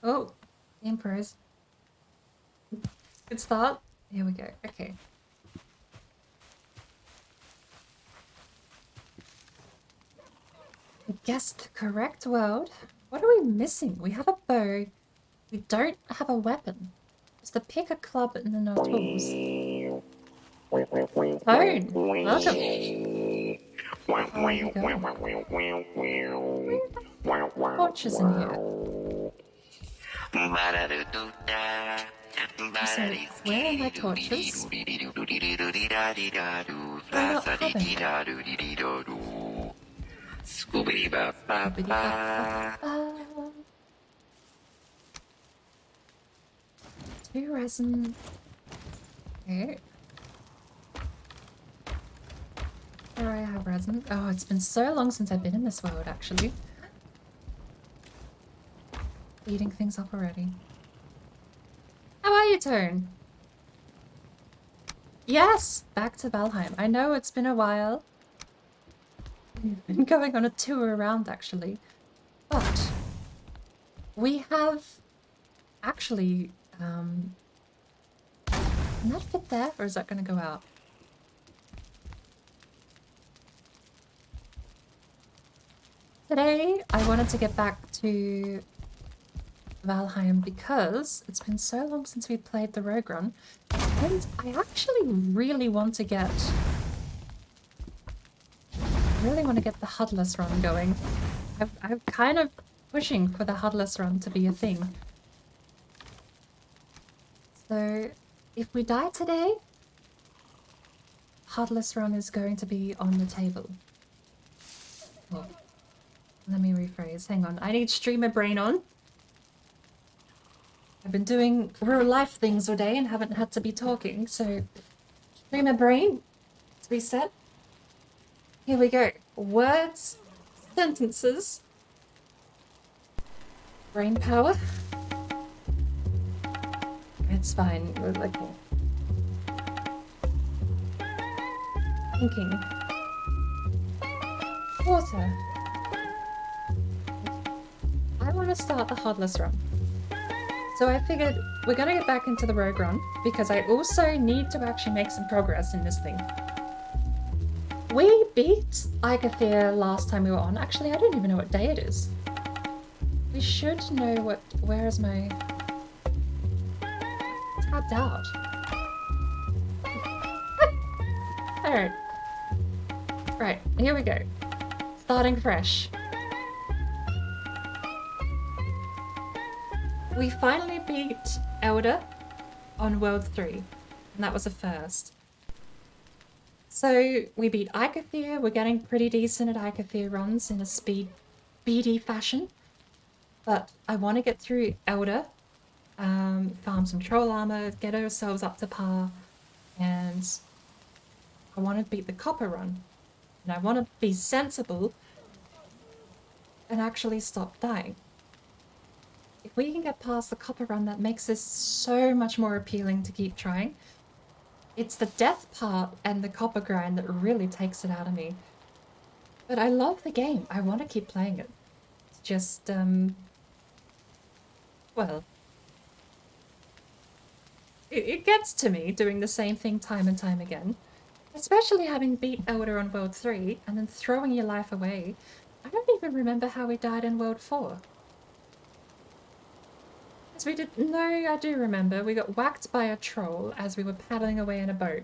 Oh, game pros. Good start. Here we go. Okay. I guessed the correct world. What are we missing? We have a bow. We don't have a weapon. Just a pick, a club, and then no tools. Tone! Welcome! How are you going? We have torches in here. So, where are my torches? They're not having them. Scoobity-ba-ba-ba. Two resin. Okay. Where I have resin. Oh, it's been so long since I've been in this world, actually. Eating things up already. How are you, Tone? Yes! Back to Valheim. I know it's been a while. We've been going on a tour around, actually. But we have actually, can that fit there, or is that going to go out? Today, I wanted to get back to Valheim because it's been so long since we played the Rogue Run, and I actually really want to get the HUDless run going. I'm kind of pushing for the HUDless run to be a thing. So, if we die today, HUDless run is going to be on the table. Oh, let me rephrase. Hang on. I need streamer brain on. I've been doing real life things all day and haven't had to be talking, so streamer brain to be set. Here we go. Words, sentences, brain power. It's fine. We're okay. Thinking. Water. I want to start the HUDless run. So I figured we're gonna get back into the Rogue Run because I also need to actually make some progress in this thing. We beat Igathir last time we were on. Actually, I don't even know what day it is. We should know what... Where is my... Tapped out. Alright. Right, here we go. Starting fresh. We finally beat Elder on World 3, and that was a first. So we beat Igathir. We're getting pretty decent at Igathir runs in a speedy fashion. But I want to get through Elder, farm some troll armor, get ourselves up to par, and I want to beat the Copper run. And I want to be sensible and actually stop dying. If we can get past the Copper run, that makes this so much more appealing to keep trying. It's the death part and the Copper grind that really takes it out of me. But I love the game. I want to keep playing it. It's just, well... It gets to me doing the same thing time and time again. Especially having beat Elder on World 3 and then throwing your life away. I don't even remember how we died in World 4. As we did... No, I do remember. We got whacked by a troll as we were paddling away in a boat.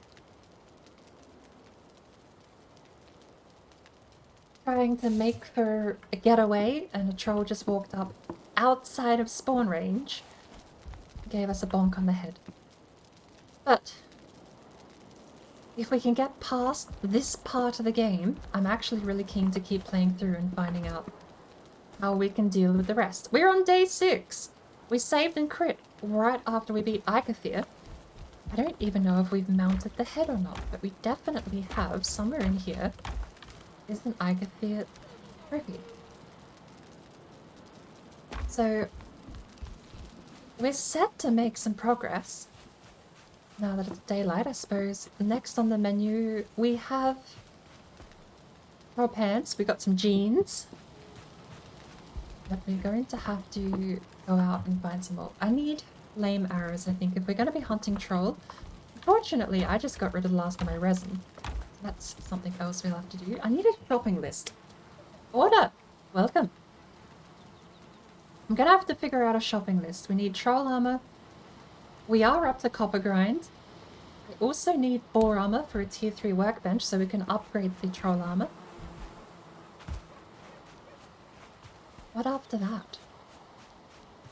Trying to make for a getaway, and a troll just walked up outside of spawn range. Gave us a bonk on the head. But if we can get past this part of the game, I'm actually really keen to keep playing through and finding out how we can deal with the rest. We're on day 6! We saved and crit right after we beat Igathir. I don't even know if we've mounted the head or not, but we definitely have, somewhere in here, is an Igathir trophy. So, we're set to make some progress. Now that it's daylight, I suppose. Next on the menu, we have our pants. We got some jeans. But we're going to have to go out and find some more. I need flame arrows, I think, if we're going to be hunting troll. Unfortunately, I just got rid of the last of my resin. So that's something else we'll have to do. I need a shopping list. Order! Welcome. I'm gonna have to figure out a shopping list. We need troll armor. We are up to copper grind. We also need boar armor for a tier 3 workbench so we can upgrade the troll armor. What after that?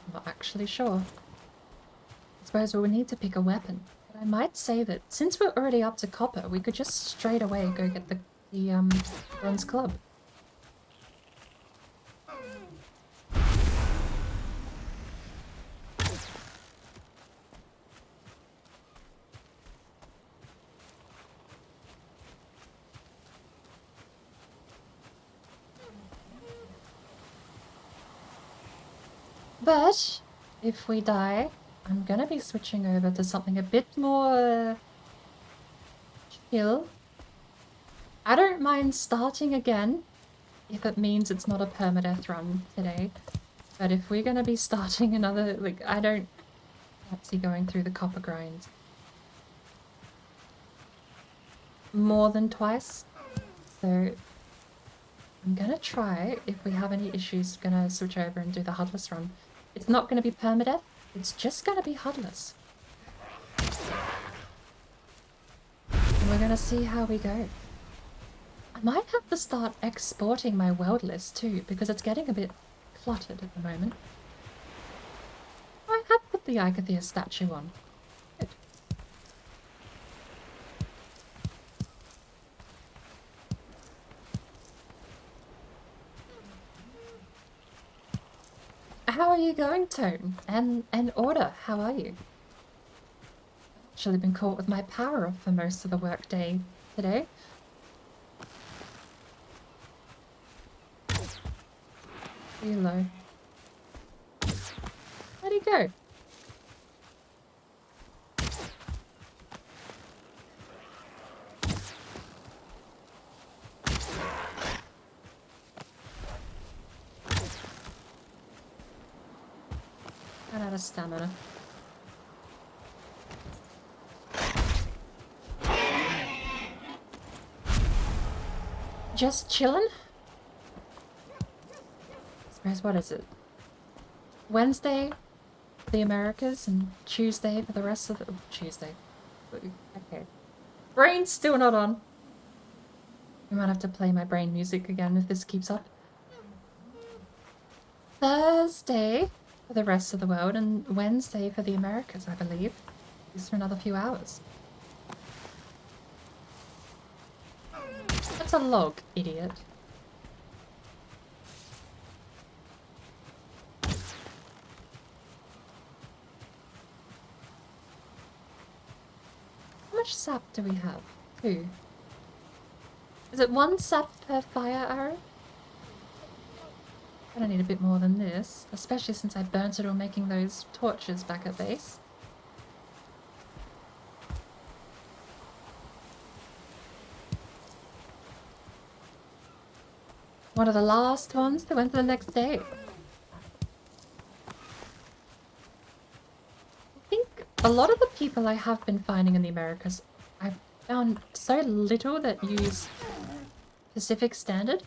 I'm not actually sure. I suppose we'll need to pick a weapon. But I might say that since we're already up to copper, we could just straight away go get the bronze club. But if we die, I'm gonna be switching over to something a bit more chill. I don't mind starting again if it means it's not a permadeath run today. But if we're gonna be starting another, like, I don't fancy going through the copper grind more than twice. So I'm gonna try, if we have any issues, gonna switch over and do the HUDless run. It's not gonna be permadeath, it's just gonna be HUDless. And we're gonna see how we go. I might have to start exporting my world list too, because it's getting a bit cluttered at the moment. I have put the Icathea statue on. Good. How are you going, Tone? And Order, how are you? Actually been caught with my power off for most of the workday today. Pretty low. Where'd he go? Ran out of stamina. Just chillin'? I suppose, what is it? Wednesday for the Americas and Tuesday for the rest of the... Tuesday. Okay. Brain's still not on. We might have to play my brain music again if this keeps up. Thursday for the rest of the world and Wednesday for the Americas, I believe. Just for another few hours. That's a log, idiot. How much sap do we have? 2. Is it 1 sap per fire arrow? I'm gonna need a bit more than this, especially since I burnt it all making those torches back at base. One of the last ones that went to the next day. I think a lot of the people I have been finding in the Americas, I've found so little that use Pacific Standard.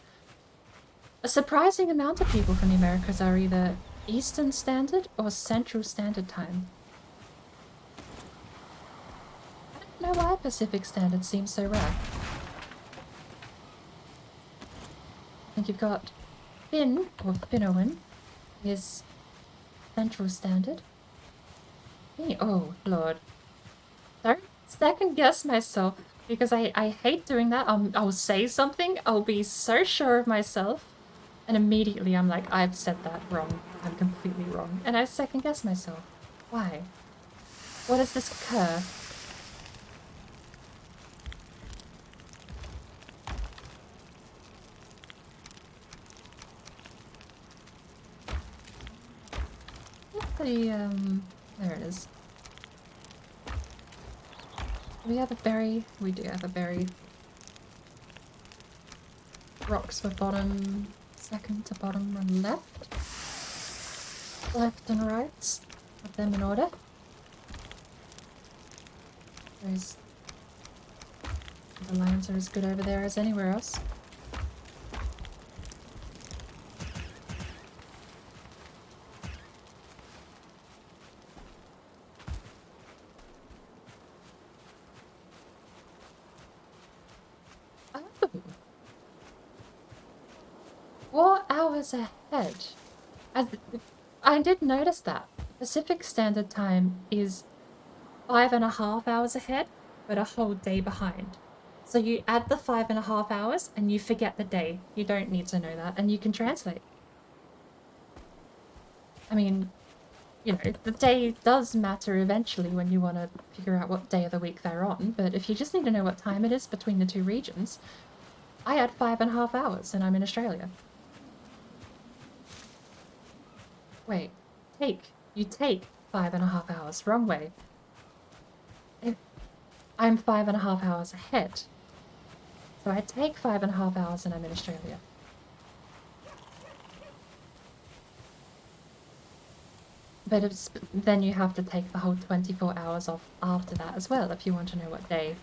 A surprising amount of people from the Americas are either Eastern Standard or Central Standard Time. I don't know why Pacific Standard seems so rare. I think you've got Finn, or Finnowan, is Central Standard. Oh, Lord. Don't second guess myself, because I hate doing that. I'll say something, I'll be so sure of myself, and immediately I'm like, I've said that wrong. I'm completely wrong. And I second guess myself. Why? What is this curse? There it is. Do we have a berry? We do have a berry. Rocks for bottom, second to bottom on left. left and rights. Put them in order. Those the lines are as good over there as anywhere else. Oh. 4 hours ahead. I did notice that. Pacific Standard Time is 5.5 hours ahead, but a whole day behind. So you add the 5.5 hours and you forget the day. You don't need to know that, and you can translate. I mean, you know, the day does matter eventually when you want to figure out what day of the week they're on, but if you just need to know what time it is between the two regions, I add 5.5 hours and I'm in Australia. Wait, you take 5.5 hours, wrong way. I'm 5.5 hours ahead. So I take 5.5 hours and I'm in Australia. But then you have to take the whole 24 hours off after that as well if you want to know what day.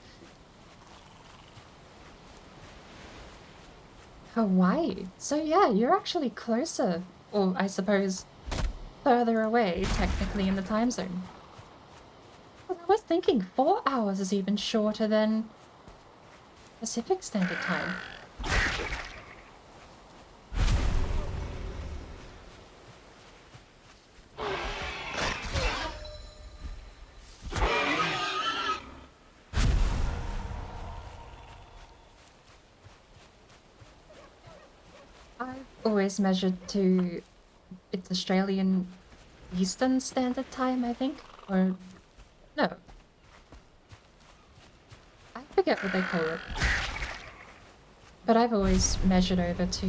Hawaii. So yeah, you're actually closer, or I suppose further away technically in the time zone. Well, I was thinking 4 hours is even shorter than Pacific Standard Time. I've always measured to, it's Australian Eastern Standard Time, I think, or no. I forget what they call it. But I've always measured over to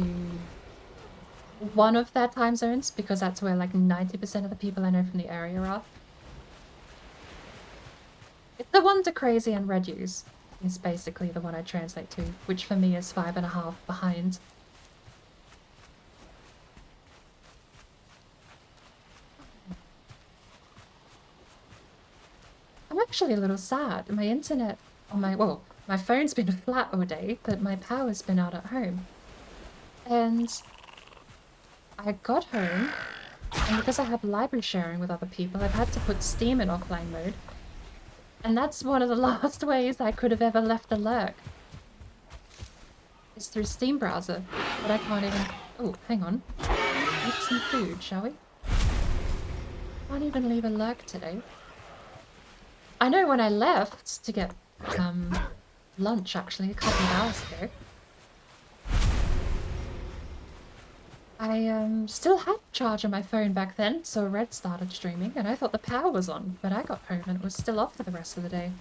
one of their time zones because that's where like 90% of the people I know from the area are. It's the one to Crazy and Red use is basically the one I translate to, which for me is 5.5 behind. I'm actually a little sad. My internet on my phone's been flat all day, but my power's been out at home. And I got home, and because I have library sharing with other people, I've had to put Steam in offline mode. And that's one of the last ways I could have ever left a lurk. Is through Steam browser, but I can't even... Oh, hang on. Eat some food, shall we? Can't even leave a lurk today. I know when I left to get lunch, actually, a couple of hours ago, I still had charge on my phone back then, so Red started streaming, and I thought the power was on, but I got home and it was still off for the rest of the day.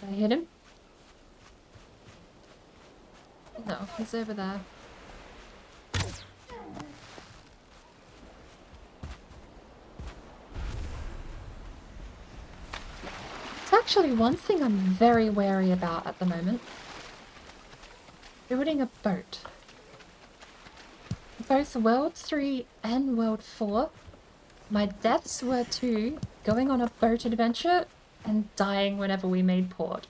Did I hit him? No, he's over there. It's actually one thing I'm very wary about at the moment. Building a boat. Both World 3 and World 4, my deaths were to going on a boat adventure and dying whenever we made port.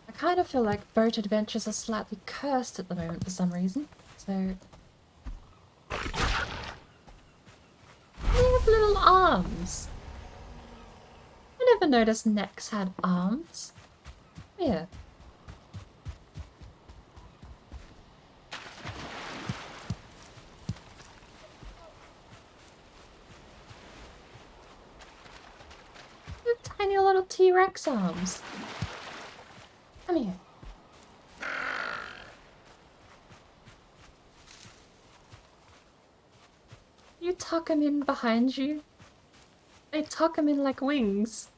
I kind of feel like boat adventures are slightly cursed at the moment for some reason, so... They have little arms! I never noticed necks had arms. Yeah. Tiny little T-Rex arms. Come here. tuck them in behind you. They tuck them in like wings.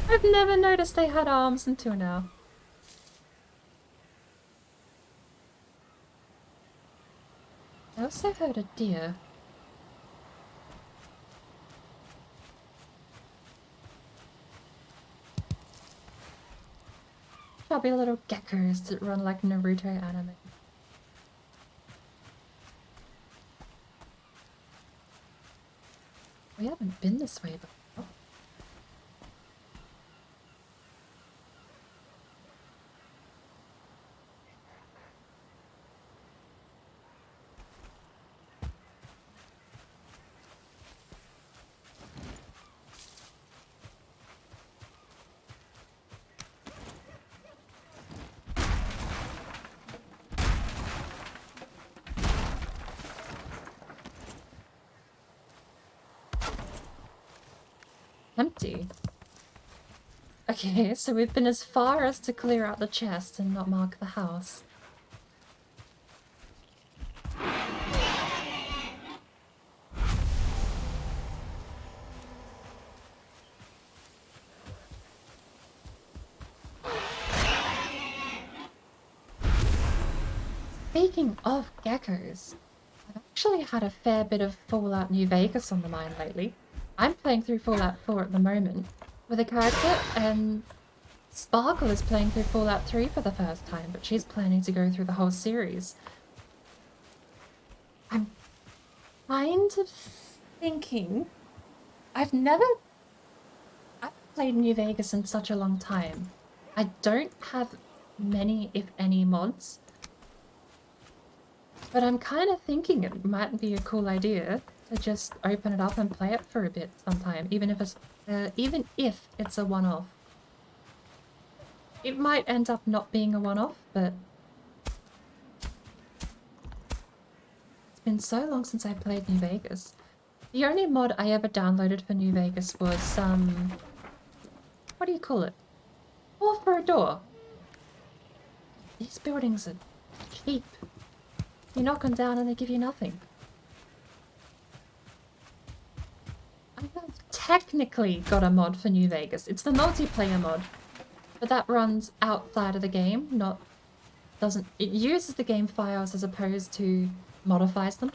I've never noticed they had arms until now. I also heard a deer. Chubby little geckos that run like Naruto anime. We haven't been this way before. Empty. Okay, so we've been as far as to clear out the chest and not mark the house. Speaking of geckos, I've actually had a fair bit of Fallout New Vegas on the mind lately. I'm playing through Fallout 4 at the moment with a character, and Sparkle is playing through Fallout 3 for the first time, but she's planning to go through the whole series. I'm kind of thinking... I've played New Vegas in such a long time. I don't have many, if any, mods. But I'm kind of thinking it might be a cool idea to just open it up and play it for a bit sometime, even if it's a one-off. It might end up not being a one-off, but it's been so long since I played New Vegas. The only mod I ever downloaded for New Vegas was what do you call it? Or for a door. These buildings are cheap. You knock them down and they give you nothing. I've technically got a mod for New Vegas. It's the multiplayer mod. But that runs outside of the game, it uses the game files as opposed to modifies them.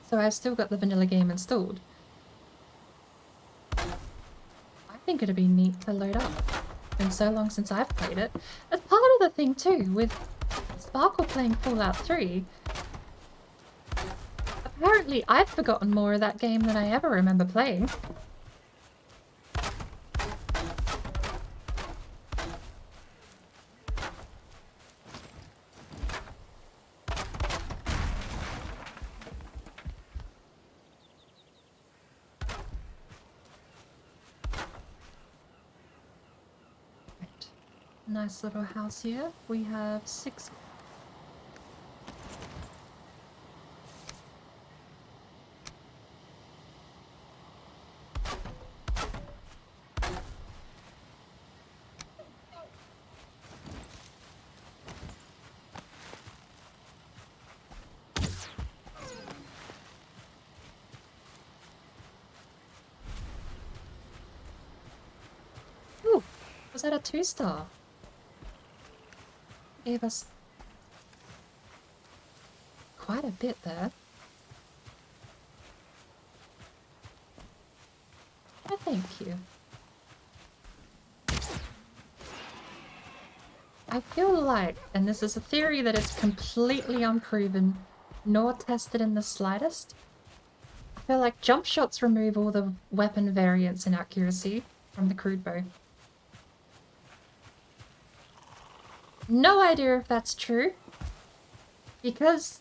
So I've still got the vanilla game installed. I think it'd be neat to load up. It's been so long since I've played it. That's part of the thing too, with Sparkle playing Fallout 3. Apparently I've forgotten more of that game than I ever remember playing. Nice little house here. We have 6. Ooh, was that a 2-star? Gave us quite a bit there. Oh, thank you. I feel like, and this is a theory that is completely unproven, nor tested in the slightest, I feel like jump shots remove all the weapon variance and accuracy from the crude bow. No idea if that's true, because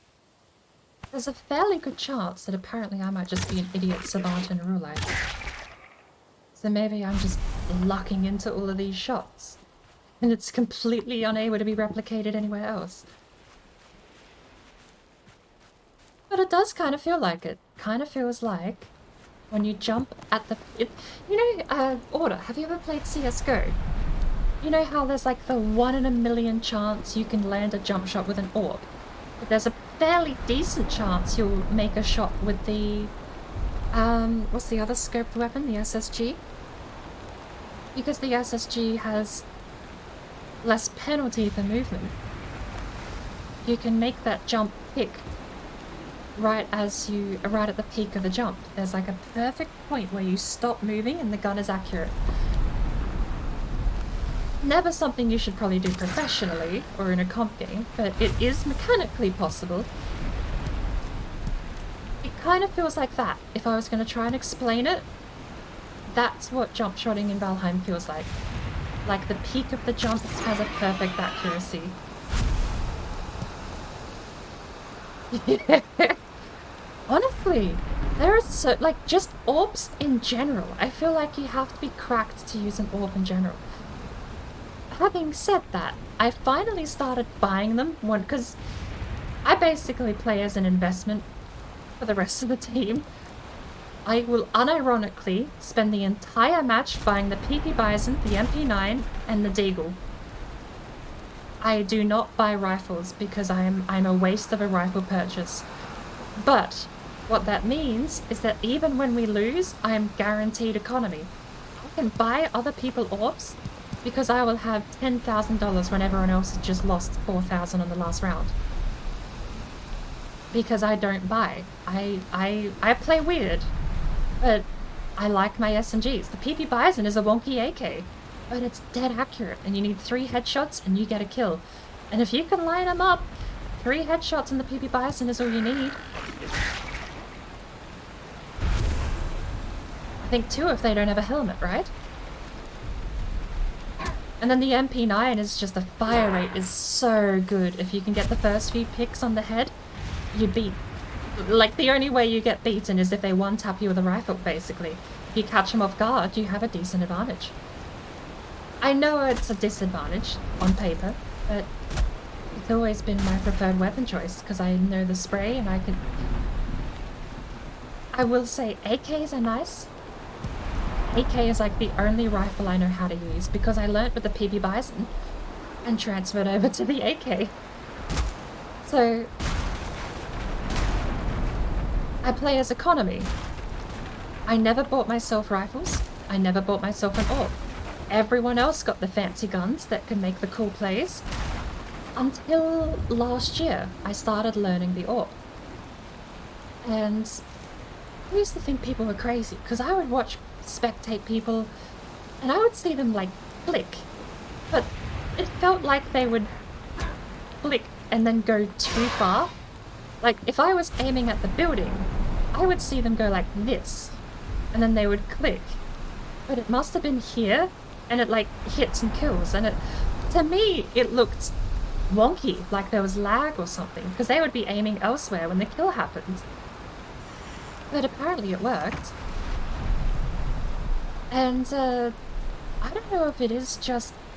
there's a fairly good chance that apparently I might just be an idiot savant in real life. So maybe I'm just lucking into all of these shots, and it's completely unable to be replicated anywhere else. But it does kind of feel like it. Kind of feels like when you jump at the... Order, have you ever played CSGO? You know how there's like the 1 in a million chance you can land a jump shot with an orb? But there's a fairly decent chance you'll make a shot with the... what's the other scoped weapon? The SSG? Because the SSG has less penalty for movement. You can make that jump pick right at the peak of the jump. There's like a perfect point where you stop moving and the gun is accurate. Never something you should probably do professionally or in a comp game, but it is mechanically possible. It kind of feels like that. If I was going to try and explain it, that's what jump shotting in Valheim feels like. Like the peak of the jump has a perfect accuracy. Yeah. Honestly, there are so, like, just orbs in general. I feel like you have to be cracked to use an orb in general. Having said that, I finally started buying them, because I basically play as an investment for the rest of the team. I will unironically spend the entire match buying the PP Bison, the MP9, and the Deagle. I do not buy rifles because I'm a waste of a rifle purchase. But what that means is that even when we lose, I am guaranteed economy. I can buy other people orbs because I will have $10,000 when everyone else has just lost $4,000 on the last round. Because I don't buy. I play weird, but I like my SMGs. The PP Bison is a wonky AK, but it's dead accurate, and you need 3 headshots and you get a kill. And if you can line them up, 3 headshots in the PP Bison is all you need. I think 2 if they don't have a helmet, right? And then the MP9 is just, the fire rate is so good. If you can get the first few picks on the head, you beat. Like, the only way you get beaten is if they one-tap you with a rifle, basically. If you catch them off guard, you have a decent advantage. I know it's a disadvantage on paper, but it's always been my preferred weapon choice, because I know the spray and I can... I will say AKs are nice. AK is like the only rifle I know how to use, because I learnt with the PP Bison and transferred over to the AK. So I play as economy. I never bought myself rifles. I never bought myself an orb. Everyone else got the fancy guns that can make the cool plays. Until last year, I started learning the orb. And I used to think people were crazy, because I would spectate people and I would see them like flick, but it felt like they would flick and then go too far. Like, if I was aiming at the building, I would see them go like this and then they would click, but it must have been here and it like hits and kills, and to me it looked wonky, like there was lag or something, because they would be aiming elsewhere when the kill happened. But apparently it worked. And, I don't know if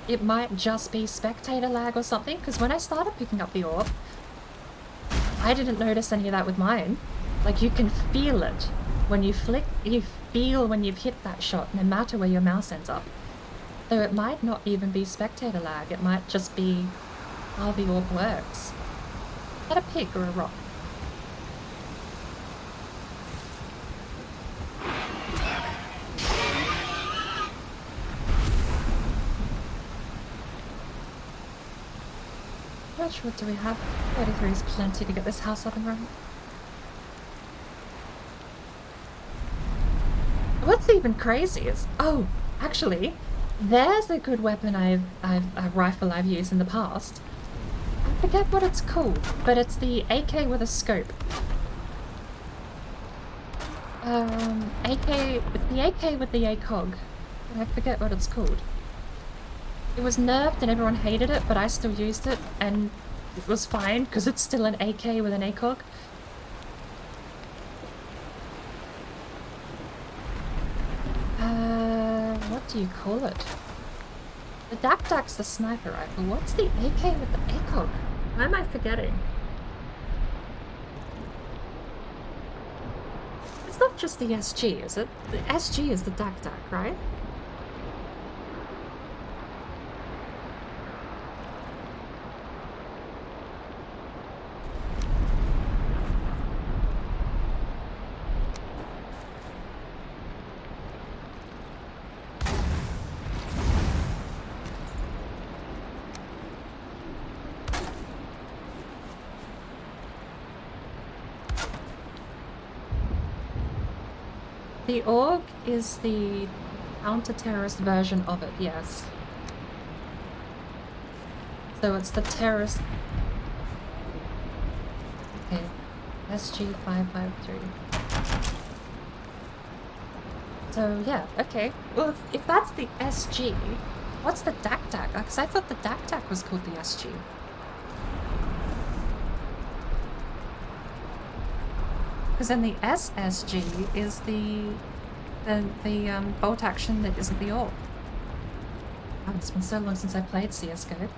it might just be spectator lag or something, because when I started picking up the orb, I didn't notice any of that with mine. Like, you can feel it. When you flick, you feel when you've hit that shot, no matter where your mouse ends up. So it might not even be spectator lag, it might just be how the orb works. Is that a pig or a rock? How much wood do we have? 33 is plenty to get this house up and running. What's even crazy is, oh, actually, there's a good weapon a rifle I've used in the past. I forget what it's called, but it's the AK with a scope. It's the AK with the ACOG. I forget what it's called. It was nerfed and everyone hated it, but I still used it and it was fine because it's still an AK with an ACOG. What do you call it? The Dak-Dak's the sniper rifle. What's the AK with the ACOG? Why am I forgetting? It's not just the SG, is it? The SG is the Dak Dak, right? The org is the counter-terrorist version of it, yes. So it's the terrorist... Okay, SG-553. So yeah, okay. Well, if that's the SG, what's the Dak Dak? Because I thought the Dak Dak was called the SG. Because then the SSG is the bolt action that isn't the orb. Oh, it's been so long since I played CSGO. Is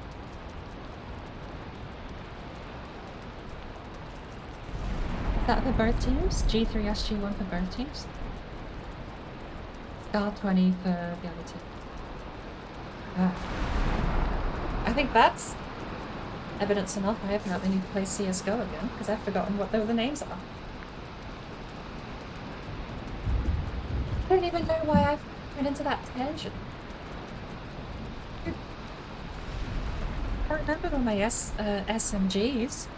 that for both teams? G3, SG1 for both teams? Scar 20 for the other team. I think that's evidence enough. I apparently need to play CSGO again, because I've forgotten what the names are. I don't even know why I went into that tangent. I can't remember all my SMGs.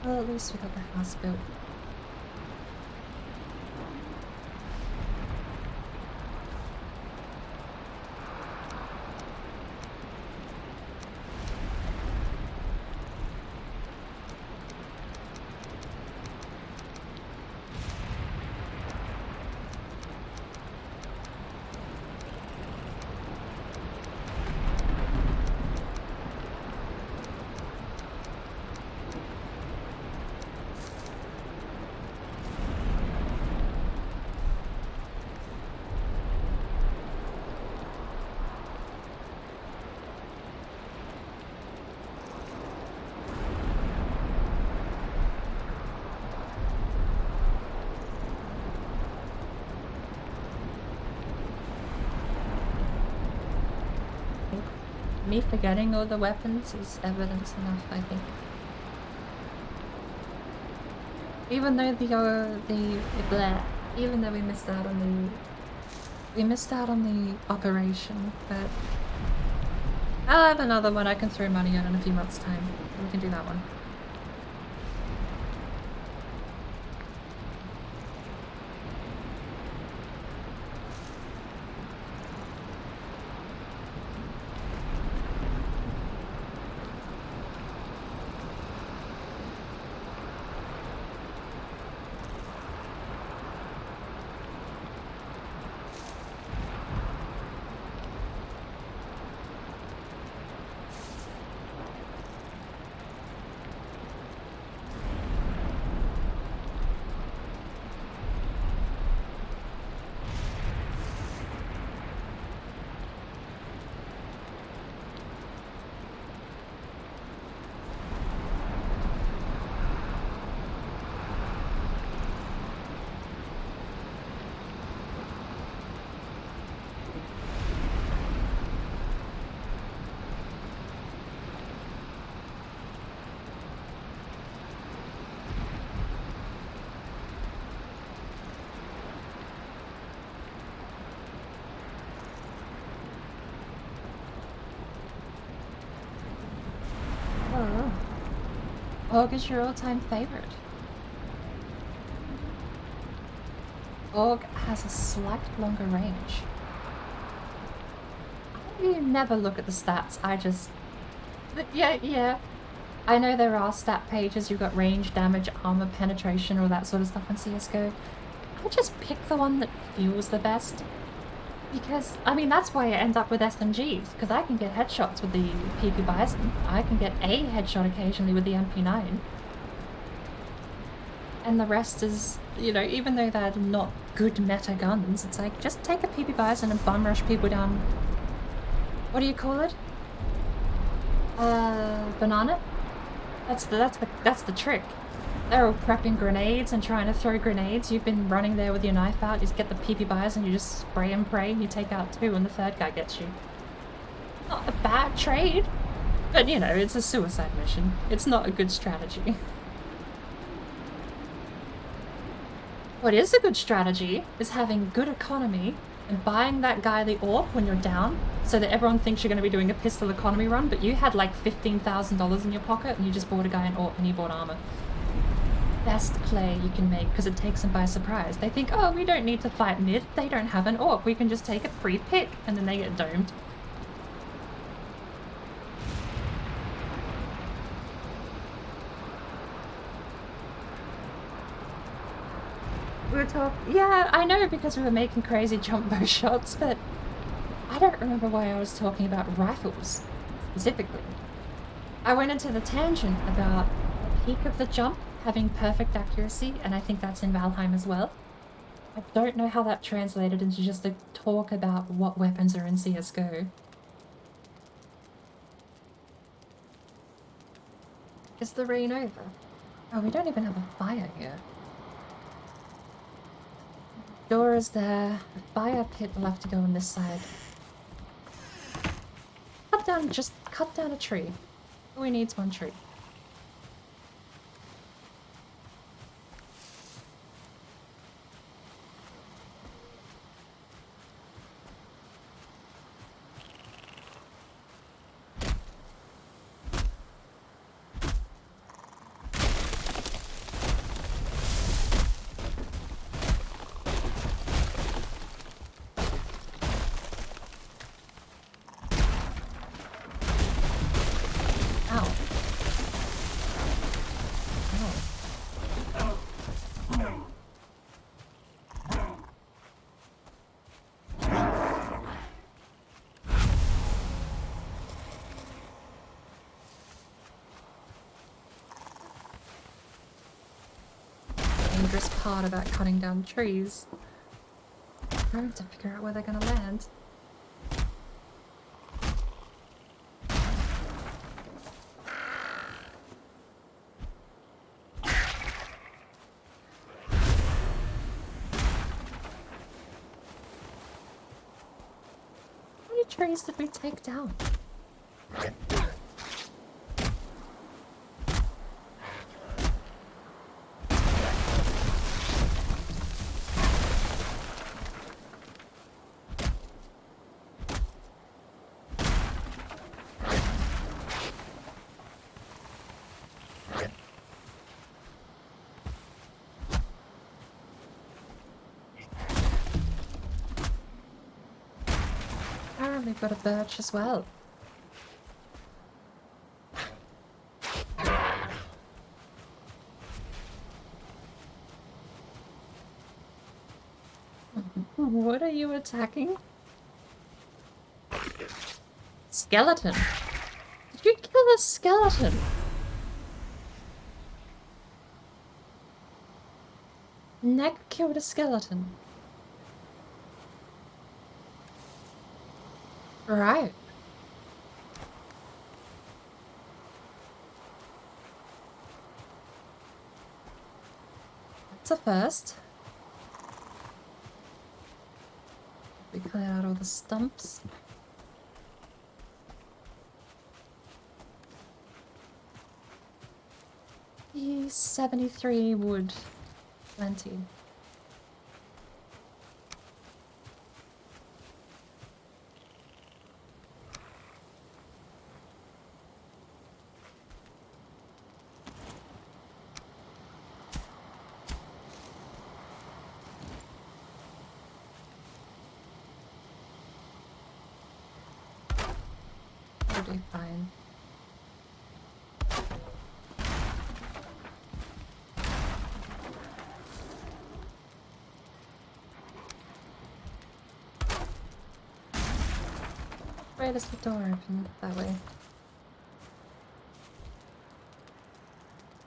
Well, at least we got the house built. Me forgetting all the weapons is evidence enough, I think. Even though even though we missed out on the operation, but I'll have another one I can throw money on in a few months' time. We can do that one. Org is your all-time favorite. Org has a slight longer range. You never look at the stats, I just... Yeah. I know there are stat pages, you've got range, damage, armor, penetration, all that sort of stuff on CSGO. I just pick the one that feels the best. Because, I mean, that's why I end up with SMGs, because I can get headshots with the PP Bison. I can get a headshot occasionally with the MP9. And the rest is, you know, even though they're not good meta guns, it's like, just take a PP Bison and bum rush people down... What do you call it? Banana? That's the trick. They're all prepping grenades and trying to throw grenades. You've been running there with your knife out. You just get the PP buyers and you just spray and pray. You take out 2 and the 3rd guy gets you. Not a bad trade. But, you know, it's a suicide mission. It's not a good strategy. What is a good strategy is having good economy and buying that guy the AWP when you're down so that everyone thinks you're going to be doing a pistol economy run, but you had like $15,000 in your pocket and you just bought a guy an AWP and you bought armor. Best play you can make because it takes them by surprise. They think, oh, we don't need to fight mid. They don't have an AWP. We can just take a free pick, and then they get domed. We were talking... Yeah, I know, because we were making crazy jump bow shots, but I don't remember why I was talking about rifles, specifically. I went into the tangent about the peak of the jump having perfect accuracy, and I think that's in Valheim as well. I don't know how that translated into just a talk about what weapons are in CSGO. Is the rain over? Oh, we don't even have a fire here. Door is there. The fire pit will have to go on this side. Just cut down a tree. All we need is 1 tree. Dangerous part about cutting down trees. Trying to figure out where they're gonna land. How many trees did we take down? We've got a birch as well. What are you attacking? Skeleton. Did you kill a skeleton? Neck killed a skeleton. Right. That's a first. We clear out all the stumps. The 73 wood. Plenty. Totally fine. Where does the door open? That way.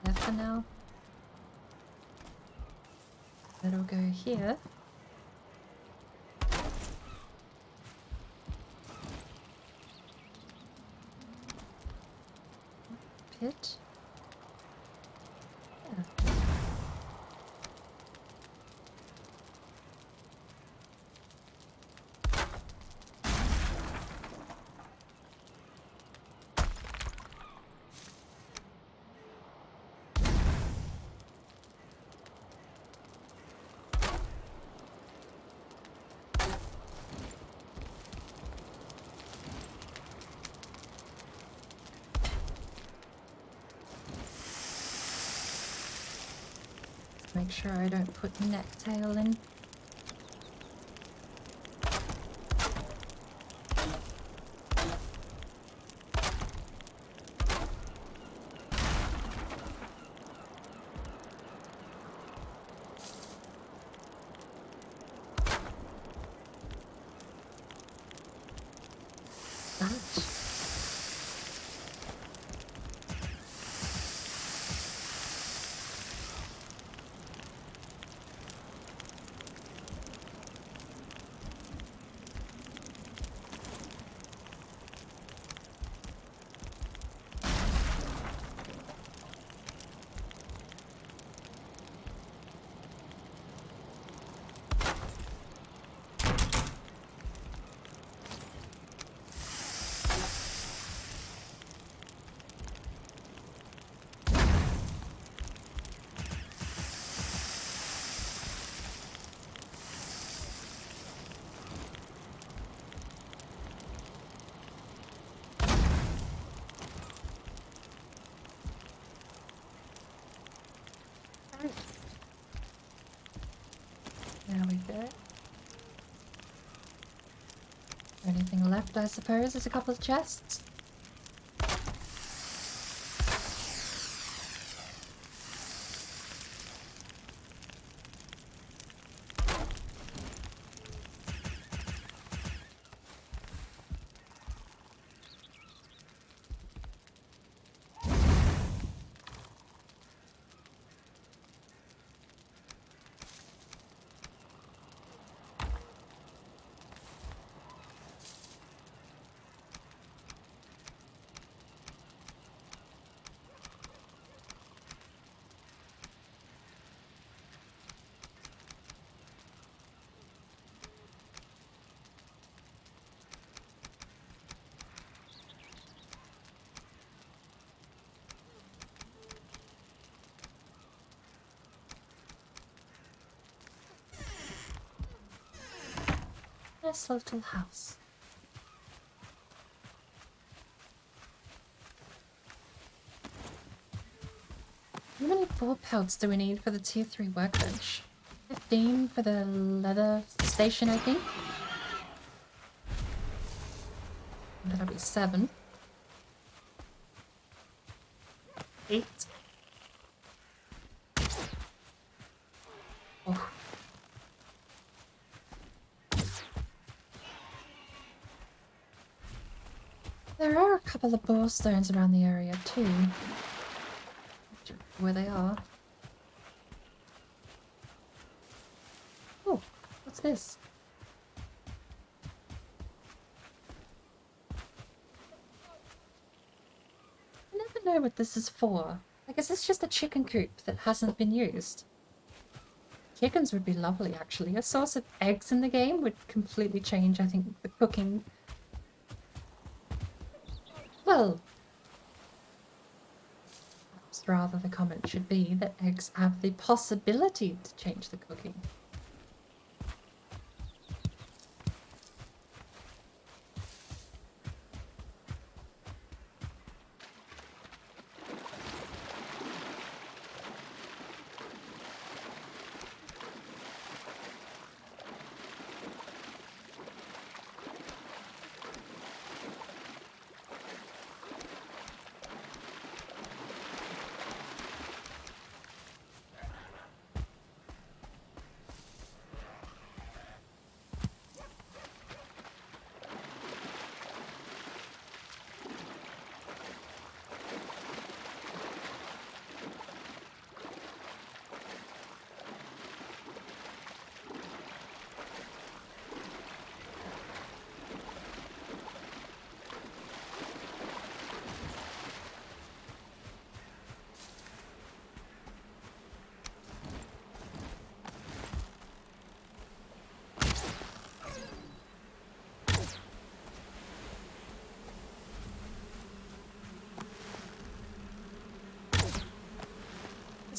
There for now. It'll go here. make sure I don't put necktail in. There we go. Anything left, I suppose? There's a couple of chests. Nice little house. How many ball pelts do we need for the tier 3 workbench? 15 for the leather station, I think. That'll be 7. 8. Oh. There are a couple of ball stones around the area too. Where they are. Oh, what's this? I never know what this is for. Like, is this just a chicken coop that hasn't been used? Chickens would be lovely, actually. A source of eggs in the game would completely change, I think, the cooking. Well, perhaps rather the comment should be that eggs have the possibility to change the cooking.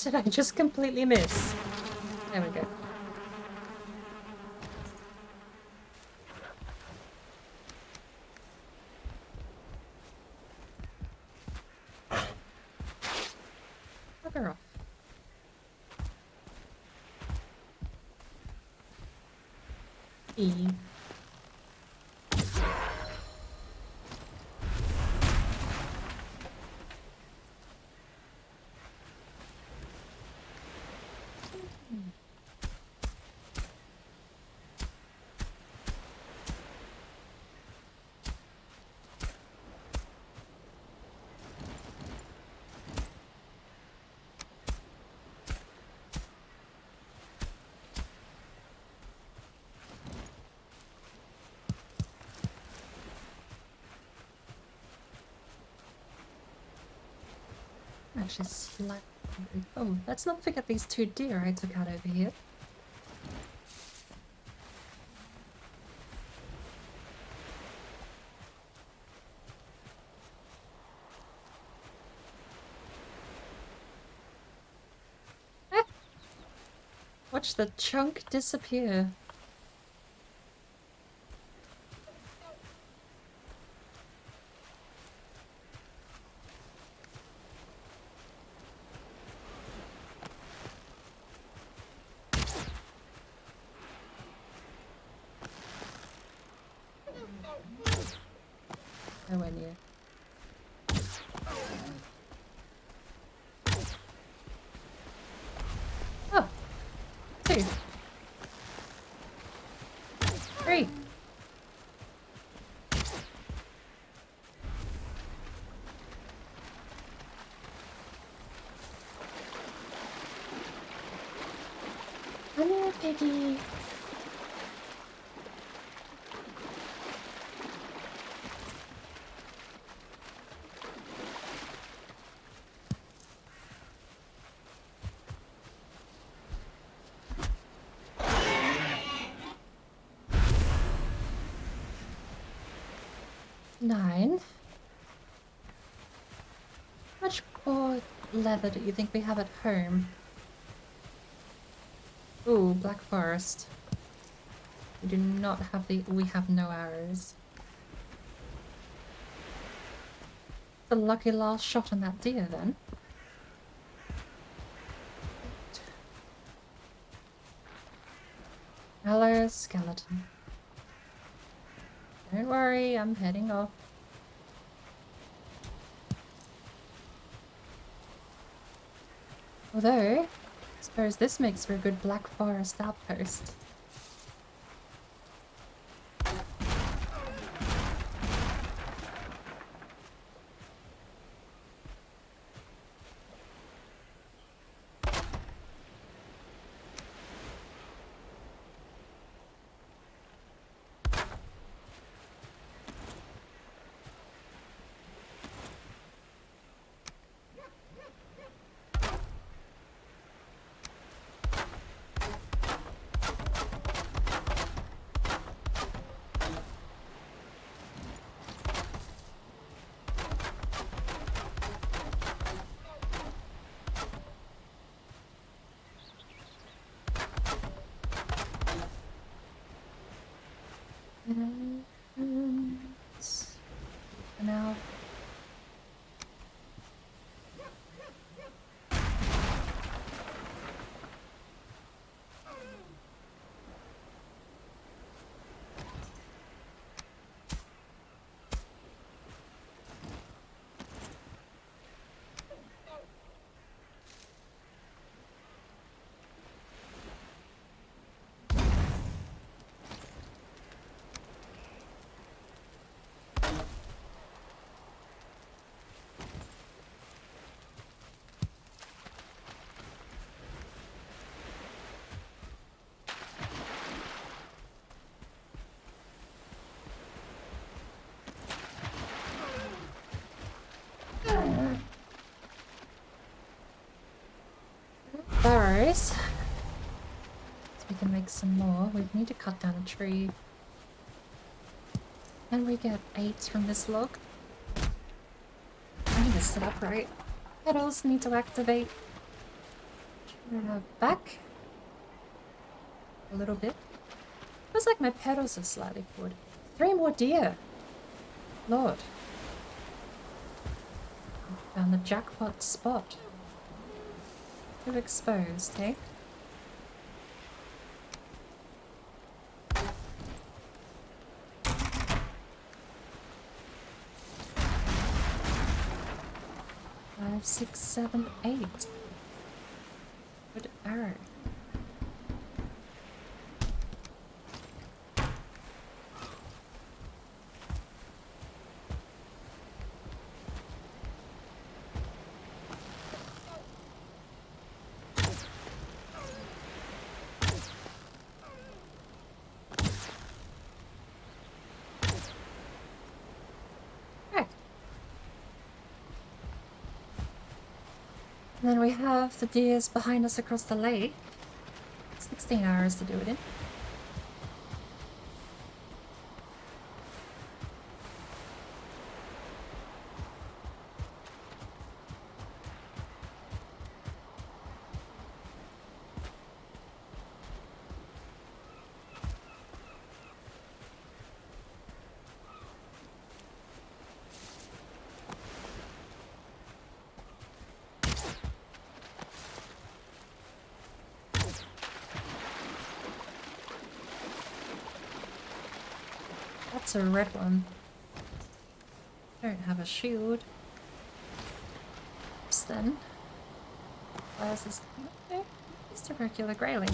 Did I just completely miss? There we go. Bugger off. Eve. Actually, slightly. Oh, let's not forget these 2 deer I took out over here. Ah! Watch the chunk disappear. Nowhere near. Oh, 2. 3. Come here, piggy. Nine. How much more leather do you think we have at home? Ooh, Black Forest. We do not have the... We have no arrows. The lucky last shot on that deer, then. Hello, skeleton. Don't worry, I'm heading off. Although, I suppose this makes for a good Black Forest outpost. For now. Burrows. So we can make some more. We need to cut down a tree. Can we get 8 from this log? I need to sit upright. Petals need to activate. Back. A little bit. Feels like my petals are slightly forward. 3 more deer. Lord. Found the jackpot spot. Too exposed, eh? 5, 6, 7, 8. Good arrow. And then we have the deers behind us across the lake. 16 hours to do it in. That's a red one. Don't have a shield. Oops then. Why is this? Okay, just a regular grayling.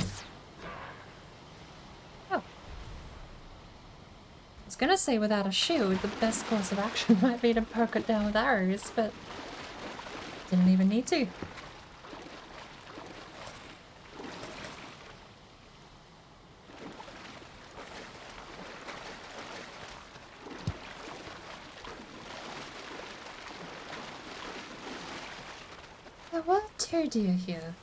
Oh. I was gonna say without a shield, the best course of action might be to poke it down with arrows, but didn't even need to. There were 2 deer here.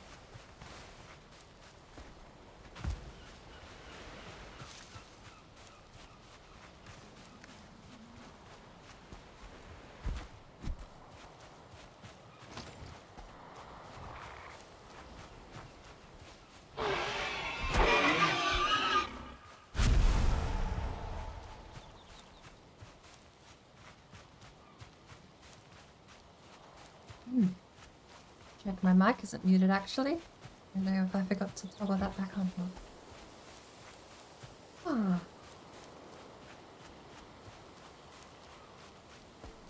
Check my mic isn't muted actually. I don't know if I forgot to toggle that back on. Ah.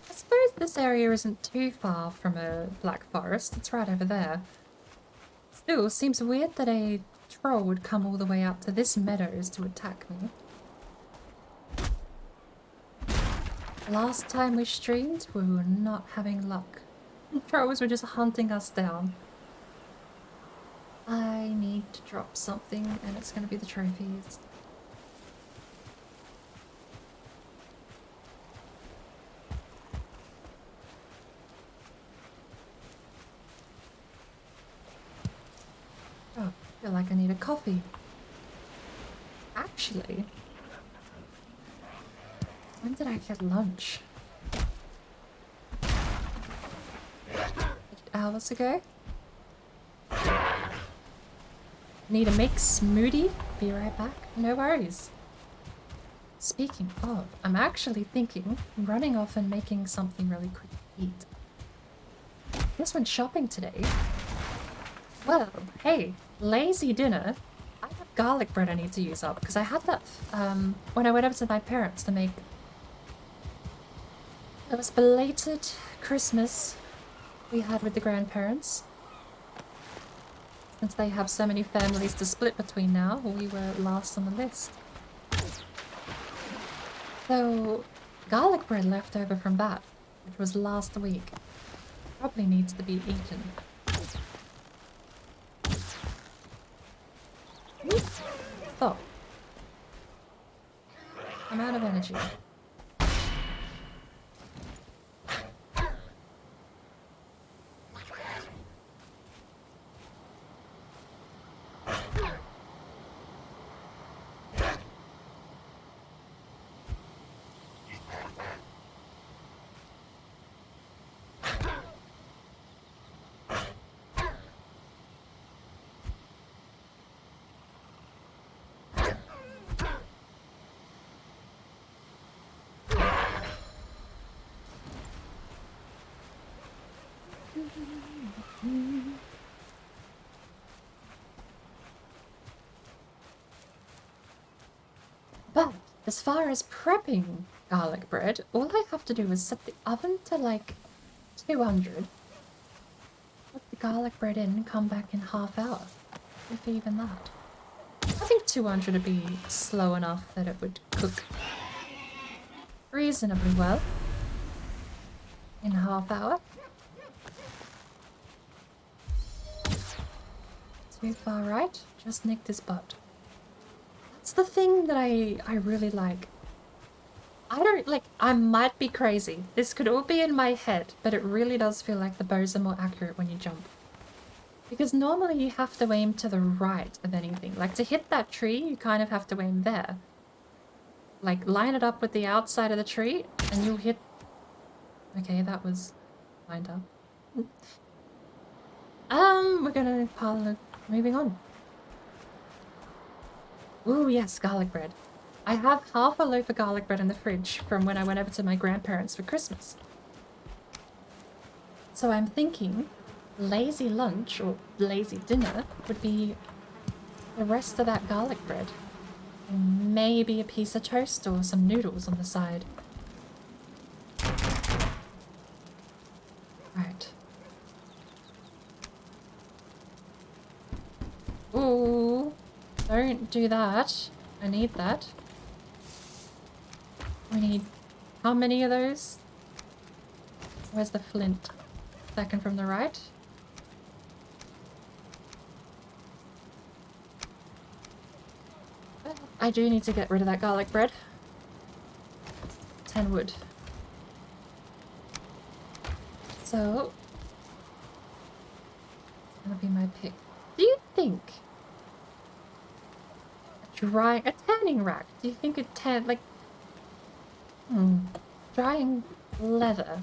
I suppose this area isn't too far from a black forest. It's right over there. Still, seems weird that a troll would come all the way out to this meadows to attack me. Last time we streamed, we were not having luck. Trolls were just hunting us down. I need to drop something, and it's going to be the trophies. Oh, I feel like I need a coffee. Actually, when did I get lunch? 8 hours ago? Need a mix smoothie? Be right back. No worries. Speaking of, I'm actually thinking running off and making something really quick to eat. Just went shopping today. Well, hey, lazy dinner. I have garlic bread I need to use up because I had that when I went over to my parents to make. It was belated Christmas we had with the grandparents. Since they have so many families to split between now, we were last on the list. So, garlic bread left over from that, which was last week, probably needs to be eaten. Oh. I'm out of energy. But as far as prepping garlic bread, all I have to do is set the oven to like 200 garlic bread in and come back in half hour. If even that. I think 200 would be slow enough that it would cook reasonably well in half hour. Too far right, just nicked his butt. That's the thing that I really like. I might be crazy. This could all be in my head, but it really does feel like the bows are more accurate when you jump. Because normally you have to aim to the right of anything. Like to hit that tree, you kind of have to aim there. Like line it up with the outside of the tree and you'll hit... Okay, that was lined up. We're gonna moving on. Ooh, yes, garlic bread. I have half a loaf of garlic bread in the fridge from when I went over to my grandparents for Christmas. So I'm thinking lazy lunch or lazy dinner would be the rest of that garlic bread. And maybe a piece of toast or some noodles on the side. Right. Ooh, don't do that. I need that. We need how many of those? Where's the flint? Second from the right. I do need to get rid of that garlic bread. 10 wood. So, it's gonna be my pick. Do you think a tanning rack? Do you think drying leather?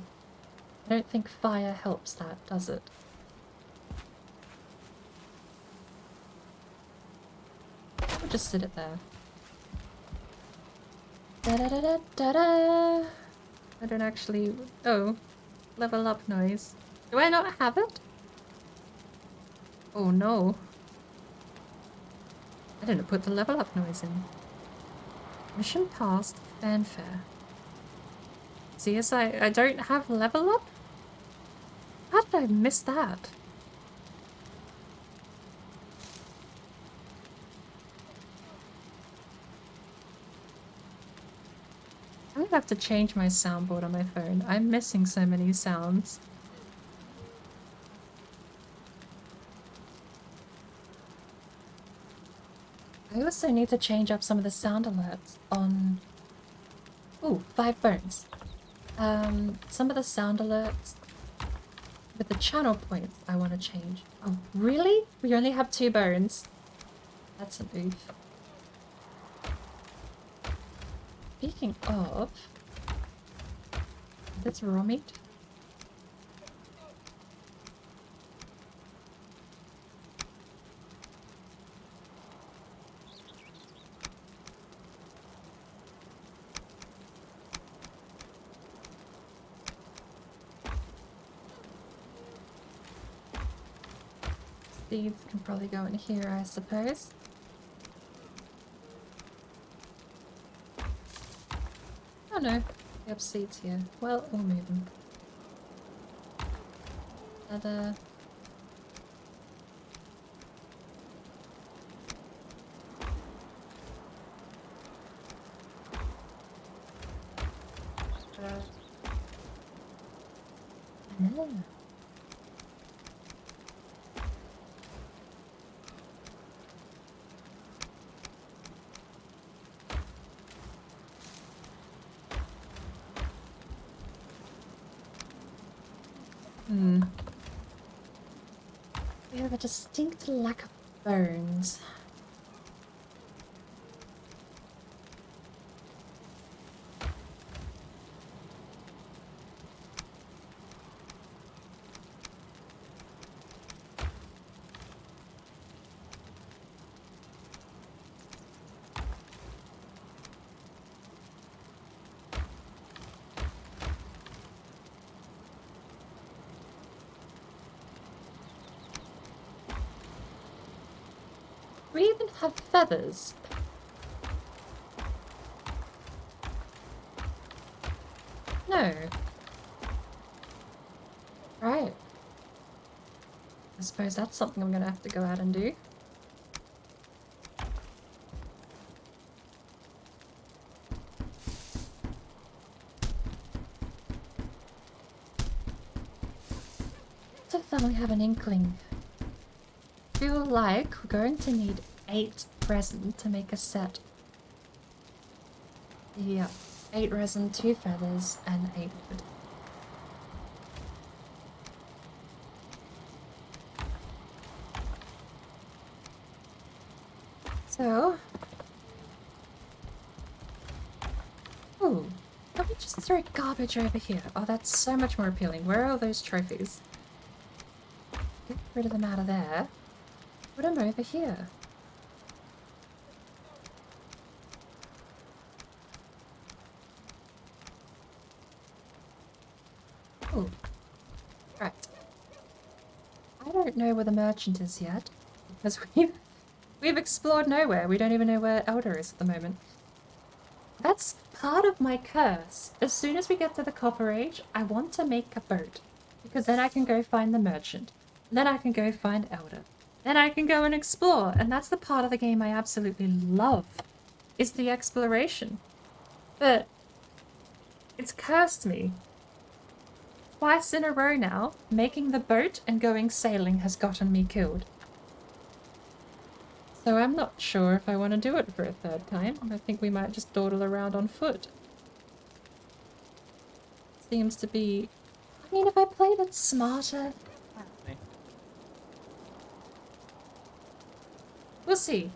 I don't think fire helps that, does it? We'll just sit it there. Da da da da da da. I don't actually. Oh, level up noise. Do I not have it? Oh no. I didn't put the level up noise in. Mission passed. Fanfare. See, yes, I don't have level up? How did I miss that? I'm gonna have to change my soundboard on my phone. I'm missing so many sounds. I also need to change up some of the sound alerts on... Ooh, 5 bones. Some of the sound alerts with the channel points I want to change. Oh, really? We only have 2 bones? That's an oof. Speaking of... Is this raw meat? Seeds can probably go in here, I suppose. Oh no, we have seeds here. Well, we'll move them. Ta-da. Yeah. We have a distinct lack of bones. We even have feathers. No. Right. I suppose that's something I'm gonna have to go out and do. So then we have an inkling. Feel like we're going to need 8 resin to make a set. Yeah, 8 resin, 2 feathers, and 8 wood. So... Ooh, let me just throw garbage over here. Oh, that's so much more appealing. Where are all those trophies? Get rid of them out of there. Put them over here. Oh, right. I don't know where the merchant is yet, because we've explored nowhere. We don't even know where Elder is at the moment. That's part of my curse. As soon as we get to the Copper Age, I want to make a boat, because then I can go find the merchant. Then I can go find Elder. Then I can go and explore, and that's the part of the game I absolutely love, is the exploration. But it's cursed me. Twice in a row now, making the boat and going sailing has gotten me killed. So I'm not sure if I want to do it for a 3rd time. I think we might just dawdle around on foot. Seems to be... I mean, if I played it smarter... I don't know. We'll see.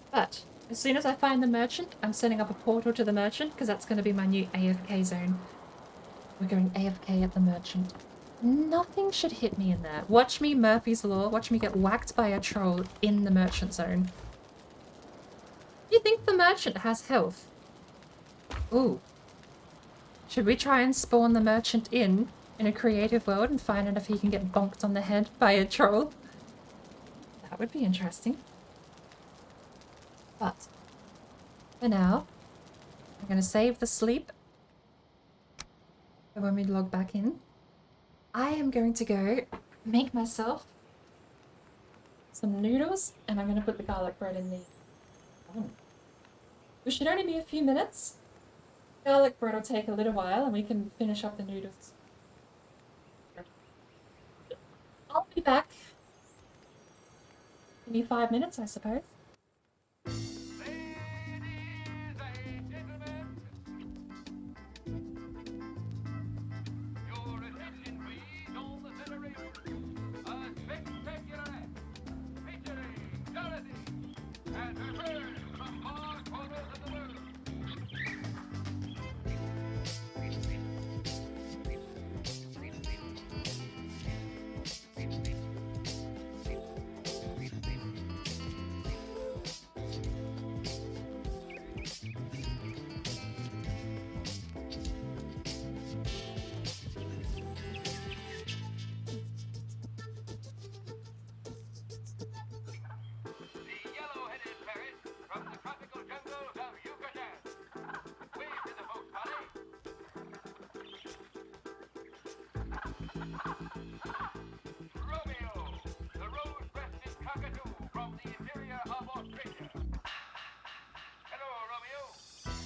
But, as soon as I find the merchant, I'm setting up a portal to the merchant, because that's going to be my new AFK zone. We're going AFK at the merchant. Nothing should hit me in there. Watch me, Murphy's Law. Watch me get whacked by a troll in the merchant zone. You think the merchant has health? Ooh. Should we try and spawn the merchant in a creative world and find out if he can get bonked on the head by a troll? That would be interesting. But, for now, I'm going to save the sleep. And when we log back in, I am going to go make myself some noodles, and I'm going to put the garlic bread in the oven. Which should only be a few minutes. Garlic bread will take a little while, and we can finish up the noodles. I'll be back. Give me 5 minutes, I suppose.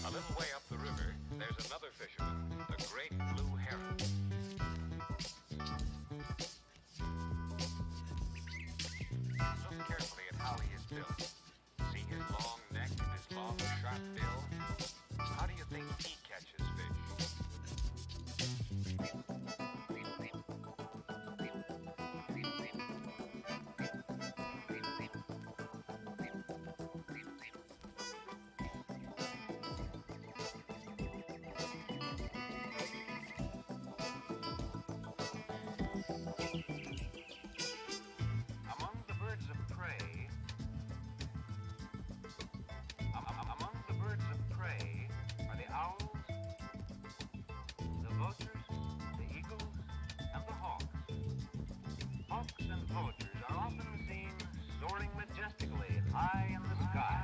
A little way up the river, there's another fisherman, the great blue heron. Look carefully at how he is built. See his long neck and his long, sharp bill? How do you think he catches fish? Among the birds of prey are the owls, the vultures, the eagles, and the hawks. Hawks and vultures are often seen soaring majestically high in the sky.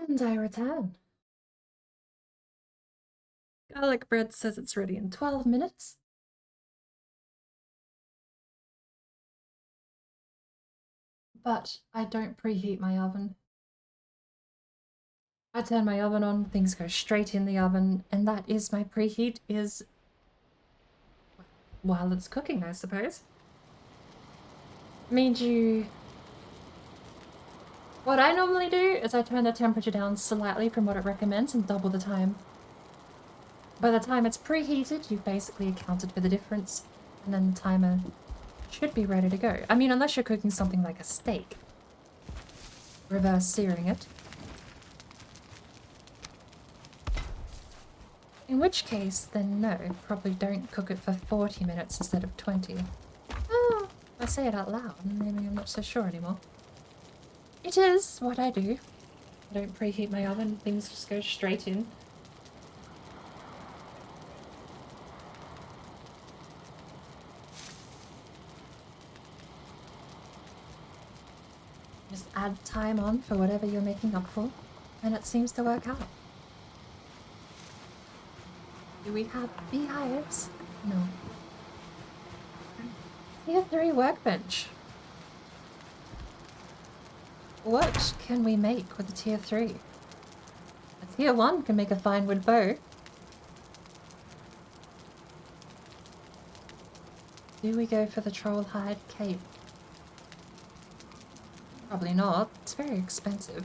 And I return. Garlic bread says it's ready in 12 minutes. But I don't preheat my oven. I turn my oven on, things go straight in the oven, and that is my preheat is while it's cooking, I suppose. Means you... What I normally do is I turn the temperature down slightly from what it recommends and double the time. By the time it's preheated, you've basically accounted for the difference, and then the timer should be ready to go. I mean, unless you're cooking something like a steak. Reverse searing it. In which case, then no, probably don't cook it for 40 minutes instead of 20. Oh, I say it out loud, and maybe I'm not so sure anymore. It is what I do. I don't preheat my oven, things just go straight in. Just add time on for whatever you're making up for, and it seems to work out. Do we have beehives? No. Tier 3 workbench. What can we make with a tier 3? A tier 1 can make a fine wood bow. Do we go for the troll hide cape? Probably not. It's very expensive.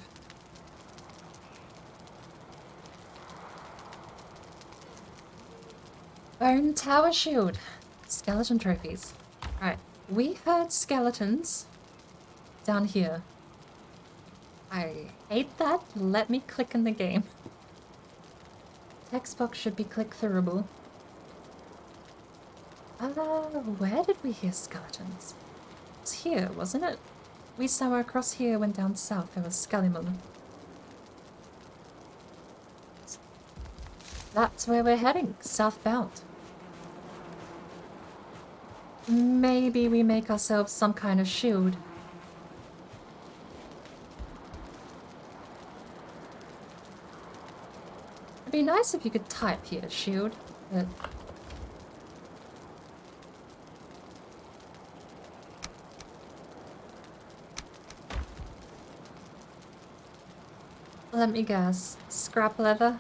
Bone tower shield. Skeleton trophies. Right, we heard skeletons down here. I hate that. Let me click in the game. Text box should be click-throughable. Where did we hear skeletons? It was here, wasn't it? We somewhere across here went down south. There was Skellimon. That's where we're heading, southbound. Maybe we make ourselves some kind of shield. It'd be nice if you could type here, shield, but... Let me guess. Scrap leather?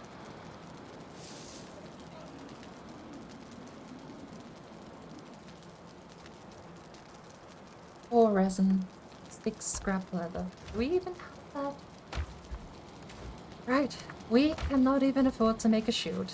Or resin. Thick scrap leather. Do we even have that? Right. We cannot even afford to make a shield.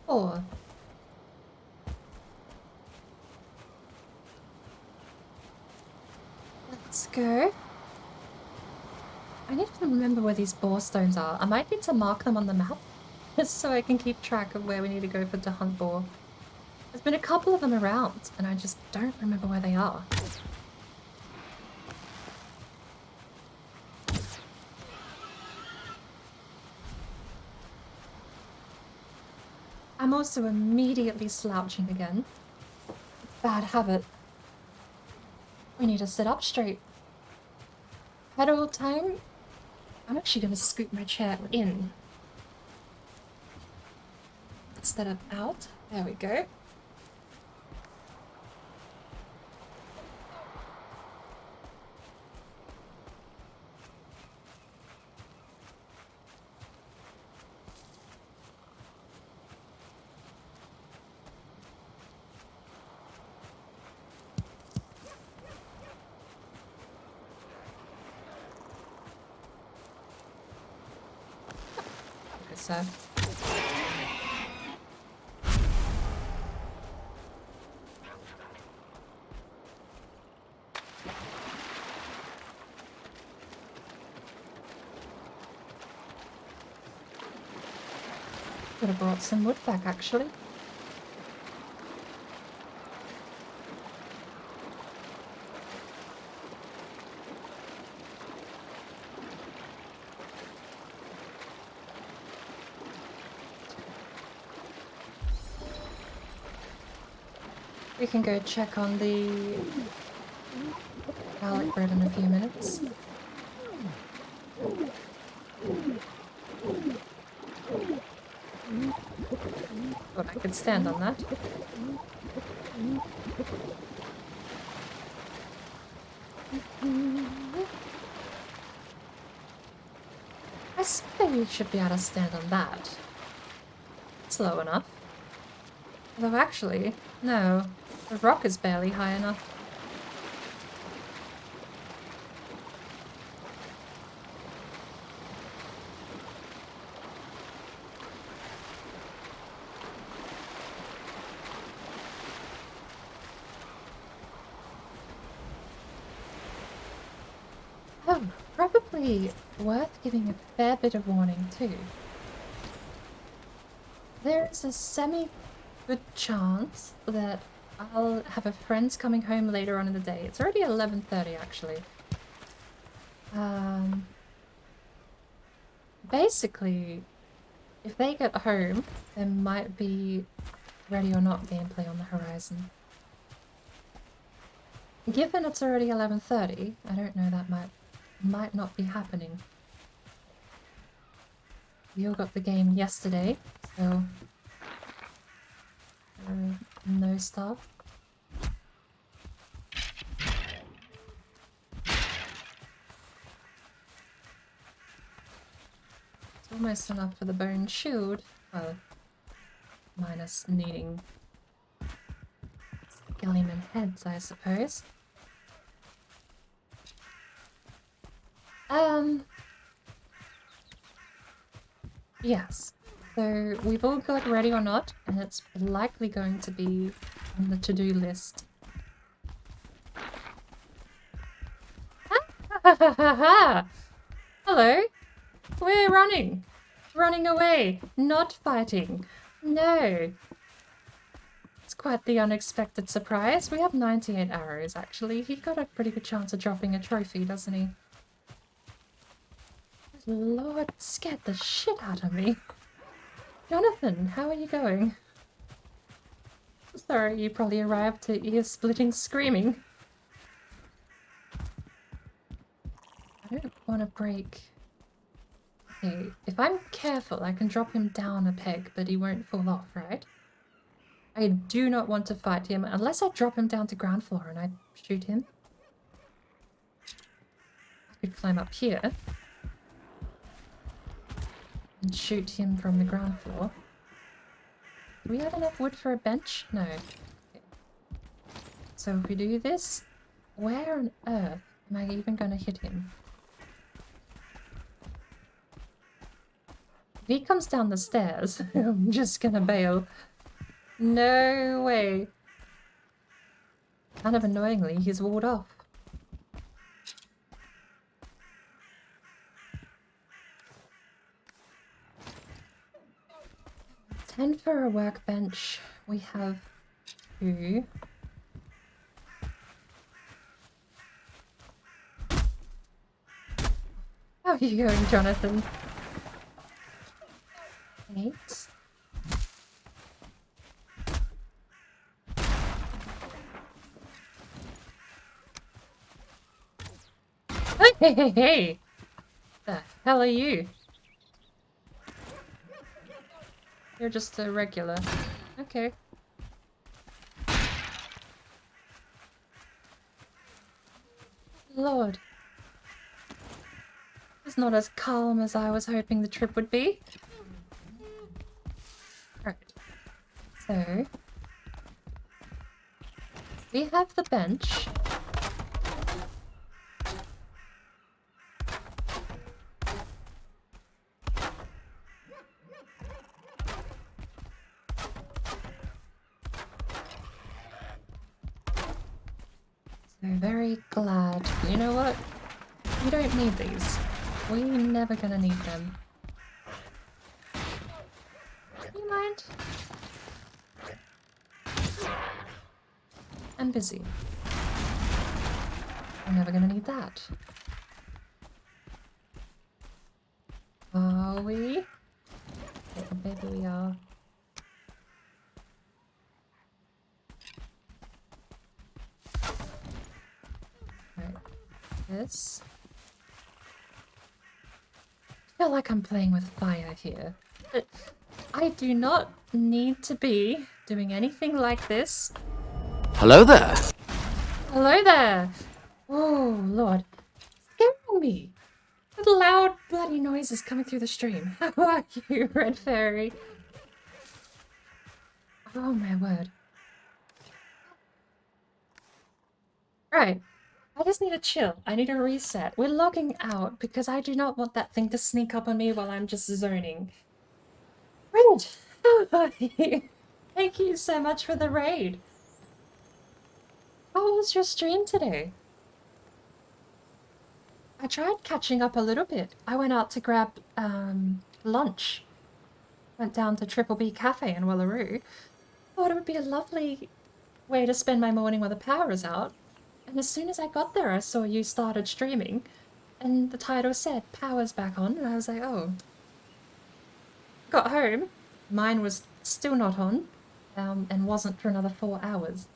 Or let's go. I need to remember where these boar stones are. I might need to mark them on the map just so I can keep track of where we need to go to hunt boar. There's been a couple of them around and I just don't remember where they are. I'm also immediately slouching again. Bad habit. We need to sit up straight. Pedal time. I'm actually going to scoot my chair in instead of out. There we go. sir. Could have brought some wood back, actually. We can go check on the garlic bread in a few minutes. Thought I could stand on that. I suppose you should be able to stand on that. It's low enough. Although actually, no. The rock is barely high enough. Oh, probably worth giving a fair bit of warning too. There's a semi-good chance that I'll have a friend coming home later on in the day. It's already 11:30 actually. Basically, if they get home, there might be Ready or Not gameplay on the horizon. Given it's already 11:30, I don't know, that might not be happening. You all got the game yesterday, so no stuff. It's almost enough for the bone shield. Well, minus needing skeleton heads, I suppose. Yes. So we've all got Ready or Not, and it's likely going to be on the to-do list. Hello. We're running. Running away. Not fighting. No. It's quite the unexpected surprise. We have 98 arrows, actually. He got a pretty good chance of dropping a trophy, doesn't he? Lord, scared the shit out of me. Jonathan, how are you going? Sorry, you probably arrived to ear-splitting screaming. I don't want to break... Okay, if I'm careful, I can drop him down a peg, but he won't fall off, right? I do not want to fight him unless I drop him down to ground floor and I shoot him. I could climb up here and shoot him from the ground floor. Do we have enough wood for a bench? No. Okay. So if we do this, where on earth am I even going to hit him? If he comes down the stairs, I'm just going to bail. No way. Kind of annoyingly, he's walled off. And for a workbench, we have 2. How are you going, Jonathan? 8. Hey! The hell are you? You're just a regular. Okay. Lord. It's not as calm as I was hoping the trip would be. Right. So... we have the bench. I'm very glad. You know what? You don't need these. We're never gonna need them. You mind? I'm busy. We're never gonna need that. Are we? Oh, maybe we are. Right. This. I feel like I'm playing with fire here. But I do not need to be doing anything like this. Hello there. Hello there! Oh, Lord. Scaring me! With loud, bloody noises coming through the stream. How are you, Red Fairy? Oh, my word. Right. I just need to chill. I need a reset. We're logging out because I do not want that thing to sneak up on me while I'm just zoning. Red! How are you? Thank you so much for the raid. How was your stream today? I tried catching up a little bit. I went out to grab lunch. Went down to Triple B Cafe in Willaroo. Thought it would be a lovely way to spend my morning while the power is out. And as soon as I got there, I saw you started streaming. And the title said, power's back on. And I was like, oh. Got home. Mine was still not on. And wasn't for another 4 hours.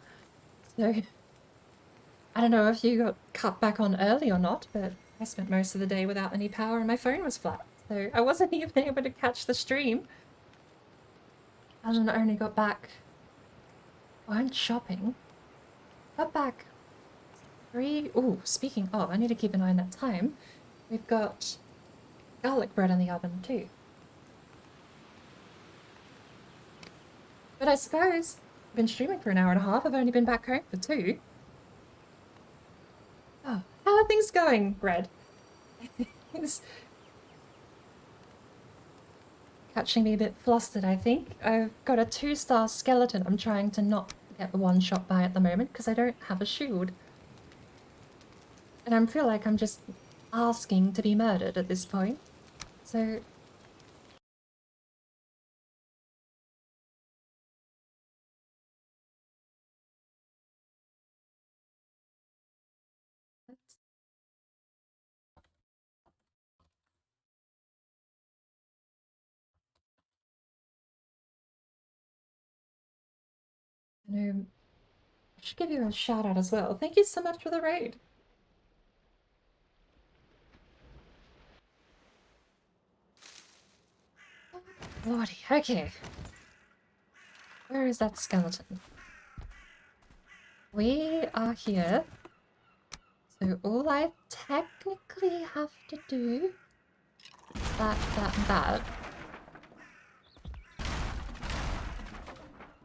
So, I don't know if you got cut back on early or not, but I spent most of the day without any power and my phone was flat. So I wasn't even able to catch the stream. I only got back... I went shopping. Got back 3... Ooh, speaking of, I need to keep an eye on that time. We've got garlic bread in the oven too. But I suppose I've been streaming for an hour and a half. I've only been back home for 2. Oh, how are things going, Red? It's catching me a bit flustered, I think. I've got a 2-star skeleton I'm trying to not get the one-shot by at the moment because I don't have a shield. And I feel like I'm just asking to be murdered at this point. So... I should give you a shout out as well. Thank you so much for the raid. Lordy, okay. Where is that skeleton? We are here. So all I technically have to do is that, and that.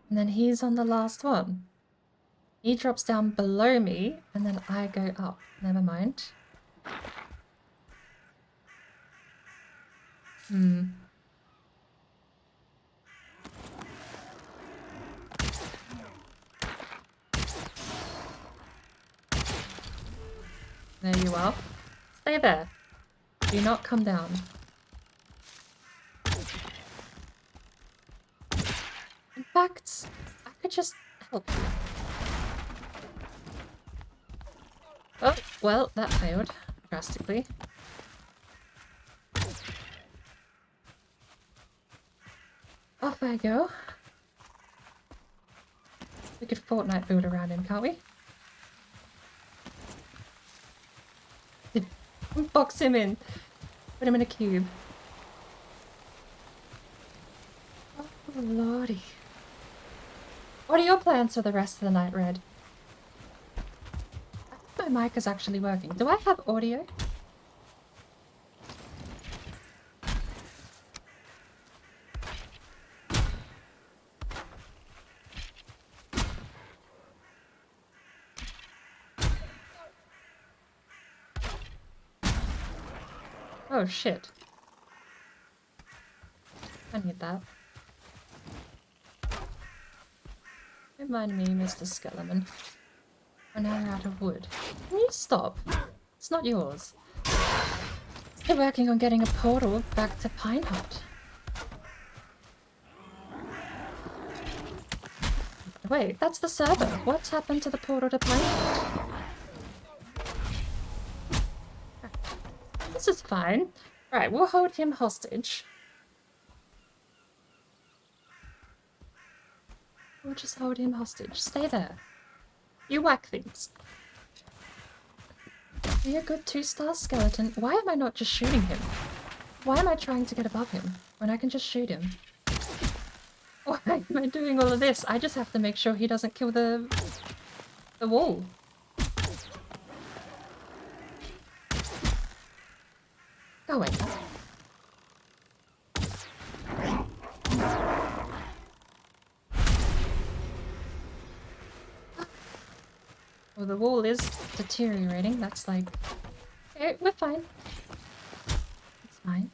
And then he's on the last one. He drops down below me, and then I go up. Never mind. There you are. Stay there. Do not come down. In fact, I could just help you. Oh, well, that failed drastically. Off I go. We could Fortnite build around him, can't we? Box him in. Put him in a cube. Oh, lordy. What are your plans for the rest of the night, Red? I think my mic is actually working. Do I have audio? Oh, shit. I need that. Don't mind me, Mr. Skeleton. We're now out of wood. Can you stop? It's not yours. They're working on getting a portal back to Pine Hut. Wait, that's the server. What's happened to the portal to Pine Hut? This is fine. Right, we'll hold him hostage. We'll just hold him hostage. Stay there. You whack things. You're a good 2-star skeleton. Why am I not just shooting him? Why am I trying to get above him when I can just shoot him? Why am I doing all of this? I just have to make sure he doesn't kill the wall. Go away. Well, the wall is deteriorating. That's like... Okay, we're fine. It's fine.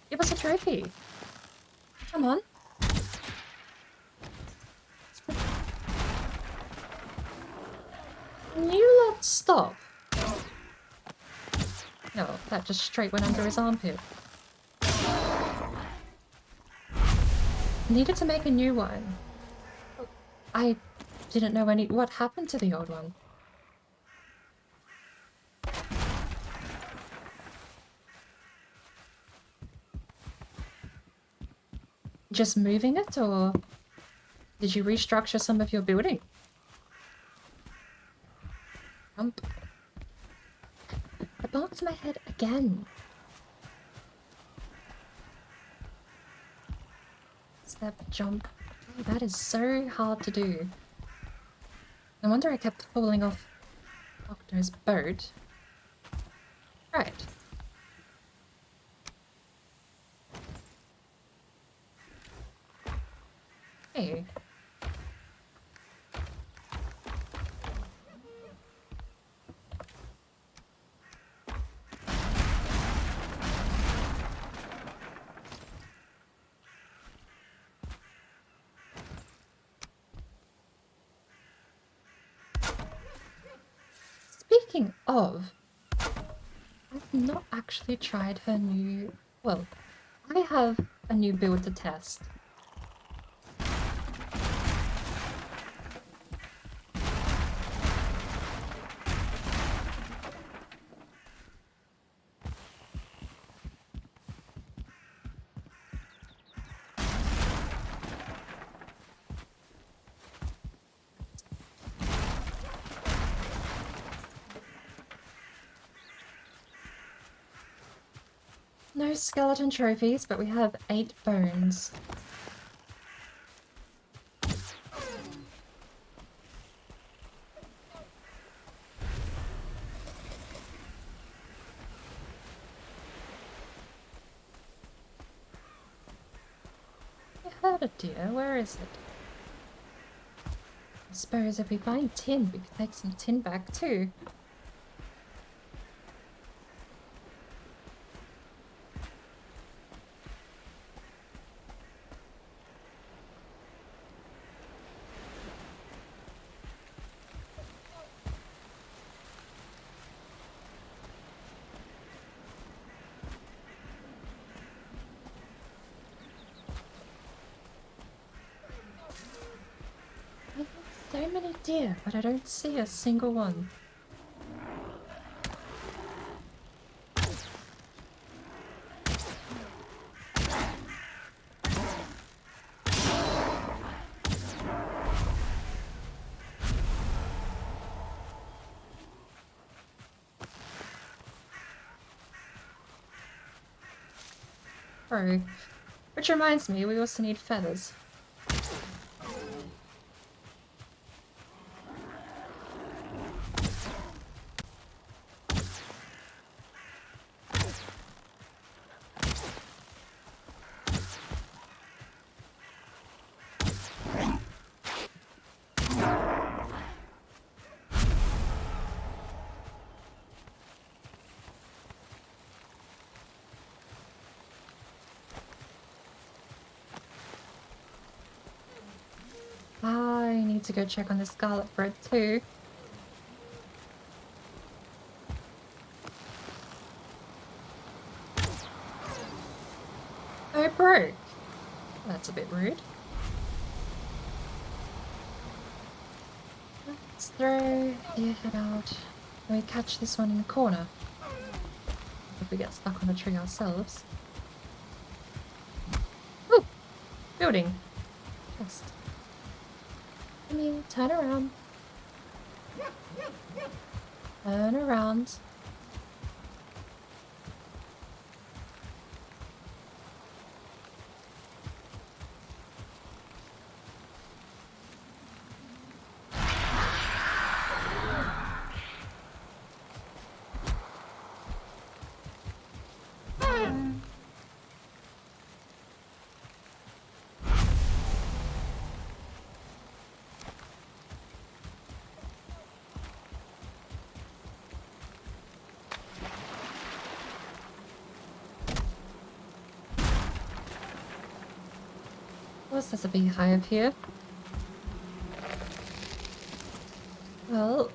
Give us a trophy. Come on. Can you lot stop? No, that just straight went under his armpit. Needed to make a new one. I didn't know what happened to the old one. Just moving it, or did you restructure some of your building? Jump. I bonked my head again. Step, jump. Oh, that is so hard to do. No wonder I kept falling off Octo's boat. Right. Hey. Speaking of, I've not actually tried her new... Well, I have a new build to test. No skeleton trophies, but we have 8 bones. I heard a deer. Where is it? I suppose if we find tin, we could take some tin back too. So many deer, but I don't see a single one. Bro. Which reminds me, we also need feathers. to go check on the scarlet bread too. Oh, it broke. That's a bit rude. Let's throw the head out. Can we catch this one in the corner? If we get stuck on a tree ourselves. Ooh! Building. Just. Come here, turn around. Turn around. What's there's a beehive here? Well,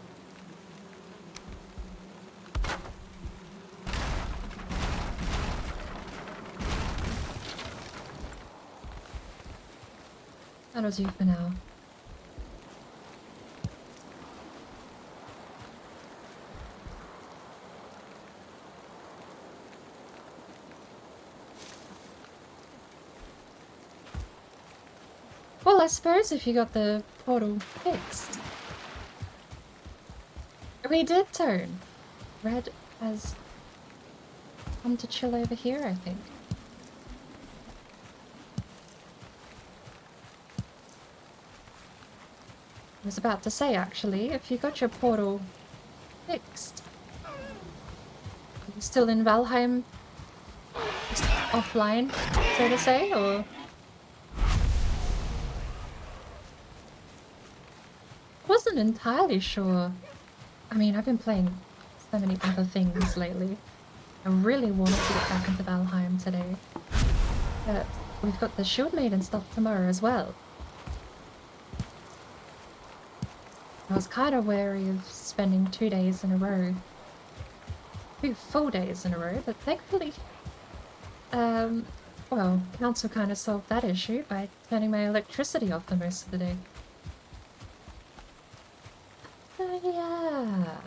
that'll do for now. Well, I suppose if you got the portal fixed. We did turn. Red has come to chill over here, I think. I was about to say, actually, if you got your portal fixed, are you still in Valheim? Just offline, so to say, or? Wasn't entirely sure. I mean, I've been playing so many other things lately. I really wanted to get back into Valheim today. But we've got the Shield Maiden stuff tomorrow as well. I was kind of wary of spending 2 days in a row. 2 full days in a row, but thankfully, well, Council kind of solved that issue by turning my electricity off for most of the day. Yeah.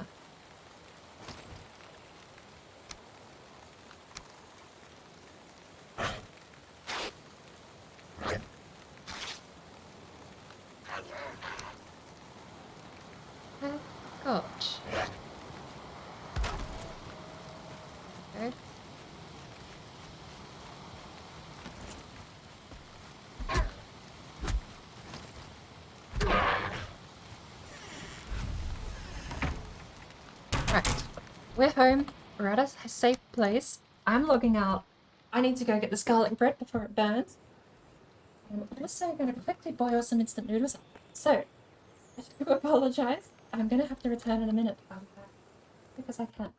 Gosh. Okay. Right. We're home. We're at a safe place. I'm logging out. I need to go get the scarlet bread before it burns. I'm also going to quickly boil some instant noodles. So, I do apologize. I'm going to have to return in a minute. I'll be back because I can.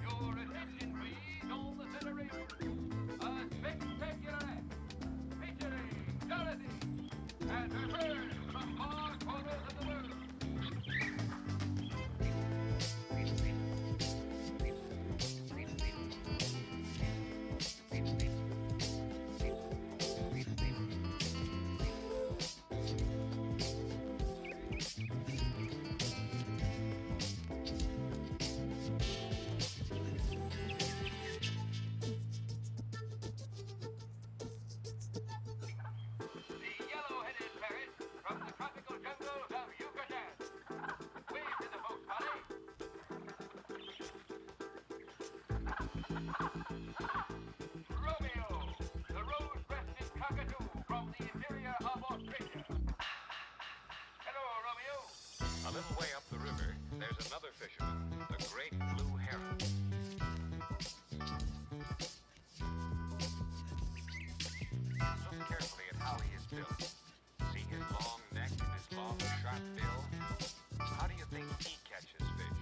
Your attention, please, on the center rail. A spectacular act featuring Dorothy and her friends from far corners of the world. The yellow-headed parrot from the tropical jungles of Yucatan. Wave to the folks, buddy. Romeo, the rose-breasted cockatoo from the interior of Australia. Hello, Romeo. A little way up the river, there's another fisherman, the great blue heron. Look carefully at how he is built. See his long neck and his long, sharp bill? How do you think he catches fish?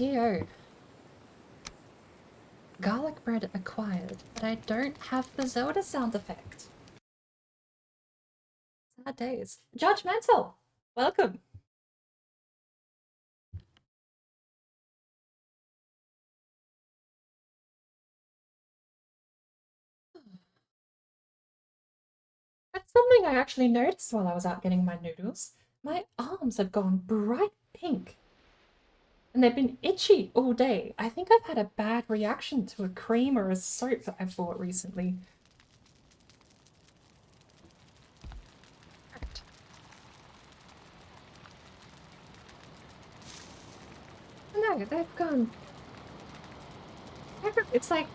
TO. Garlic bread acquired, but I don't have the Zelda sound effect. Sad days. Judgmental! Welcome. That's something I actually noticed while I was out getting my noodles. My arms have gone bright pink. And they've been itchy all day. I think I've had a bad reaction to a cream or a soap that I bought recently. Right. No, they've gone... It's like...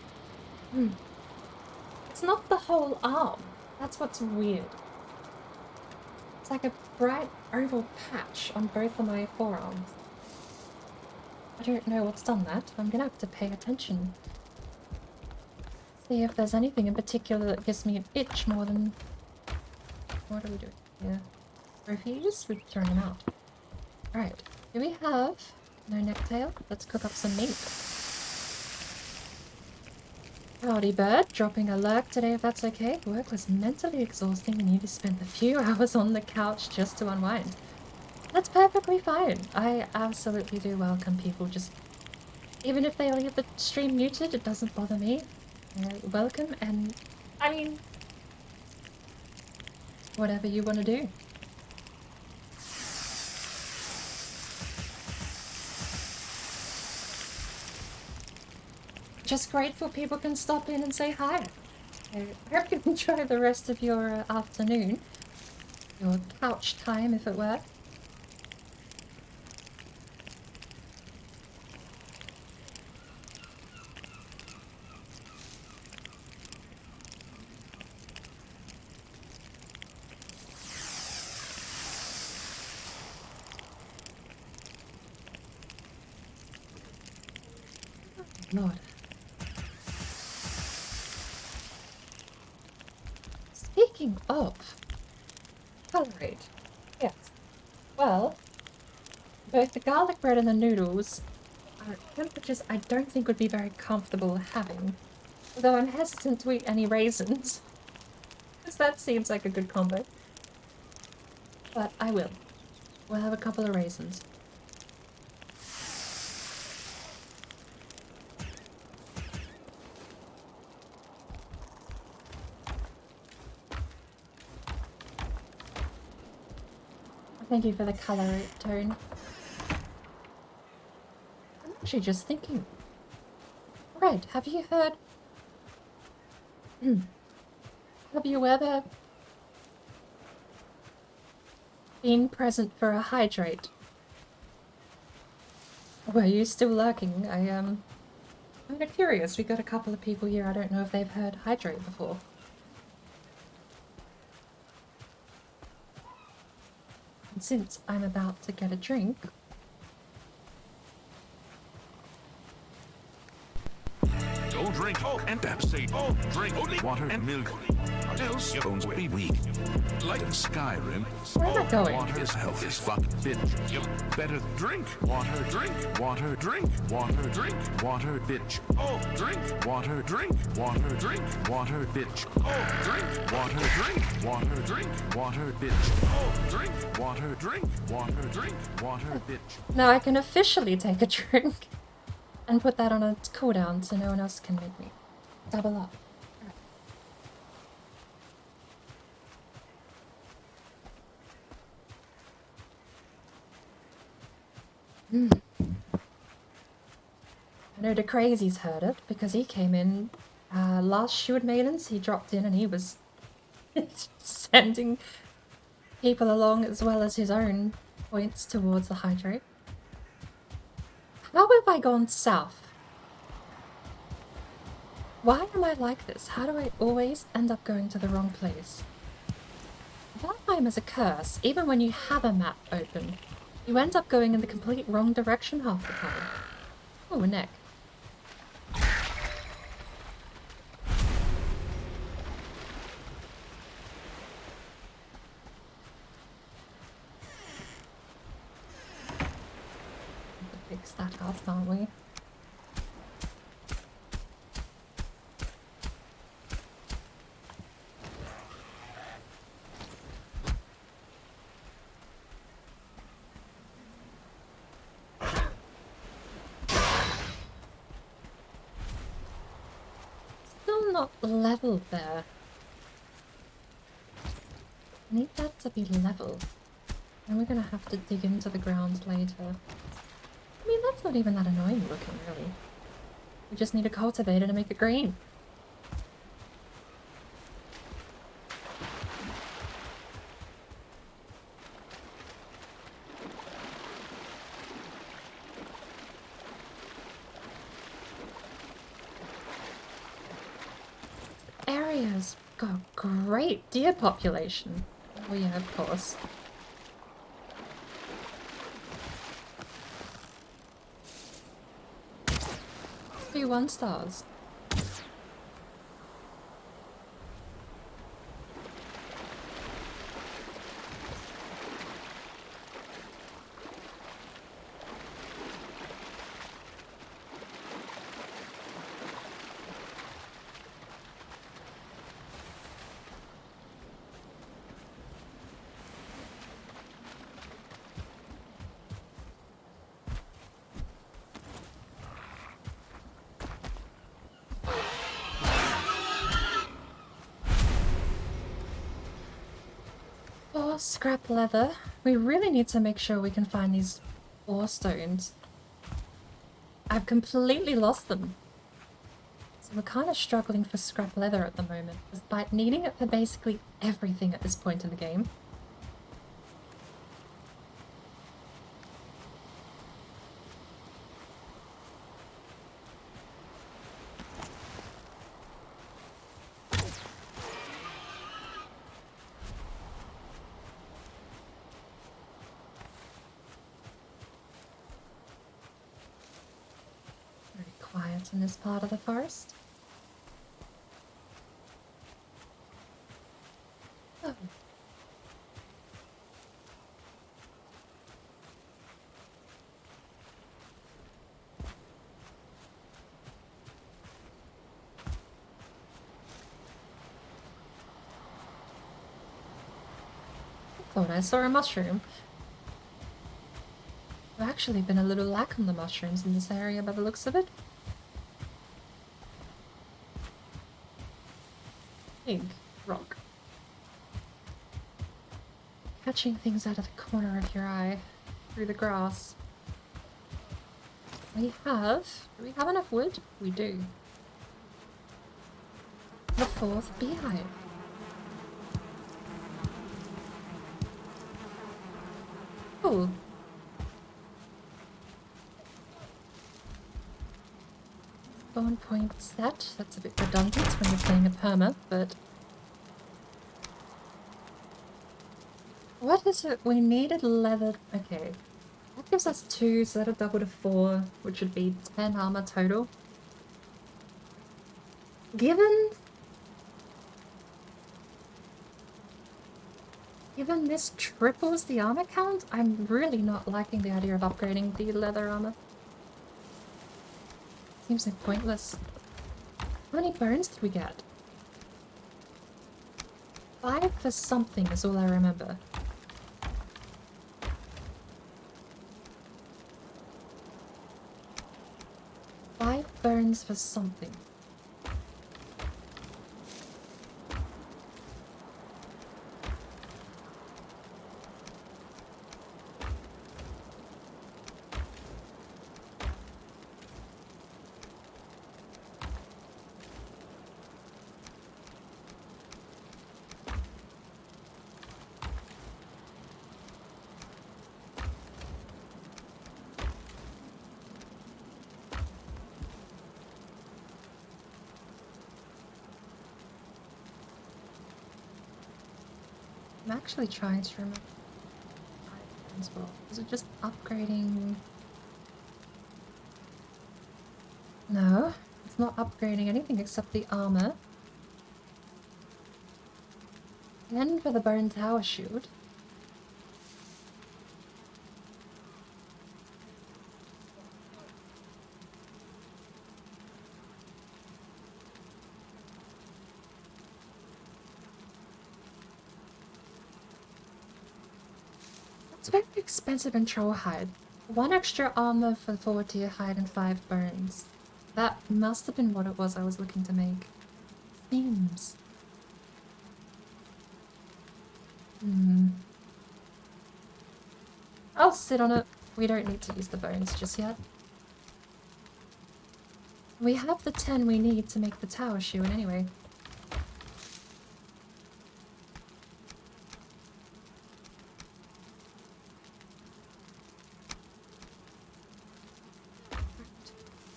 It's not the whole arm. That's what's weird. It's like a bright oval patch on both of my forearms. I don't know what's done that. I'm gonna have to pay attention. See if there's anything in particular that gives me an itch more than... What are we doing here? Refuse? We've thrown them out. Alright, here we have no necktail. Let's cook up some meat. Howdy bird, dropping a lurk today if that's okay. Work was mentally exhausting and you just spent a few hours on the couch just to unwind. That's perfectly fine. I absolutely do welcome people just... Even if they leave the stream muted, it doesn't bother me. Welcome and... I mean... Whatever you want to do. Just grateful people can stop in and say hi. I hope you enjoy the rest of your afternoon. Your couch time, if it were. Lord. Speaking of color rate, yes. Well, both the garlic bread and the noodles are temperatures I don't think would be very comfortable having. Although I'm hesitant to eat any raisins, because that seems like a good combo. But I will. We'll have a couple of raisins. Thank you for the color tone. I'm actually just thinking. Red, have you heard... Have you ever been present for a hydrate? Were you still lurking? I'm kind of curious. We got a couple of people here. I don't know if they've heard hydrate before. And since I'm about to get a drink... Don't drink and say drink only water and milk, or else your bones will be weak. Like in Skyrim, Where am I going? water is health is fucking bitch. You better drink water, drink water, drink water, drink water, bitch. Oh, drink water, drink water, drink water, bitch. Oh, drink water, drink water, drink water, bitch. Oh, drink water, drink water, drink water, bitch. Now I can officially take a drink. And put that on a cooldown so no one else can make me double up. I know the crazies heard it because he came in last Shuad Maidens. He dropped in and he was sending people along as well as his own points towards the hydrate. How have I gone south? Why am I like this? How do I always end up going to the wrong place? Valheim is a curse. Even when you have a map open, you end up going in the complete wrong direction half the time. Oh, a neck. fix that up, can't we? Still not leveled there. I need that to be leveled. And we're gonna have to dig into the ground later. I mean, that's not even that annoying looking, really. We just need to cultivate it and make it green. Area's got great deer population. Oh yeah, of course. 1 stars. Oh, scrap leather. We really need to make sure we can find these ore stones. I've completely lost them. So we're kind of struggling for scrap leather at the moment, despite needing it for basically everything at this point in the game. In this part of the forest. Oh. I thought I saw a mushroom. I've actually been a little lack on the mushrooms in this area by the looks of it. Big rock. Catching things out of the corner of your eye through the grass. Do we have enough wood? We do. The 4th beehive. Cool. Spawn point set. That's a bit redundant when you're playing a perma, but... What is it? We needed leather... Okay. That gives us 2, so that'll double to 4, which would be 10 armor total. Given this triples the armor count, I'm really not liking the idea of upgrading the leather armor. Seems so pointless. How many bones did we get? 5 for something is all I remember. 5 bones for something. I'm actually trying to remember as well. Is it just upgrading? No, it's not upgrading anything except the armor. Then for the bone tower shield. It's very expensive in troll hide. 1 extra armor for 4 tier hide and 5 bones. That must have been what it was I was looking to make. Themes. I'll sit on it. We don't need to use the bones just yet. We have the 10 we need to make the tower shoe in anyway.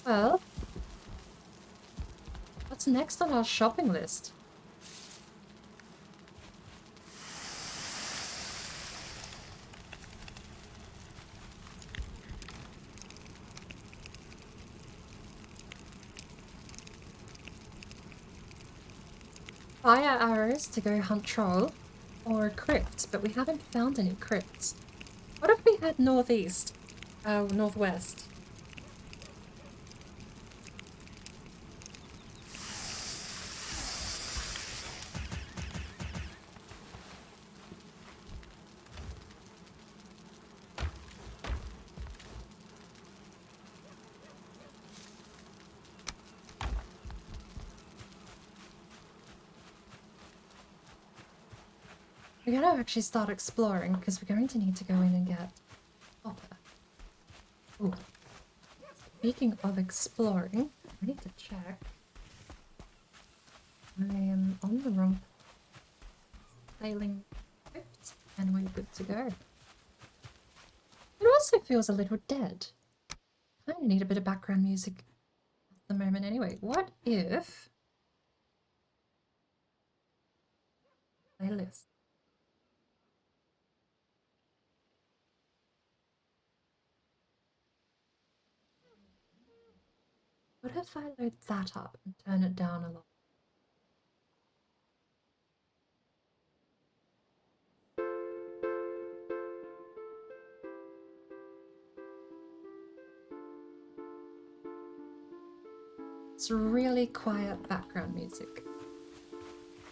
Well, what's next on our shopping list? Fire arrows to go hunt troll, or crypts, but we haven't found any crypts. What if we had northeast? Oh, northwest. We're gonna actually start exploring because we're going to need to go in and get copper. Ooh. Speaking of exploring, I need to check. I am on the wrong sailing crypt and we're good to go. It also feels a little dead. I kinda need a bit of background music at the moment anyway. What if playlist? What if I load that up and turn it down a lot? It's really quiet background music.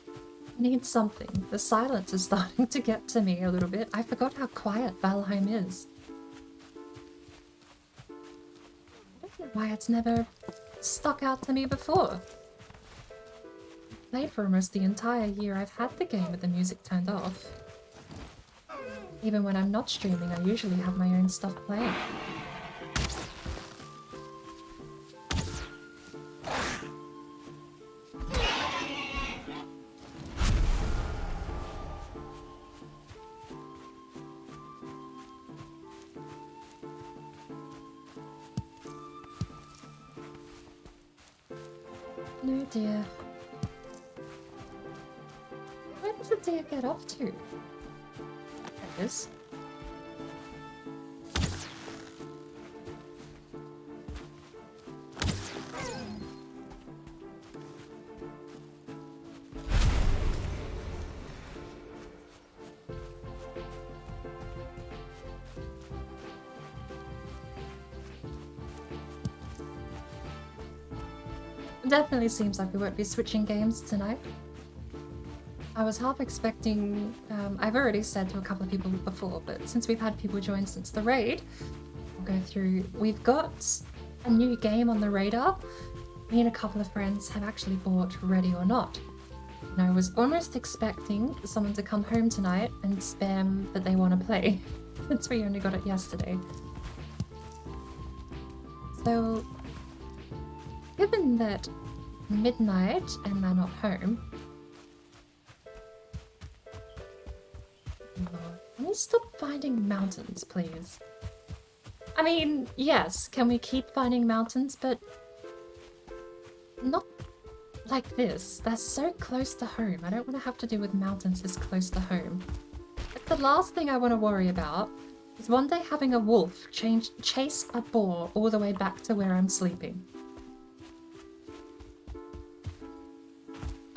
I need something. The silence is starting to get to me a little bit. I forgot how quiet Valheim is. I don't know why it's never stuck out to me before. I've played for almost the entire year I've had the game with the music turned off. Even when I'm not streaming, I usually have my own stuff playing. No dear. Where does the deer get off to? There it is. Definitely seems like we won't be switching games tonight. I was half expecting, I've already said to a couple of people before, but since we've had people join since the raid, we'll go through. We've got a new game on the radar. Me and a couple of friends have actually bought Ready or Not. And I was almost expecting someone to come home tonight and spam that they want to play, since we only got it yesterday. So, given that midnight and they're not home, can we stop finding mountains, please? I mean, yes, can we keep finding mountains, but not like this. They're so close to home. I don't want to have to deal with mountains this close to home. Like, the last thing I want to worry about is one day having a wolf chase a boar all the way back to where I'm sleeping.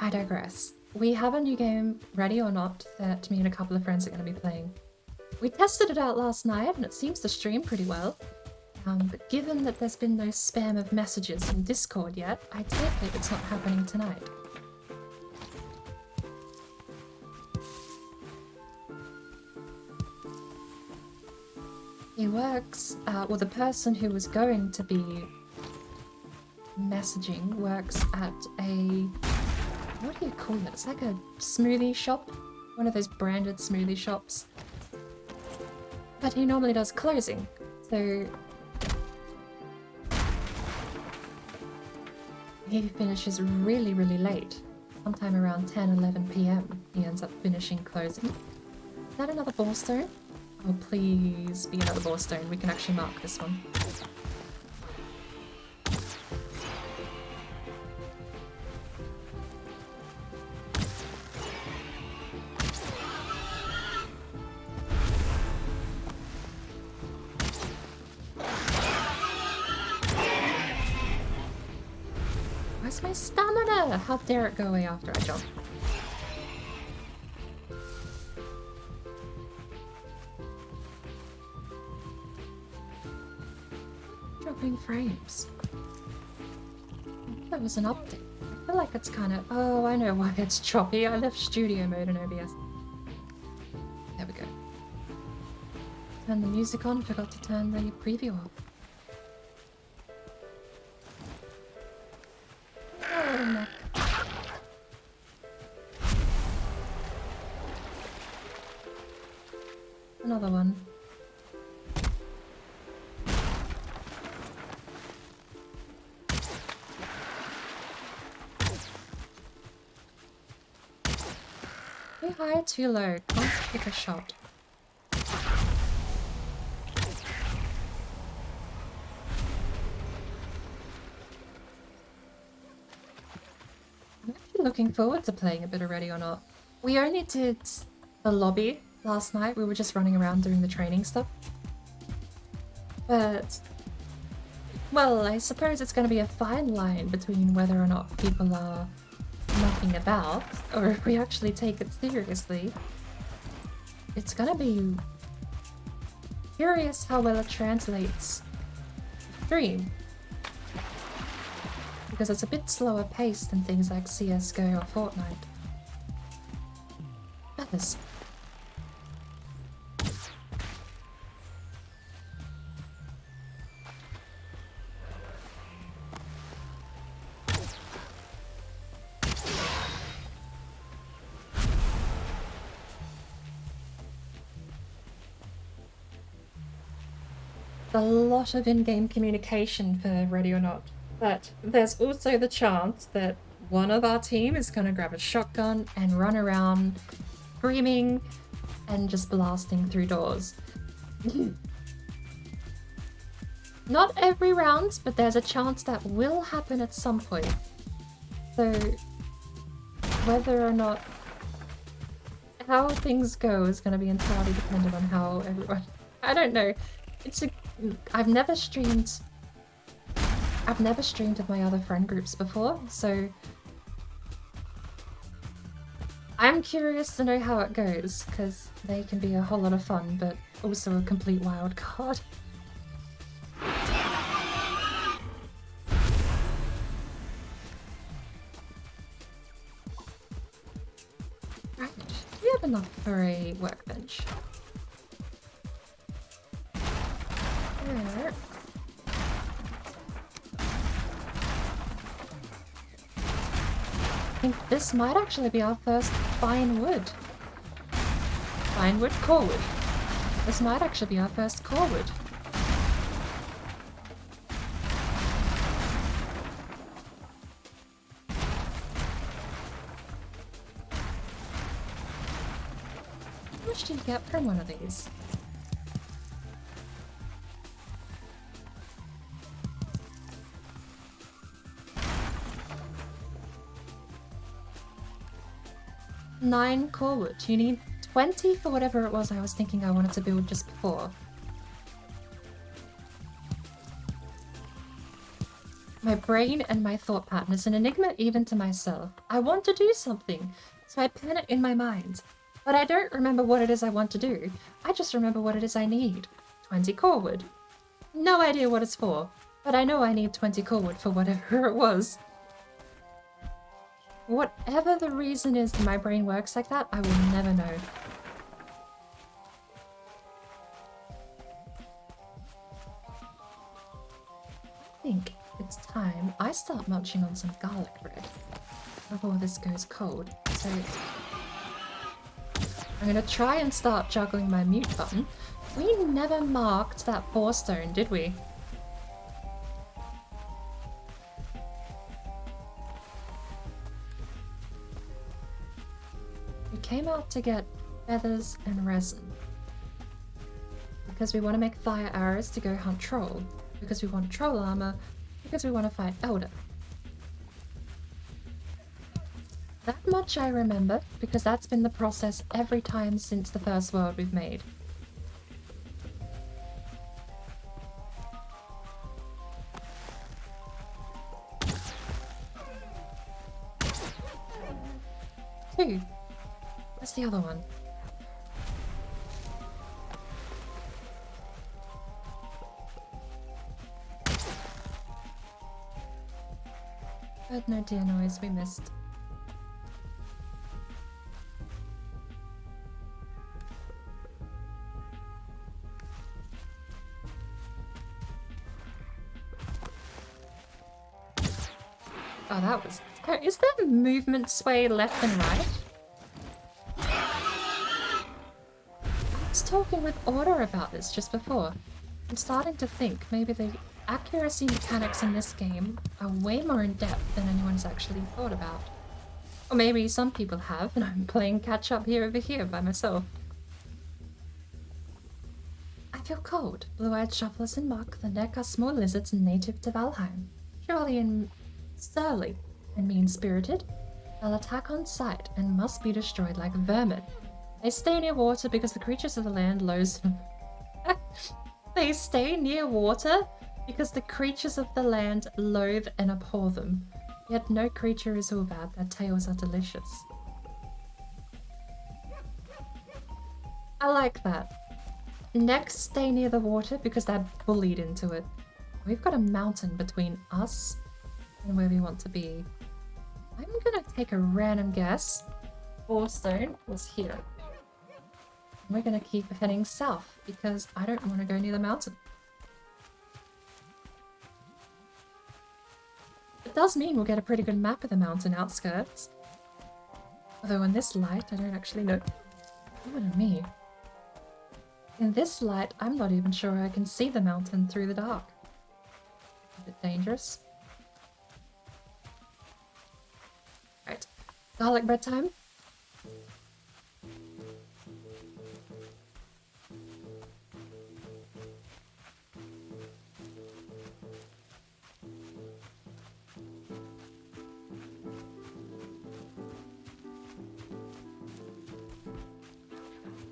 I digress. We have a new game, Ready or Not, that me and a couple of friends are going to be playing. We tested it out last night and it seems to stream pretty well. But given that there's been no spam of messages in Discord yet, I take it it's not happening tonight. He works, well, the person who was going to be messaging works at a, what do you call it? It's like a smoothie shop. One of those branded smoothie shops. But he normally does closing, so he finishes really, really late. Sometime around 10, 11 p.m. he ends up finishing closing. Is that another ball stone? Oh, please be another ball stone. We can actually mark this one. Where's my stamina? How dare it go away after I jump? Dropping frames. That was an update. I feel like it's kind of... Oh, I know why it's choppy. I left studio mode in OBS. There we go. Turn the music on. Forgot to turn the preview off. Oh, neck. Another one. Too high, too low. Can't pick a shot. I'm actually looking forward to playing a bit of Ready or Not. We only did the lobby last night. We were just running around doing the training stuff. But, well, I suppose it's going to be a fine line between whether or not people are knocking about, or if we actually take it seriously. It's gonna be curious how well it translates to stream, because it's a bit slower paced than things like CSGO or Fortnite. Feathers. A lot of in-game communication for Ready or Not, but there's also the chance that one of our team is going to grab a shotgun and run around screaming and just blasting through doors. Not every round, but there's a chance that will happen at some point. So whether or not how things go is going to be entirely dependent on how everyone... I don't know. I've never streamed with my other friend groups before, so I'm curious to know how it goes, because they can be a whole lot of fun, but also a complete wild card. Right, do we have enough for a workbench? There. I think this might actually be our first fine wood. Fine wood, core wood. This might actually be our first core wood. How much do you get from one of these? Nine core wood. You need 20 for whatever it was I was thinking I wanted to build just before. My brain and my thought pattern is an enigma even to myself. I want to do something, so I plan it in my mind. But I don't remember what it is I want to do. I just remember what it is I need. 20 core wood. No idea what it's for, but I know I need 20 core wood for whatever it was. Whatever the reason is that my brain works like that, I will never know. I start munching on some garlic bread before this goes cold. So I'm gonna try and start juggling my mute button. We never marked that 4 stone, did we? We came out to get feathers and resin. Because we want to make fire arrows to go hunt troll. Because we want troll armor. Because we want to fight Elder. That much I remember, because that's been the process every time since the first world we've made. Two. Where's the other one? Heard no deer noise, we missed. Oh, that was... Is there movement sway left and right? I was talking with Order about this just before. I'm starting to think maybe the accuracy mechanics in this game are way more in depth than anyone's actually thought about. Or maybe some people have, and I'm playing catch up here over here by myself. I feel cold. Blue-eyed shufflers and muck, the neck are small lizards native to Valheim. Surly and mean-spirited. They'll attack on sight and must be destroyed like vermin. They stay near water because the creatures of the land loathe them. They stay near water because the creatures of the land loathe and abhor them. Yet no creature is all bad, their tails are delicious. I like that. Next, stay near the water because they're bullied into it. We've got a mountain between us and where we want to be. I'm gonna take a random guess. 4 stone was here. And we're gonna keep heading south because I don't want to go near the mountain. It does mean we'll get a pretty good map of the mountain outskirts. Although in this light, I don't actually know. What me? In this light, I'm not even sure I can see the mountain through the dark. A bit dangerous. Right, garlic bread time.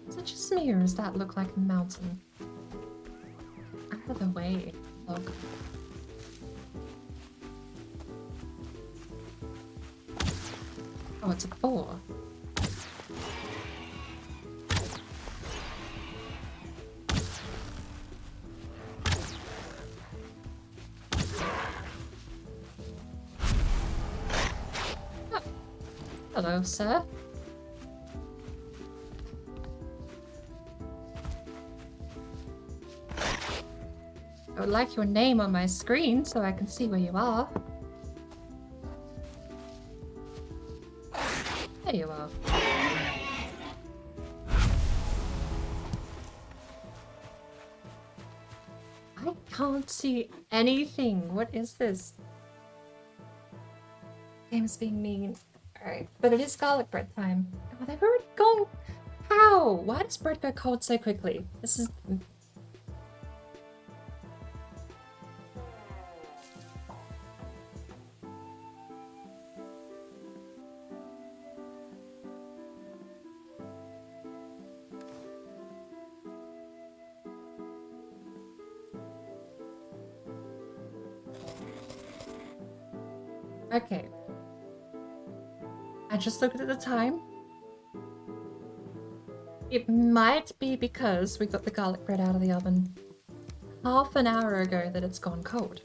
Is it just me or does that look like a mountain? Out of the way, look. Oh, it's a boar. Oh. Hello, sir. I would like your name on my screen so I can see where you are. There you are. I can't see anything. What is this? Game's being mean. Alright, but it is garlic bread time. Oh, they've already gone. How? Why does bread go cold so quickly? This is... Okay. I just looked at the time. It might be because we got the garlic bread out of the oven half an hour ago that it's gone cold.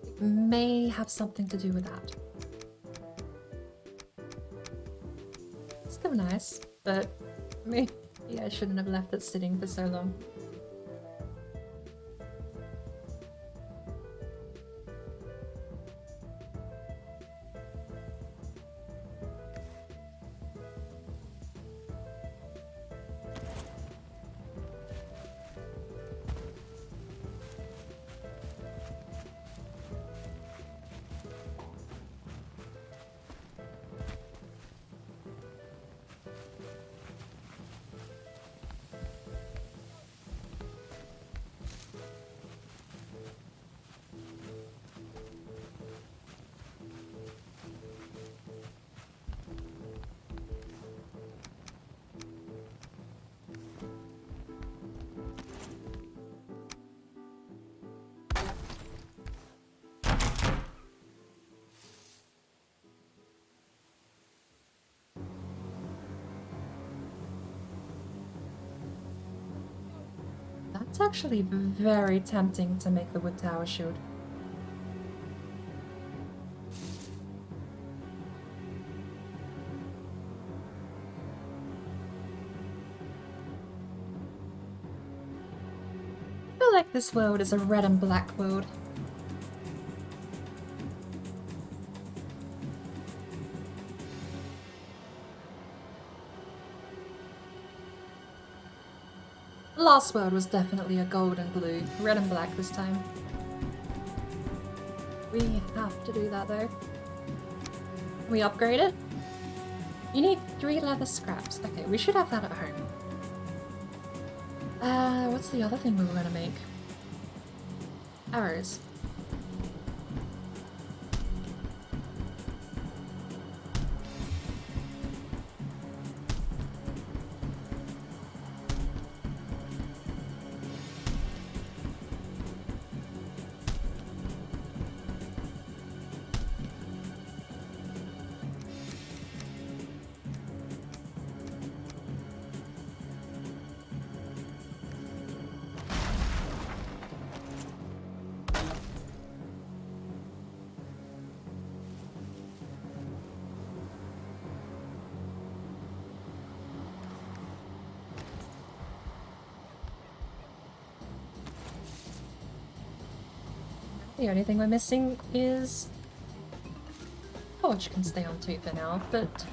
It may have something to do with that. It's still nice, but maybe I shouldn't have left it sitting for so long. It's actually very tempting to make the wood tower shield. I feel like this world is a red and black world. The last world was definitely a gold and blue, red and black this time. We have to do that though. Can we upgrade it? You need 3 leather scraps. Okay, we should have that at home. What's the other thing we were gonna make? Arrows. The only thing we're missing is... Forge can stay on 2 for now, but...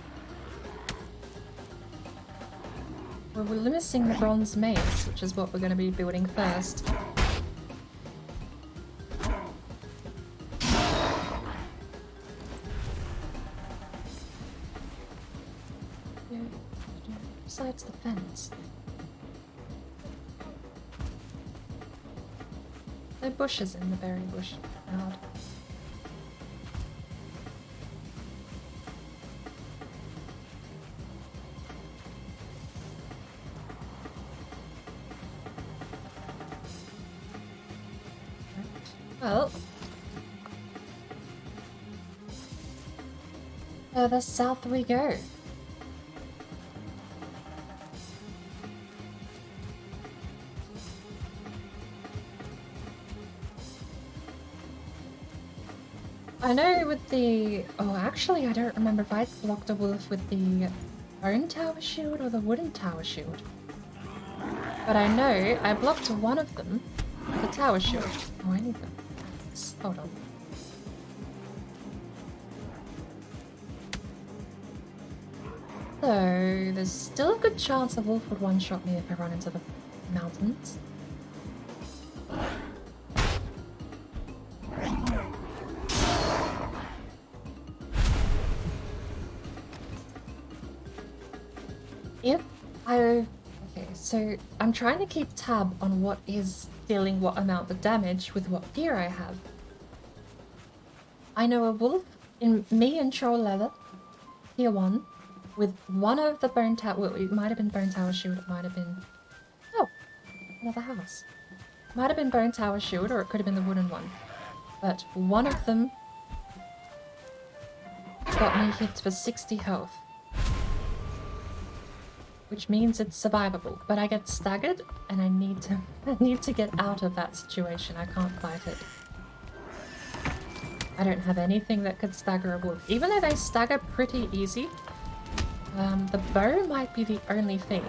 We're missing the bronze mace, which is what we're going to be building first. Besides the fence. No bushes in the berry bush. Odd. Well, further south we go. I know with the... Oh, actually, I don't remember if I blocked a wolf with the bone tower shield or the wooden tower shield. But I know I blocked one of them with the tower shield. Oh, I need them. Hold on. So, there's still a good chance a wolf would one-shot me if I run into the mountains. If I... Okay, so I'm trying to keep tab on what is dealing what amount of damage with what gear I have. I know a wolf in me and troll leather, tier 1, with one of the bone tower... Well, it might have been bone tower shield, it might have been... Oh! Another house. Might have been bone tower shield, or it could have been the wooden one. But one of them got me hit for 60 health. Which means it's survivable, but I get staggered and I need to get out of that situation. I can't fight it. I don't have anything that could stagger a wolf. Even though they stagger pretty easy, the bow might be the only thing.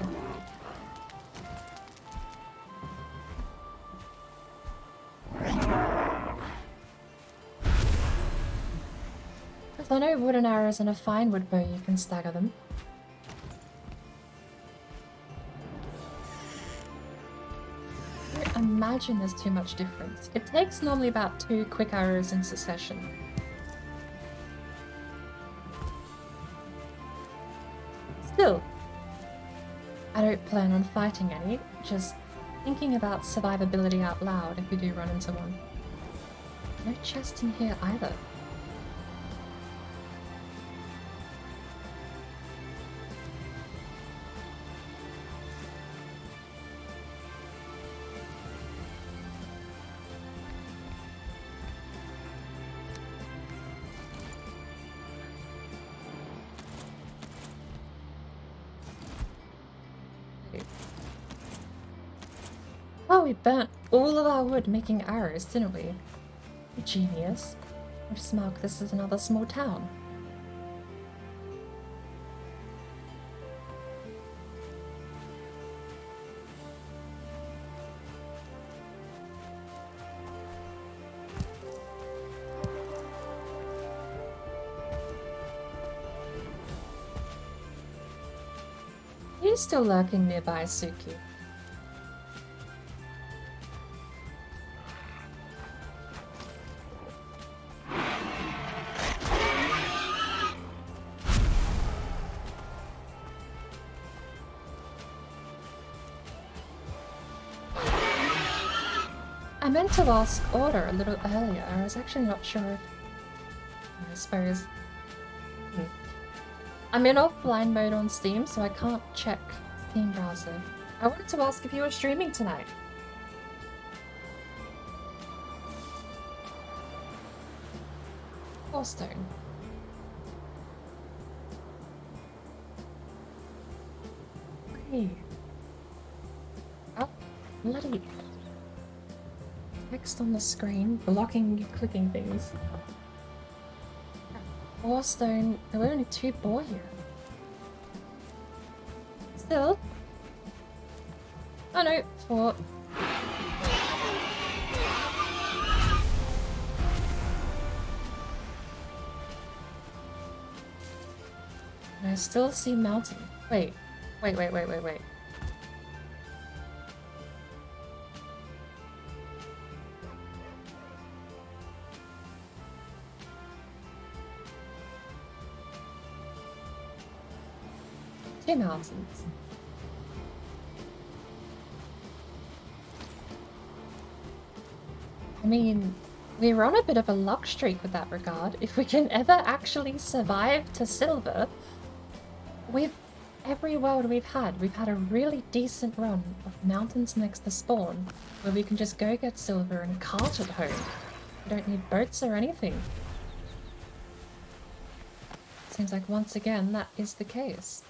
Because I know wooden arrows and a fine wood bow, you can stagger them. Imagine there's too much difference. It takes normally about 2 quick arrows in succession. Still, I don't plan on fighting any, just thinking about survivability out loud if we do run into one. No chest in here either. we burnt all of our wood making arrows, didn't we? Genius. I'll just mark this as another small town. He's still lurking nearby, Suki. I meant to ask Order a little earlier. I was actually not sure. I suppose. I'm in offline mode on Steam, so I can't check Steam browser. I wanted to ask if you were streaming tonight. Stone. Okay. Oh, bloody text on the screen blocking you clicking things. Stone. There were only 2 boar here. Still. Oh no, 4. And I still see mountain. Wait. Wait. Two mountains. I mean, we're on a bit of a luck streak with that regard. If we can ever actually survive to silver, every world we've had a really decent run of mountains next to spawn, where we can just go get silver and cart it home. We don't need boats or anything. Seems like once again that is the case.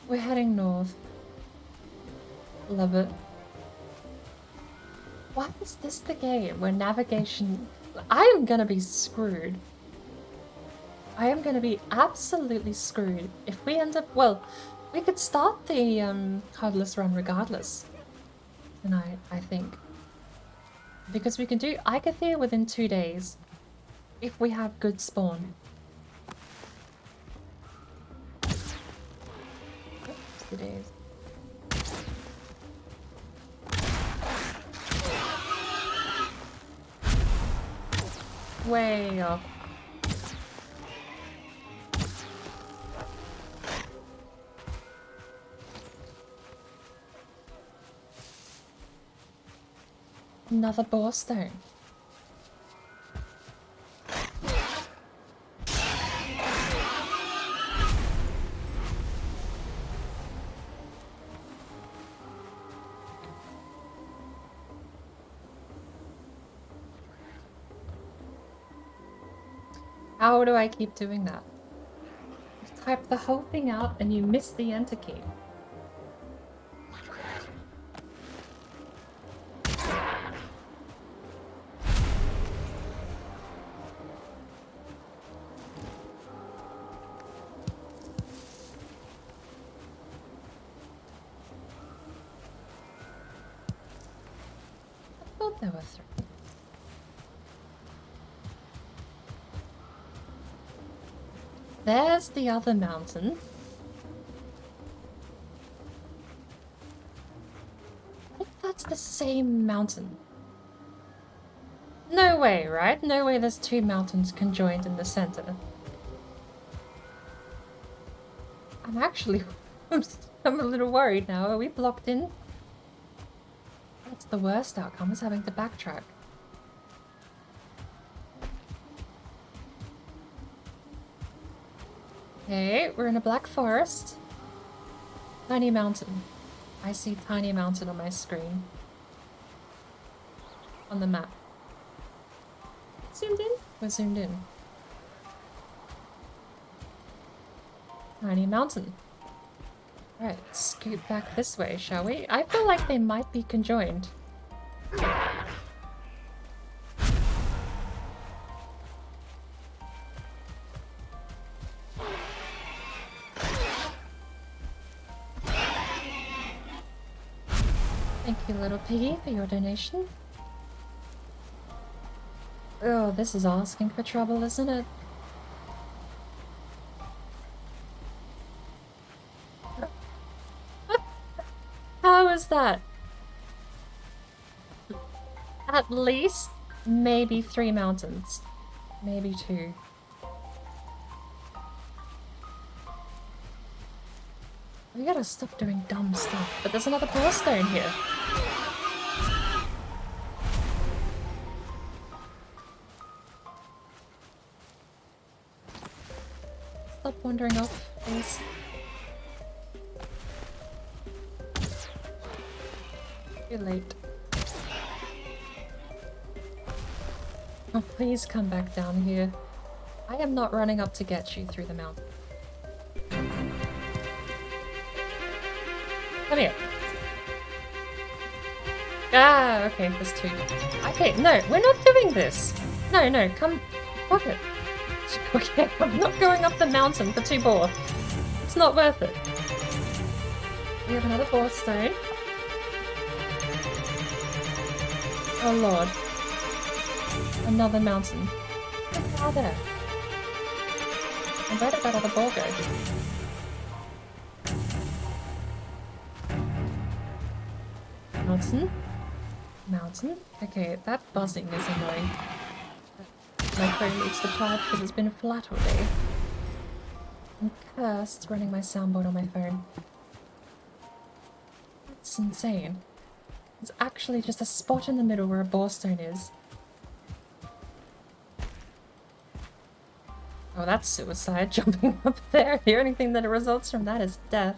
We're heading north. Love it. Why is this the game where navigation... I am gonna be screwed. I am gonna be absolutely screwed if we end up... Well, we could start the Heartless run regardless tonight, I think. Because we can do Ikathir within 2 days if we have good spawn. Days. Way off. Another boar stone. How do I keep doing that? You type the whole thing out and you miss the enter key. I thought there were 3. There's the other mountain. I think that's the same mountain. No way, right? No way there's 2 mountains conjoined in the center. I'm actually... I'm a little worried now. Are we blocked in? That's the worst outcome, is having to backtrack. Okay, we're in a black forest. Tiny mountain. I see tiny mountain on my screen. On the map. Zoomed in? We're zoomed in. Tiny mountain. Alright, scoot back this way, shall we? I feel like they might be conjoined. Thank you, little piggy, for your donation. Oh, this is asking for trouble, isn't it? How is that? At least, maybe 3 mountains. Maybe 2. We gotta stop doing dumb stuff. But there's another power stone here. Stop wandering off, please. Too late. Oh, please come back down here. I am not running up to get you through the mountain. Come here. Ah, okay, there's 2. Okay, no, we're not doing this. No, no, come. Fuck it. Okay, I'm not going up the mountain for 2 boar. It's not worth it. We have another boar stone. Oh lord. Another mountain. What's out there? And where did that other boar go? Mountain? Mountain? Okay, that buzzing is annoying. My phone needs to charge because it's been flat all day. I'm cursed running my soundboard on my phone. That's insane. It's actually just a spot in the middle where a boarstone is. Oh, that's suicide, jumping up there. The only thing that results from that is death.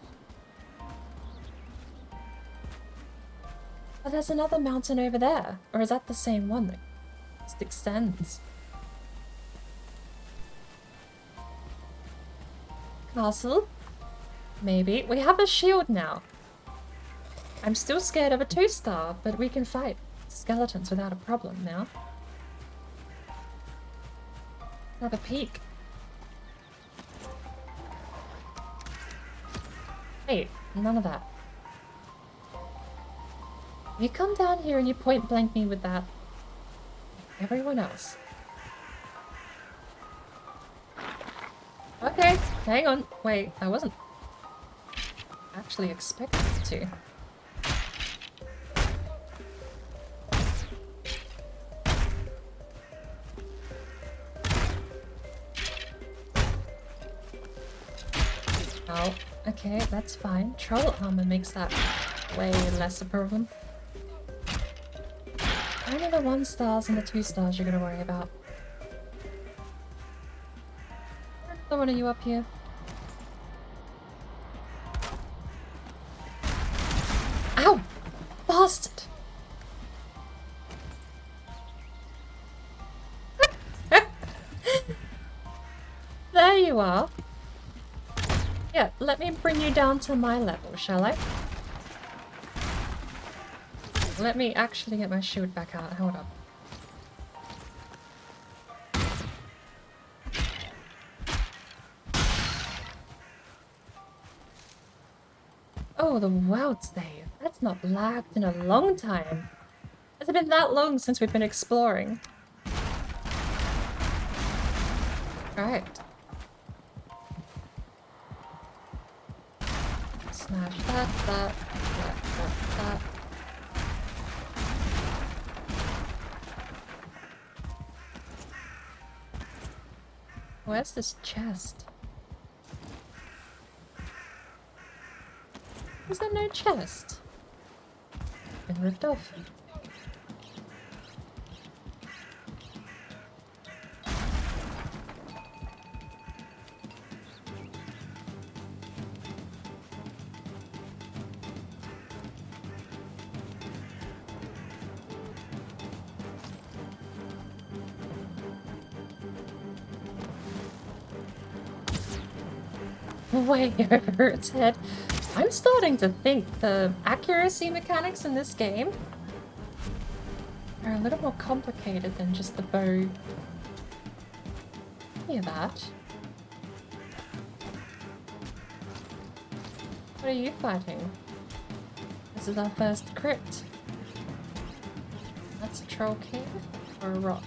Oh, there's another mountain over there. Or is that the same one that just extends? Castle? Maybe. We have a shield now. I'm still scared of a 2-star, but we can fight skeletons without a problem now. Another peak. Hey, none of that. You come down here and you point blank me with that. Everyone else. Okay, hang on. Wait, I wasn't actually expecting to. Oh, okay, that's fine. Troll armor makes that way less a problem. Only the 1-stars and the 2-stars you're gonna worry about. Another one of you up here. Ow! Bastard! There you are. Yeah, let me bring you down to my level, shall I? Let me actually get my shield back out. Hold up. Oh, the world save. That's not lagged in a long time. Has it been that long since we've been exploring? Alright. Smash that. Where's this chest? Is there no chest? Been ripped off. way over its head. I'm starting to think the accuracy mechanics in this game are a little more complicated than just the bow. Hear that? What are you fighting? This is our first crypt. That's a troll cave or a rock?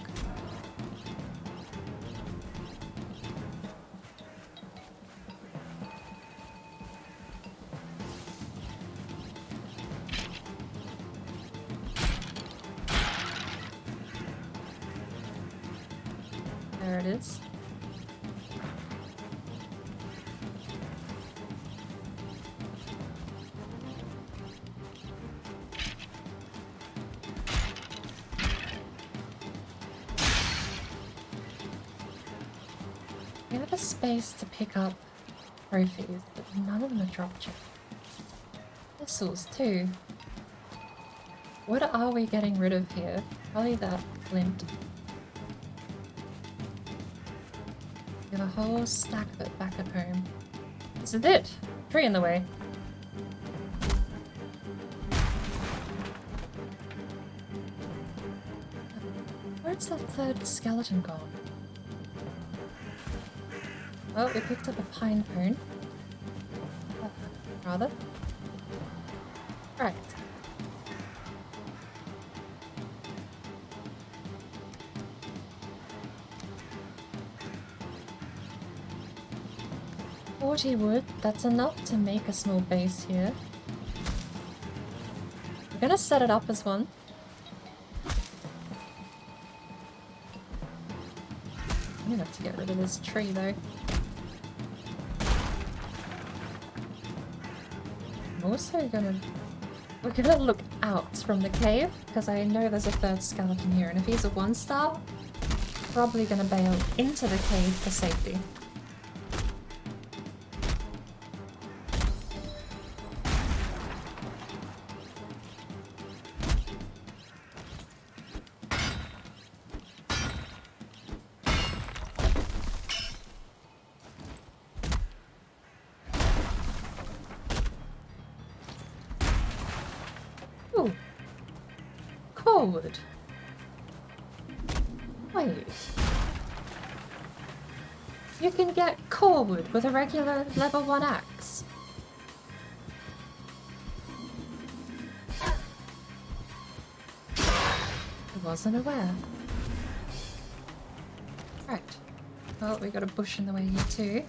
There it is. We have a space to pick up trophies, but none of them are drop checked. Missiles too. What are we getting rid of here? Probably that flint. We have a whole stack of it back at home. This is it! Tree in the way. Where's that third skeleton gone? Oh, we picked up a pine cone. Rather. Right. Wood, that's enough to make a small base here. We're gonna set it up as one. I'm gonna have to get rid of this tree though. I'm also we're gonna look out from the cave because I know there's a third skeleton here, and if he's a 1-star, probably gonna bail into the cave for safety. Ooh. Cold. Wait. You can get core wood with a regular level 1 axe. I wasn't aware. Right. Well, we got a bush in the way here too.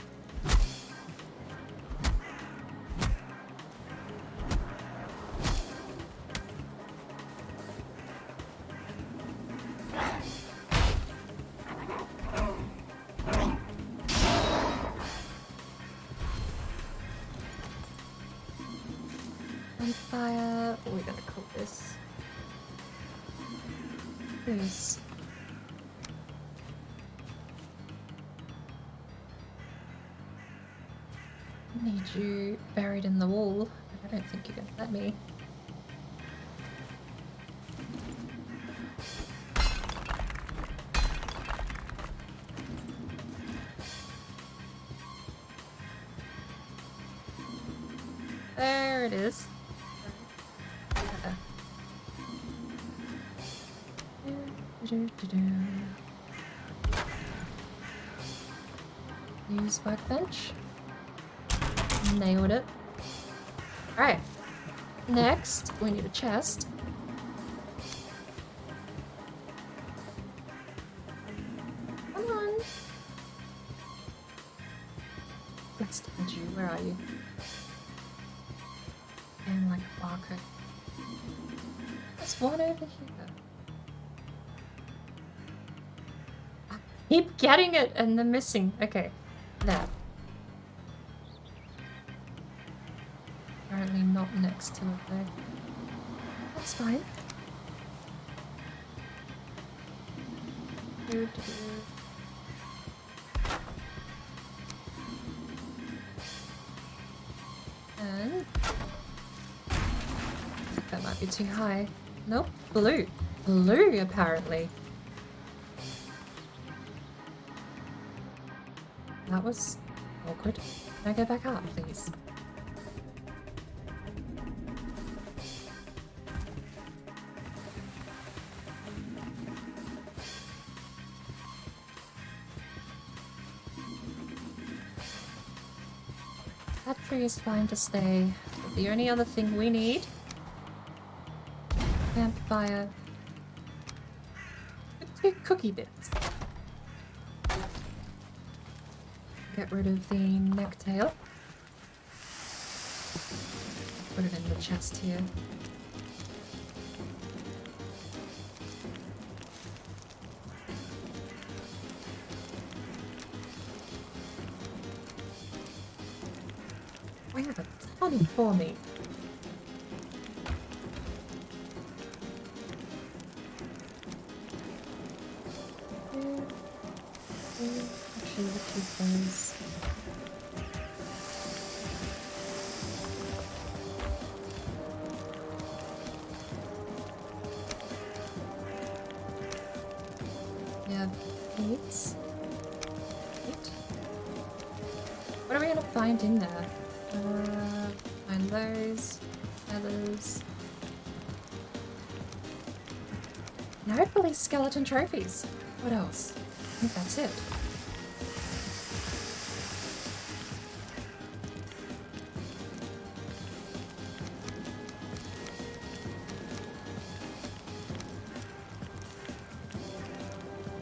Fire. What are we gonna call this? This. I need you buried in the wall. I don't think you're gonna let me. There it is. Use workbench. Nailed it. Alright. Next, we need a chest. Come on. Let's find you. Where are you? I'm like a barcode. There's one over here. Keep getting it and then missing. Okay, there. Apparently not next to it though. That's fine. And I think that might be too high. Nope, blue. Blue apparently. That was Awkward. Can I go back up, please? That tree is fine to stay. But the only other thing we need... Campfire. 2 cookie bits. Get rid of the necktail. Put it in the chest here. We have a ton of boar meat. Actually, we'll keep those. We have meats. Meat. What are we gonna find in there? Find those. Feathers. And hopefully skeleton trophies. What else? I think that's it.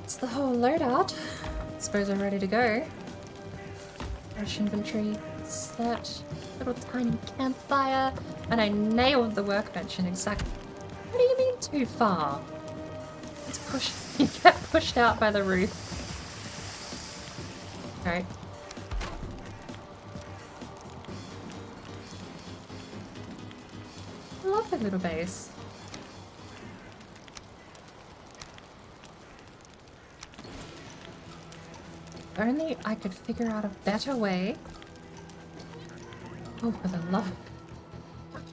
It's the whole loadout. Suppose we're ready to go. Fresh inventory. Search. Little tiny campfire. And I nailed the workbench in exact... What do you mean too far? It's pushed... You get pushed out by the roof. Alright. I love the little base. If only I could figure out a better way. Oh, for the love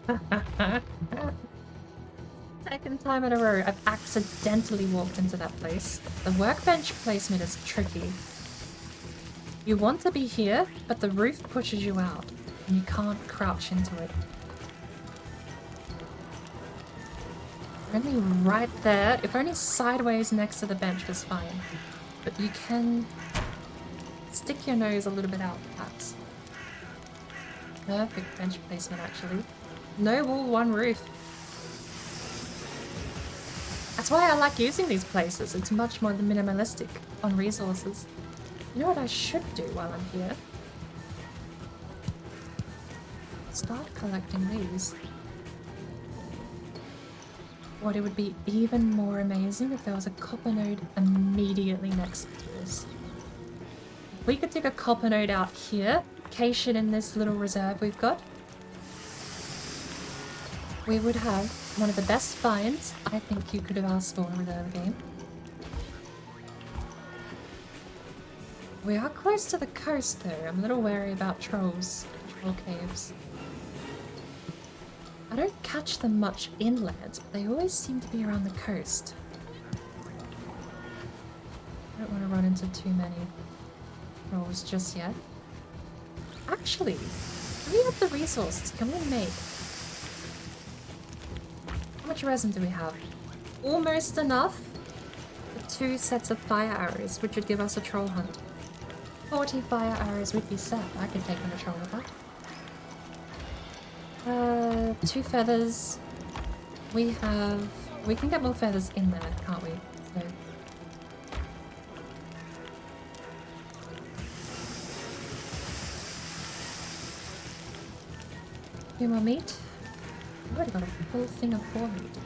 of... Second time in a row, I've accidentally walked into that place. The workbench placement is tricky. You want to be here, but the roof pushes you out, and you can't crouch into it. Only right there, if only sideways next to the bench was fine. But you can stick your nose a little bit out, perhaps. Perfect bench placement, actually. No wall, one roof. That's why I like using these places. It's much more minimalistic on resources. You know what I should do while I'm here? Start collecting these. What, it would be even more amazing if there was a copper node immediately next to this. If we could dig a copper node out here, cache it in this little reserve we've got, we would have one of the best finds I think you could have asked for in the early game. We are close to the coast though. I'm a little wary about trolls, troll caves. I don't catch them much inland, but they always seem to be around the coast. I don't want to run into too many trolls just yet. Actually, do we have the resources? Can we make... How much resin do we have? Almost enough for 2 sets of fire arrows, which would give us a troll hunt. 40 fire arrows would be set. I could take on a troll with that. 2 feathers. We can get more feathers in there, can't we? So. Few more meat. I've already got a full thing of boar meat.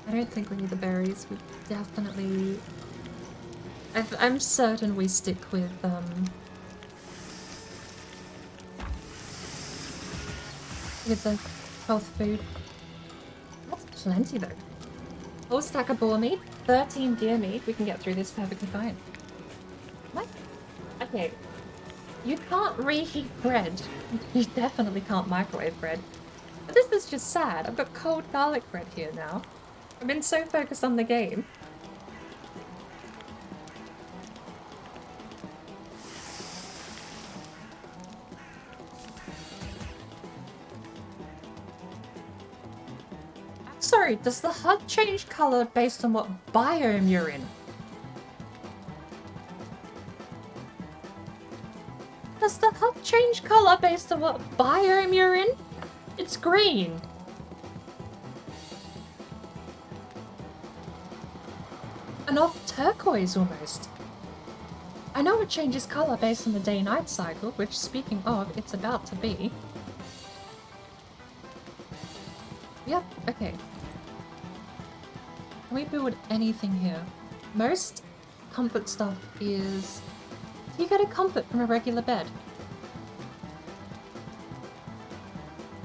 I don't think we need the berries. We definitely... I'm certain we stick with, with the health food. That's plenty though. Whole stack of boar meat, 13 deer meat. We can get through this perfectly fine. What? Okay. You can't reheat bread. You definitely can't microwave bread. This is just sad. I've got cold garlic bread here now. I've been so focused on the game. Sorry, does the HUD change color based on what biome you're in? Does the HUD change color based on what biome you're in? It's green. An off turquoise almost. I know it changes color based on the day-night cycle, which, speaking of, it's about to be. Yep, okay. Can we build anything here? Most comfort stuff is... Do you get a comfort from a regular bed?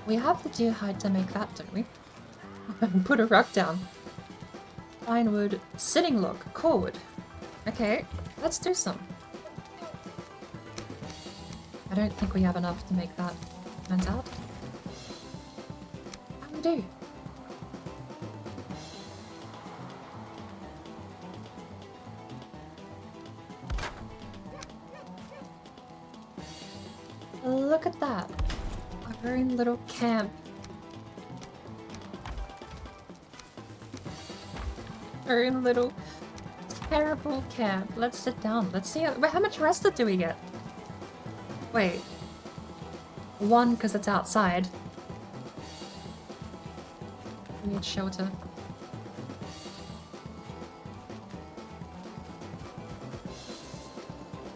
We have the deer hide to make that, don't we? Put a rug down. Fine wood, sitting log, cord. Okay, let's do some. I don't think we have enough to make that. Turns out. How do we do? Look at that. Our own little camp. Our own little terrible camp. Let's sit down. Let's see how much rested do we get? Wait. 1 because it's outside. We need shelter.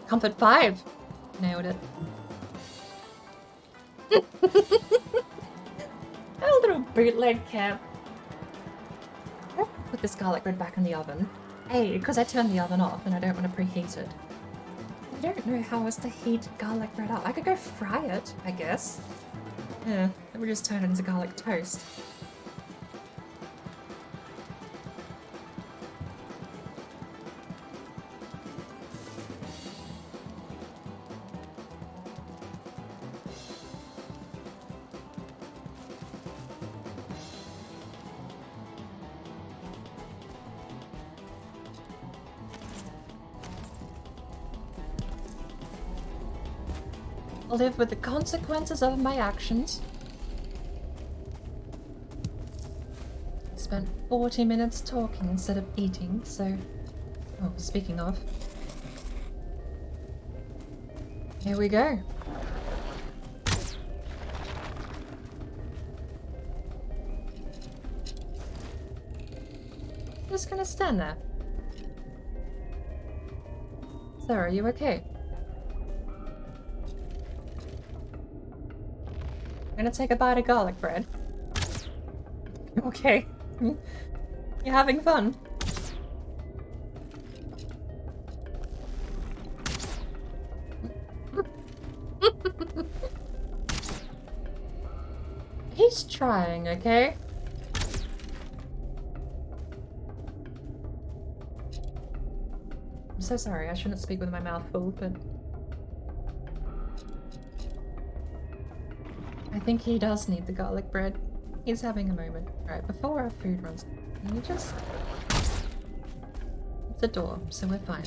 Comfort 5. Nailed it. A little bootleg camp. I'll put this garlic bread back in the oven. A, because I turned the oven off and I don't want to preheat it. I don't know how else to heat garlic bread up. I could go fry it, I guess. Yeah, it would just turn it into garlic toast. I'll live with the consequences of my actions. Spent 40 minutes talking instead of eating, so... Oh, speaking of... Here we go. Just gonna stand there. Sarah, are you okay? I'm gonna take a bite of garlic bread. Okay. You're having fun. He's trying, okay? I'm so sorry, I shouldn't speak with my mouth full, but... I think he does need the garlic bread. He's having a moment. Alright, before our food runs, can you just... It's a door, so we're fine.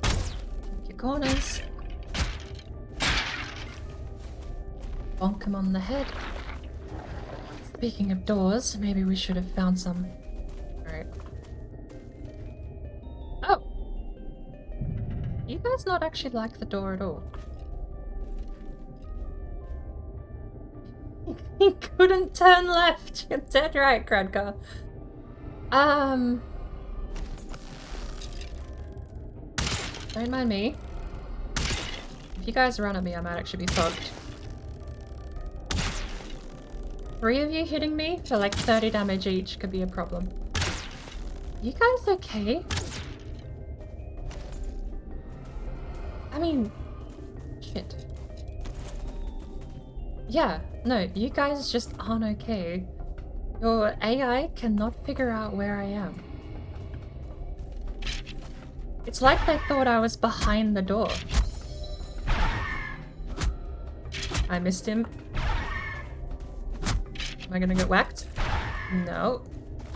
Make your corners. Bonk him on the head. Speaking of doors, maybe we should have found some. Alright. Oh! You guys not actually like the door at all. He couldn't turn left. You're dead right, Gradgar. Don't mind me. If you guys run at me, I might actually be fucked. 3 of you hitting me for like 30 damage each could be a problem. You guys okay? I mean... Shit. Yeah, no, you guys just aren't okay. Your AI cannot figure out where I am. It's like they thought I was behind the door. I missed him. Am I gonna get whacked? No.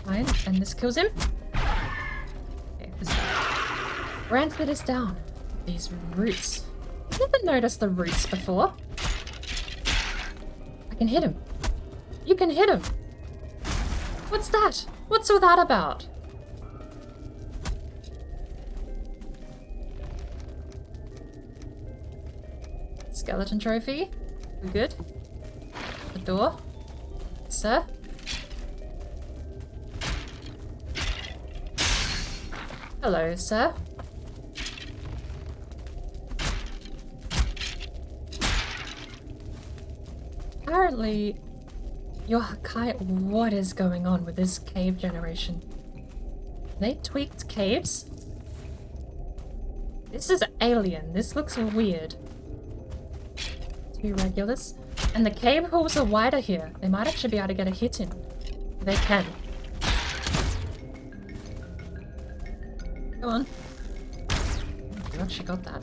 Fine. And this kills him. Okay, this guy. Rancid is down. These roots. I've never noticed the roots before. I can hit him. You can hit him. What's that? What's all that about? Skeleton trophy. We're good. The door. Sir. Hello, sir. Apparently, what is going on with this cave generation? They tweaked caves? This is alien. This looks weird. Two regulars. And the cave holes are wider here. They might actually be able to get a hit in. They can. Go on. Oh god, she got that.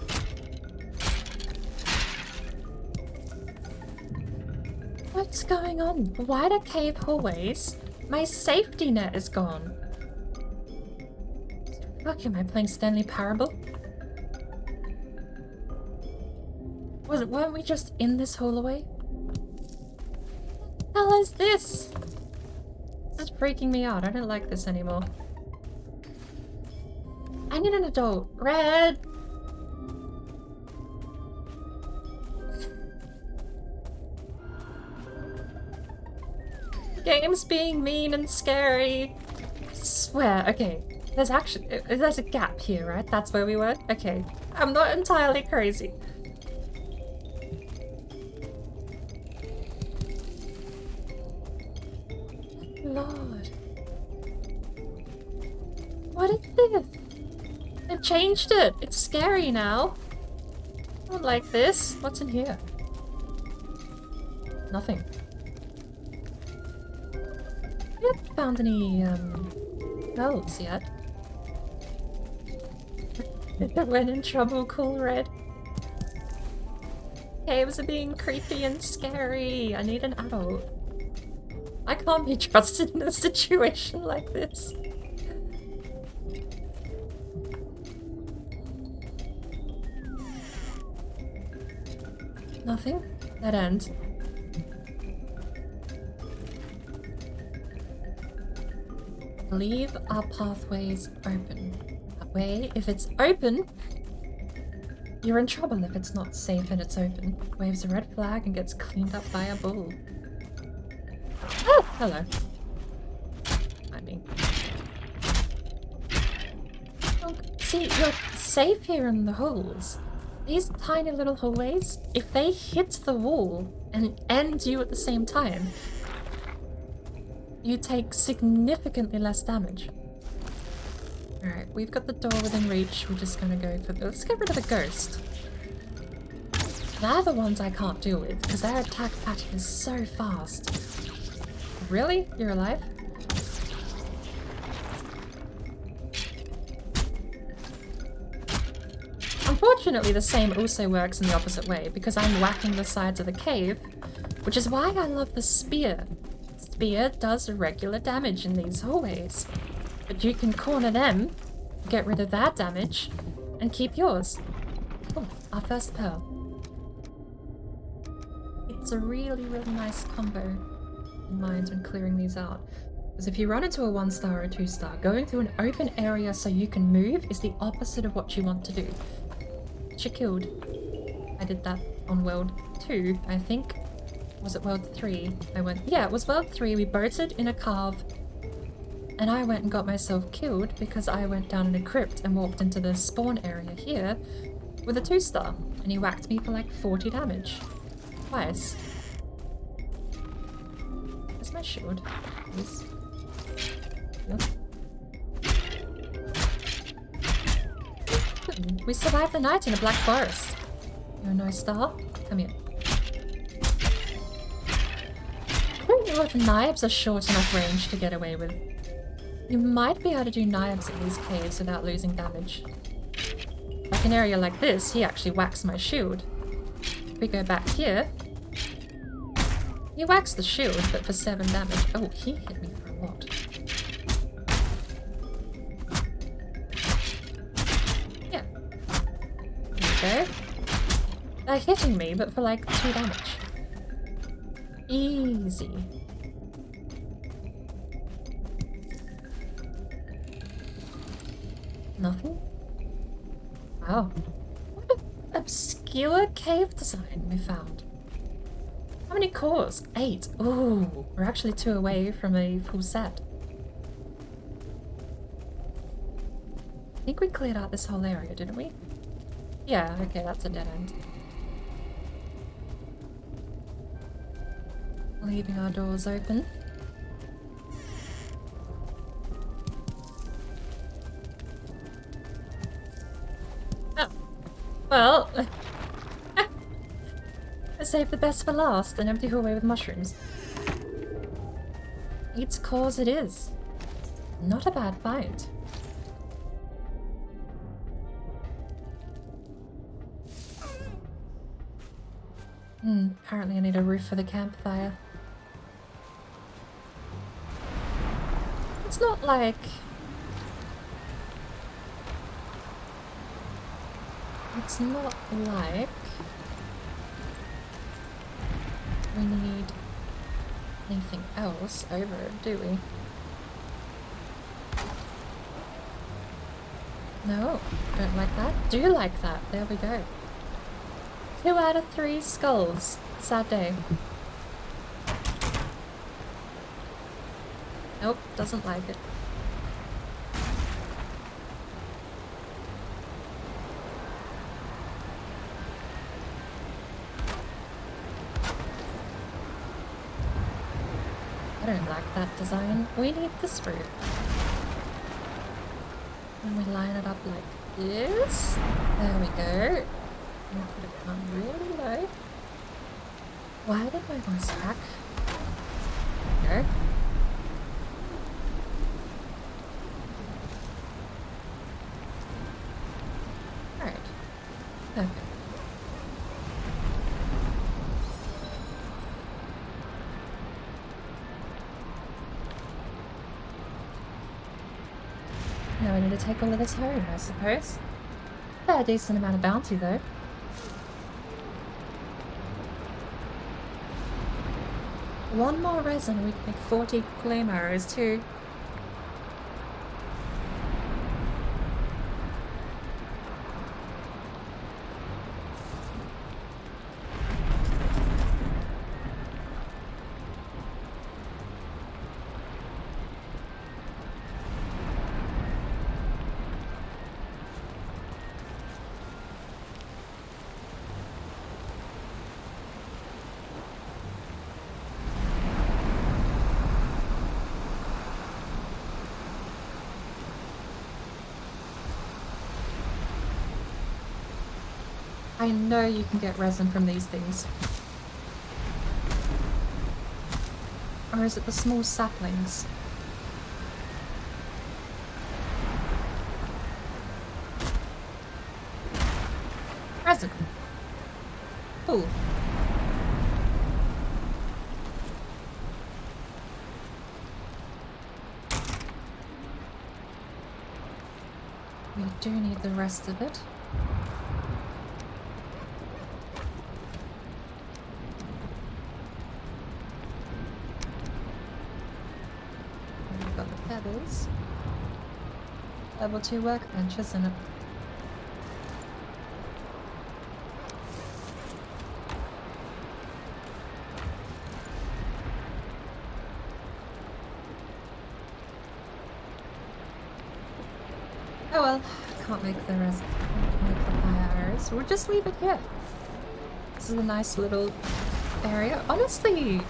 What's going on? Wider cave hallways? My safety net is gone. Fuck, am I playing Stanley Parable? Weren't we just in this hallway? What the hell is this? This is freaking me out. I don't like this anymore. I need an adult. Red! The game's being mean and scary. I swear. Okay. There's a gap here, right? That's where we were? Okay. I'm not entirely crazy. Lord. What is this? They've changed it. It's scary now. I don't like this. What's in here? Nothing. We haven't found any, bells yet. When in trouble, cool red. Caves are being creepy and scary. I need an adult. I can't be trusted in a situation like this. Nothing? Dead end. Leave our pathways open. That way, if it's open, you're in trouble if it's not safe and it's open. Waves a red flag and gets cleaned up by a bull. Oh, hello. Mind me. Oh, see, you're safe here in the holes. These tiny little hallways, if they hit the wall and end you at the same time, you take significantly less damage. Alright, we've got the door within reach. We're just gonna go for... Let's get rid of the ghost. They're the ones I can't deal with, because their attack pattern is so fast. Really? You're alive? Unfortunately, the same also works in the opposite way, because I'm whacking the sides of the cave, which is why I love the spear. Spear does regular damage in these hallways, but you can corner them, get rid of their damage, and keep yours. Oh, our first pearl. It's a really, really nice combo in mind when clearing these out. Because if you run into a 1-star or a 2-star, going through an open area so you can move is the opposite of what you want to do. You're killed. I did that on World 2, I think. Was it World 3? Yeah, it was World 3. We boated in a cave, and I went and got myself killed because I went down in a crypt and walked into the spawn area here with a 2-star, and he whacked me for like 40 damage. Twice. Where's my shield? Please. Shield. We survived the night in a black forest. You're no star? Come here. I don't know if knives are short enough range to get away with. You might be able to do knives in these caves without losing damage. Like an area like this, he actually whacks my shield. If we go back here, He whacks the shield, but for 7 damage. Oh, he hit me for a lot. Yeah. There we go. They're hitting me, but for like 2 damage. Easy. Nothing? Wow. What an obscure cave design we found. How many cores? 8. Ooh, we're actually 2 away from a full set. I think we cleared out this whole area, didn't we? Yeah, okay, that's a dead end. Leaving our doors open. Oh. Well, I saved the best for last, an empty hallway with mushrooms. 8 cores it is. Not a bad find. Apparently I need a roof for the campfire. It's not like... It's not like... we need anything else over it, do we? No, don't like that. Do like that. There we go. 2 out of 3 skulls. Sad day. Nope, doesn't like it. I don't like that design. We need this roof. And we line it up like this. There we go. And put it down really low. Why did my voice crack? There. Alright. Perfect. Now we need to take all of this home, I suppose. Fair decent amount of bounty, though. One more resin and we can make 40 flame arrows, too. I know you can get resin from these things. Or is it the small saplings? Resin. Cool. We do need the rest of it. Level 2 workbenches in it. Oh well, can't make the rest. Can't make the fire arrows. We'll just leave it here. This is a nice little area. Honestly,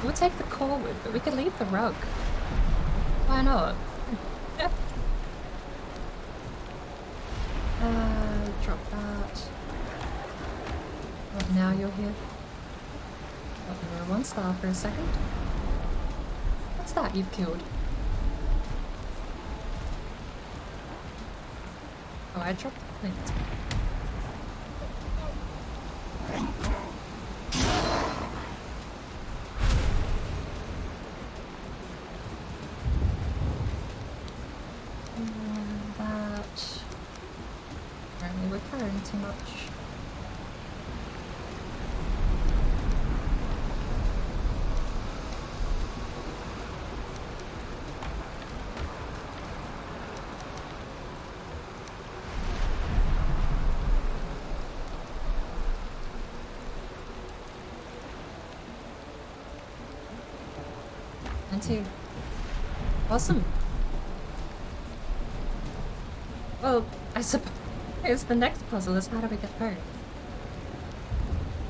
we'll take the core wood, but we could leave the rug. Why not? Drop that. Oh, now you're here. Oh, you were 1 star for a second. What's that you've killed? Oh, I dropped the flint. too much. And two. Awesome. Well, I suppose the next puzzle is how do we get home?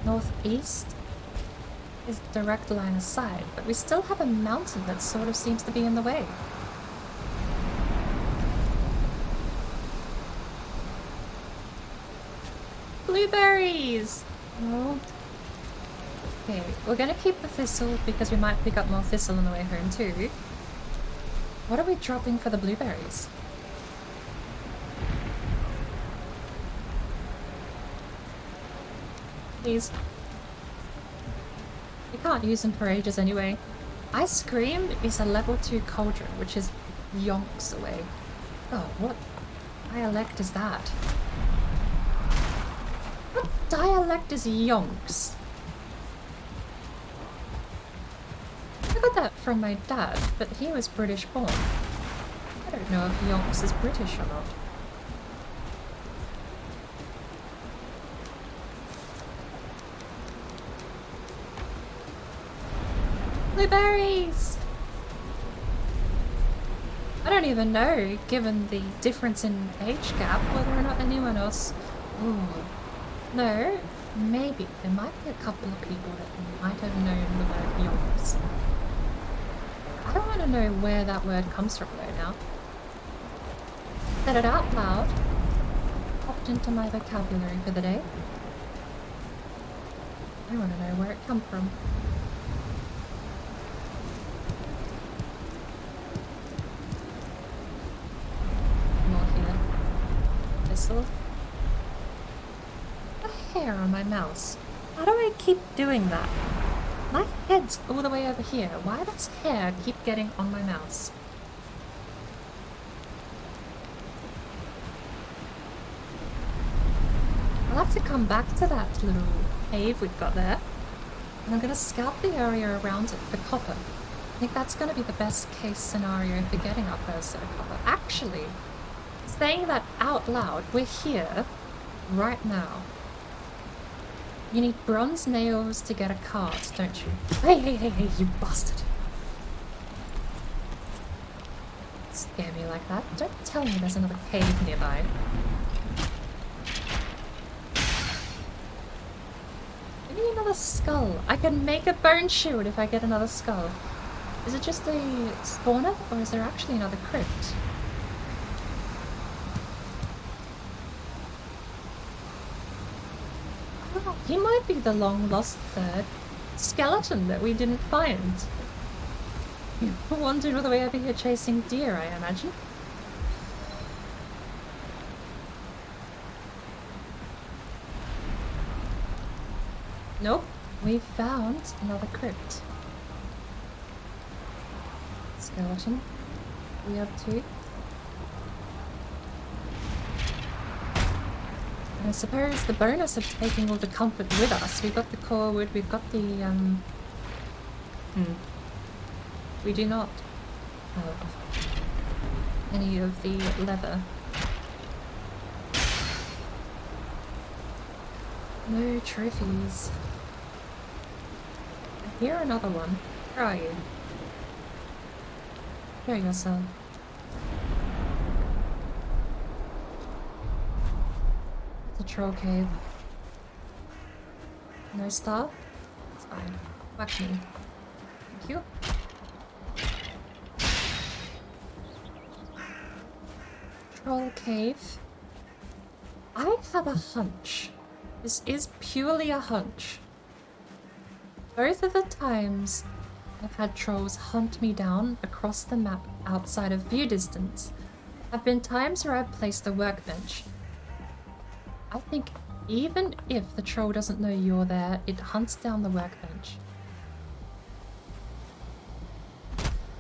Northeast is direct line of sight, but we still have a mountain that sort of seems to be in the way. Blueberries! Oh. Okay, we're gonna keep the thistle because we might pick up more thistle on the way home too. What are we dropping for the blueberries? Please. We can't use them for ages anyway. Ice cream is a level 2 cauldron, which is yonks away. Oh, what dialect is that? What dialect is yonks? I got that from my dad, but he was British born. I don't know if yonks is British or not. Blueberries! I don't even know, given the difference in age gap, whether or not anyone else... Ooh. No, maybe. There might be a couple of people that might have known the word yonks. I don't want to know where that word comes from though now. Said it out loud. Popped into my vocabulary for the day. I want to know where it come from. The hair on my mouse. How do I keep doing that? My head's all the way over here. Why does hair keep getting on my mouse? I'll have to come back to that little cave we've got there. And I'm going to scout the area around it for copper. I think that's going to be the best case scenario for getting our first set of copper. Actually, saying that out loud, we're here right now. You need bronze nails to get a cart, don't you? Hey, hey, hey, hey, you bastard. Scare me like that. Don't tell me there's another cave nearby. Give me another skull. I can make a bone shield if I get another skull. Is it just a spawner, or is there actually another crypt? He might be the long-lost third skeleton that we didn't find. He wandered all the way over here chasing deer, I imagine. Nope, we found another crypt. Skeleton. We have two. I suppose the bonus of taking all the comfort with us, we've got the core wood, we've got the, we do not have any of the leather. No trophies. I hear another one. Where are you? Show yourself. The troll cave. No star? It's fine. Whack me. Thank you. Troll cave. I have a hunch. This is purely a hunch. Both of the times I've had trolls hunt me down across the map outside of view distance have been times where I've placed the workbench. I think even if the troll doesn't know you're there, it hunts down the workbench.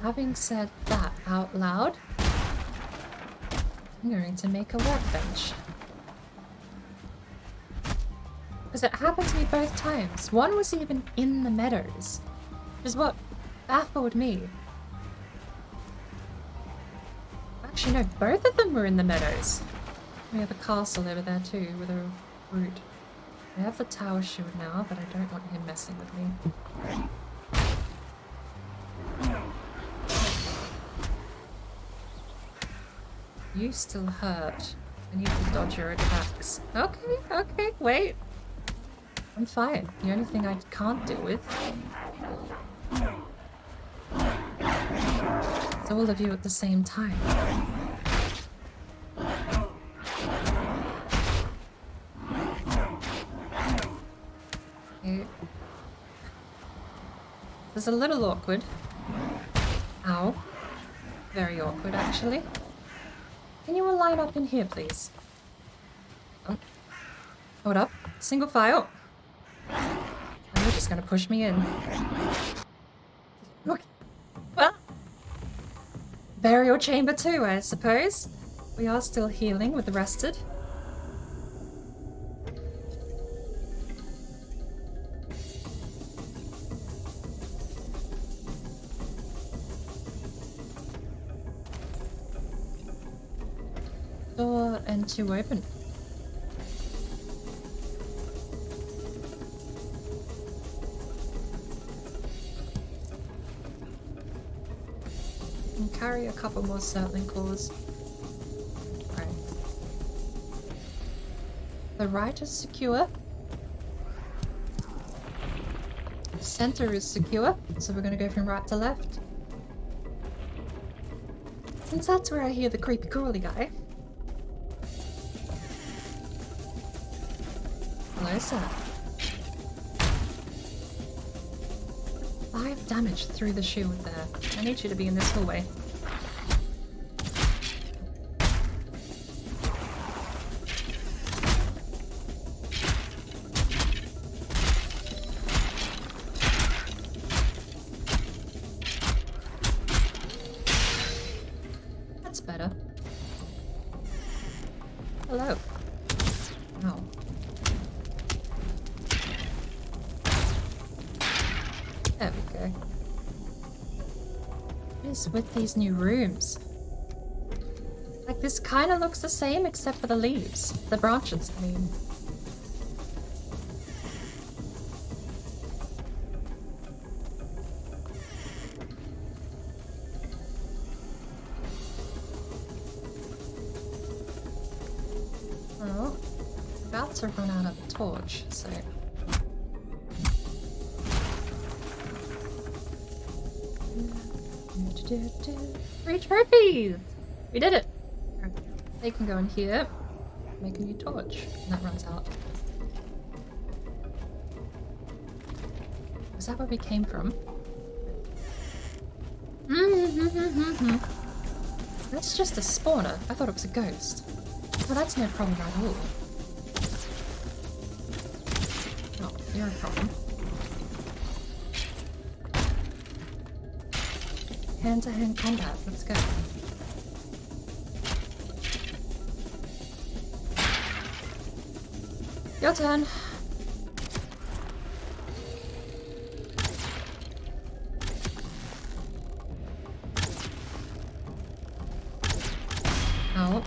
Having said that out loud, I'm going to make a workbench. Because it happened to me both times. One was even in the meadows, which is what baffled me. Actually, no, both of them were in the meadows. We have a castle over there too, with a route. I have the tower shield now, but I don't want him messing with me. You still hurt. I need to dodge your attacks. Okay, okay, wait. I'm fine. The only thing I can't deal with is all of you at the same time. Okay. This is a little awkward. Ow. Very awkward, actually. Can you all line up in here, please? Hold up. Single file. Oh, you're just gonna push me in. Okay. Well. Burial chamber too, I suppose. We are still healing with the rested. Door and 2 open. And carry a couple more circling cores. Right. The right is secure. Center is secure, so we're gonna go from right to left. Since that's where I hear the creepy crawly guy. Hello, sir. 5 damage through the shield there. I need you to be in this hallway. That's better. Hello. Oh. There we go. What is with these new rooms? Like, this kind of looks the same except for the leaves. The branches, I mean. Oh, about to run out of the torch, so... 3 trophies! We did it! They can go in here, make a new torch, and that runs out. Was that where we came from? That's just a spawner. I thought it was a ghost. Well, that's no problem at all. Oh, you're a problem. Hand-to-hand combat, let's go. Your turn. Oh,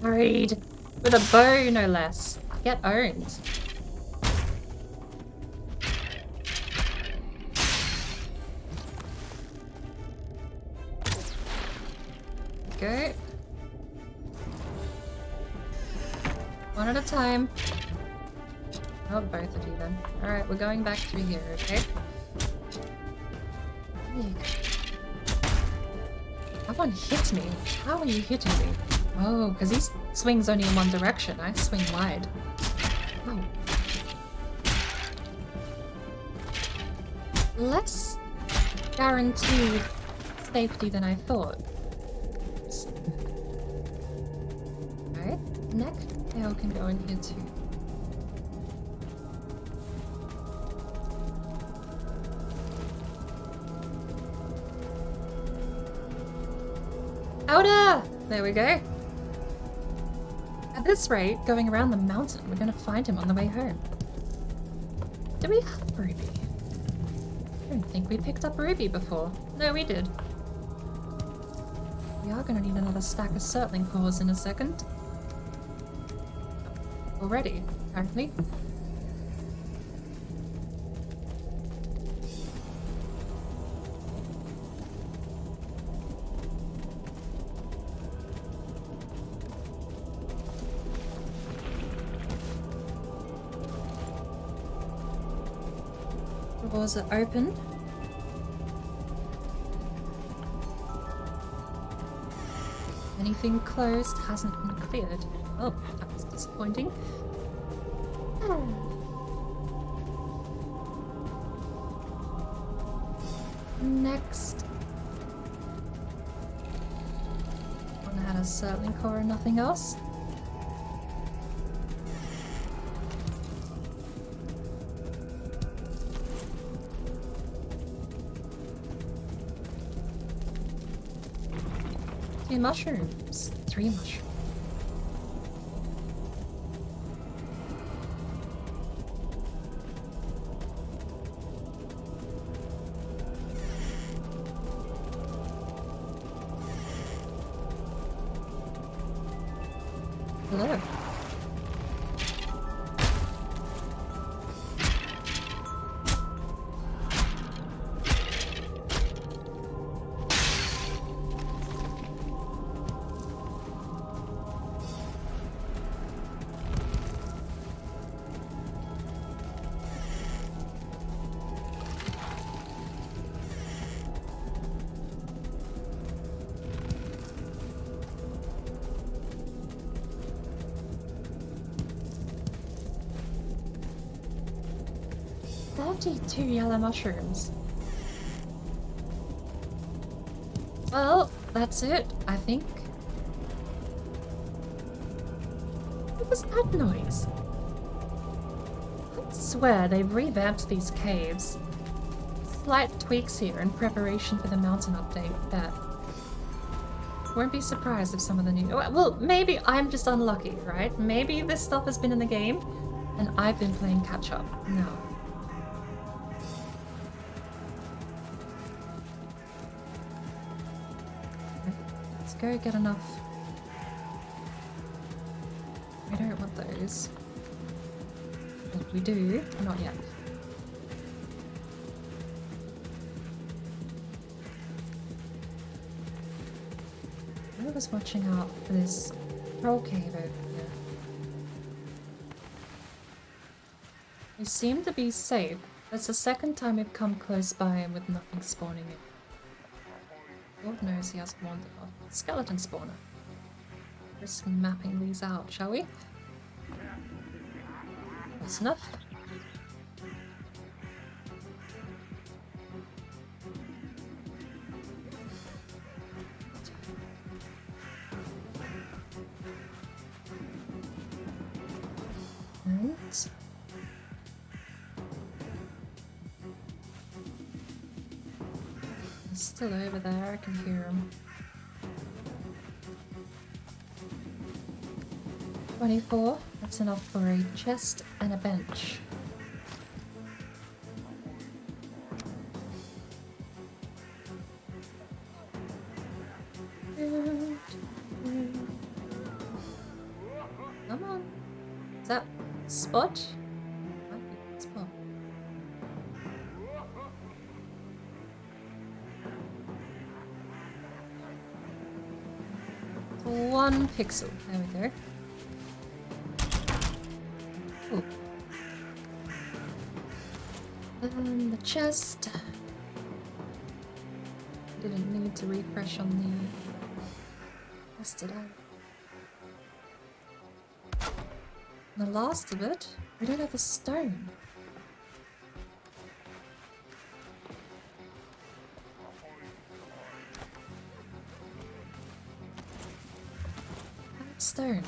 worried. With a bow, no less. Get owned. Go. One at a time. Oh, both of you then. Alright, we're going back through here, okay? That one hit me. How are you hitting me? Oh, because he swings only in one direction. I swing wide. Oh. Less guaranteed safety than I thought. Alright, neck tail can go in here too. Outer! There we go. At this rate, going around the mountain, we're gonna find him on the way home. Do we have ruby? I don't think we picked up ruby before. No, we did. We are gonna need another stack of surtling cores in a second. Already, apparently. The doors are open. Anything closed hasn't been cleared. Oh, that was disappointing. Next. One had a surtling core and nothing else. Two mushrooms. 3 mushrooms. Hello. Two yellow mushrooms. Well, that's it, I think. What was that noise? I swear they've revamped these caves. Slight tweaks here in preparation for the mountain update that won't be surprised if some of the new... Well, maybe I'm just unlucky, right? Maybe this stuff has been in the game and I've been playing catch up. No. Go get enough. We don't want those. But we do, not yet. I was watching out for this troll cave over here. We seem to be safe. That's the second time we've come close by and with nothing spawning in. God knows he hasn't wandered off. Skeleton spawner. Just mapping these out, shall we? That's enough. And he's still over there, I can hear him. 24, that's enough for a chest and a bench. Come on. Is that spot? Might be a spot. One pixel. There we go. Ooh. The chest. Didn't need to refresh on the rest did I? The last of it? We don't have a stone. Stone.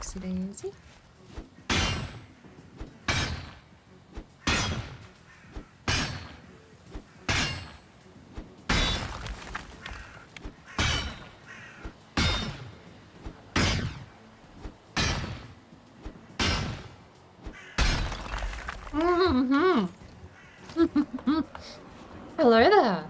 Oopsie daisy. Mm-hmm. Hello there.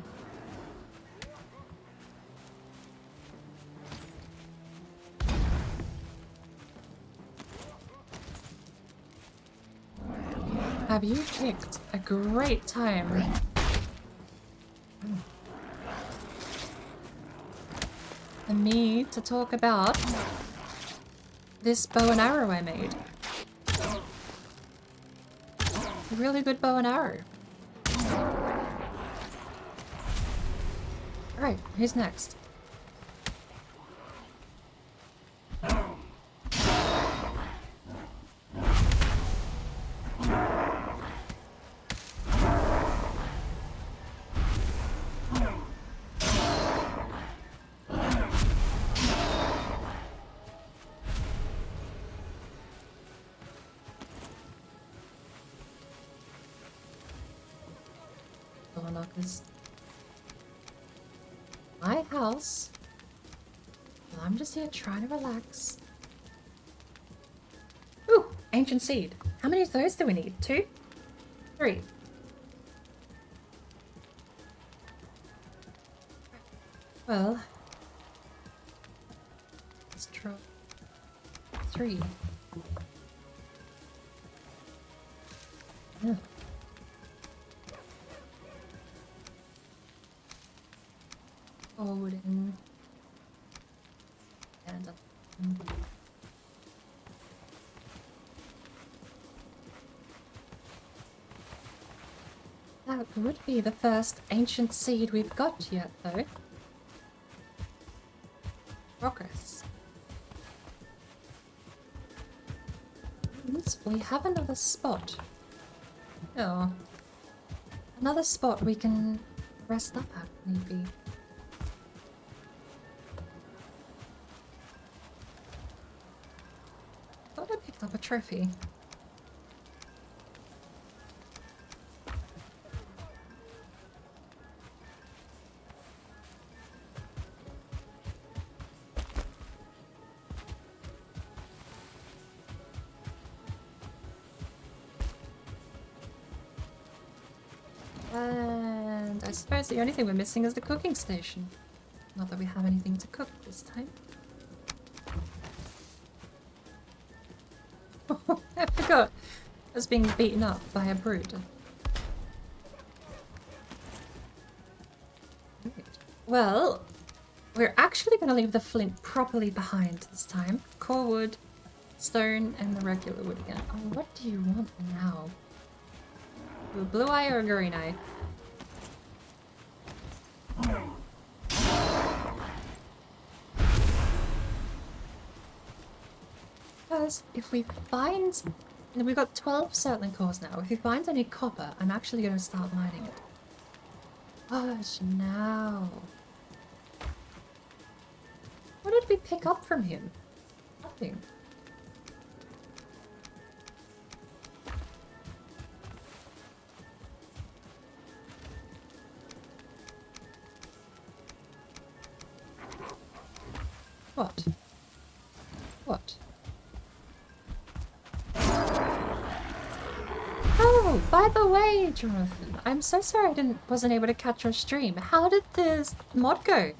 Have you picked a great time for me to talk about this bow and arrow I made? A really good bow and arrow. Alright, who's next? Door knockers. My house. Well, I'm just here trying to relax. Ooh, ancient seed. How many of those do we need? 2? 3? Well, let's try 3. Yeah. Forward and up. That would be the first ancient seed we've got yet, though. Progress. And we have another spot. Oh. Another spot we can rest up at, maybe. Thought I picked up a trophy. And I suppose the only thing we're missing is the cooking station. Not that we have anything to cook this time. I forgot. I was being beaten up by a brute. Right. Well, we're actually going to leave the flint properly behind this time. Core wood, stone, and the regular wood again. Oh, what do you want now? A blue eye or a green eye? Because if we find... And we've got 12 settling cores now. If we find any copper, I'm actually going to start mining it. Gosh, now. What did we pick up from him? Nothing. What? What? Oh, by the way, Jonathan, I'm so sorry I wasn't able to catch your stream. How did this mod go?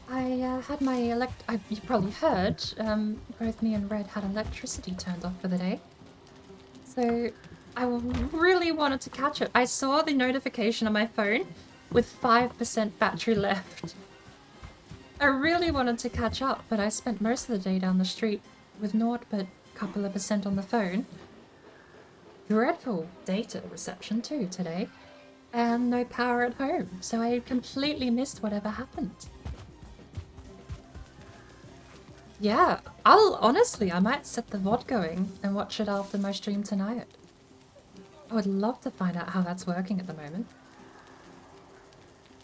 I had my you probably heard, both me and Red had electricity turned off for the day. So I really wanted to catch it. I saw the notification on my phone with 5% battery left. I really wanted to catch up, but I spent most of the day down the street with naught but a couple of percent on the phone. Dreadful data reception too today. And no power at home, so I completely missed whatever happened. Yeah, honestly, I might set the VOD going and watch it after my stream tonight. I would love to find out how that's working at the moment.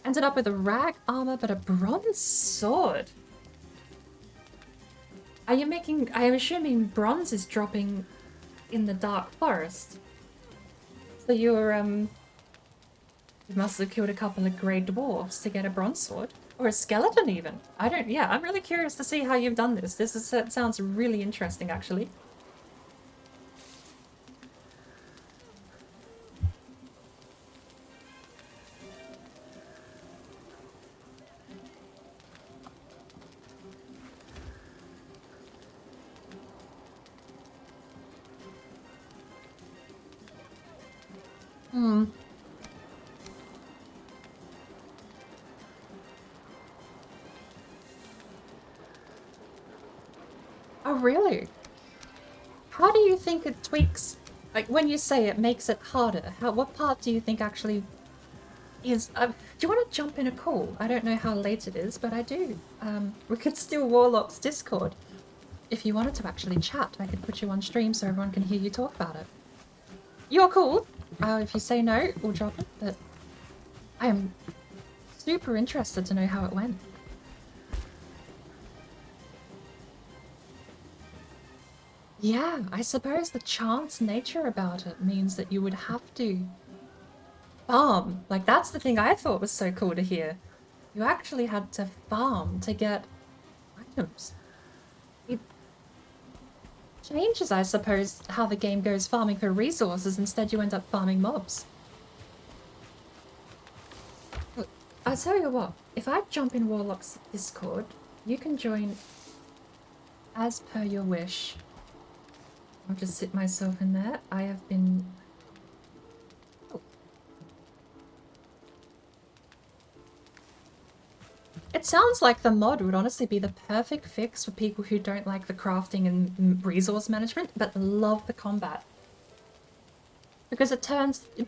Ended up with a rag armor, but a bronze sword. Are you making... I am assuming bronze is dropping in the Dark Forest. So you're, You must have killed a couple of grey dwarves to get a bronze sword. Or a skeleton even. I don't... Yeah, I'm really curious to see how you've done this. It sounds really interesting, actually. Hmm. Oh, really? How do you think it tweaks? Like, when you say it makes it harder, what part do you think actually is... do you want to jump in a call? I don't know how late it is, but I do. We could steal Warlock's Discord. If you wanted to actually chat, I could put you on stream so everyone can hear you talk about it. You're cool. If you say no, we'll drop it, but I am super interested to know how it went. Yeah, I suppose the chance nature about it means that you would have to farm. Like, that's the thing I thought was so cool to hear. You actually had to farm to get items. It changes, I suppose, how the game goes farming for resources. Instead, you end up farming mobs. Look, I'll tell you what, if I jump in Warlock's Discord, you can join as per your wish. I'll just sit myself in there. I have been... Oh. It sounds like the mod would honestly be the perfect fix for people who don't like the crafting and resource management, but love the combat. Because it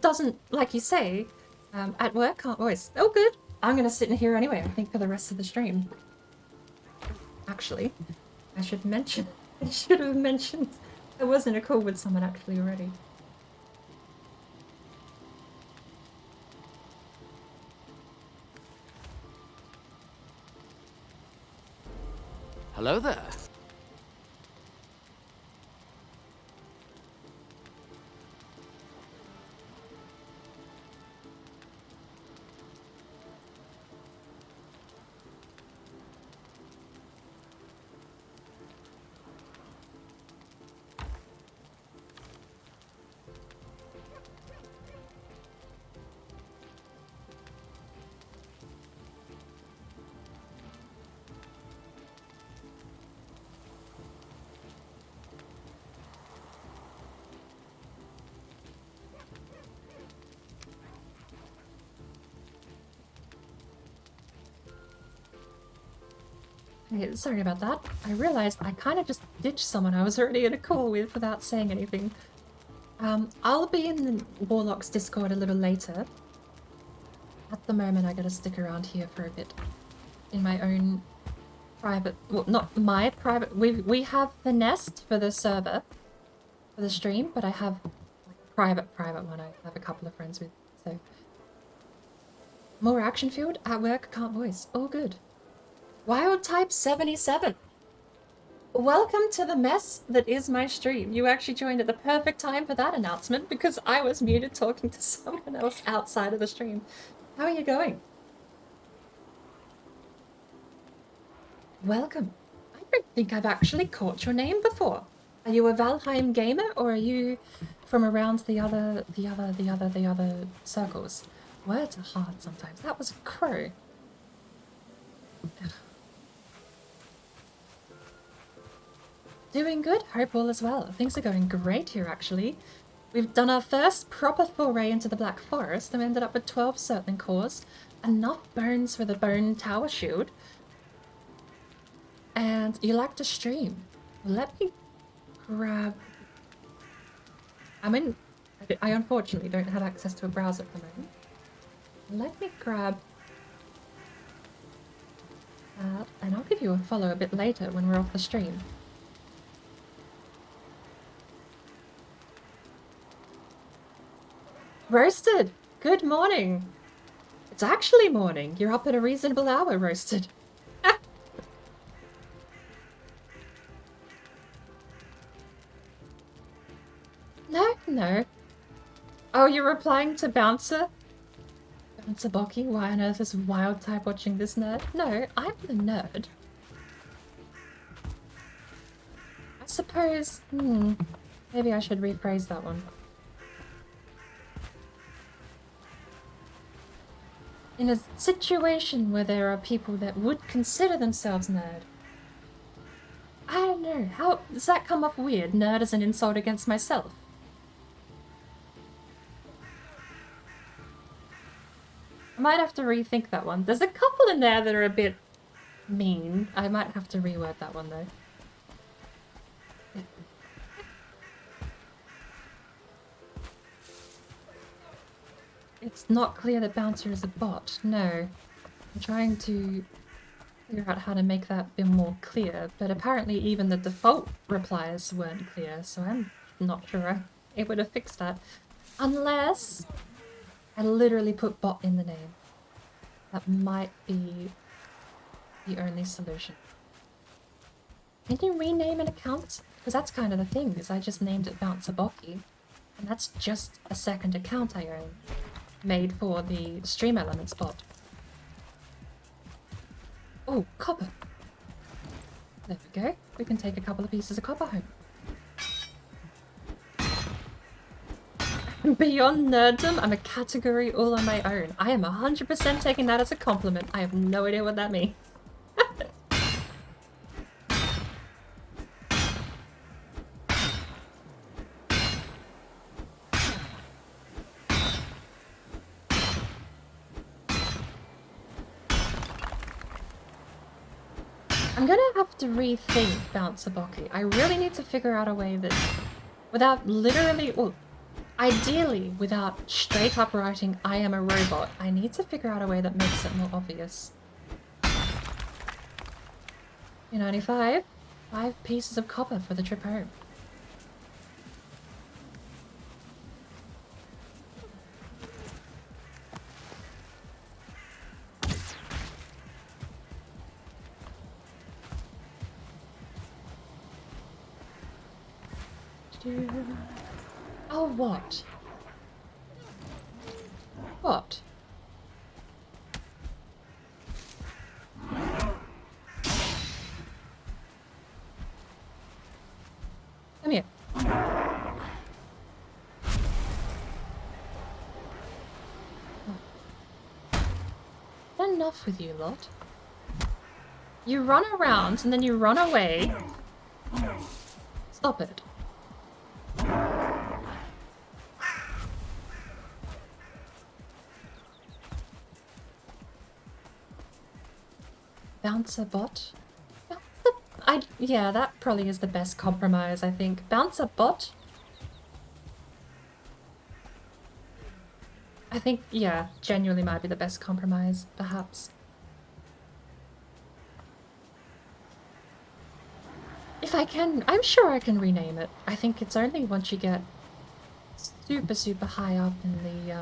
doesn't, like you say, at work can't always... Oh, good. I'm gonna sit in here anyway, I think, for the rest of the stream. Actually, I should have mentioned I was in a call with someone actually already. Hello there. Hey, sorry about that. I realized I kind of just ditched someone I was already in a call with without saying anything. I'll be in the Warlock's Discord a little later. At the moment, I gotta stick around here for a bit. In my own private... Well, not my private... We have the nest for the server. For the stream, but I have a private one I have a couple of friends with, so... More action field? At work, can't voice. All good. Wild Type 77. Welcome to the mess that is my stream. You actually joined at the perfect time for that announcement because I was muted talking to someone else outside of the stream. How are you going? Welcome. I don't think I've actually caught your name before. Are you a Valheim gamer or are you from around the other circles? Words are hard sometimes. That was a crow. Ugh. Doing good, hope all is well. Things are going great here, actually. We've done our first proper foray into the Black Forest and ended up with 12 Surtling cores, enough bones for the bone tower shield. And you like to stream. Let me grab... I unfortunately don't have access to a browser at the moment. Let me grab that, and I'll give you a follow a bit later when we're off the stream. Roasted! Good morning! It's actually morning. You're up at a reasonable hour, Roasted. No, no. Oh, you're replying to Bouncer? Bouncer Bocky? Why on earth is Wild Type watching this nerd? No, I'm the nerd. I suppose... maybe I should rephrase that one. In a situation where there are people that would consider themselves nerd, I don't know, how does that come off weird? Nerd as an insult against myself? I might have to rethink that one. There's a couple in there that are a bit mean. I might have to reword that one though. It's not clear that Bouncer is a bot. No. I'm trying to figure out how to make that a bit more clear, but apparently even the default replies weren't clear, so I'm not sure I'm able to fix that. Unless I literally put bot in the name. That might be the only solution. Can you rename an account? Because that's kind of the thing, is I just named it Bouncer Bocky, and that's just a second account I own, made for the Stream Elements bot. Oh, copper. There we go. We can take a couple of pieces of copper home. Beyond nerddom, I'm a category all on my own. I am 100% taking that as a compliment. I have no idea what that means. I'm gonna have to rethink Bouncer Bocky. I really need to figure out a way that, without literally, well, ideally without straight up writing I am a robot, I need to figure out a way that makes it more obvious. 295, 5 pieces of copper for the trip home. Oh, what? What? Come here. Enough with you lot. You run around and then you run away. Stop it. Bouncer bot? Yeah, that probably is the best compromise, I think. Bouncer bot? I think, yeah, genuinely might be the best compromise, perhaps. If I can, I'm sure I can rename it. I think it's only once you get super, super high up in the,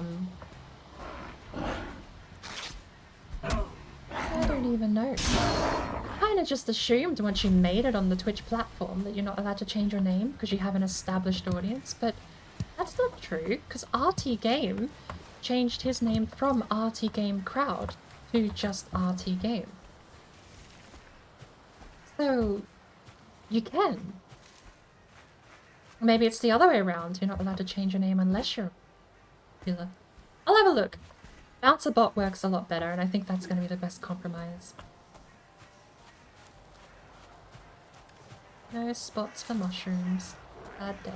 I don't even know. I kind of just assumed once you made it on the Twitch platform that you're not allowed to change your name because you have an established audience, but that's not true, because RT Game changed his name from RT Game Crowd to just RT Game. So, you can. Maybe it's the other way around. You're not allowed to change your name unless you're popular. I'll have a look. Bouncer bot works a lot better, and I think that's going to be the best compromise. No spots for mushrooms. Bad day.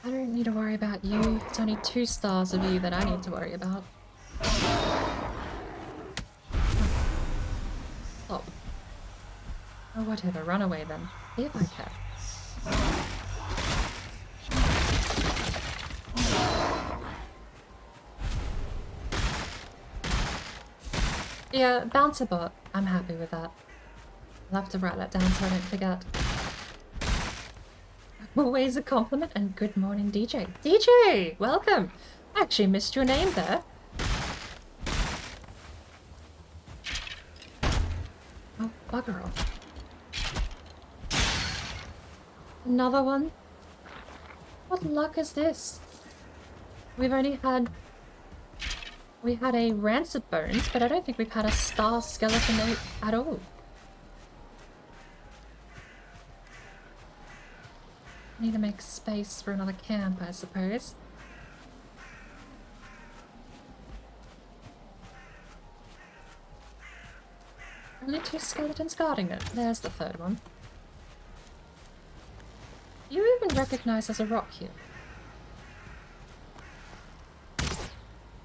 I don't need to worry about you. It's only 2 stars of you that I need to worry about. Stop. Oh, whatever. Run away then. See if I can. Yeah, Bouncer bot. I'm happy with that. I'll have to write that down so I don't forget. Always a compliment, and good morning, DJ. DJ! Welcome! I actually missed your name there. Oh, bugger off. Another one? What luck is this? We've only had... We had a rancid bones, but I don't think we've had a star skeleton at all. Need to make space for another camp, I suppose. Only 2 skeletons guarding it. There's the third one. You even recognize as a rock here.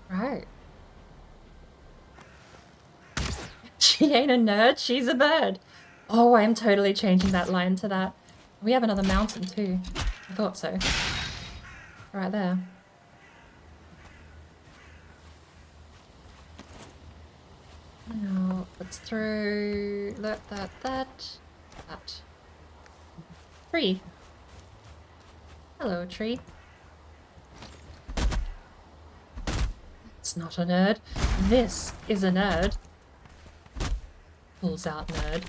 Right. She ain't a nerd, she's a bird. Oh, I am totally changing that line to that. We have another mountain too. I thought so. Right there. Now, let's throw that. Tree. Hello, tree. It's not a nerd. This is a nerd. Pulls out nerd.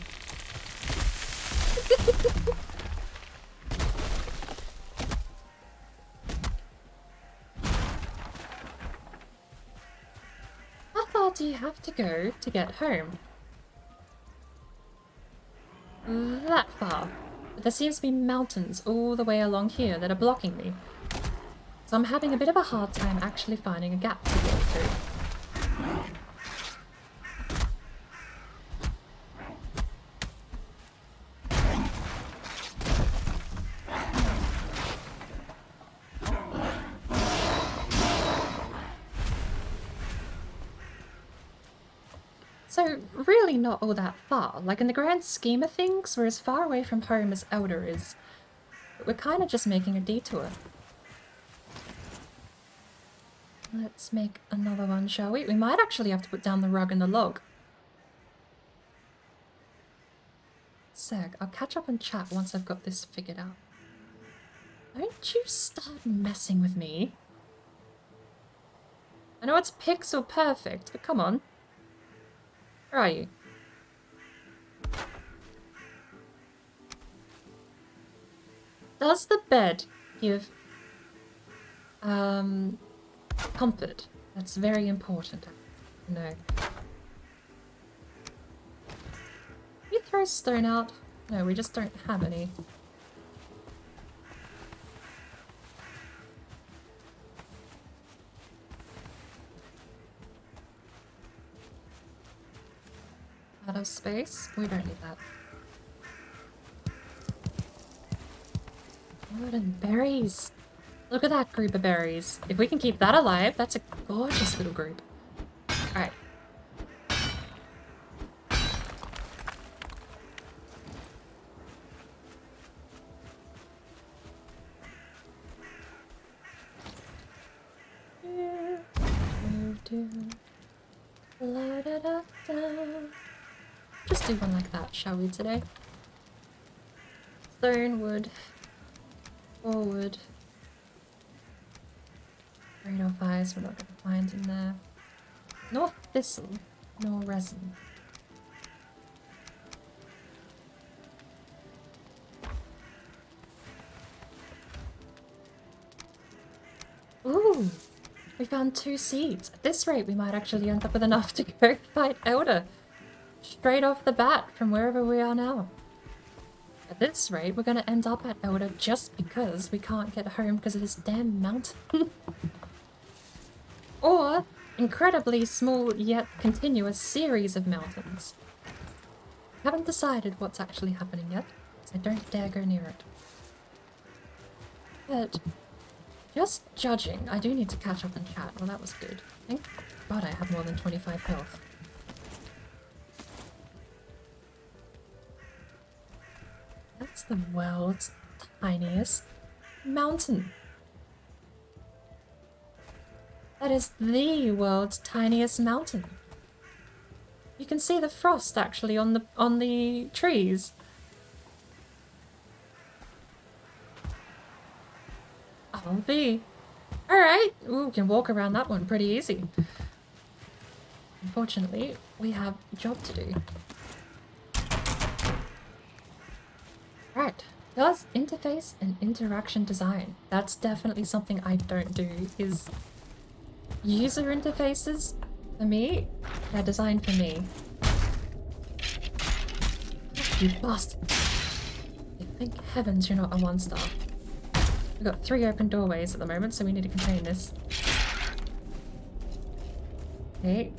How far do you have to go to get home? That far. But there seems to be mountains all the way along here that are blocking me. So I'm having a bit of a hard time actually finding a gap to go through. So, really not all that far. Like, in the grand scheme of things, we're as far away from home as Elder is. But we're kind of just making a detour. Let's make another one, shall we? We might actually have to put down the rug and the log. Sec, I'll catch up and chat once I've got this figured out. Don't you start messing with me. I know it's pixel perfect, but come on. Where are you? Does the bed give comfort? That's very important. No. You throw stone out? No, we just don't have any. Out of space? We don't need that. Wood and berries. Look at that group of berries. If we can keep that alive, that's a gorgeous little group. Alright. Just do one like that, shall we, today? Stone, wood, forward. Great off eyes, we're not going to find in there. Nor thistle, nor resin. Ooh! We found 2 seeds. At this rate, we might actually end up with enough to go fight Elder. Straight off the bat from wherever we are now. At this rate, we're going to end up at Elder just because we can't get home because of this damn mountain. Or incredibly small yet continuous series of mountains. Haven't decided what's actually happening yet, so I don't dare go near it. But just judging, I do need to catch up and chat. Well, that was good. Thank God I have more than 25 health. That's the world's tiniest mountain. That is the world's tiniest mountain. You can see the frost actually on the trees. I'll be. Alright, we can walk around that one pretty easy. Unfortunately, we have a job to do. Right, Does interface and interaction design. That's definitely something I don't do, is user interfaces for me, they're designed for me. You bastard. Thank heavens you're not a 1-star. We've got 3 open doorways at the moment, so we need to contain this. Okay.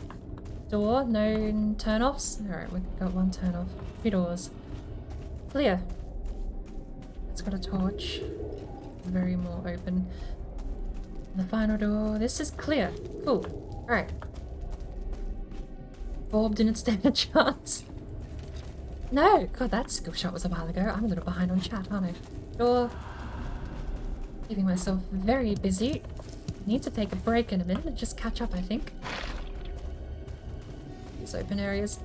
Door, no turn-offs. Alright, we've got 1 turn-off. 2 doors. Clear. It's got a torch. Very more open. And the final door. This is clear. Cool. Alright. Bob didn't stand a chance. No! God, that skill shot was a while ago. I'm a little behind on chat, aren't I? Door. Keeping myself very busy. Need to take a break in a minute and just catch up, I think. These open areas.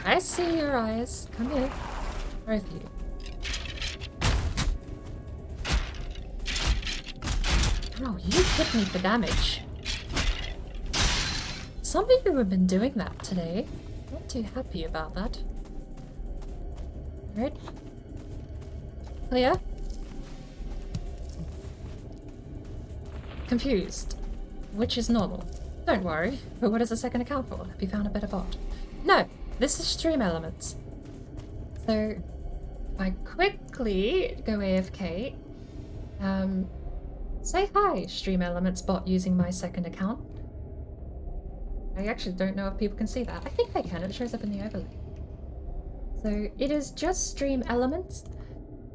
I see your eyes. Come here. Both of you. Oh, you hit me for damage. Some of you have been doing that today. Not too happy about that. Alright. Clear? Confused. Which is normal. Don't worry. But what is the second account for? Have you found a better bot? No! This is stream elements. So, if I quickly go AFK, say hi, stream elements bot using my second account. I actually don't know if people can see that. I think they can, it shows up in the overlay. So it is just stream elements,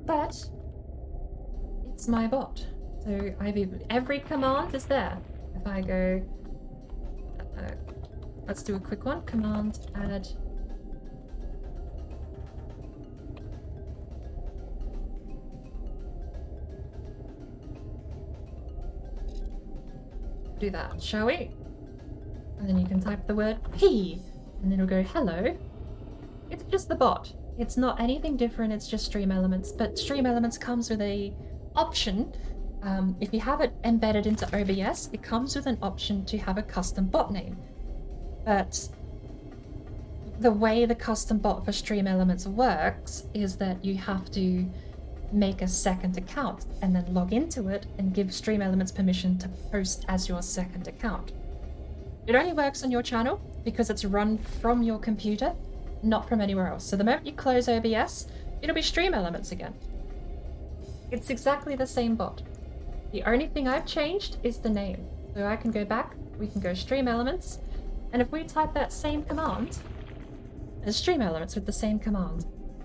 but it's my bot. So every command is there. If I go, let's do a quick one, command add. Do that, shall we? And then you can type the word P, and it'll go hello. It's just the bot. It's not anything different, it's just stream elements, but stream elements comes with a option. If you have it embedded into OBS, it comes with an option to have a custom bot name. But the way the custom bot for stream elements works is that you have to make a second account and then log into it and give stream elements permission to post as your second account. It only works on your channel because it's run from your computer, not from anywhere else. So the moment you close OBS, it'll be stream elements again. It's exactly the same bot. The only thing I've changed is the name. So I can go back, we can go stream elements, and if we type that same command, there's stream elements with the same command.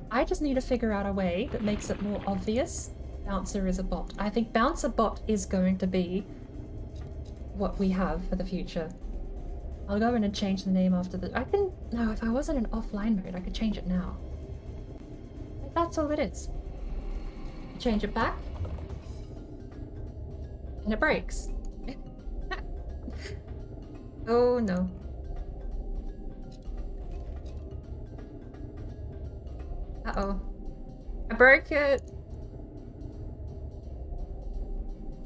I just need to figure out a way that makes it more obvious Bouncer is a bot. I think Bouncer bot is going to be what we have for the future. I'll go in and change the name after the... No, if I wasn't in offline mode, I could change it now. But that's all it is. Change it back. And it breaks. Oh no. Uh-oh. I broke it.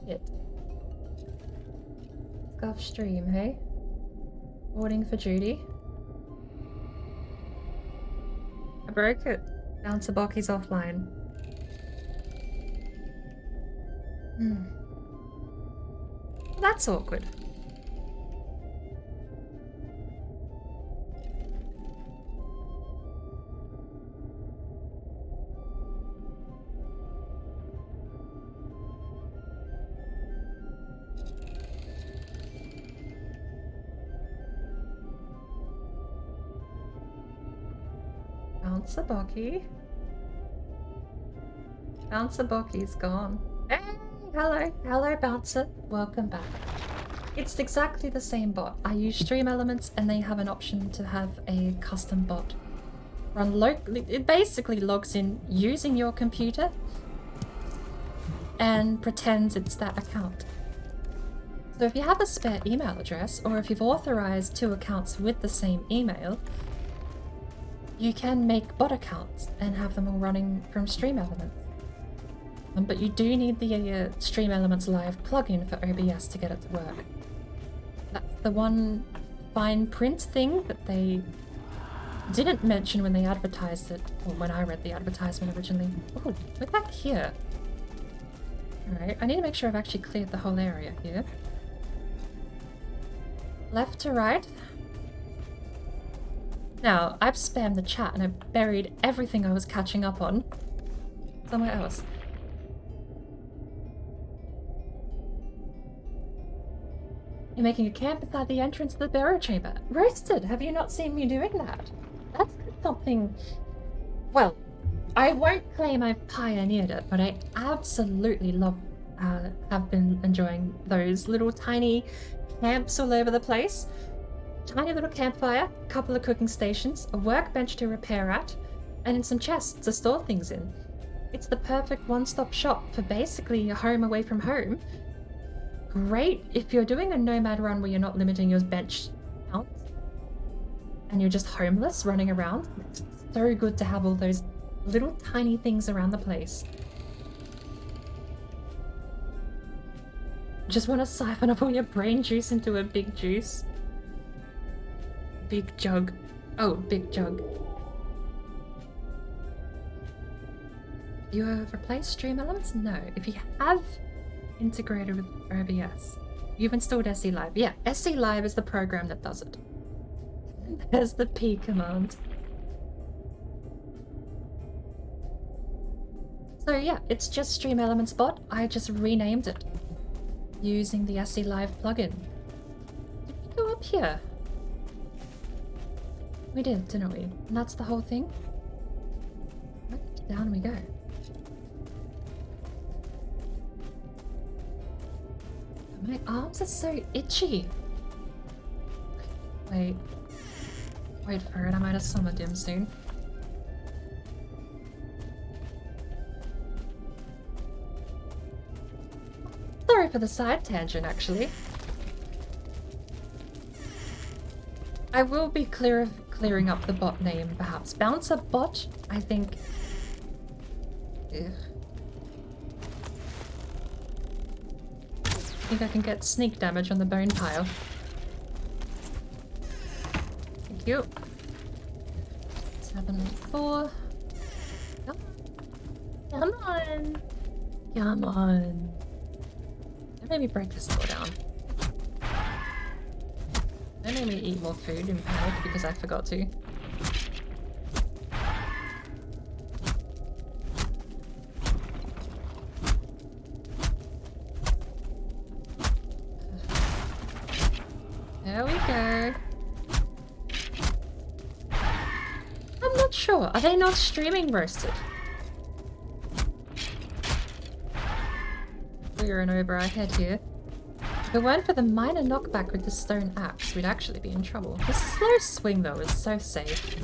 Shit. Let's go off stream, hey? Boarding for duty. I broke it. Bouncer Bocky's offline. That's awkward. Bouncer Bocky. Bouncer Bocky's gone. Hey, hello. Hello, Bouncer. Welcome back. It's exactly the same bot. I use stream elements and they have an option to have a custom bot run locally. It basically logs in using your computer and pretends it's that account. So if you have a spare email address, or if you've authorized 2 accounts with the same email, you can make bot accounts and have them all running from Stream Elements. But you do need the Stream Elements Live plugin for OBS to get it to work. That's the one fine print thing that they didn't mention when they advertised it, or when I read the advertisement originally. Oh, we're back here. Alright, I need to make sure I've actually cleared the whole area here. Left to right. Now, I've spammed the chat and I've buried everything I was catching up on somewhere else. You're making a camp beside the entrance to the burial chamber. Roasted! Have you not seen me doing that? That's something... Well, I won't claim I've pioneered it, but I absolutely have been enjoying those little tiny camps all over the place. Tiny little campfire, couple of cooking stations, a workbench to repair at, and then some chests to store things in. It's the perfect one-stop shop for basically a home away from home. Great if you're doing a nomad run where you're not limiting your bench count and you're just homeless running around. It's so good to have all those little tiny things around the place. Just want to siphon up all your brain juice into a big juice. Big jug. Oh, big jug. You have replaced Stream Elements? No. If you have integrated with OBS, you've installed SE Live. Yeah, SE Live is the program that does it. There's the P command. So yeah, it's just Stream Elements bot. I just renamed it using the SE Live plugin. Did we go up here? We did, didn't we? And that's the whole thing? Right, down we go. My arms are so itchy. Wait. Wait for it, I might have summoned him soon. Sorry for the side tangent, actually. I will be clearing up the bot name, perhaps. Bouncer bot, I think. Ugh. I think I can get sneak damage on the bone pile. Thank you. 7-4. Come on. Come on. Don't make me break this door down. Don't make me eat more food in panic because I forgot to. There we go. I'm not sure. Are they not streaming Roasted? We're an over our head here. If it weren't for the minor knockback with the stone axe, we'd actually be in trouble. The slow swing, though, is so safe.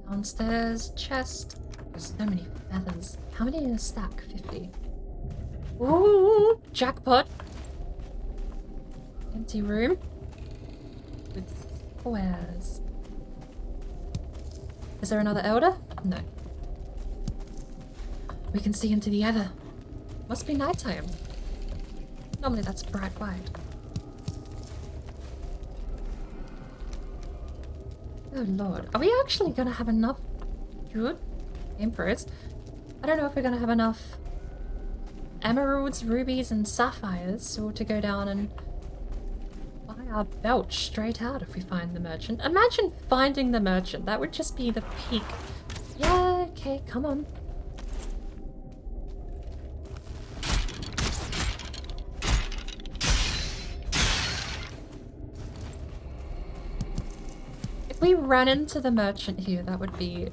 Downstairs, chest. There's so many feathers. How many in a stack? 50. Ooh, jackpot. Empty room. With squares. Is there another elder? No. We can see into the other. Must be nighttime. Normally that's bright white. Oh lord. Are we actually gonna have enough good emperors? I don't know if we're gonna have enough emeralds, rubies, and sapphires or to go down and buy our belt straight out if we find the merchant. Imagine finding the merchant. That would just be the peak. Yeah, okay, come on. If we ran into the merchant here, that would be a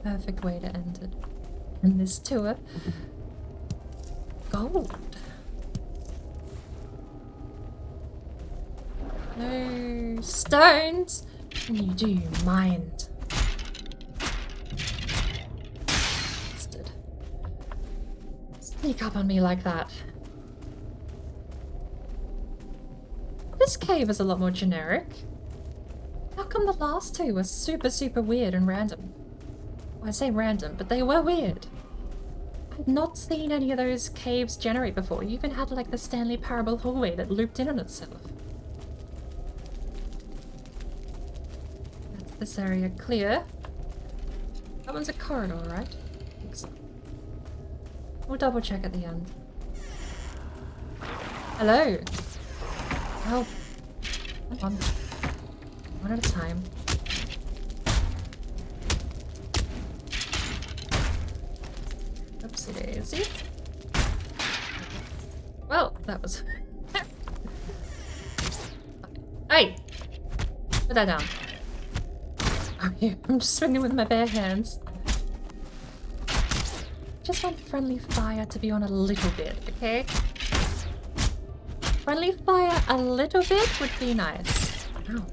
perfect way to end it. In this tour. Gold. No stones. Can you do your mind? Bastard. Sneak up on me like that. This cave is a lot more generic. How come the last two were super weird and random? Well, I say random, but they were weird. not seen any of those caves generate before. You even had like the Stanley Parable hallway that looped in on itself. That's this area clear. That one's a corridor, right? I think so. We'll double check at the end. Hello. Help. Come on. One at a time. Oopsie daisy. Well, that was... Hey! Put that down. I'm just swinging with my bare hands. Just want friendly fire to be on a little bit, okay? Friendly fire a little bit would be nice. Ow.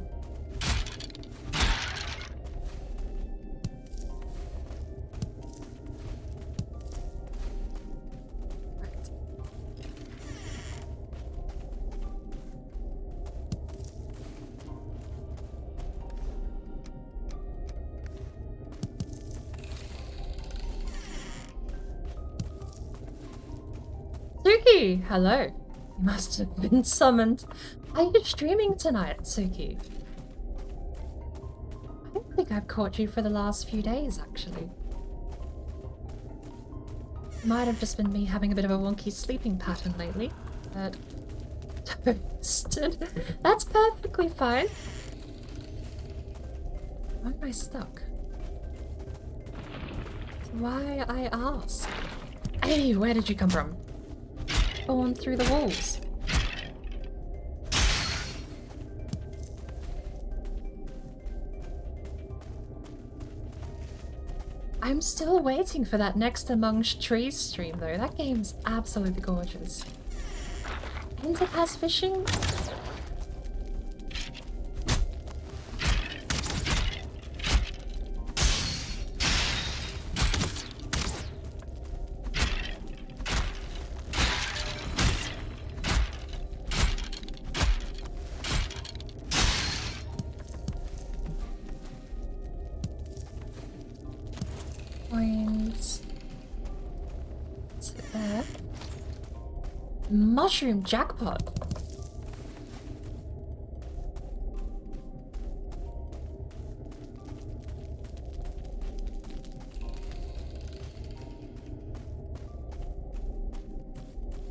Right. Suki, hello. You must have been summoned. Are you streaming tonight, Suki? I don't think I've caught you for the last few days, actually. Might have just been me having a bit of a wonky sleeping pattern lately, but... Toasted. That's perfectly fine. Why am I stuck? Why I ask? Hey, where did you come from? Born through the walls. I'm still waiting for that Next Amongst Trees stream though. That game's absolutely gorgeous. And it has fishing. Coins. What's it there? Mushroom jackpot.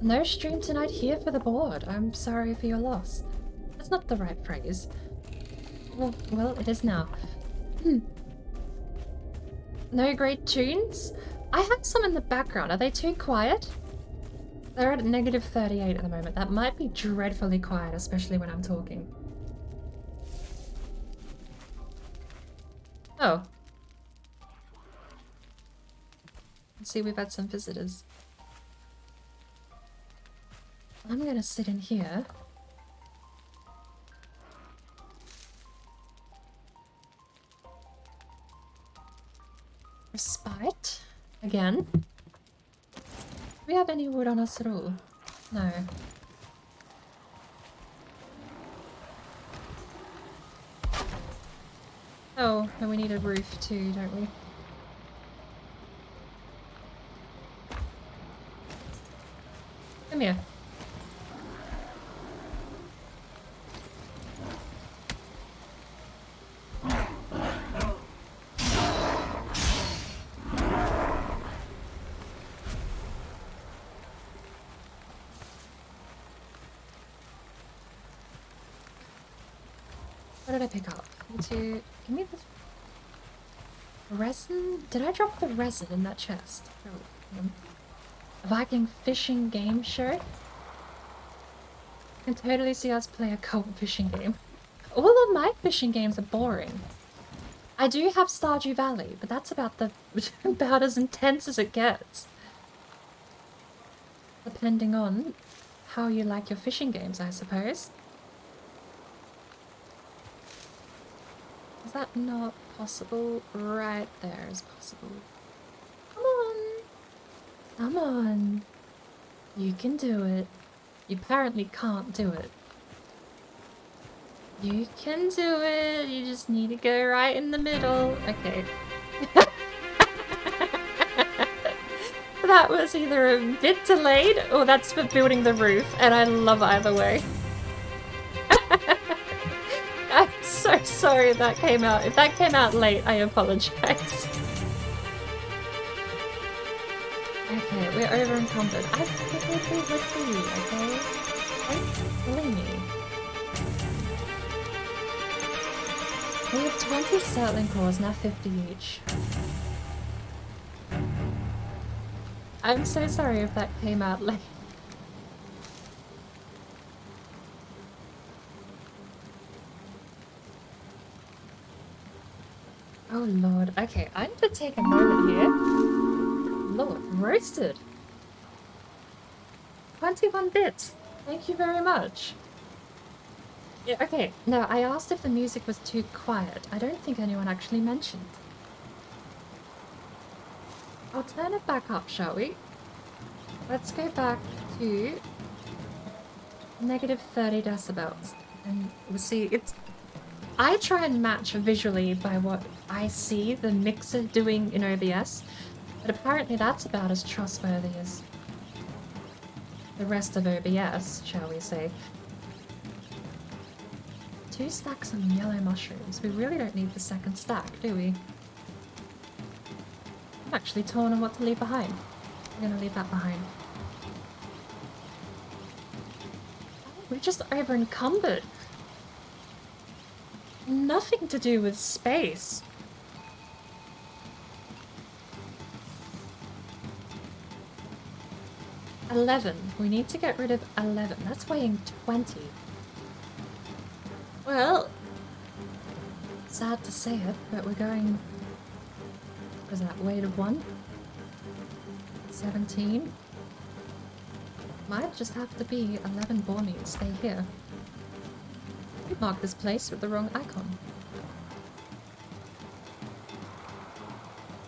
No stream tonight here for the board. I'm sorry for your loss. That's not the right phrase. Well, it is now. No great tunes? I have some in the background. Are they too quiet? They're at -38 at the moment. That might be dreadfully quiet, especially when I'm talking. Oh. Let's see, we've had some visitors. I'm gonna sit in here. Respite. Again. Do we have any wood on us at all? No. Oh, and we need a roof too, don't we? Come here. What did I pick up? Give me the resin. Did I drop the resin in that chest? A Viking fishing game shirt? I can totally see us play a co-op fishing game. All of my fishing games are boring. I do have Stardew Valley, but that's about as intense as it gets. Depending on how you like your fishing games, I suppose. Is that not possible? Right there is possible. Come on. Come on. You can do it. You apparently can't do it. You can do it. You just need to go right in the middle. Okay. That was either a bit delayed or that's for building the roof, and I love either way. I'm so sorry if that came out. If that came out late, I apologize. Okay, we're over encumbered. I typically would be, okay? Don't bully me. We have 20 settling cores, now 50 each. I'm so sorry if that came out late. Oh lord, okay, I need to take a moment here. Lord, roasted. 21 bits. Thank you very much. Yeah, okay, now I asked if the music was too quiet. I don't think anyone actually mentioned. I'll turn it back up, shall we? Let's go back to negative 30 decibels. And we'll see, it's... I try and match visually by what I see the mixer doing in OBS, but apparently that's about as trustworthy as the rest of OBS, shall we say. 2 stacks of yellow mushrooms. We really don't need the second stack, do we? I'm actually torn on what to leave behind. I'm gonna leave that behind. We're just over encumbered. Nothing to do with space. $11. We need to get rid of 11. That's weighing 20. Well, sad to say it, but we're going... What is that? Weight of 1? 17. Might just have to be 11 boar meat. Stay here. You marked this place with the wrong icon.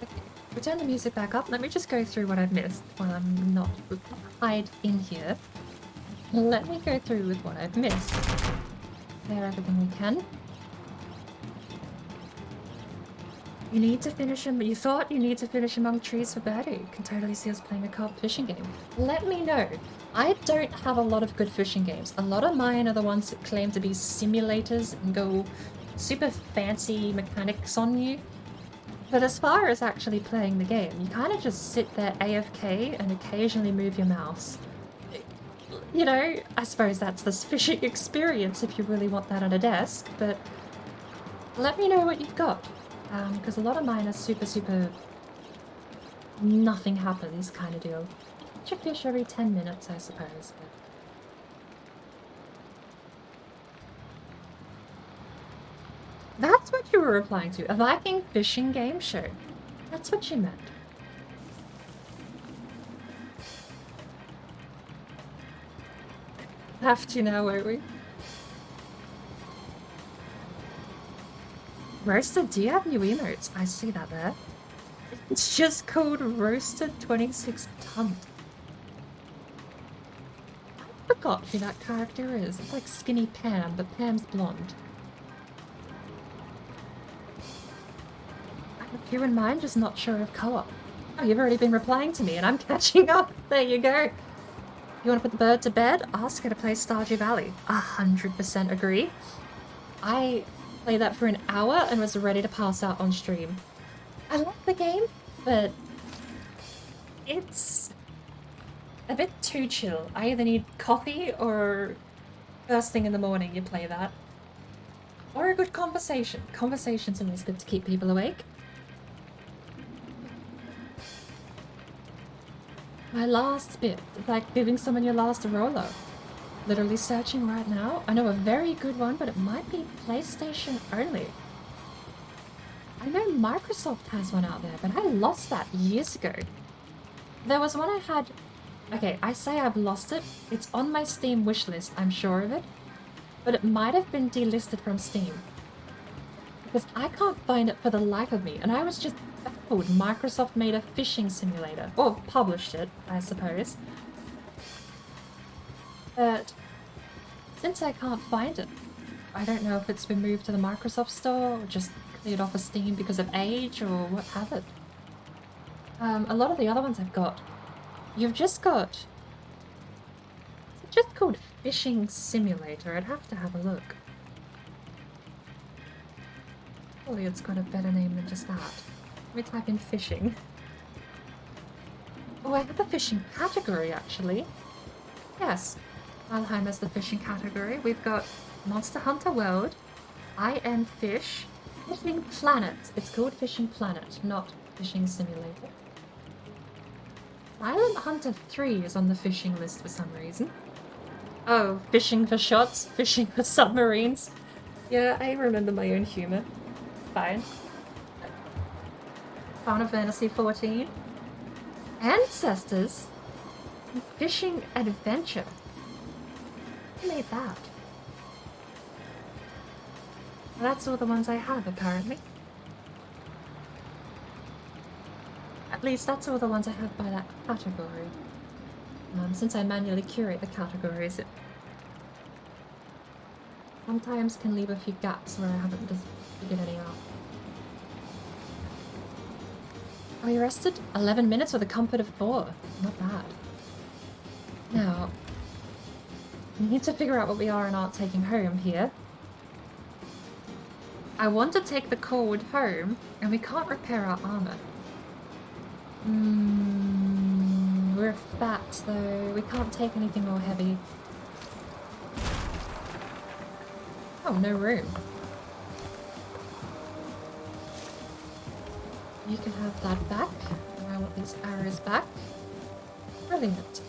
Okay, we turn the music back up. Let me just go through what I've missed while I'm not hide in here. Let me go through with what I've missed. Clear everything we can. You need to finish him. You thought you need to finish Among Trees for Birdie. Can totally see us playing a co-op fishing game. Let me know. I don't have a lot of good fishing games. A lot of mine are the ones that claim to be simulators and go super fancy mechanics on you. But as far as actually playing the game, you kind of just sit there AFK and occasionally move your mouse. You know, I suppose that's the fishing experience if you really want that on a desk, but let me know what you've got. Because a lot of mine are super nothing happens kind of deal. Catch a fish every 10 minutes, I suppose. But... That's what you were replying to. A Viking fishing game show. That's what you meant. Have to now, won't we? Roasted, do you have new emotes? I see that there. It's just called Roasted 26 Ton. I forgot who that character is. It's like Skinny Pam, but Pam's blonde. I have a few in mind, just not sure of co-op. Oh, you've already been replying to me and I'm catching up. There you go. You want to put the bird to bed? Ask her to play Stardew Valley. 100% agree. I played that for an hour and was ready to pass out on stream. I like the game, but it's a bit too chill. I either need coffee or first thing in the morning you play that. Or a good conversation. Conversation's always good to keep people awake. My last bit, like giving someone your last roller. Literally searching right now. I know a very good one, but it might be PlayStation only. I know Microsoft has one out there, but I lost that years ago. There was one I had... Okay, I say I've lost it. It's on my Steam wishlist, I'm sure of it. But it might have been delisted from Steam. Because I can't find it for the life of me, and I was just baffled. Microsoft made a fishing simulator. Or published it, I suppose. But since I can't find it, I don't know if it's been moved to the Microsoft store or just cleared off of Steam because of age or what have it. A lot of the other ones I've got You've just got... Is it just called Fishing Simulator? I'd have to have a look. Surely it's got a better name than just that. Let me type in fishing. Oh, I have a fishing category, actually. Yes, Valheim has the fishing category. We've got Monster Hunter World, I Am Fish, Fishing Planet. It's called Fishing Planet, not Fishing Simulator. Silent Hunter 3 is on the fishing list for some reason. Oh, fishing for shots, fishing for submarines. Yeah, I remember my own humour. Fine. Final Fantasy 14. Ancestors. Fishing Adventure. Who made that? Well, that's all the ones I have, apparently. At least that's all the ones I have by that category. Since I manually curate the categories, it sometimes can leave a few gaps where I haven't just figured any out. Are we rested? 11 minutes with a comfort of 4. Not bad. Now, we need to figure out what we are and aren't taking home here. I want to take the cord home, and we can't repair our armor. We're fat, though. We can't take anything more heavy. Oh, no room. You can have that back. And I want these arrows back. Brilliant.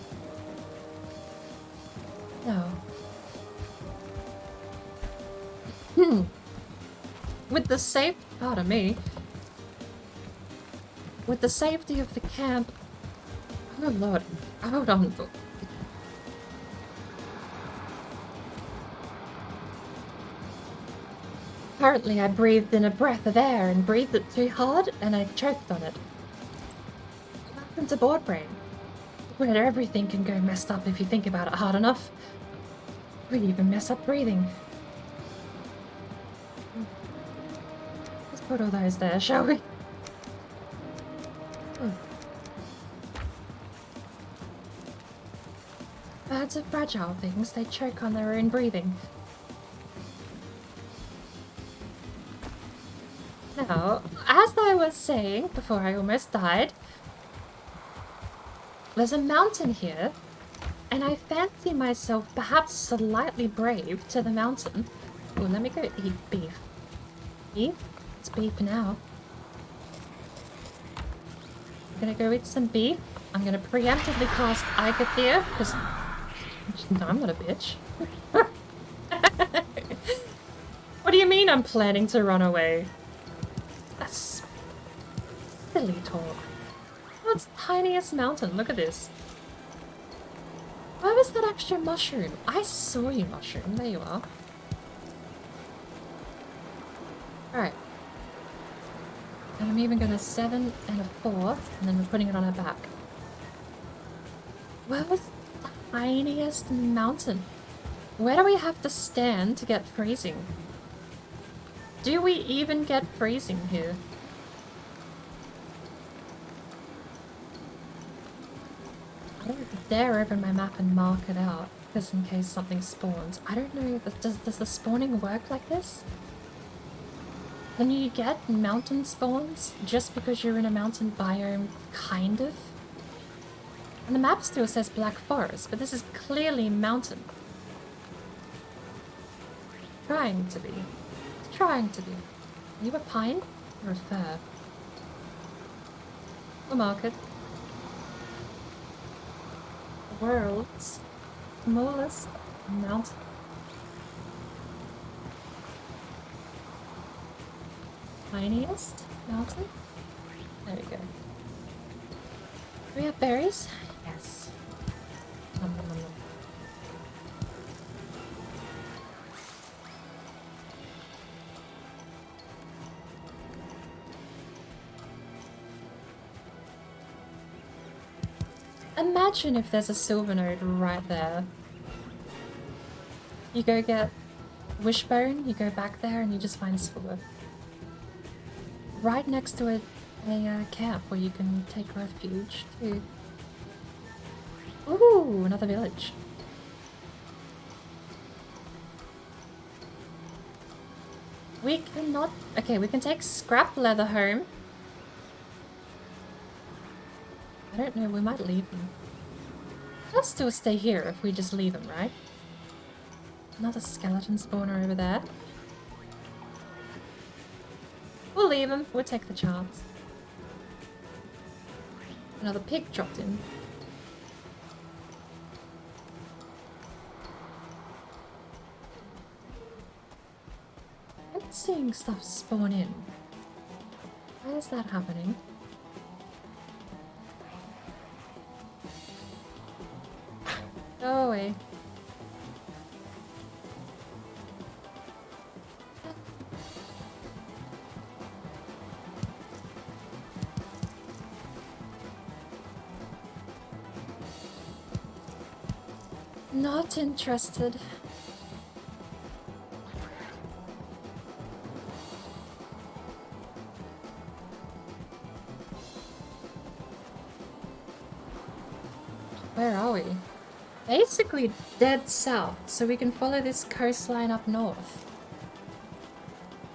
Now. With the safe... Pardon me. With the safety of the camp... Oh lord. Hold on. Apparently I breathed in a breath of air and breathed it too hard and I choked on it. What happened to board brain? Where everything can go messed up if you think about it hard enough. We even mess up breathing. Let's put all those there, shall we? Birds are fragile things, they choke on their own breathing. Now, as I was saying before I almost died, there's a mountain here, and I fancy myself perhaps slightly brave to the mountain. Oh, let me go eat beef. Beef? It's beef now. I'm gonna go eat some beef. I'm gonna preemptively cast Icathea, because... No, I'm not a bitch. What do you mean I'm planning to run away? That's silly talk. Oh, it's the tiniest mountain. Look at this. Where was that extra mushroom? I saw you, mushroom. There you are. Alright. And I'm even going to 7 and a 4, and then we're putting it on our back. Where was the tiniest mountain? Where do we have to stand to get freezing? Do we even get freezing here? I don't dare open my map and mark it out, just in case something spawns. I don't know, does the spawning work like this? Can you get mountain spawns just because you're in a mountain biome, kind of? And the map still says Black Forest, but this is clearly mountain. Trying to be. It's trying to be. Are you a pine or a fir? We'll mark it. The world's smallest mountain. Tiniest mountain? There we go. Do we have berries? Yes. Nom, nom, nom, nom. Imagine if there's a silver node right there. You go get Wishbone, you go back there and you just find silver. Right next to a camp where you can take refuge too. Ooh, another village. We cannot... Okay, we can take scrap leather home. I don't know, we might leave them. They'll still stay here if we just leave them, right? Another skeleton spawner over there. We'll leave them. We'll take the chance. Another pig dropped in. I'm seeing stuff spawn in. Why is that happening? Go away. Not interested. Where are we? Basically dead south, so we can follow this coastline up north.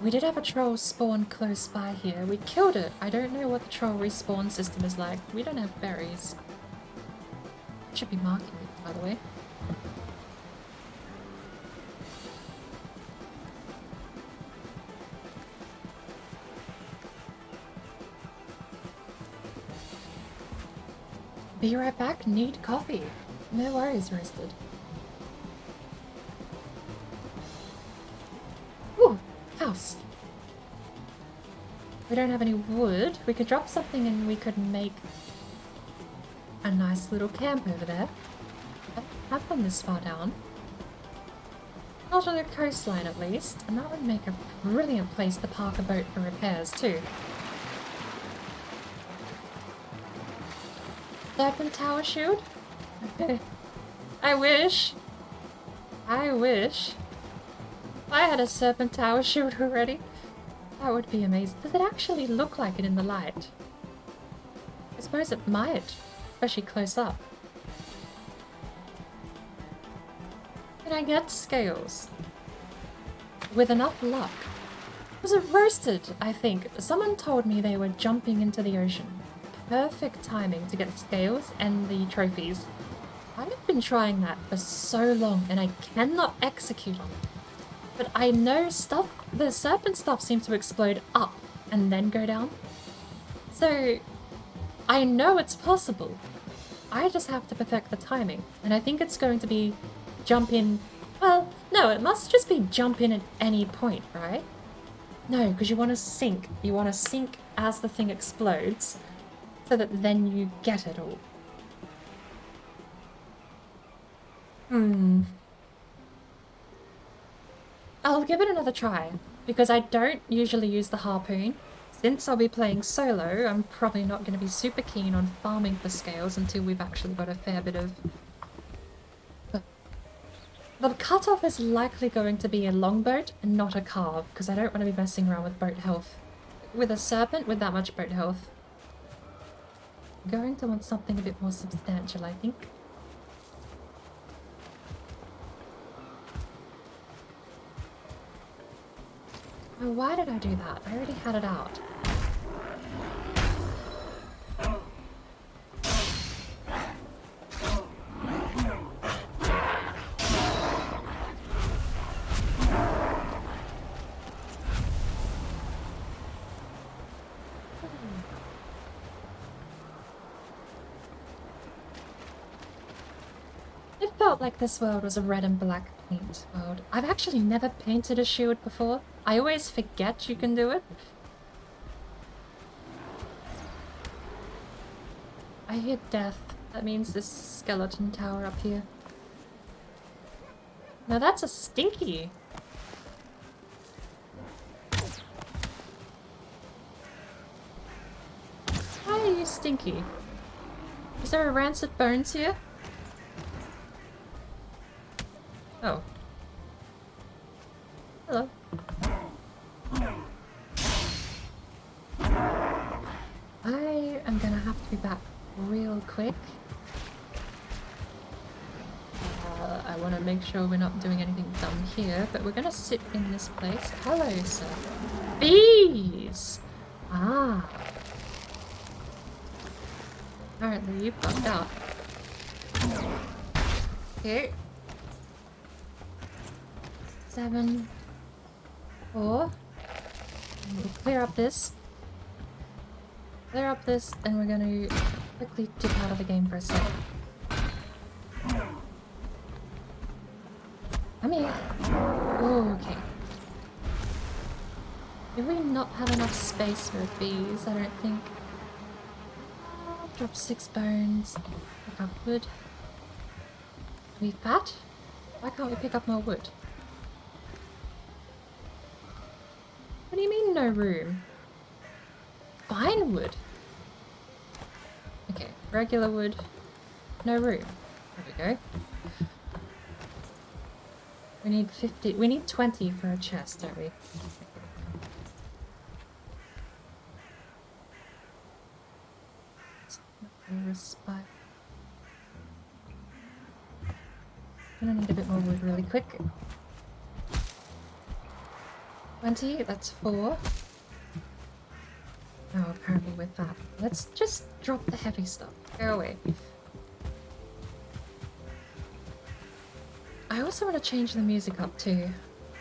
We did have a troll spawn close by here. We killed it. I don't know what the troll respawn system is like. We don't have berries. Should be marking it, by the way. Be right back, need coffee. No worries, Roasted. Ooh, house. We don't have any wood. We could drop something and we could make a nice little camp over there. I've gone this far down. Not on the coastline at least, and that would make a brilliant place to park a boat for repairs too. Serpent Tower Shield? I wish. I wish. If I had a Serpent Tower Shield already, that would be amazing. Does it actually look like it in the light? I suppose it might, especially close up. Can I get scales? With enough luck. Was it roasted, I think? Someone told me they were jumping into the ocean. Perfect timing to get the scales and the trophies. I've been trying that for so long and I cannot execute on it. But I know stuff, the serpent stuff seems to explode up and then go down. So I know it's possible. I just have to perfect the timing. And I think it's going to be jump in. Well, no, it must just be jump in at any point, right? No, because you want to sink. You want to sink as the thing explodes. So that then you get it all. I'll give it another try, because I don't usually use the harpoon. Since I'll be playing solo, I'm probably not going to be super keen on farming for scales until we've actually got a fair bit of... The cutoff is likely going to be a longboat and not a carve, because I don't want to be messing around with boat health. With a serpent with that much boat health. I'm going to want something a bit more substantial, I think. Oh, why did I do that? I already had it out. It felt like this world was a red and black paint world. I've actually never painted a shield before. I always forget you can do it. I hear death. That means this skeleton tower up here. Now that's a stinky. Why are you stinky? Is there a rancid bones here? Oh. Hello. I am gonna have to be back real quick. but I want to make sure we're not doing anything dumb here. But we're going to sit in this place. Hello, sir. Bees! Ah. Apparently you bugged out. Okay. 7, 4. And we'll clear up this. Clear up this, and we're going to quickly dip out of the game for a sec. Come here. Oh, okay. Do we not have enough space for bees? I don't think. Drop 6 bones. Pick up wood. Are we fat? Why can't we pick up more wood? What do you mean no room? Fine wood. Okay, regular wood. No room. There we go. We need 50. We need 20 for a chest, don't we? Respite. Gonna need a bit more wood really quick. 20, that's 4. Oh, apparently we're fat. Let's just drop the heavy stuff. Go away. I also want to change the music up too.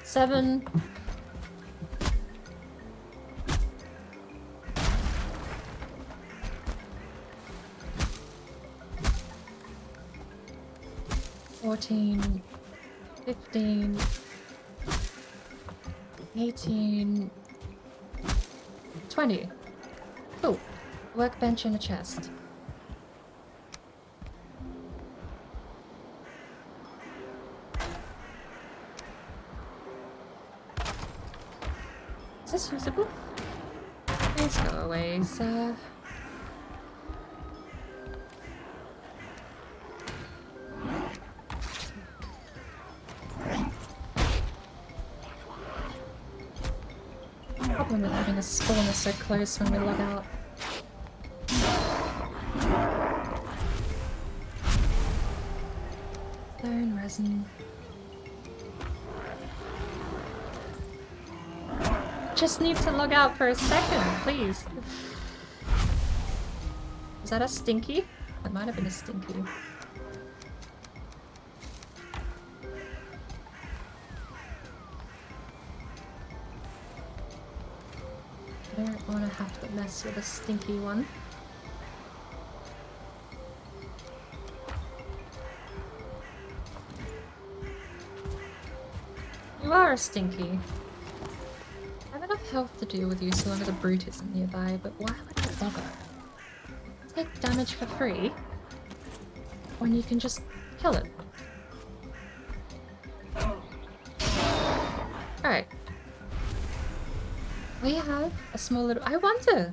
7. $14, 15, 18, 20. Cool. Workbench and a chest. Is this usable? Please go away, sir. Problem with having a spawner so close when we log out. Stone, resin. Just need to log out for a second, please. Is that a stinky? That might have been a stinky. I don't want to have to mess with a stinky one. You are a stinky. I have enough health to deal with you so long as a brute isn't nearby, but why would I bother? Take damage for free when you can just kill it. Alright. We have a small little... I wonder,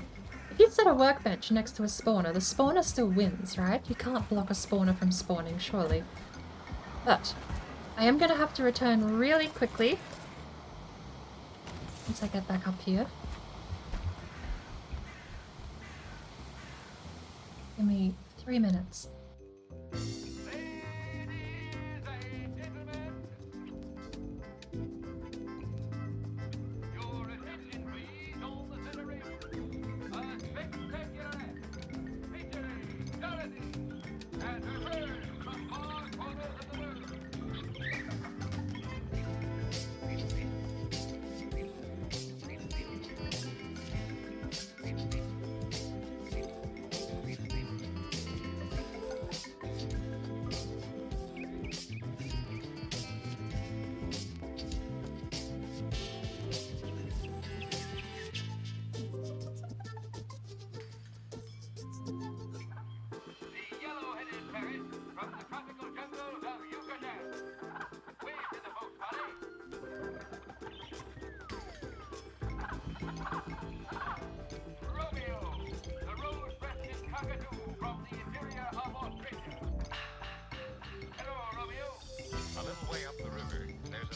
if you set a workbench next to a spawner, the spawner still wins, right? You can't block a spawner from spawning, surely. But I am going to have to return really quickly once I get back up here. Give me 3 minutes.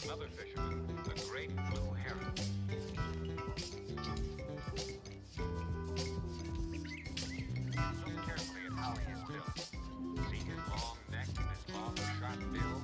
Another fisherman, the great blue heron. Look carefully at how he is built. See his long neck and his long, sharp bill?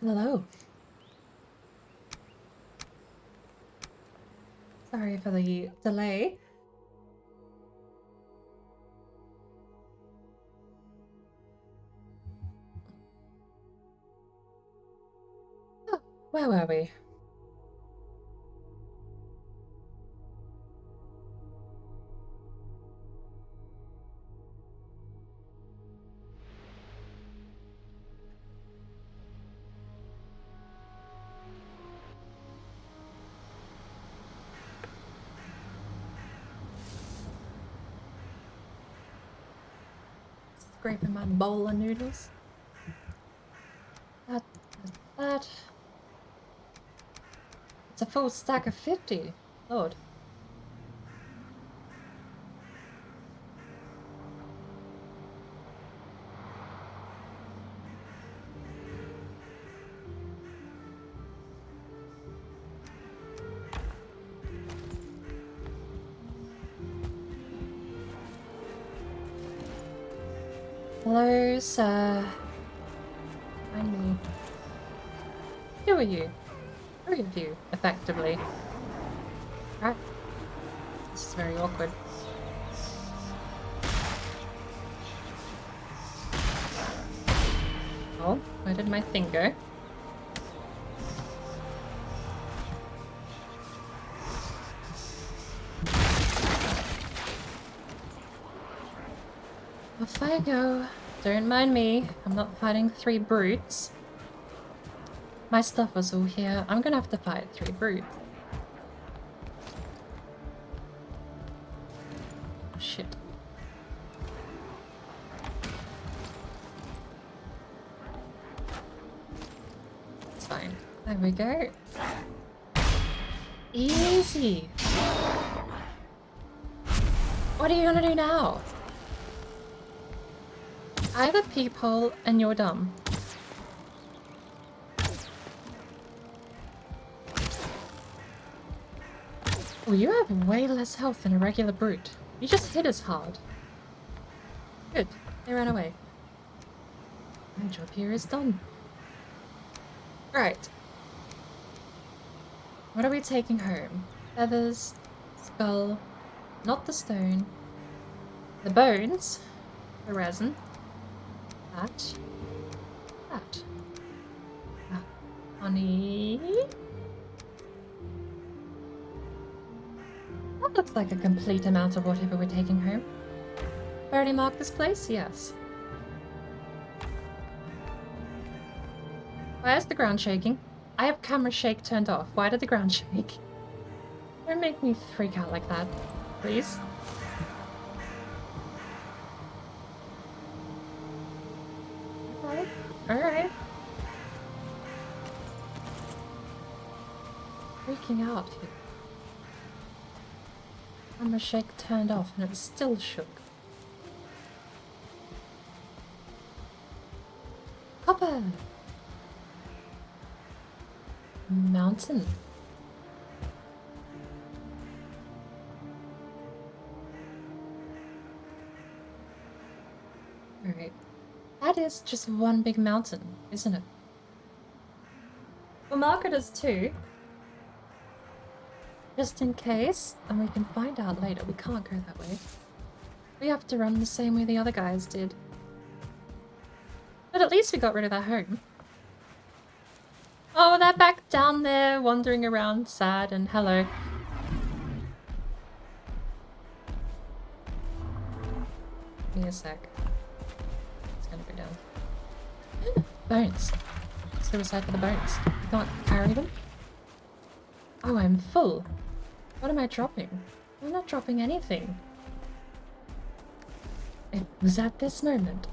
Hello. Sorry for the delay. Oh, where were we? Scraping my bowl of noodles. That. It's a full stack of 50. Lord. Hello, sir. Find me. Who are you? Three of you, effectively. Right. This is very awkward. Oh, where did my thing go? Off I go. Don't mind me. I'm not fighting 3 brutes. My stuff was all here. I'm gonna have to fight 3 brutes. Oh, shit. It's fine. There we go. Easy. What are you gonna do now? I have a peephole and you're dumb. Well, you have way less health than a regular brute. You just hit us hard. Good. They ran away. My job here is done. Right. What are we taking home? Feathers, skull, not the stone, the bones, the resin, that. Honey. That looks like a complete amount of whatever we're taking home. Already marked this place? Yes. Why is the ground shaking? I have camera shake turned off. Why did the ground shake? Don't make me freak out like that, please. Alright. Freaking out here. Camera shake turned off and it still shook. Copper! Mountain. Alright. That is just one big mountain, isn't it? We'll mark it as 2. Just in case, and we can find out later. We can't go that way. We have to run the same way the other guys did. But at least we got rid of that home. Oh, they're back down there, wandering around, sad, and hello. Give me a sec. It's gonna go down. Bones. Let's go recycle the bones. You can't carry them? Oh, I'm full. What am I dropping? I'm not dropping anything. It was at this moment.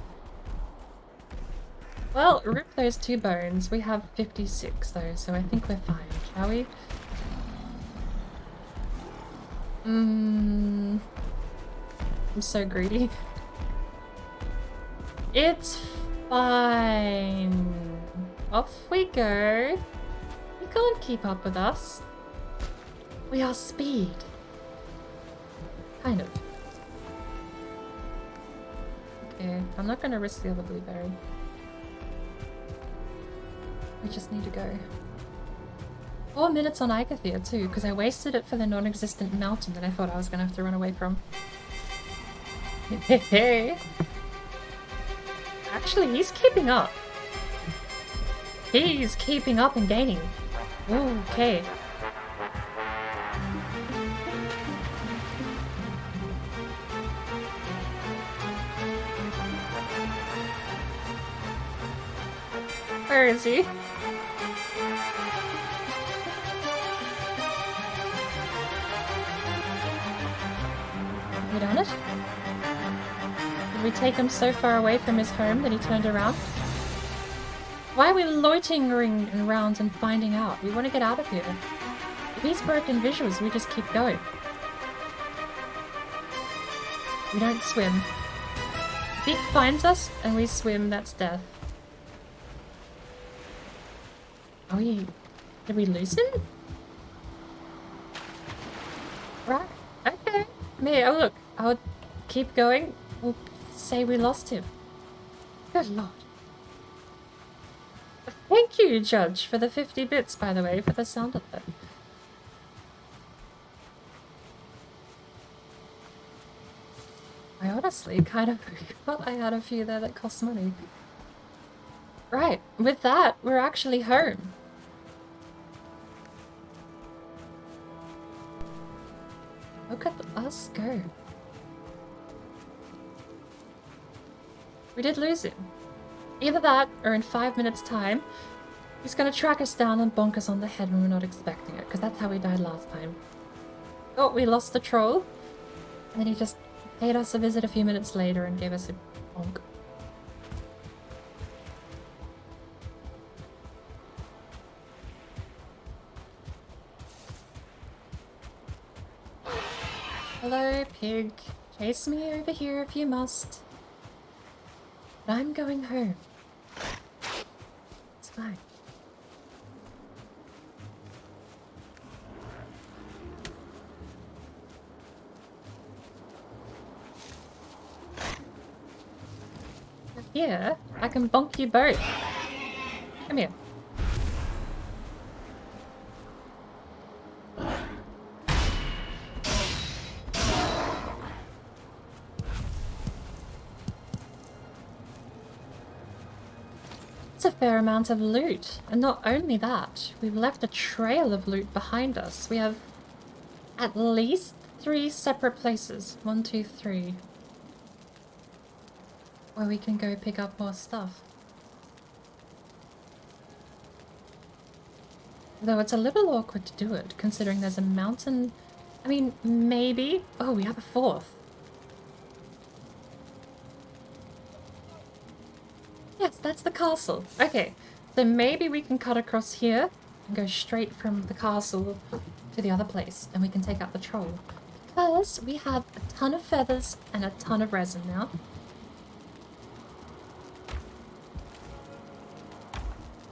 Well, rip those 2 bones. We have 56 though, so I think we're fine, shall we? I'm so greedy. It's fine. Off we go. You can't keep up with us. We are speed. Kind of. Okay, I'm not gonna risk the other blueberry. We just need to go. 4 minutes on Ikathia too, because I wasted it for the non-existent mountain that I thought I was gonna have to run away from. Hey. Actually, he's keeping up. He's keeping up and gaining. Okay. Where is he? We done it? Did we take him so far away from his home that he turned around? Why are we loitering around and finding out? We want to get out of here. If he's broken visuals, we just keep going. We don't swim. If he finds us and we swim, that's death. Are we... Did we lose him? Right. Okay. Me, oh look. I'll keep going. We'll say we lost him. Good lord. Thank you, Judge, for the 50 bits, by the way, for the sound of it. I honestly kind of forgot I had a few there that cost money. Right, with that, we're actually home. Look at us go. We did lose him. Either that, or in 5 minutes' time, he's gonna track us down and bonk us on the head when we're not expecting it, because that's how we died last time. Oh, we lost the troll, and then he just paid us a visit a few minutes later and gave us a bonk. Hello, pig. Chase me over here if you must. But I'm going home. It's fine. Here, I can bonk you both. Come here. It's a fair amount of loot, and not only that, we've left a trail of loot behind us. We have at least 3 separate places. 1, 2, 3. Where we can go pick up more stuff. Though it's a little awkward to do it, considering there's a mountain... I mean, maybe... Oh, we have a 4th. Yes, that's the castle. Okay, so maybe we can cut across here and go straight from the castle to the other place, and we can take out the troll. Because we have a ton of feathers and a ton of resin now.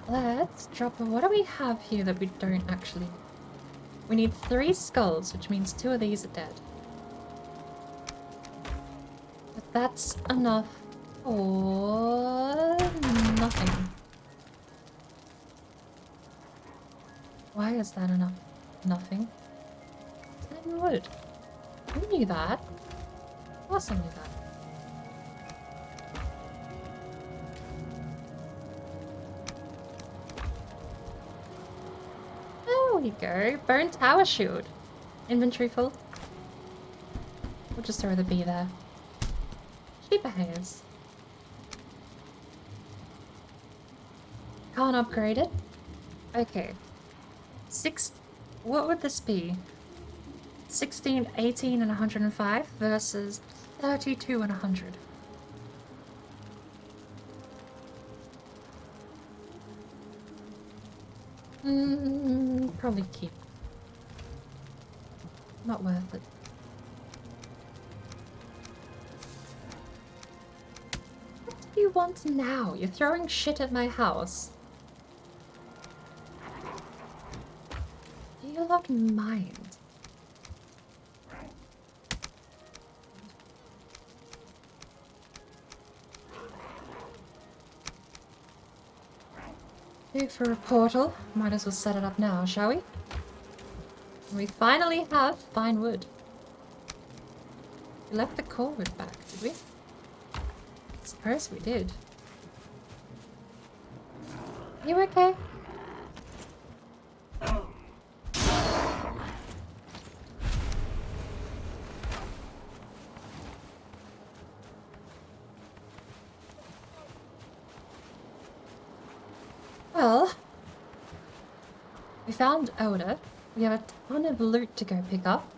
Let's drop... What do we have here that we don't actually... We need 3 skulls, which means 2 of these are dead. But that's enough for... nothing. Why is that enough? Nothing. 10 wood. Who knew that? Of course I knew that. There we go. Bone tower shield. Inventory full. We'll just throw the bee there. She behaves. Can't upgrade it. Okay. 6... What would this be? 16, 18, and 105 versus 32 and 100. Probably keep. Not worth it. What do you want now? You're throwing shit at my house. Do you not mind? Due for a portal. Might as well set it up now, shall we? We finally have fine wood. We left the core wood back, did we? I suppose we did. You okay? Well, we found Elder. We have a ton of loot to go pick up.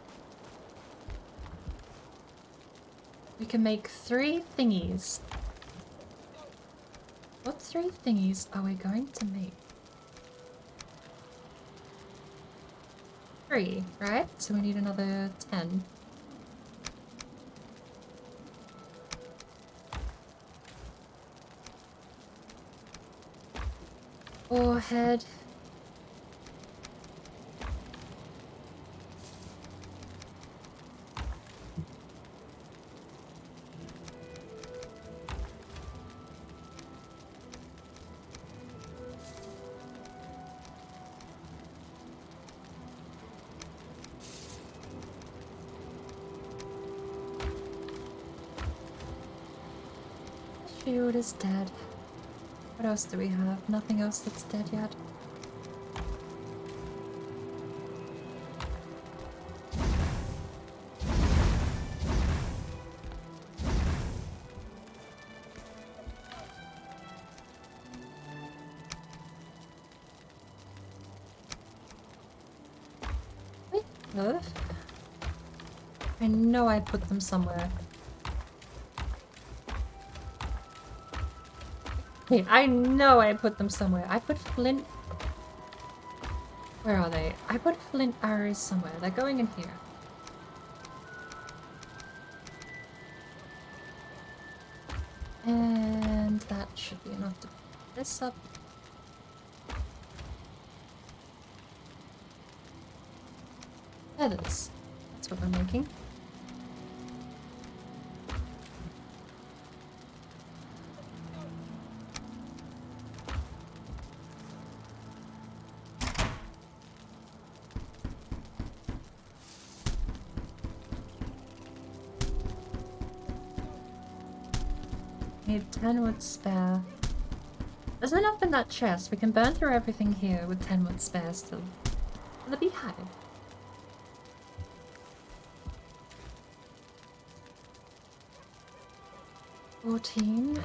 We can make 3 thingies. What 3 thingies are we going to make? 3, right? So we need another 10. Forehead. Shield is dead. What else do we have? Nothing else that's dead yet. Wait, no. I know I put them somewhere. Wait, I know I put them somewhere. I put flint... Where are they? I put flint arrows somewhere. They're going in here. And that should be enough to put this up. Feathers. That's what we're making. Need 10 wood spare. There's enough in that chest. We can burn through everything here with 10 wood spare still. The beehive. $14.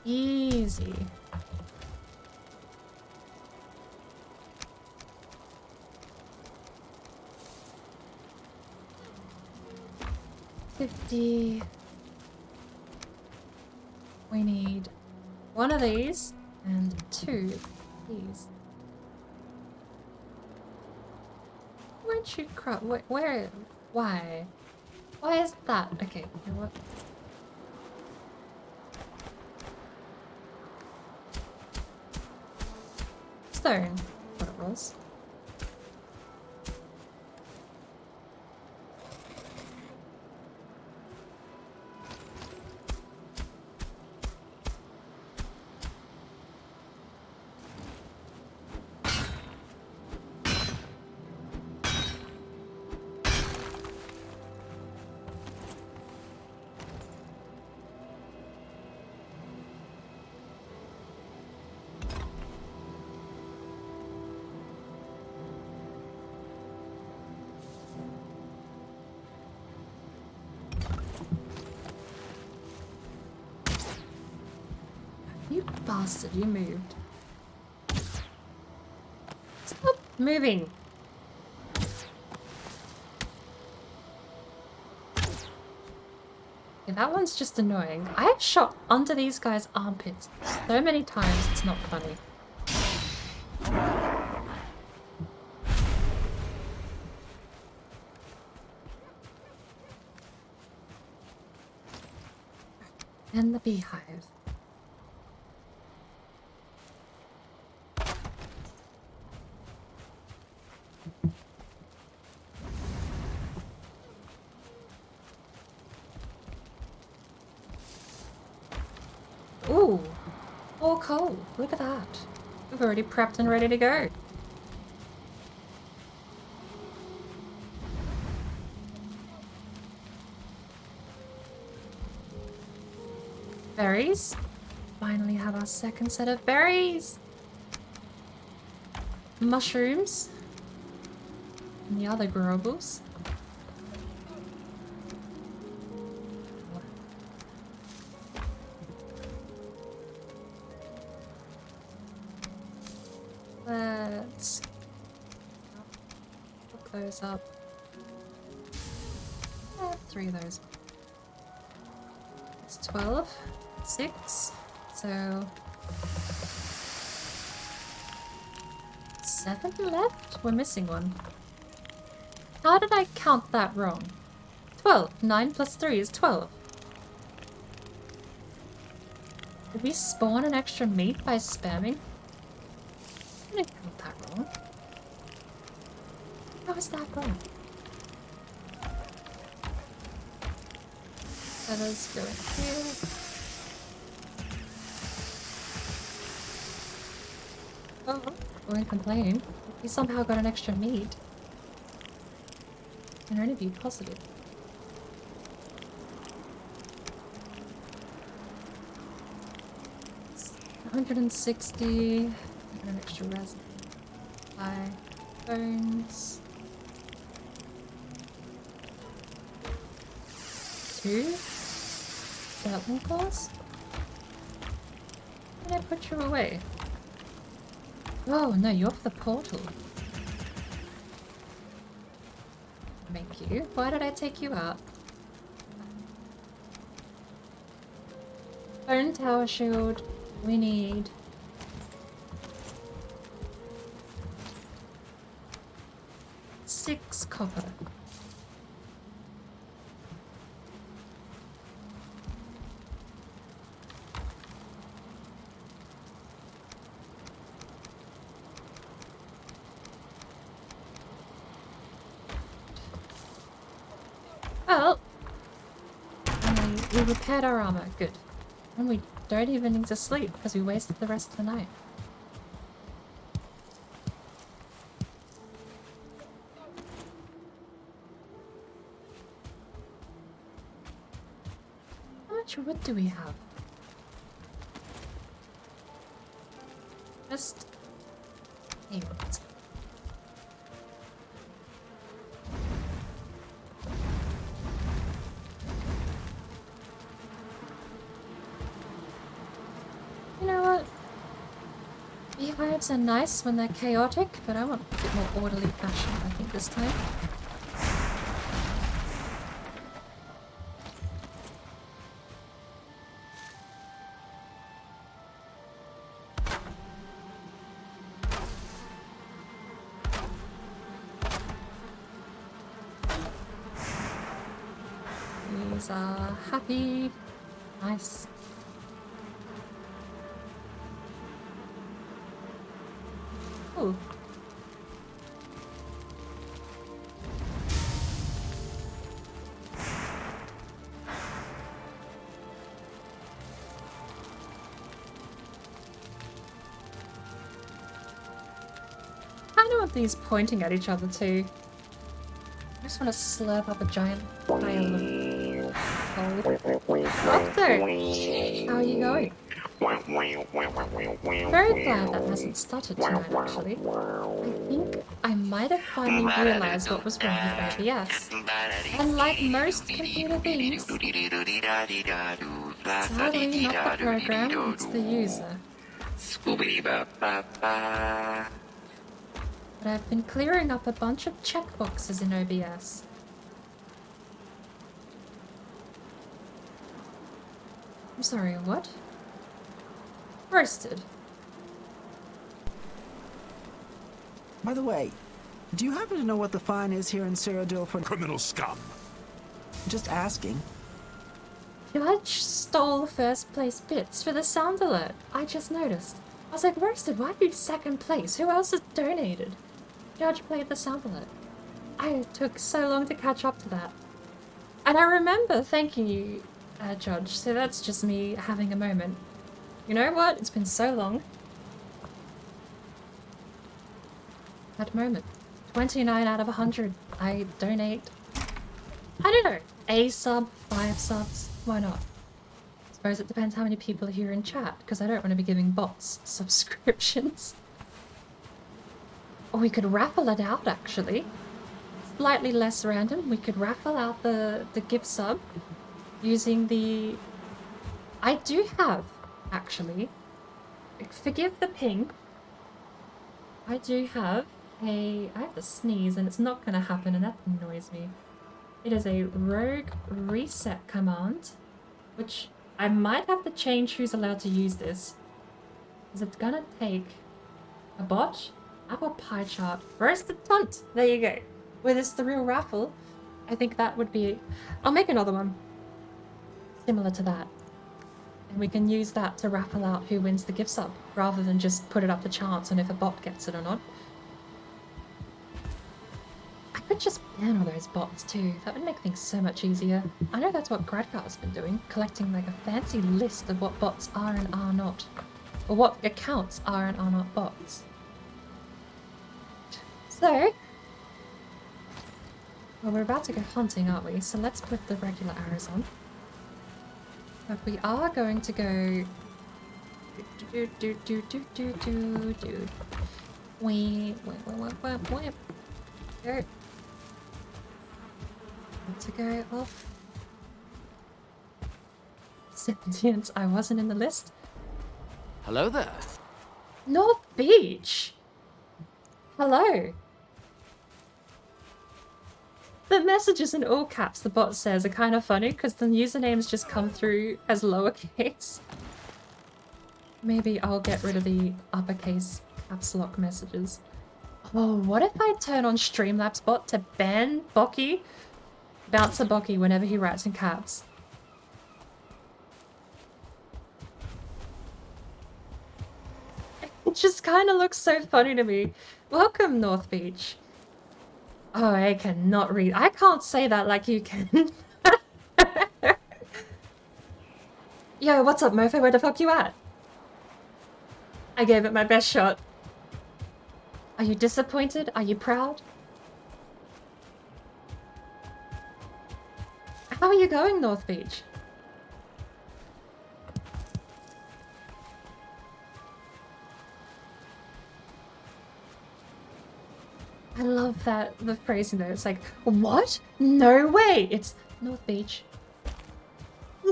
Easy. $50. We need 1 of these and 2 of these. Where'd you crop? Where? Why? Why is that? Okay, you know what? Stone. What it was. You bastard, you moved. Stop moving. Okay, that one's just annoying. I have shot under these guys' armpits so many times, it's not funny. And the beehive. Ooh, more coal. Look at that. We've already prepped and ready to go. Berries. Finally have our second set of berries. Mushrooms. And the other growables. Let's hook those up. 3 of those. It's 12. 6. So 7 left? We're missing one. How did I count that wrong? 12. 9 plus 3 is 12. Did we spawn an extra meat by spamming? I didn't count that wrong. How is that wrong? Let us go in here. Oh, won't complain. We somehow got an extra meat. Can only be positive. It's 160. Got an extra resin. 5 bones. 2. That one claws? Did I put you away? Oh no, you're off the portal. Thank you. Why did I take you out? Bone tower shield. We need 6 copper. Well, we repaired our armor. Good. And we don't even need to sleep because we wasted the rest of the night. How much wood do we have? Just... Here it is. You know what? Beehives are nice when they're chaotic, but I want a bit more orderly fashion, I think, this time. These are happy. Nice. Ooh. I don't want these pointing at each other too. I just want to slurp up a giant pile of coal. Doctor! How are you going? Very glad that hasn't stuttered tonight, actually. I think I might have finally realized what was wrong with OBS. And like most computer things, sadly not the program, it's the user. But I've been clearing up a bunch of checkboxes in OBS. I'm sorry, what? Roasted. By the way, do you happen to know what the fine is here in Cyrodiil for Criminal scum. just asking? Judge stole the first place bits for the sound alert. I just noticed. I was like, Roasted, why are you second place? Who else has donated? Judge played the sound alert. I took so long to catch up to that. And I remember thanking you, Judge, so that's just me having a moment. You know what? It's been so long. That moment. 29 out of 100. I donate. I don't know. A sub, 5 subs. Why not? I suppose it depends how many people are here in chat, because I don't want to be giving bots subscriptions. Or we could raffle it out, actually. Slightly less random. We could raffle out the gift sub using the... I do have, actually. Forgive the ping. I do have I have to sneeze and it's not going to happen and that annoys me. It is a rogue reset command, which I might have to change who's allowed to use this. Because it's going to take a bot, apple pie chart, roasted tunt. There you go. Were this the real raffle, I think that would be... I'll make another one. Similar to that. And we can use that to raffle out who wins the gift sub, rather than just put it up to chance on if a bot gets it or not. I could just ban all those bots too. That would make things so much easier. I know that's what Gradgar's been doing, collecting like a fancy list of what bots are and are not. Or what accounts are and are not bots. So... well, we're about to go hunting, aren't we? So let's put the regular arrows on. But we are going to go... Wait. Go. To go off. Sentience, I wasn't in the list. Hello there. North Beach! Hello. The messages in all caps the bot says are kind of funny because the usernames just come through as lowercase. Maybe I'll get rid of the uppercase caps lock messages. Oh, what if I turn on Streamlabs bot to ban Bocky? Bouncer Bocky whenever he writes in caps. It just kind of looks so funny to me. Welcome, North Beach. Oh, I cannot read. I can't say that like you can. Yo, what's up, Mofo? Where the fuck you at? I gave it my best shot. Are you disappointed? Are you proud? How are you going, North Beach? I love that, the phrasing though. It's like, what? No way! It's North Beach.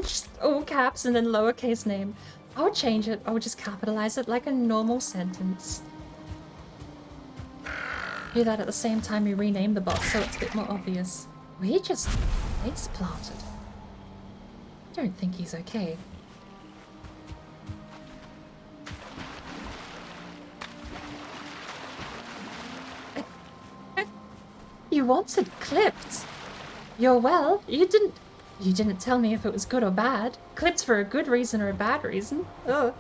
Just all caps and then lowercase name. I would change it. I would just capitalize it like a normal sentence. Do that at the same time you rename the bot so it's a bit more obvious. We just face planted. I don't think he's okay. You wanted clipped. You're well. You didn't tell me if it was good or bad. Clipped for a good reason or a bad reason. Oh.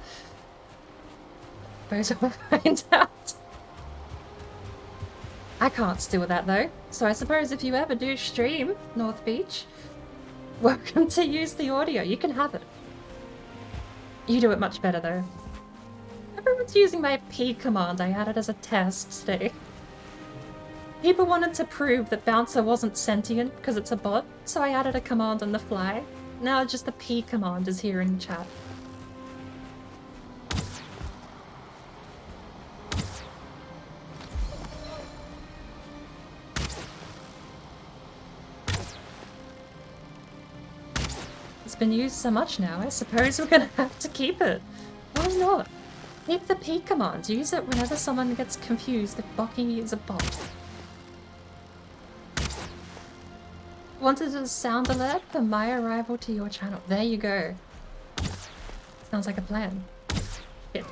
Suppose we'll find out. I can't steal that though. So I suppose if you ever do stream North Beach, welcome to use the audio. You can have it. You do it much better though. Everyone's using my P command I added as a test today. People wanted to prove that Bouncer wasn't sentient because it's a bot, so I added a command on the fly. Now just the P command is here in chat. It's been used so much now, I suppose we're gonna have to keep it. Why not? Keep the P command. Use it whenever someone gets confused if Bocky is a bot. Wanted a sound alert for my arrival to your channel. There you go. Sounds like a plan. Shit.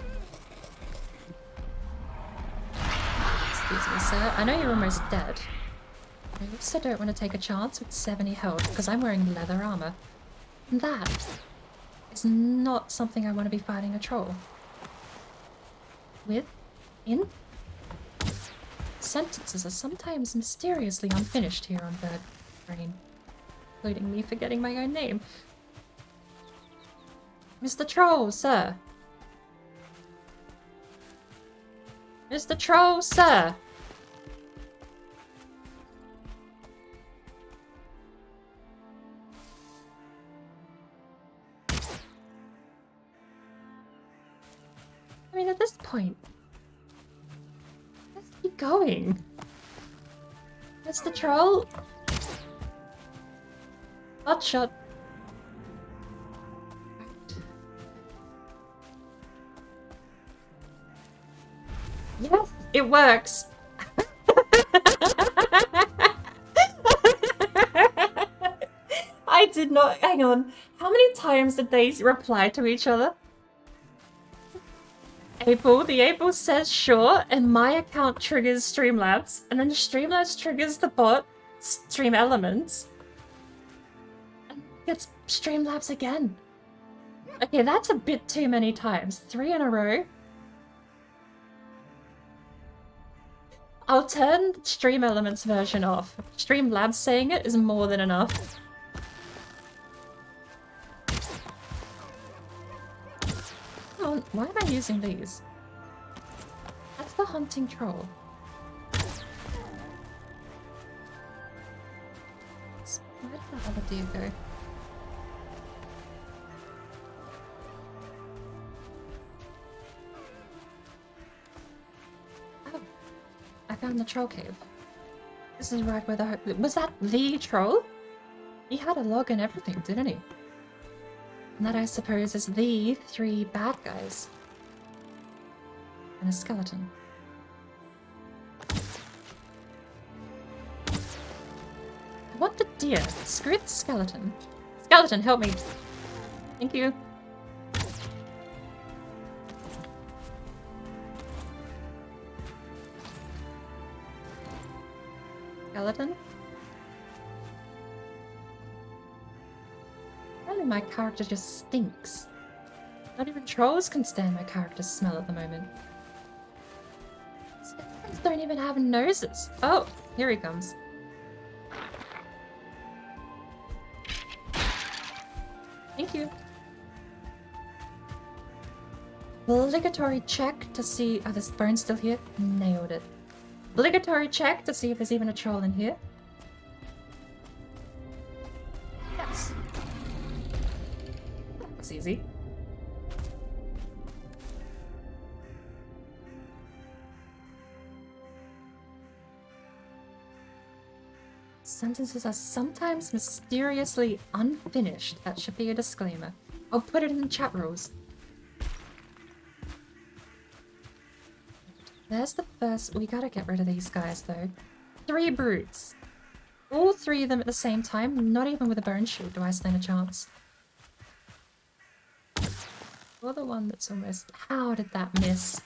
Excuse me, sir. I know you're almost dead. I also don't want to take a chance with 70 health because I'm wearing leather armor. And that is not something I want to be fighting a troll with. In? Sentences are sometimes mysteriously unfinished here on Bird Brain, including me forgetting my own name. Mr. Troll, sir, Mr. Troll, sir. I mean, at this point, where's he going? Mr. Troll? Butt shot. Yes, it works. I did not. Hang on. How many times did they reply to each other? The April says sure, and my account triggers Streamlabs, and then Streamlabs triggers the bot, Stream Elements, and gets Streamlabs again. Okay, that's a bit too many times. 3 in a row. I'll turn Stream Elements version off. Streamlabs saying it is more than enough. Oh, why am I using these? That's the hunting troll. Where did that other deer go? Oh, I found the troll cave. This is right where the... Was that the troll? He had a log and everything, didn't he? And that, I suppose, is the 3 bad guys. And a skeleton. I want the deer. Screw the skeleton. Skeleton, help me. Thank you. Skeleton? Apparently my character just stinks. Not even trolls can stand my character's smell at the moment. Skeletons don't even have noses. Oh, here he comes. Thank you. Obligatory check to see... Oh, this bone's still here? Nailed it. Obligatory check to see if there's even a troll in here. Yes. That was easy. Sentences are sometimes mysteriously unfinished. That should be a disclaimer. I'll put it in the chat rules. There's the first... We gotta get rid of these guys, though. 3 brutes. All 3 of them at the same time. Not even with a bone shield do I stand a chance. You're the one that's almost... How did that miss?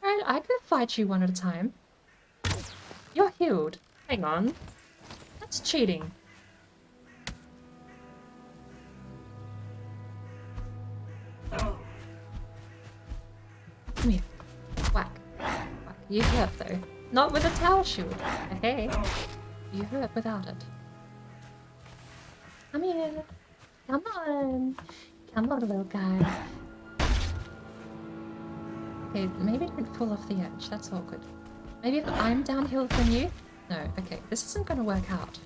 Alright, I can fight you one at a time. You're healed. Hang on. That's cheating. Come here. Whack. Whack. You hurt though. Not with a tower shield. Hey. You hurt without it. Come here. Come on. Come on, little guy. Okay, maybe don't fall off the edge. That's awkward. Maybe if I'm downhill from you? No, okay, this isn't gonna work out.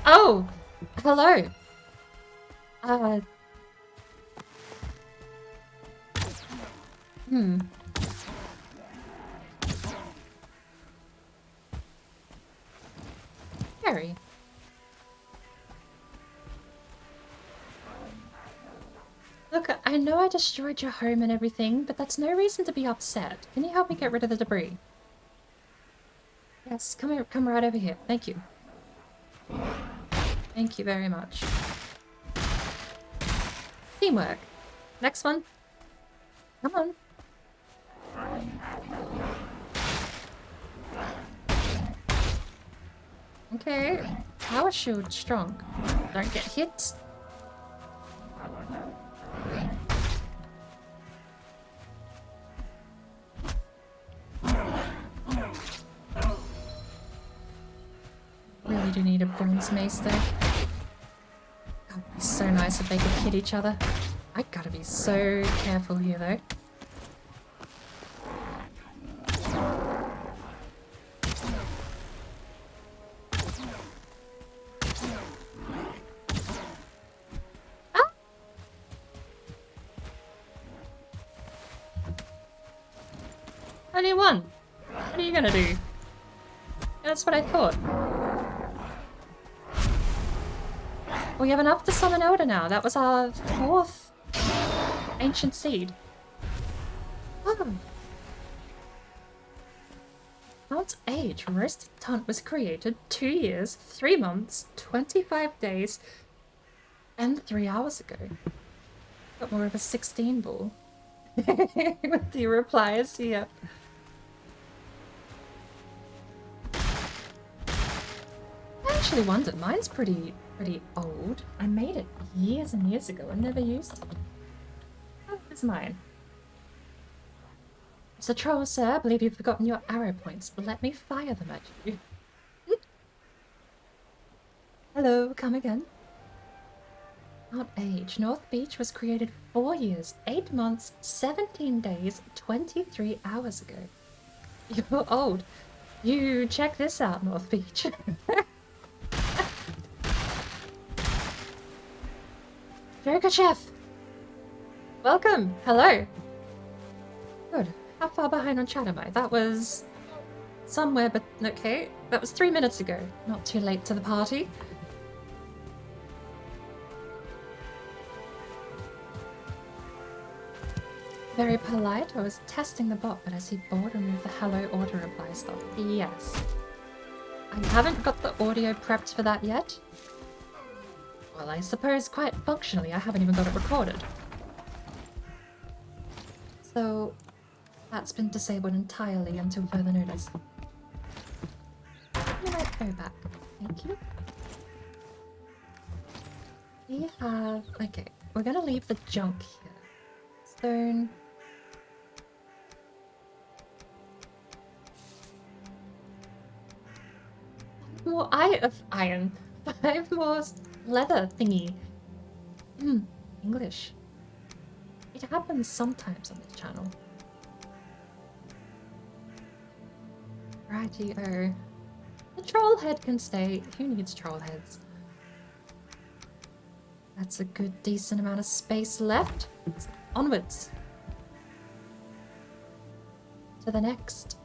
Oh! Hello! Harry. Look, I know I destroyed your home and everything, but that's no reason to be upset. Can you help me get rid of the debris? Yes, come here, come right over here. Thank you. Thank you very much. Teamwork. Next one. Come on. Okay. Power shield strong. Don't get hit. really do need a bronze mace though. God, it'd be so nice if they could hit each other. I gotta be so careful here though. Only one. What are you gonna do? That's what I thought. We have enough to summon Elder now. That was our 4th ancient seed. Oh. Mount's age. Roasted Tunt was created 2 years, 3 months, 25 days, and 3 hours ago. Got more of a 16 ball. With the replies, yeah. I actually wondered, mine's pretty old. I made it years and years ago and never used it. Oh, it's mine. It's a troll, sir. I believe you've forgotten your arrow points. Let me fire them at you. Hello, come again. Mount Age. North Beach was created 4 years, 8 months, 17 days, 23 hours ago. You're old. You check this out, North Beach. Very good, chef. Welcome. Hello. Good. How far behind on chat am I? That was somewhere, but okay. That was 3 minutes ago. Not too late to the party. Very polite. I was testing the bot, but I see board remove the hello auto reply stuff. Yes. I haven't got the audio prepped for that yet. Well, I suppose quite functionally I haven't even got it recorded. So that's been disabled entirely until further notice. I might go back. Thank you. We have... Okay, we're gonna leave the junk here. Stone. More iron. 5 more leather thingy. English. It happens sometimes on this channel. Righty-o. The troll head can stay. Who needs troll heads? That's a good, decent amount of space left. Onwards. To the next.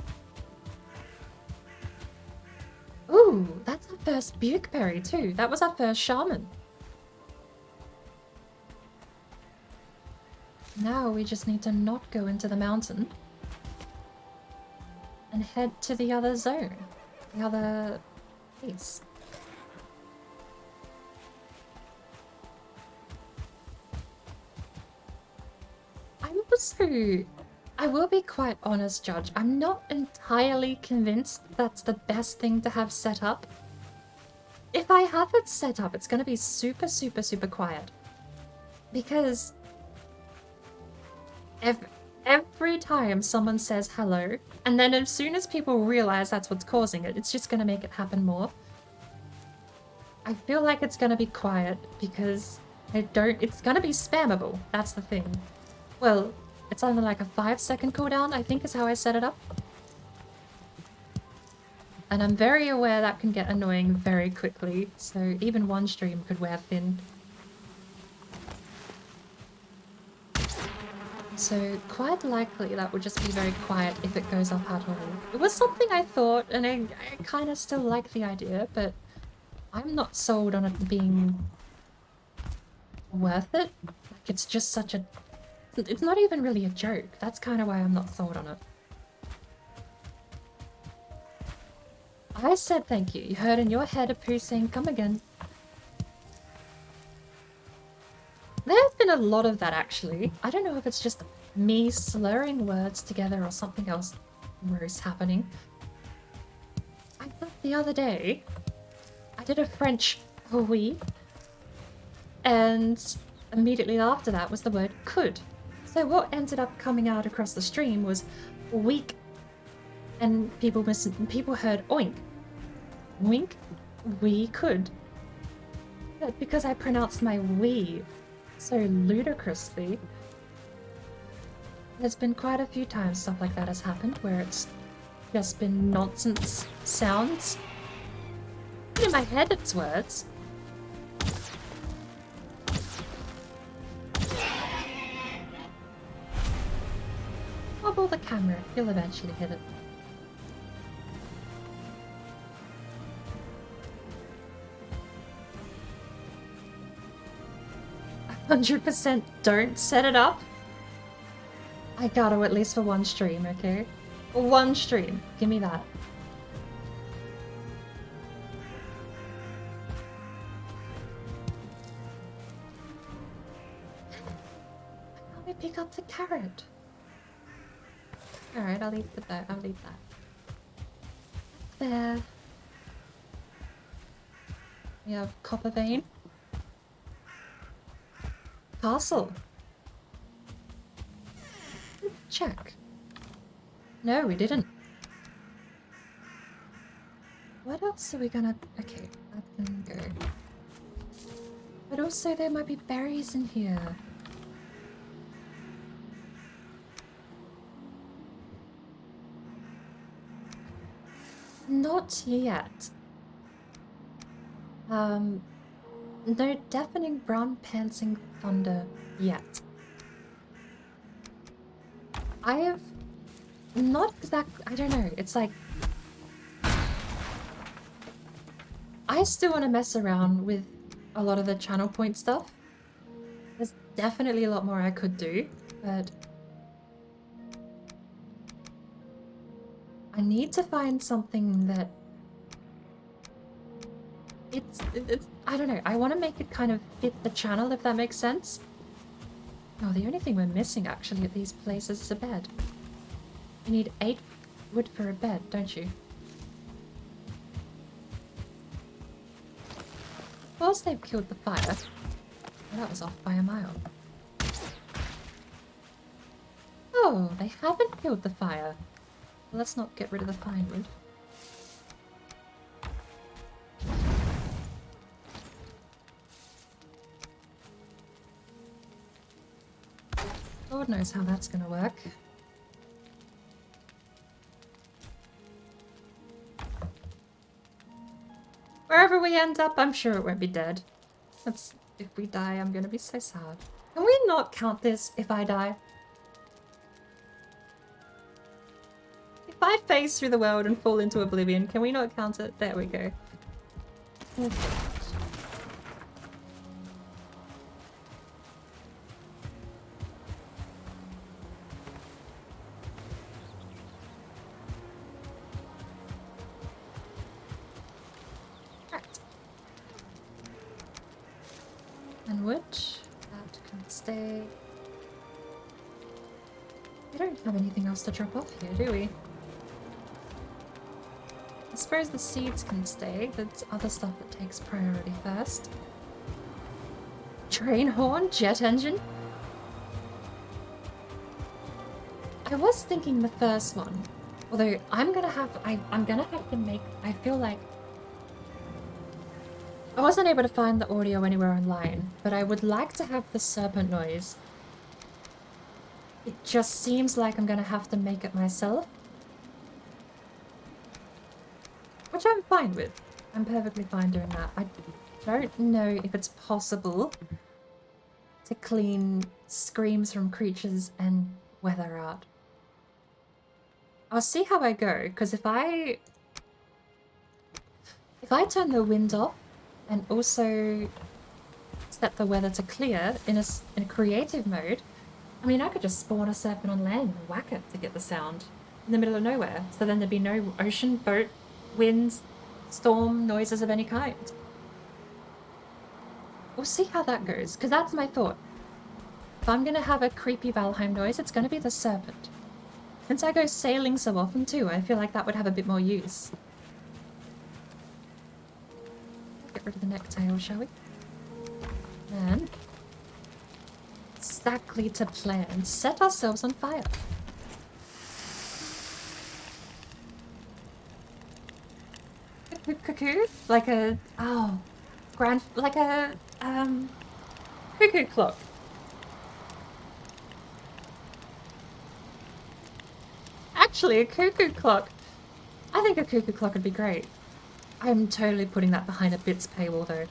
Ooh, that's our first Bukeberry too. That was our first shaman. Now we just need to not go into the mountain and head to the other zone, the other place. I'm also... I will be quite honest, Judge. I'm not entirely convinced that's the best thing to have set up. If I have it set up, it's going to be super, super, super quiet. Because every time someone says hello, and then as soon as people realize that's what's causing it, it's just going to make it happen more. I feel like it's going to be quiet because it's going to be spammable. That's the thing. Well... It's only like a 5-second cooldown, I think is how I set it up. And I'm very aware that can get annoying very quickly, so even one stream could wear thin. So quite likely that would just be very quiet if it goes up at all. It was something I thought, and I kind of still like the idea, but I'm not sold on it being worth it. Like, it's just such a... It's not even really a joke. That's kind of why I'm not sold on it. I said thank you. You heard in your head a poo saying, come again. There's been a lot of that, actually. I don't know if it's just me slurring words together or something else gross happening. I thought the other day, I did a French oui, and immediately after that was the word could. So what ended up coming out across the stream was weak, and people heard oink. Wink? We could. But because I pronounced my we so ludicrously, there's been quite a few times stuff like that has happened where it's just been nonsense sounds. But in my head it's words. Wobble the camera, you'll eventually hit it. 100% don't set it up. I gotta at least for one stream, okay? One stream. Give me that. Let me pick up the carrot. Alright, I'll eat that. I'll eat that. There. We have copper vein. Castle. Check. No, we didn't. What else are we gonna... Okay, that can go. But also there might be berries in here. Not yet. No deafening brown pantsing thunder yet. I have not exactly, I don't know, it's like I still want to mess around with a lot of the channel point stuff. There's definitely a lot more I could do, but I need to find something that it's I don't know, I want to make it kind of fit the channel, if that makes sense. Oh, the only thing we're missing actually at these places is a bed. You need 8 wood for a bed, don't you? Of course they've killed the fire. Well, that was off by a mile. Oh, they haven't killed the fire. Well, let's not get rid of the fine wood. Lord knows how that's gonna work. Wherever we end up, I'm sure it won't be dead. That's... if we die, I'm gonna be so sad. Can we not count this if I die? If I phase through the world and fall into oblivion, can we not count it? There we go. Okay. And wood, that can stay. We don't have anything else to drop off here, do we? I suppose the seeds can stay. There's other stuff that takes priority first. Train horn, jet engine. I was thinking the first one, although I'm gonna have to make. I feel like I wasn't able to find the audio anywhere online, but I would like to have the serpent noise. It just seems like I'm gonna have to make it myself. Which I'm fine with. I'm perfectly fine doing that. I don't know if it's possible to clean screams from creatures and weather out. I'll see how I go, because if I turn the wind off, and also set the weather to clear in a creative mode, I mean, I could just spawn a serpent on land and whack it to get the sound in the middle of nowhere. So then there'd be no ocean, boat, winds, storm, noises of any kind. We'll see how that goes, because that's my thought. If I'm going to have a creepy Valheim noise, it's going to be the serpent. Since I go sailing so often too, I feel like that would have a bit more use. Get rid of the necktail, shall we? And exactly to plan, set ourselves on fire. cuckoo, like a cuckoo clock. Actually, a cuckoo clock. I think a cuckoo clock would be great. I'm totally putting that behind a bits paywall though.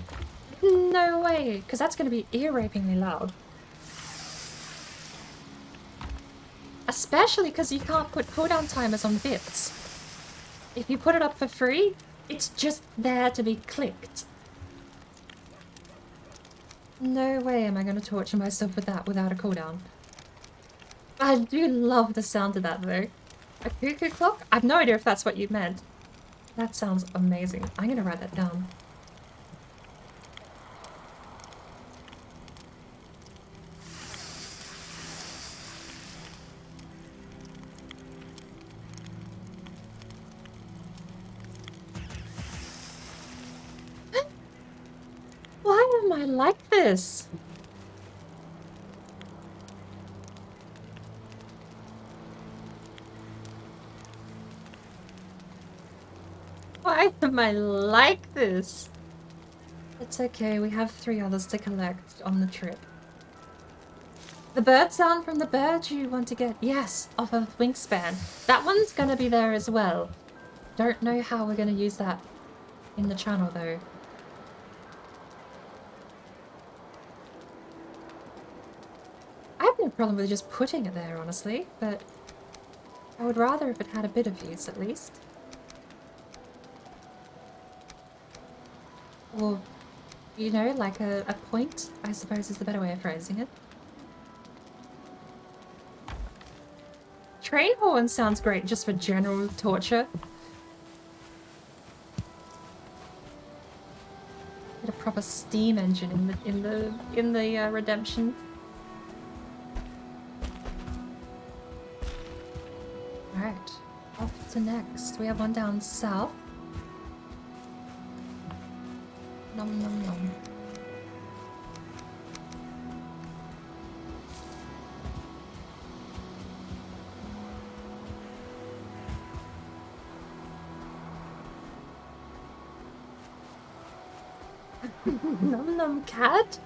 No way, because that's going to be ear-rapingly loud. Especially because you can't put cooldown timers on bits. If you put it up for free, it's just there to be clicked. No way am I going to torture myself with that without a cooldown. I do love the sound of that though. A cuckoo clock? I've no idea if that's what you meant. That sounds amazing. I'm going to write that down. Why am I like this? Why am I like this? It's okay, we have 3 others to collect on the trip. The bird sound from the bird you want to get? Yes, off of Wingspan. That one's gonna be there as well. Don't know how we're gonna use that in the channel though. I have no problem with just putting it there, honestly, but I would rather if it had a bit of use at least. Or, you know, like a point, I suppose is the better way of phrasing it. Train horn sounds great just for general torture. Get a proper steam engine in the redemption. Alright, off to next. We have one down south. Nom nom nom. Num num cat?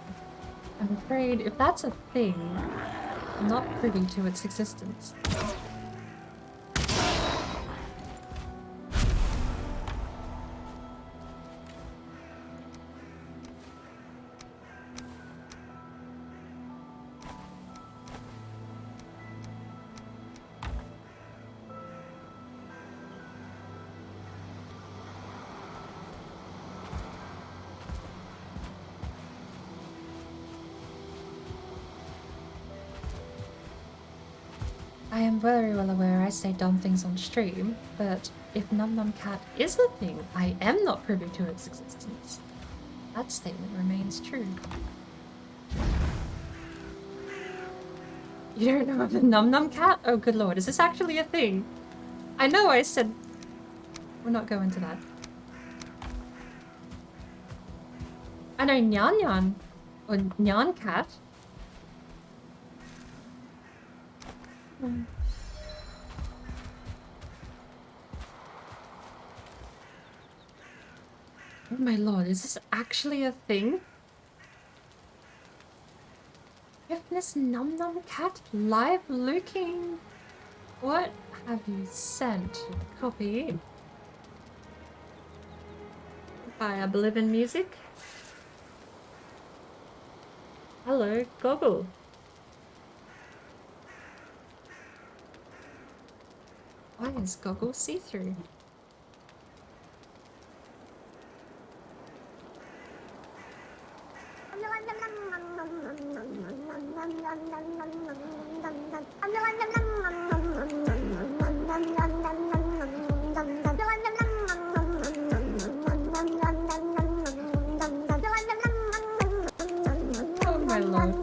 I'm afraid if that's a thing, I'm not privy to its existence. I am very well aware I say dumb things on stream, but if Num Num Cat is a thing, I am not privy to its existence. That statement remains true. You don't know of a Num Num Cat? Oh good lord, is this actually a thing? I know I said... We're not going to that. I know Nyan Nyan, or Nyan Cat. Oh my lord, is this actually a thing? Hypnus Num Num Cat live looking? What have you sent? Copy. By Oblivion Music. Hello, Goggle. Why is Goggle see-through? Oh my lord.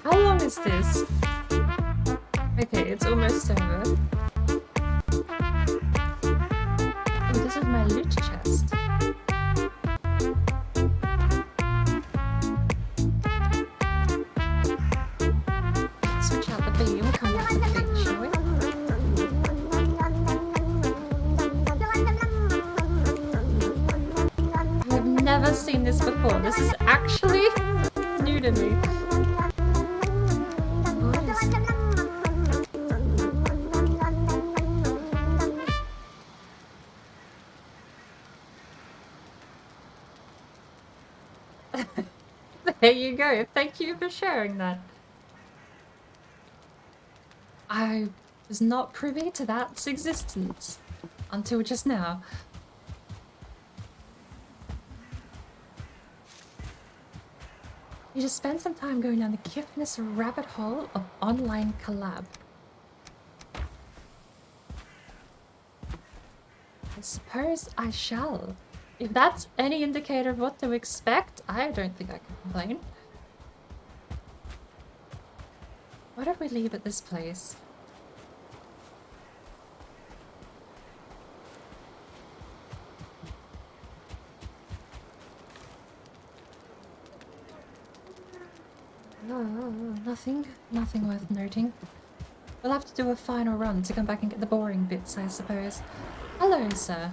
How long is this? Okay, it's almost over. Oh, this is my loot chest. Switch out the bee, we'll come back to the bee, shall we? I've never seen this before. This is actually new to me. What is... There you go. Thank you for sharing that. I was not privy to that's existence until just now. You just spend some time going down the cuteness rabbit hole of online collab. I suppose I shall. If that's any indicator of what to expect, I don't think I can complain. Why don't we leave at this place? Nothing worth noting. We'll have to do a final run to come back and get the boring bits, I suppose. Hello, sir.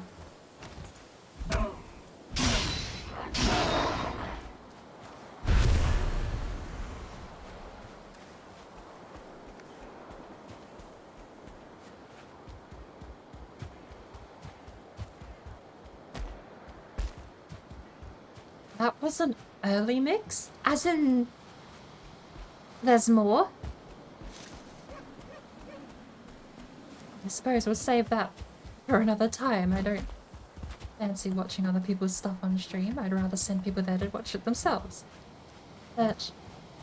That was an early mix? As in... there's more? I suppose we'll save that for another time. I don't fancy watching other people's stuff on stream. I'd rather send people there to watch it themselves. But,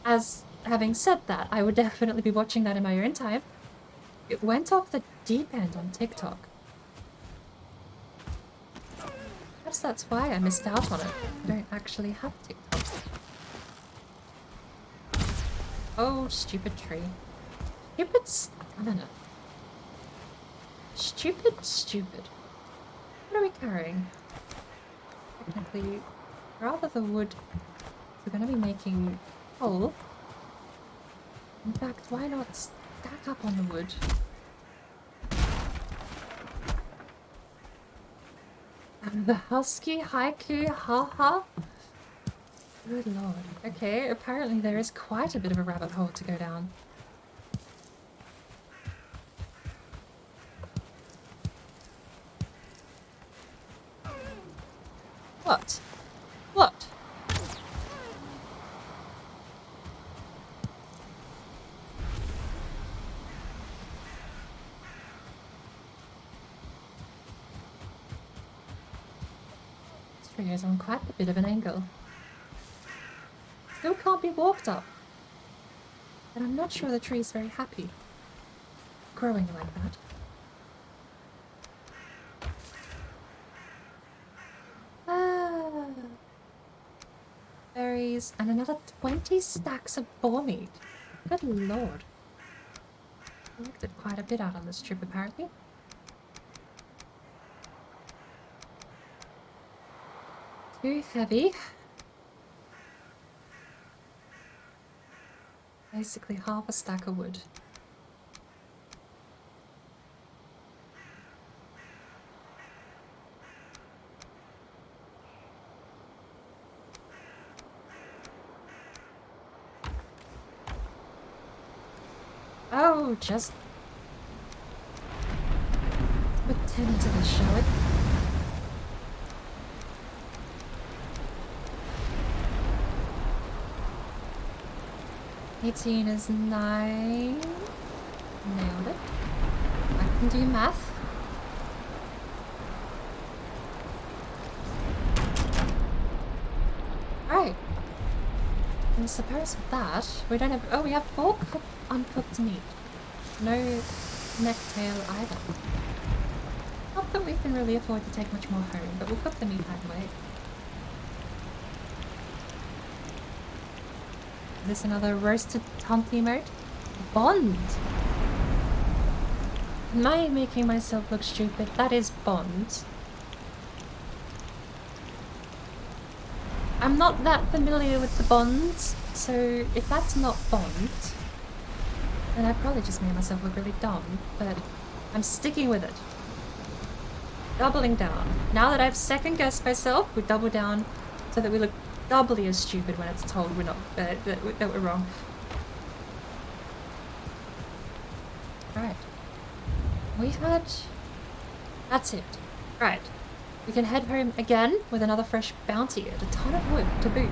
as having said that, I would definitely be watching that in my own time. It went off the deep end on TikTok. Perhaps that's why I missed out on it. I don't actually have TikTok. Oh, stupid tree. I don't know. Stupid. What are we carrying? Technically, rather the wood. We're going to be making coal. In fact, why not stack up on the wood? The husky haiku, haha. Good lord. Okay, apparently there is quite a bit of a rabbit hole to go down. What? What? This tree is on quite a bit of an angle. Still can't be walked up. And I'm not sure the tree's very happy growing like that. Berries and another 20 stacks of boar meat. Good lord. I looked at quite a bit out on this trip apparently. Too heavy. Basically half a stack of wood. Oh, just put 10 into this, shall we? $18 is 9. Nailed it. I can do math. Right. I suppose with that, we don't have... Oh, we have 4 uncooked meat. No necktail either. Not that we can really afford to take much more home, but we'll cook the meat either way. Is this another roasted hunt emote? Bond! Am I making myself look stupid? That is Bond. I'm not that familiar with the Bonds, so if that's not Bond, then I probably just made myself look really dumb, but I'm sticking with it. Doubling down. Now that I've second-guessed myself, we double down so that we look doubly as stupid when it's told we're not, that we're wrong. Right. We had... That's it. Right. We can head home again with another fresh bounty and a ton of wood to boot.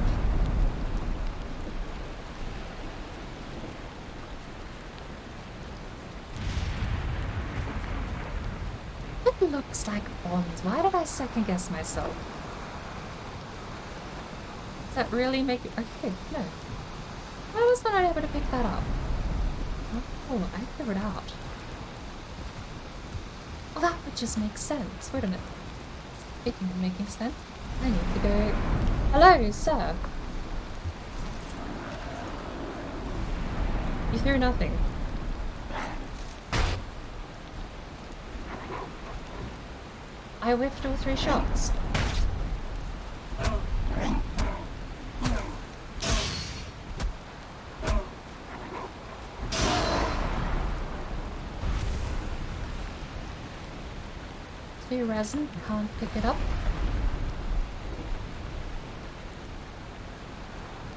It looks like bonds. Why did I second guess myself? Does that really make it... Okay, no. Why was I not able to pick that up? Oh, I figured it out. Well, that would just make sense, wouldn't it? Speaking of making sense, I need to go... Hello, sir. You threw nothing. I whiffed all 3 shots. Three resin, can't pick it up.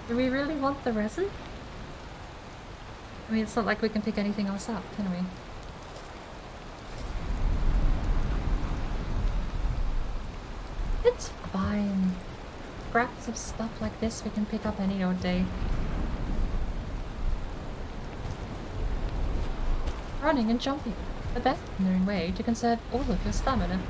Do we really want the resin? I mean, it's not like we can pick anything else up, can we? It's fine. Scraps of stuff like this we can pick up any old day. Running and jumping. The best known way to conserve all of your stamina.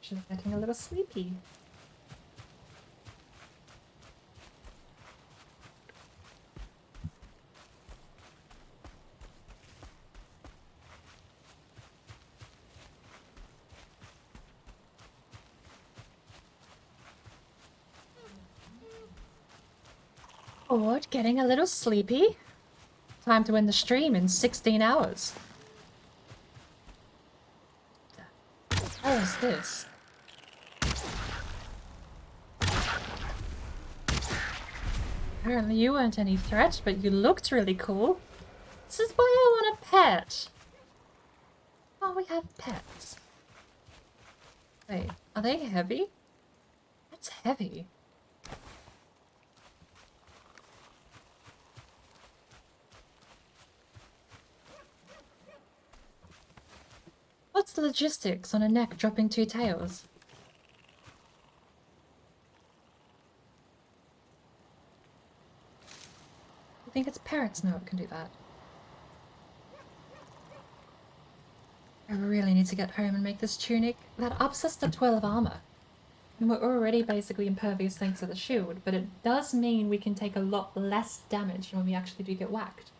She's getting a little sleepy. Bored, getting a little sleepy. Time to end the stream in 16 hours. What the hell is this? Apparently you weren't any threat, but you looked really cool. This is why I want a pet. Oh, we have pets. Wait, are they heavy? That's heavy. What's the logistics on a neck dropping 2 tails? I think it's parrots now that can do that. I really need to get home and make this tunic. That ups us to 12 armor. And we're already basically impervious thanks to the shield, but it does mean we can take a lot less damage when we actually do get whacked.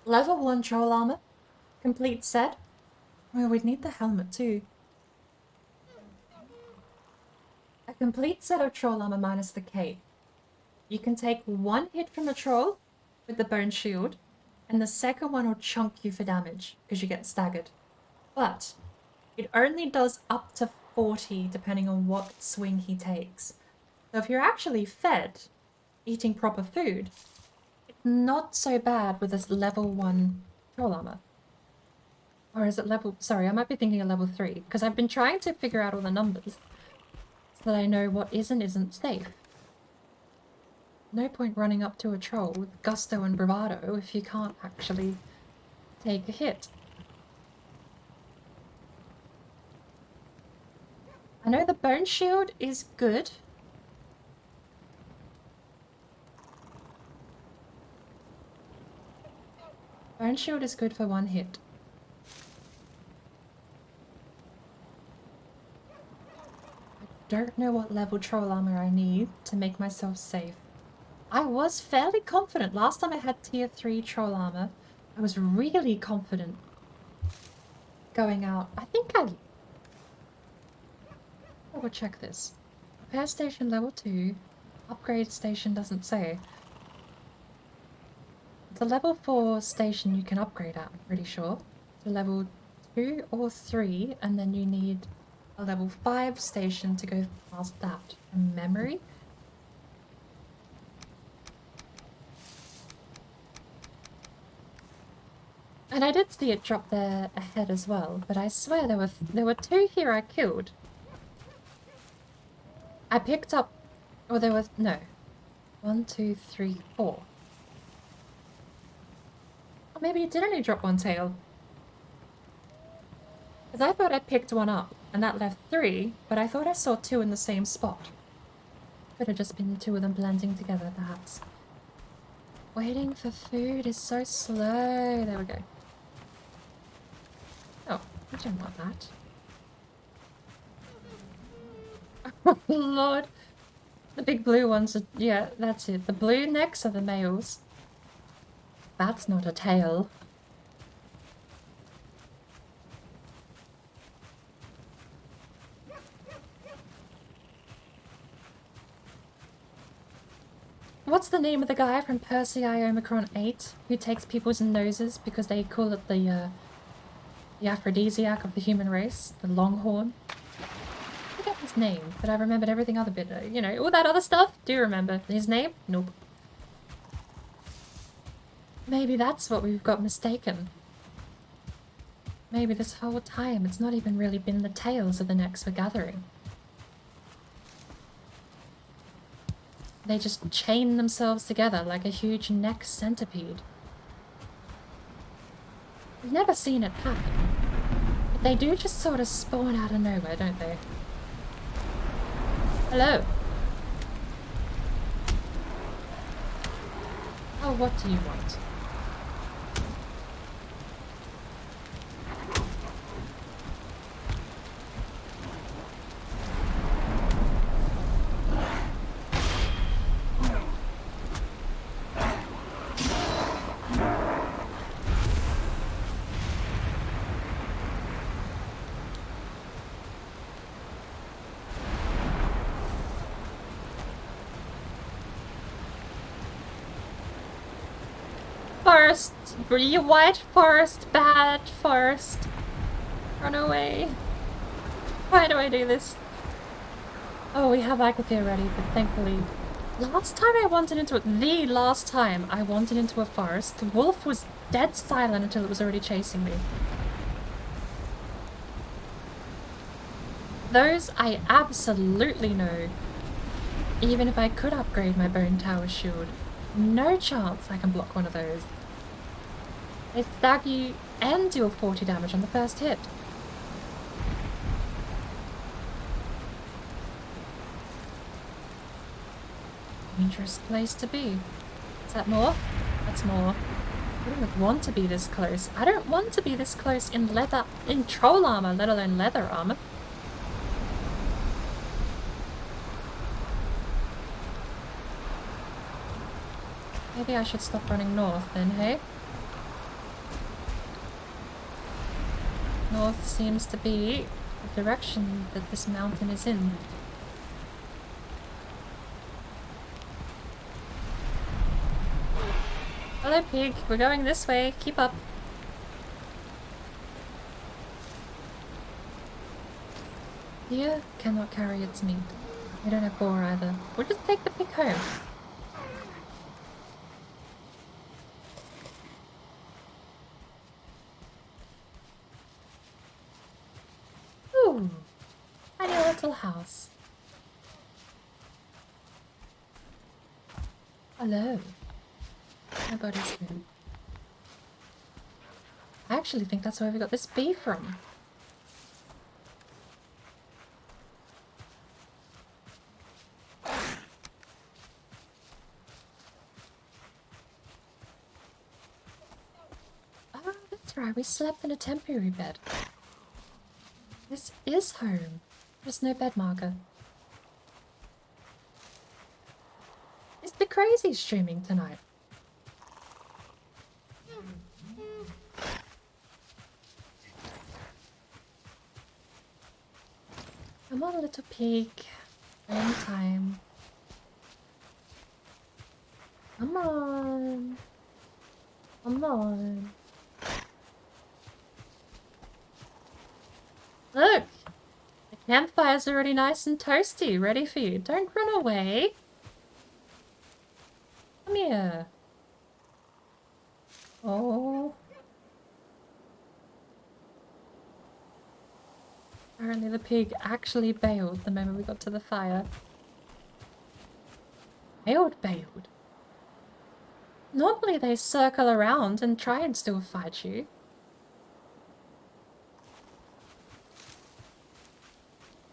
Level 1 troll armor. Complete set. Well, we'd need the helmet too. A complete set of troll armor minus the cape. You can take 1 hit from the troll with the bone shield, and the second one will chunk you for damage because you get staggered. But it only does up to 40 depending on what swing he takes. So if you're actually fed, eating proper food, it's not so bad with this level 1 troll armor. Or is it level... Sorry, I might be thinking of level 3, because I've been trying to figure out all the numbers so that I know what is and isn't safe. No point running up to a troll with gusto and bravado if you can't actually take a hit. know the bone shield is good. Bone shield is good for 1 hit. I don't know what level troll armor I need to make myself safe. I was fairly confident. Last time I had tier 3 troll armor, I was really confident going out. I think I will check this. Repair station level 2. Upgrade station doesn't say. The level 4 station you can upgrade at, I'm pretty sure. To level 2 or 3, and then you need a level 5 station to go past that. From memory? And I did see it drop there ahead as well, but I swear there were 2 here I killed. I picked up... or there was... no. 1, 2, 3, 4. Or maybe it did only drop 1 tail. Because I thought I picked 1 up, and that left 3, but I thought I saw 2 in the same spot. Could have just been 2 of them blending together, perhaps. Waiting for food is so slow. There we go. Oh, I don't want that. Oh, Lord. The big blue ones are... yeah, that's it. The blue necks are the males. That's not a tail. What's the name of the guy from Persei Omicron 8 who takes people's noses because they call it the aphrodisiac of the human race? The longhorn? I forget his name, but I remembered everything other bit. You know, all that other stuff, do you remember. His name? Nope. Maybe that's what we've got mistaken. Maybe this whole time it's not even really been the tails of the necks we're gathering. They just chain themselves together like a huge neck centipede. I've never seen it happen. But they do just sort of spawn out of nowhere, don't they? Hello. Oh, what do you want? Forest! You white forest! Bad forest! Run away! Why do I do this? Oh, we have Agathia ready, but thankfully... Last time I wandered into it, the last time I wandered into a forest, the wolf was dead silent until it was already chasing me. Those I absolutely know. Even if I could upgrade my bone tower shield, no chance I can block one of those. They stag you and deal 40 damage on the first hit. Dangerous place to be. Is that more? That's more. I don't want to be this close. I don't want to be this close in troll armor, let alone leather armor. Maybe I should stop running north then, hey? North seems to be the direction that this mountain is in. Hello, pig. We're going this way. Keep up. Deer cannot carry its meat. We don't have boar either. We'll just take the pig home. Ooh, tiny little house. Hello. Nobody's here. I actually think that's where we got this bee from. Why, we slept in a temporary bed. This is home. There's no bed marker. Is the crazy streaming tonight? Come on, little pig. One time. Come on. Come on. Look! The campfire's already nice and toasty, ready for you. Don't run away. Come here. Oh. Apparently the pig actually bailed the moment we got to the fire. Bailed. Normally they circle around and try and still fight you.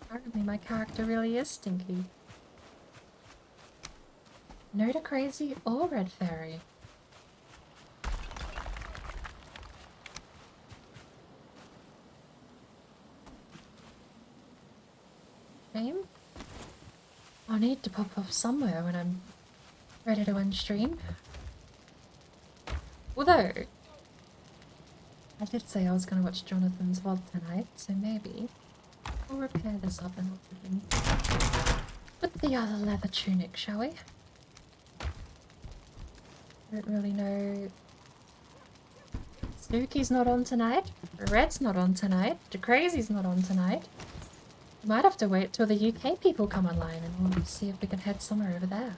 Apparently my character really is stinky. No to crazy or red fairy. Shame. I'll need to pop off somewhere when I'm ready to end stream. Although, I did say I was going to watch Jonathan's VOD tonight, so maybe we'll repair this up and with the other leather tunic, shall we? I don't really know. Snooky's not on tonight. Red's not on tonight. DeCrazy's not on tonight. We might have to wait till the UK people come online and we'll see if we can head somewhere over there.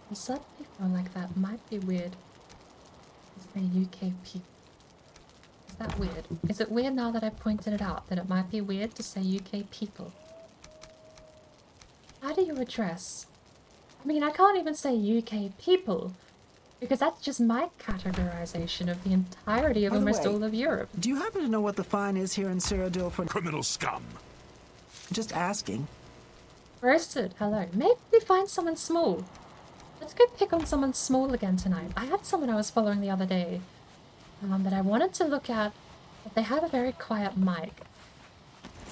I suddenly feel like that might be weird. It's the UK people. Is that weird? Is it weird now that I pointed it out that it might be weird to say UK people? How do you address? I mean, I can't even say UK people because that's just my categorization of the entirety of By the almost way, all of Europe. Do you happen to know what the fine is here in Cyrodiil for... Criminal scum. Just asking. Roasted, hello. Maybe we find someone small. Let's go pick on someone small again tonight. I had someone I was following the other day that I wanted to look at, but they have a very quiet mic.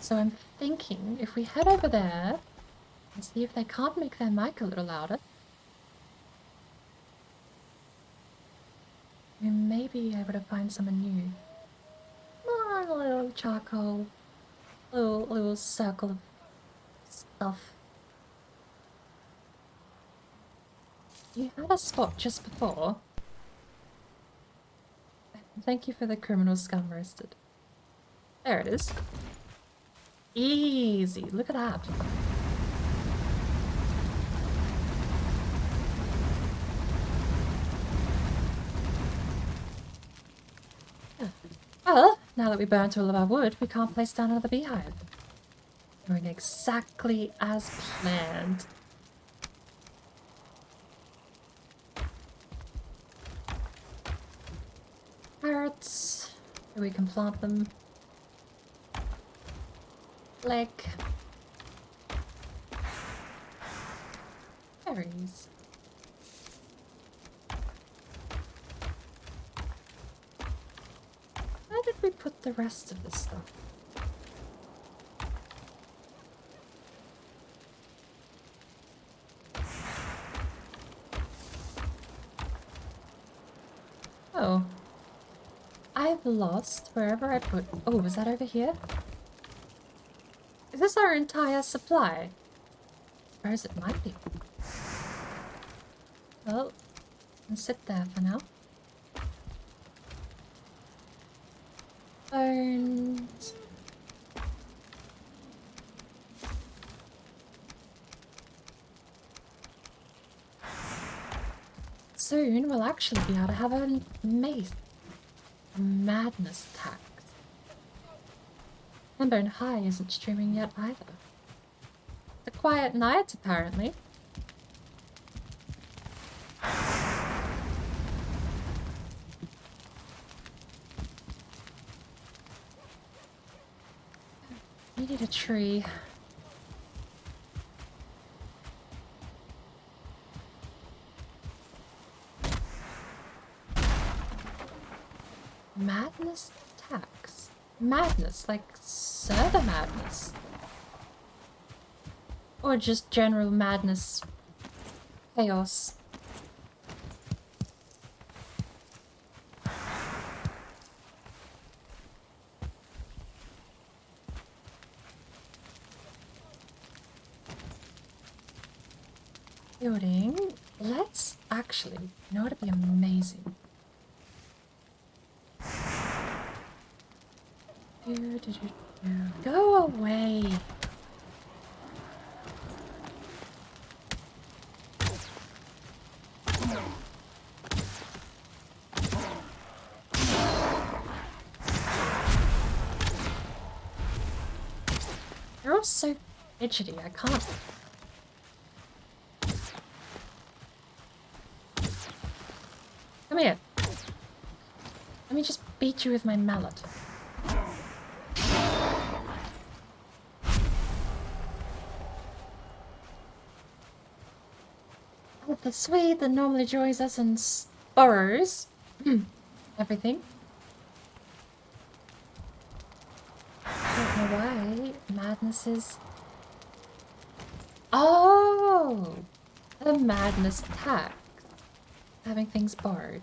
So I'm thinking if we head over there and see if they can't make their mic a little louder, we may be able to find someone new. Come on, a little charcoal, little circle of stuff. You had a spot just before. Thank you for the criminal scum roasted. There it is. Easy. Look at that. Yeah. Well, now that we burnt all of our wood, we can't place down another beehive. Going exactly as planned. Carrots. We can plant them. Like berries. Where did we put the rest of this stuff? Oh. I've lost wherever I put... Oh, was that over here? Is this our entire supply? I suppose it might be. Well, I can sit there for now. Bones. Soon we'll actually be able to have a mace. A madness tax. Hambone High isn't streaming yet either. It's a quiet night, apparently. We need a tree. Madness attacks. Madness, like server madness. Or just general madness. Chaos. Building. Let's actually, you know what would be amazing? Go away. You're all so fidgety, I can't. Come here. Let me just beat you with my mallet. Oh, the Swede that normally joins us and borrows everything. I don't know why. Madness is... Oh! The madness tax. Having things borrowed.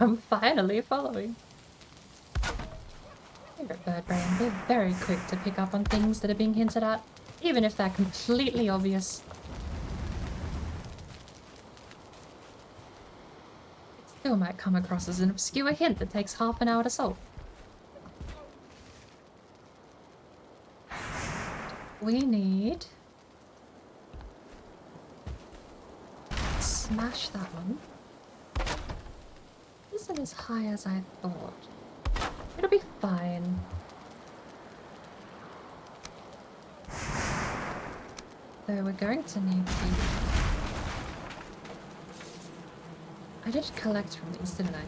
I'm finally following. Favorite bird brain. They're very quick to pick up on things that are being hinted at, even if they're completely obvious. It still might come across as an obscure hint that takes half an hour to solve. We need... Smash that one. Isn't as high as I thought. It'll be fine. Though we're going to need to... I did collect from these, didn't I?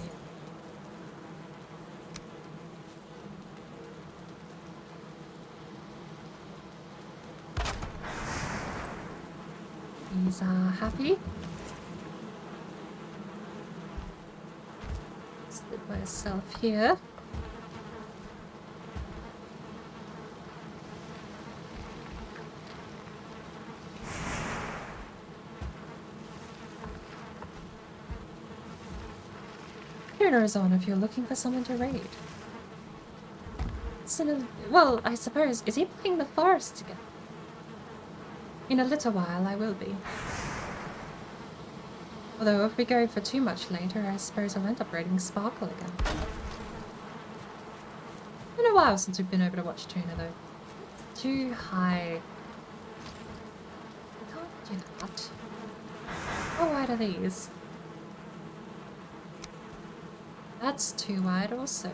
These are happy. Sit myself here. Is on if you're looking for someone to raid. Well, I suppose, is he playing the forest again? In a little while, I will be. Although, if we go for too much later, I suppose I'll end up raiding Sparkle again. It's been a while since we've been over to watch Tuna, though. Too high. I can't do that. How wide are these? That's too wide also.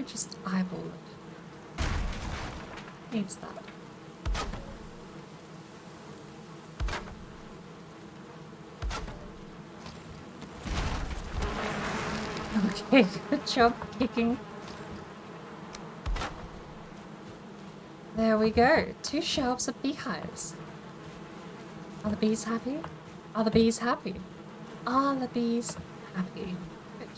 Just eyeball it. Needs that. Okay, good job kicking. There we go. 2 shelves of beehives. Are the bees happy? Are the bees happy? Are the bees happy? Good.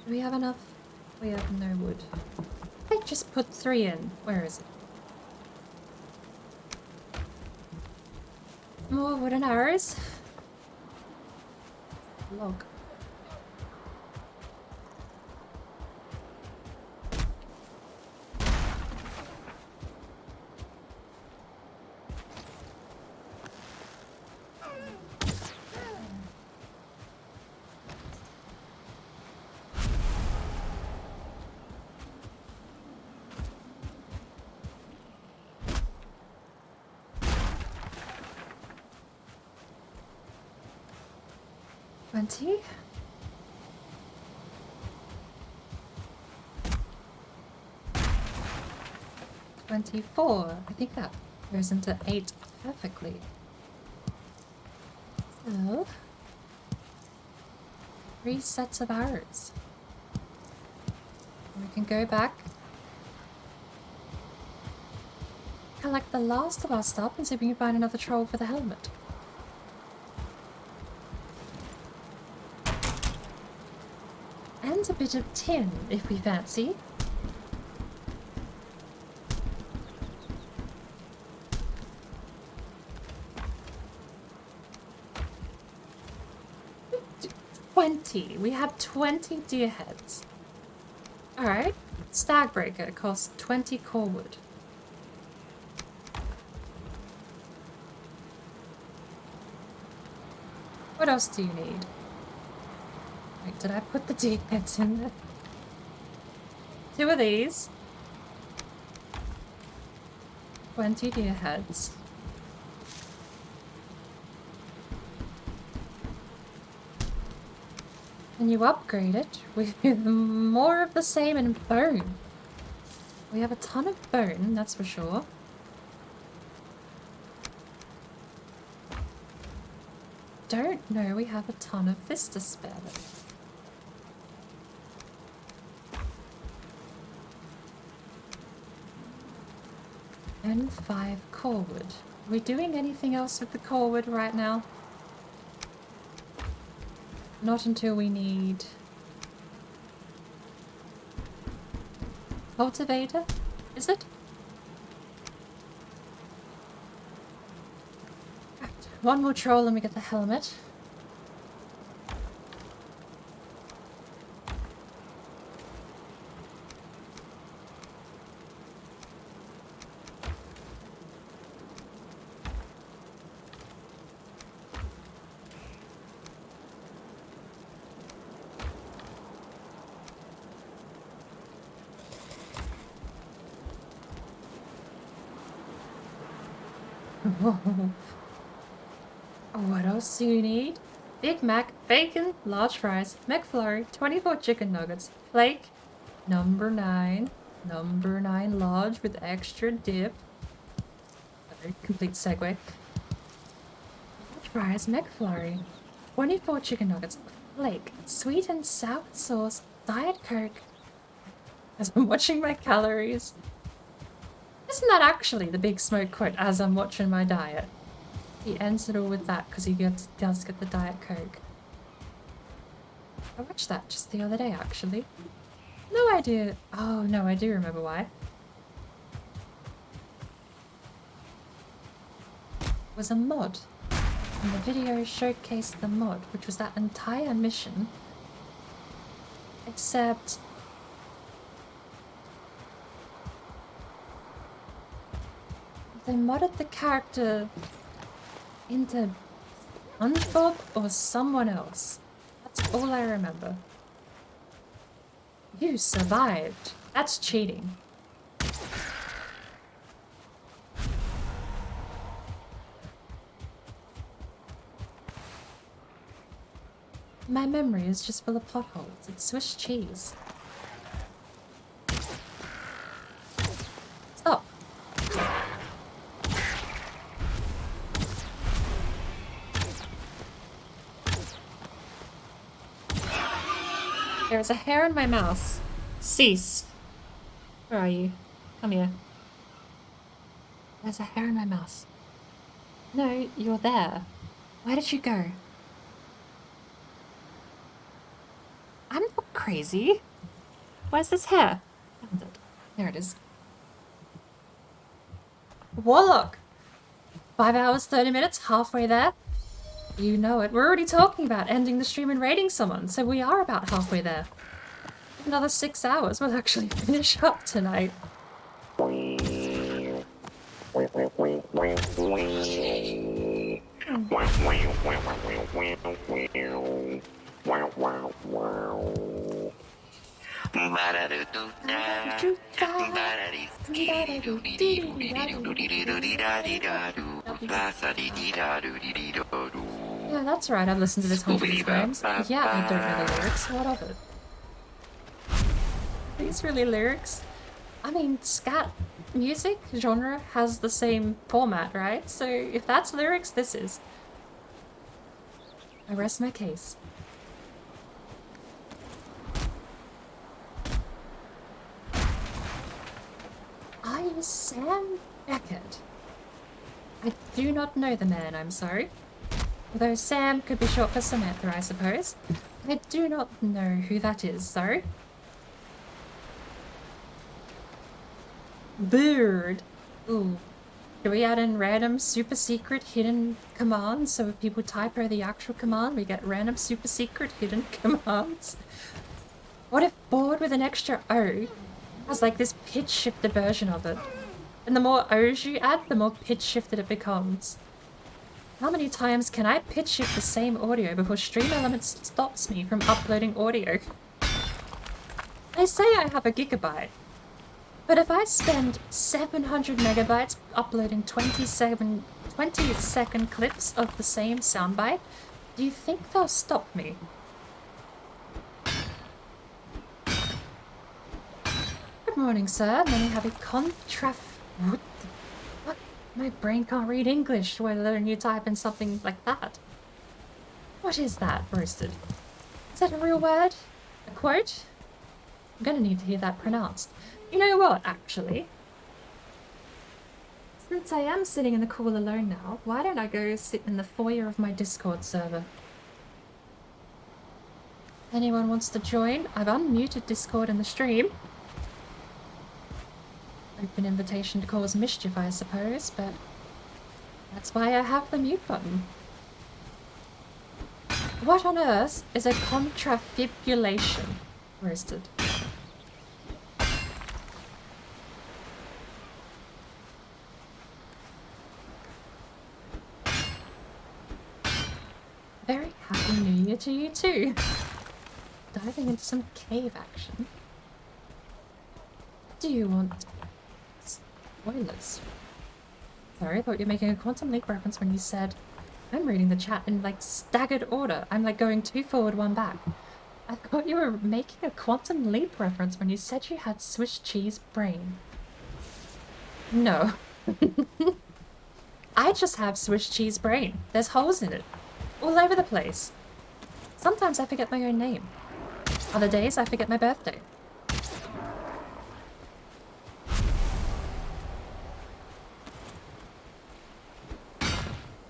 Do we have enough? We have no wood. I just put 3 in. Where is it? More wooden arrows. log. Twenty. 24. I think that goes into 8 perfectly. So, 3 sets of arrows. We can go back, collect the last of our stuff, and see if we can find another troll for the helmet. And a bit of tin, if we fancy. We have 20 deer heads. Alright. Stagbreaker costs 20 core wood. What else do you need? Wait, did I put the deer heads in there? 2 of these. 20 deer heads. And you upgrade it with more of the same in bone. We have a ton of bone, that's for sure. Don't know we have a ton of this to spare. And 5 core wood. Are we doing anything else with the core wood right now? Not until we need... Cultivator? Is it? Right. 1 more troll and we get the helmet. What else do you need? Big Mac, bacon, large fries, McFlurry, 24 chicken nuggets, flake, number 9 large with extra dip. Sorry, complete segue. Large fries, McFlurry, 24 chicken nuggets, flake, sweet and sour sauce, Diet Coke. As I'm watching my calories. Isn't that actually the big smoke quote as I'm watching my diet? He ends it all with that because he does get the Diet Coke. I watched that just the other day, actually. No idea. Oh, no, I do remember why. It was a mod. And the video showcased the mod, which was that entire mission. Except... they modded the character into SpongeBob or someone else. That's all I remember. You survived. That's cheating. My memory is just full of plot holes. It's Swiss cheese. Stop. There's a hair in my mouse. Cease. Where are you? Come here. There's a hair in my mouse. No, you're there. Where did you go? I'm not crazy. Where's this hair? Found it. There it is. Warlock! 5 hours, 30 minutes, halfway there. You know it. We're already talking about ending the stream and raiding someone, so we are about halfway there. Another 6 hours, we'll actually finish up tonight. Yeah, that's right, I've listened to this hundreds of times. Yeah, I don't know the lyrics, what of it? Are these really lyrics? I mean, scat music genre has the same format, right? So if that's lyrics, this is. I rest my case. Are you Sam Beckett? I do not know the man, I'm sorry. Although Sam could be short for Samantha, I suppose. I do not know who that is, sorry. Bird. Ooh. Should we add in random super secret hidden commands? So if people type out the actual command, we get random super secret hidden commands? What if board with an extra O has like this pitch shifted version of it? And the more O's you add, the more pitch shifted it becomes. How many times can I pitch shift the same audio before Stream Elements stops me from uploading audio? They say I have a gigabyte. But if I spend 700 megabytes uploading 20-second clips of the same soundbite, do you think they'll stop me? Good morning, sir. Many happy What? My brain can't read English when you type in something like that. What is that, roasted? Is that a real word? A quote? I'm gonna need to hear that pronounced. You know what, actually? Since I am sitting in the call alone now, why don't I go sit in the foyer of my Discord server? Anyone wants to join? I've unmuted Discord in the stream. Open invitation to cause mischief, I suppose, but that's why I have the mute button. What on earth is a contrafibulation? Roasted. Very happy New Year to you too. Diving into some cave action. Do you want spoilers? Sorry, I thought you were making a Quantum Leap reference when you said I'm reading the chat in like staggered order. I'm like going 2 forward, 1 back. I thought you were making a Quantum Leap reference when you said you had Swiss cheese brain. No. I just have Swiss cheese brain. There's holes in it. All over the place. Sometimes I forget my own name. Other days I forget my birthday.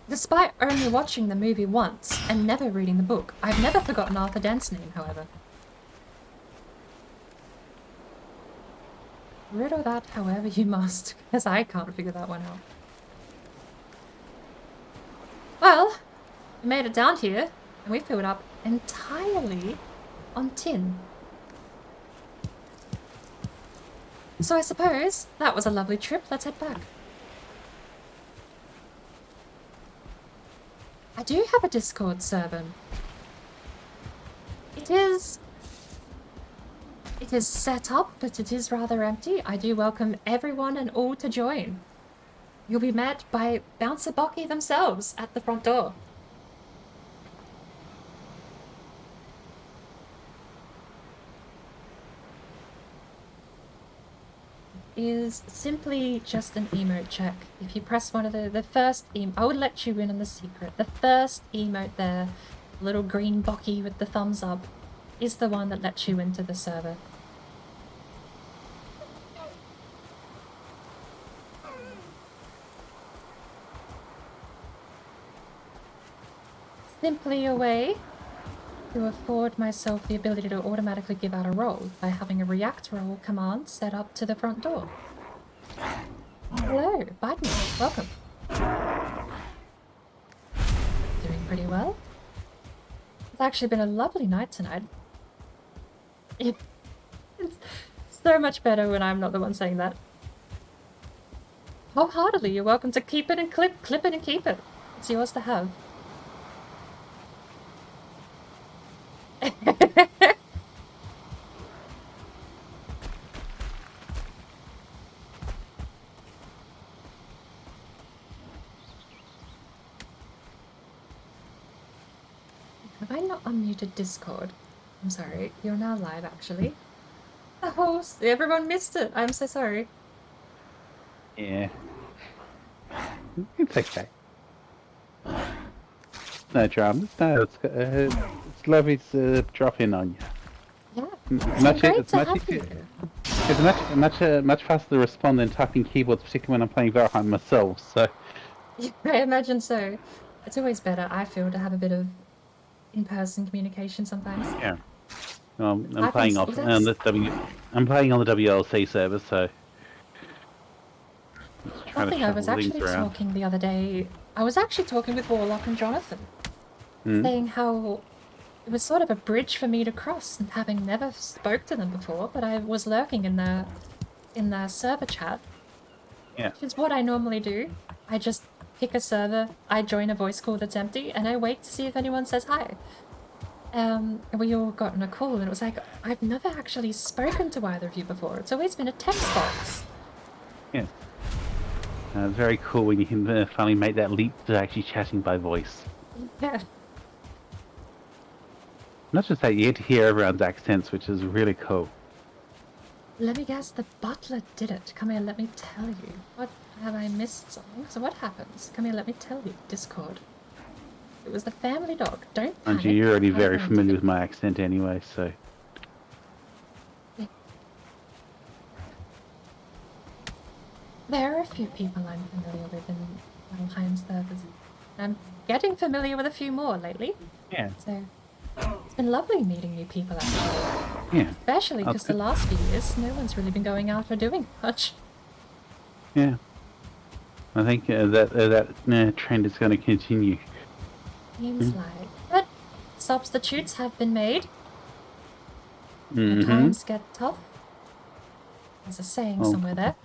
Despite only watching the movie once and never reading the book, I've never forgotten Arthur Dent's name, however. Riddle that however you must, because I can't figure that one out. Well, we made it down here, and we filled up entirely on tin. So I suppose that was a lovely trip. Let's head back. I do have a Discord server. It is set up, but it is rather empty. I do welcome everyone and all to join. You'll be met by Bouncer Bocky themselves at the front door. Is simply just an emote check. If you press one of the first I would let you in on the secret. The first emote there, little green bocky with the thumbs up, is the one that lets you into the server. Simply a way to afford myself the ability to automatically give out a roll by having a react roll command set up to the front door. Hello, Biden, welcome. Doing pretty well. It's actually been a lovely night tonight. It's so much better when I'm not the one saying that. Wholeheartedly, you're welcome to keep it and clip it and keep it. It's yours to have. Have I not unmuted Discord? I'm sorry, you're now live actually. The host, everyone missed it. I'm so sorry. Yeah. It's okay. No dramas. No, it's lovely to drop in on you. Yeah, it's been great to have you. It's much faster to respond than typing keyboards, particularly when I'm playing Valheim myself. So. I imagine so. It's always better, I feel, to have a bit of in-person communication sometimes. Yeah. I'm playing on the WLC server, so. I think I was actually talking the other day. I was actually talking with Warlock and Jonathan, saying how it was sort of a bridge for me to cross, and having never spoke to them before, but I was lurking in the server chat. Yeah. Which is what I normally do. I just pick a server, I join a voice call that's empty, and I wait to see if anyone says hi. And we all got on a call, and it was like, I've never actually spoken to either of you before. It's always been a text box. Yeah. It's very cool when you can finally make that leap to actually chatting by voice. Yeah. Not just that, you get to hear everyone's accents, which is really cool. Let me guess, the butler did it. Come here, let me tell you. What, have I missed something? So what happens? Come here, let me tell you. Discord. It was the family dog. Don't panic. And you're already very familiar with my accent anyway, so... There are a few people I'm familiar with in Valheim servers. I'm getting familiar with a few more lately. Yeah. So, it's been lovely meeting new people, actually. Yeah. Especially because the last few years, no one's really been going out or doing much. Yeah. I think that trend is going to continue. Seems like. But substitutes have been made. When times get tough. There's a saying somewhere there.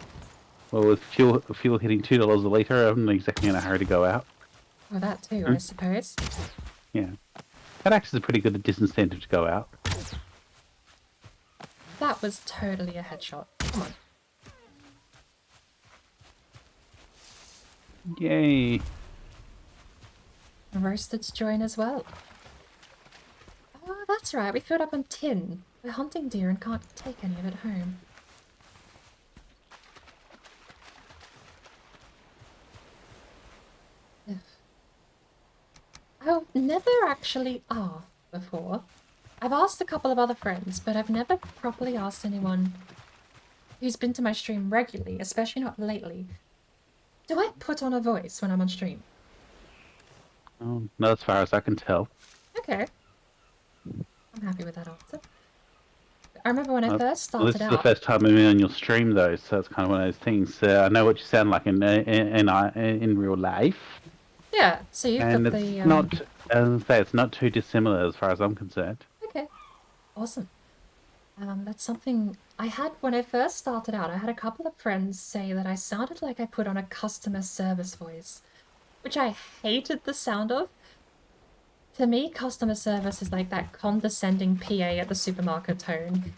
Well, with fuel hitting $2 a litre, I'm not exactly in a hurry to go out. Well, that too, I suppose. Yeah. That acts as a pretty good disincentive to go out. That was totally a headshot. Come on. Yay. Roasted's join as well. Oh, that's right, we filled up on tin. We're hunting deer and can't take any of it home. I've never actually asked before. I've asked a couple of other friends, but I've never properly asked anyone who's been to my stream regularly, especially not lately. Do I put on a voice when I'm on stream? Oh, not as far as I can tell. Okay. I'm happy with that answer. I remember when I first started this is the first time I'm on your stream, though, so it's kind of one of those things. I know what you sound like in real life. Yeah, so you've and got it's the... not, as I say, it's not too dissimilar as far as I'm concerned. Okay, awesome. That's something I had when I first started out. I had a couple of friends say that I sounded like I put on a customer service voice, which I hated the sound of. To me, customer service is like that condescending PA at the supermarket tone.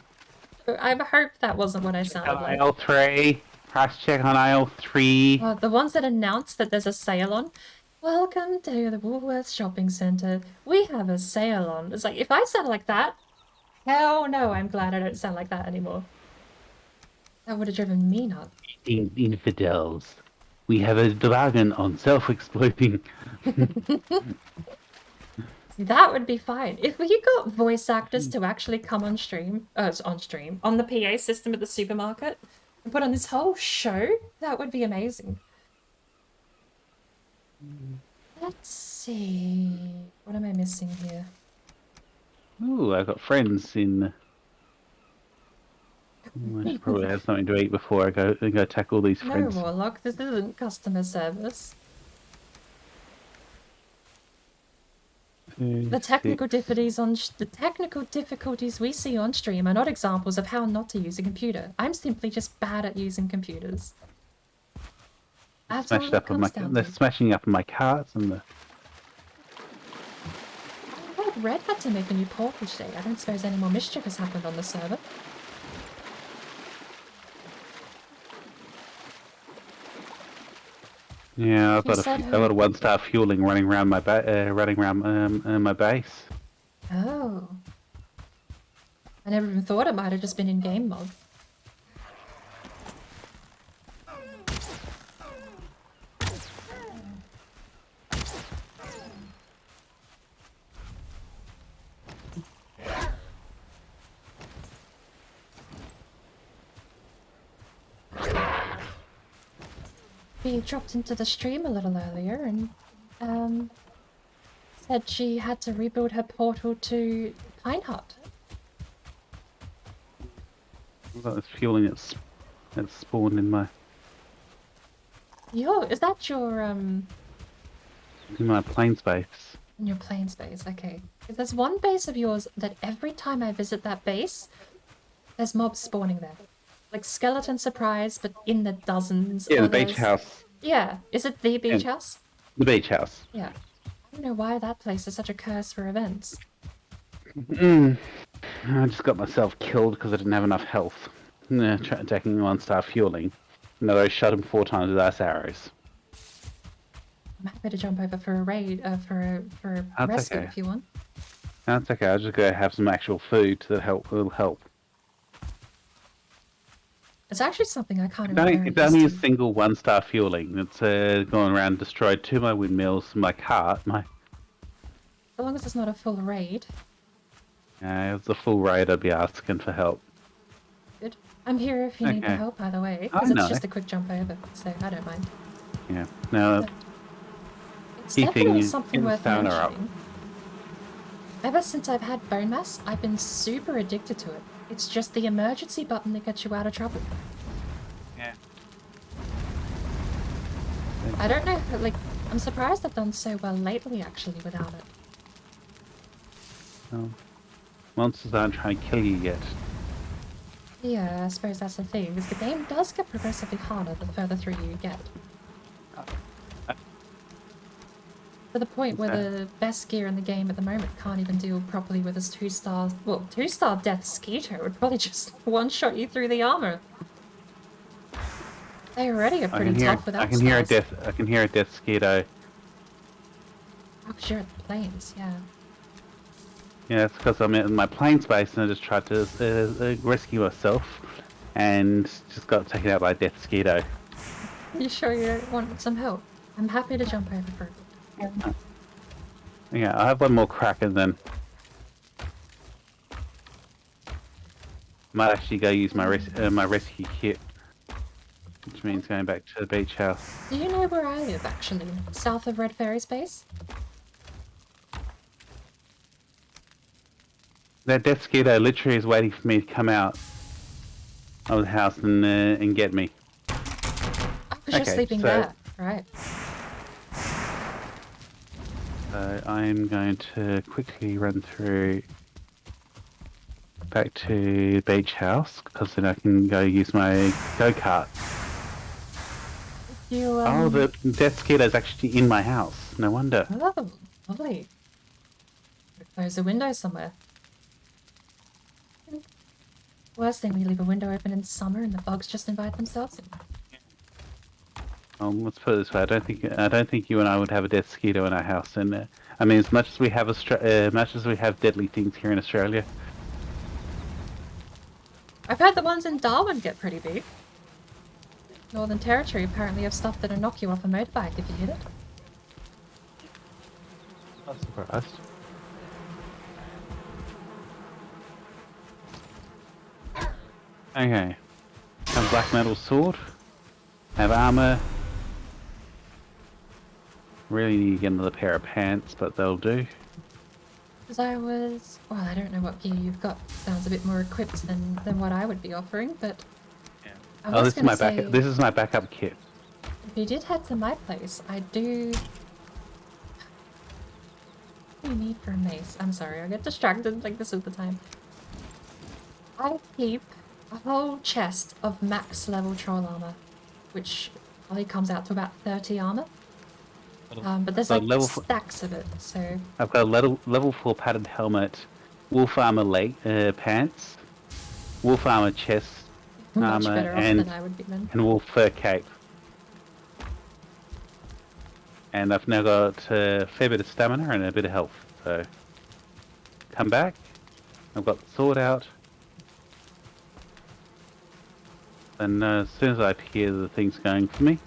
So I hope that wasn't what I sounded like. Aisle 3. Price check on aisle 3. The ones that announce that there's a sale on. Welcome to the Woolworths Shopping Centre. We have a sale on. It's like, if I sound like that, hell no, I'm glad I don't sound like that anymore. That would have driven me nuts. Infidels. We have a bargain on self-exploiting. That would be fine. If we got voice actors to actually come on stream, on the PA system at the supermarket, and put on this whole show, that would be amazing. Let's see. What am I missing here? Ooh, I've got friends in... I should probably have something to eat before I go tackle these friends. No, Warlock, this isn't customer service. The technical difficulties we see on stream are not examples of how not to use a computer. I'm simply just bad at using computers. That's all it comes down They're to. smashing up my carts and the. I heard Red had to make a new portal today. I don't suppose any more mischief has happened on the server. Yeah, I've You got said I've got a one-star fueling running around my my base. Oh. I never even thought it might have just been in game mode. She dropped into the stream a little earlier and said she had to rebuild her portal to Pine Hut. I've got this fueling that's spawned in Is that your in my plane space. in your plane space? Okay. 'Cause there's one base of yours that every time I visit that base, there's mobs spawning there. Like skeleton surprise, but in the dozens. Yeah, or the beach there's- house. Yeah. Is it the beach house? The beach house. Yeah. I don't know why that place is such a curse for events. I just got myself killed because I didn't have enough health. Attacking one-star fueling. No, I shot him 4 times with ice arrows. I'm happy to jump over for a raid, for a That's rescue okay. if you want. That's okay. I'll just go have some actual food will help. It's actually something I can't It's only, remember. it's only a single one-star fueling. It's gone around and destroyed 2 of my windmills, my cart, my. As long as it's not a full raid. If it's a full raid, I'd be asking for help. Good. I'm here if you need the Okay. help, by the way, I because it's know. just a quick jump over, so I don't mind. Yeah. Now, It's Keeping definitely you something in worth stamina up. mentioning. Ever since I've had bone mass, I've been super addicted to it. It's just the emergency button that gets you out of trouble. yeah. I don't know, like, I'm surprised I've done so well lately, actually, without it. Monsters aren't trying to kill you yet. Yeah, I suppose that's the thing, is the game does get progressively harder the further through you get. To the point where Okay. the best gear in the game at the moment can't even deal properly with this 2-star... Well, 2-star Death Skeeter would probably just one-shot you through the armor. They already are pretty tough without I can hear a stars. death. I can hear a death skeeto. Oh, 'cause you're at the plains, yeah. Yeah, it's because I'm in my plane space and I just tried to rescue myself, and just got taken out by a death skeeto. You sure you want some help? I'm happy to jump over for it. Yeah, I have one more crack and then might actually go use my my rescue kit, which means going back to the beach house. Do you know where I live, actually? South of Red Ferry's base? That death skeeto literally is waiting for me to come out of the house and get me. Oh, because you're Okay, sleeping so- there. Right. So I'm going to quickly run through back to beach house because then I can go use my go-kart. You, Oh, the death skeeto is actually in my house. No wonder. Oh, lovely. Close the window somewhere. Worst thing, we leave a window open in summer and the bugs just invite themselves in. Let's put it this way: I don't think you and I would have a death skeeto in our house. And I mean, as much as we have much as we have deadly things here in Australia. I've heard the ones in Darwin get pretty big. Northern Territory apparently have stuff that'll knock you off a motorbike if you hit it. Not surprised. Okay. Have a black metal sword. Have armor. Really need to get another pair of pants, but they'll do. Because well, I don't know what gear you've got. Sounds a bit more equipped than what I would be offering, but... Yeah. I Oh, was this is my gonna say, backup. This is my backup kit. if you did head to my place, I do... do you need for a mace? I'm sorry, I get distracted like this all the time. I keep a whole chest of max level troll armor, which only comes out to about 30 armor. But there's So like stacks of it, so I've got a level 4 padded helmet, wolf armor pants, wolf armor chest much armor, better off than I would be then. and wolf fur cape. And I've now got a fair bit of stamina and a bit of health. So come back. I've got the sword out. And as soon as I appear, the thing's going for me.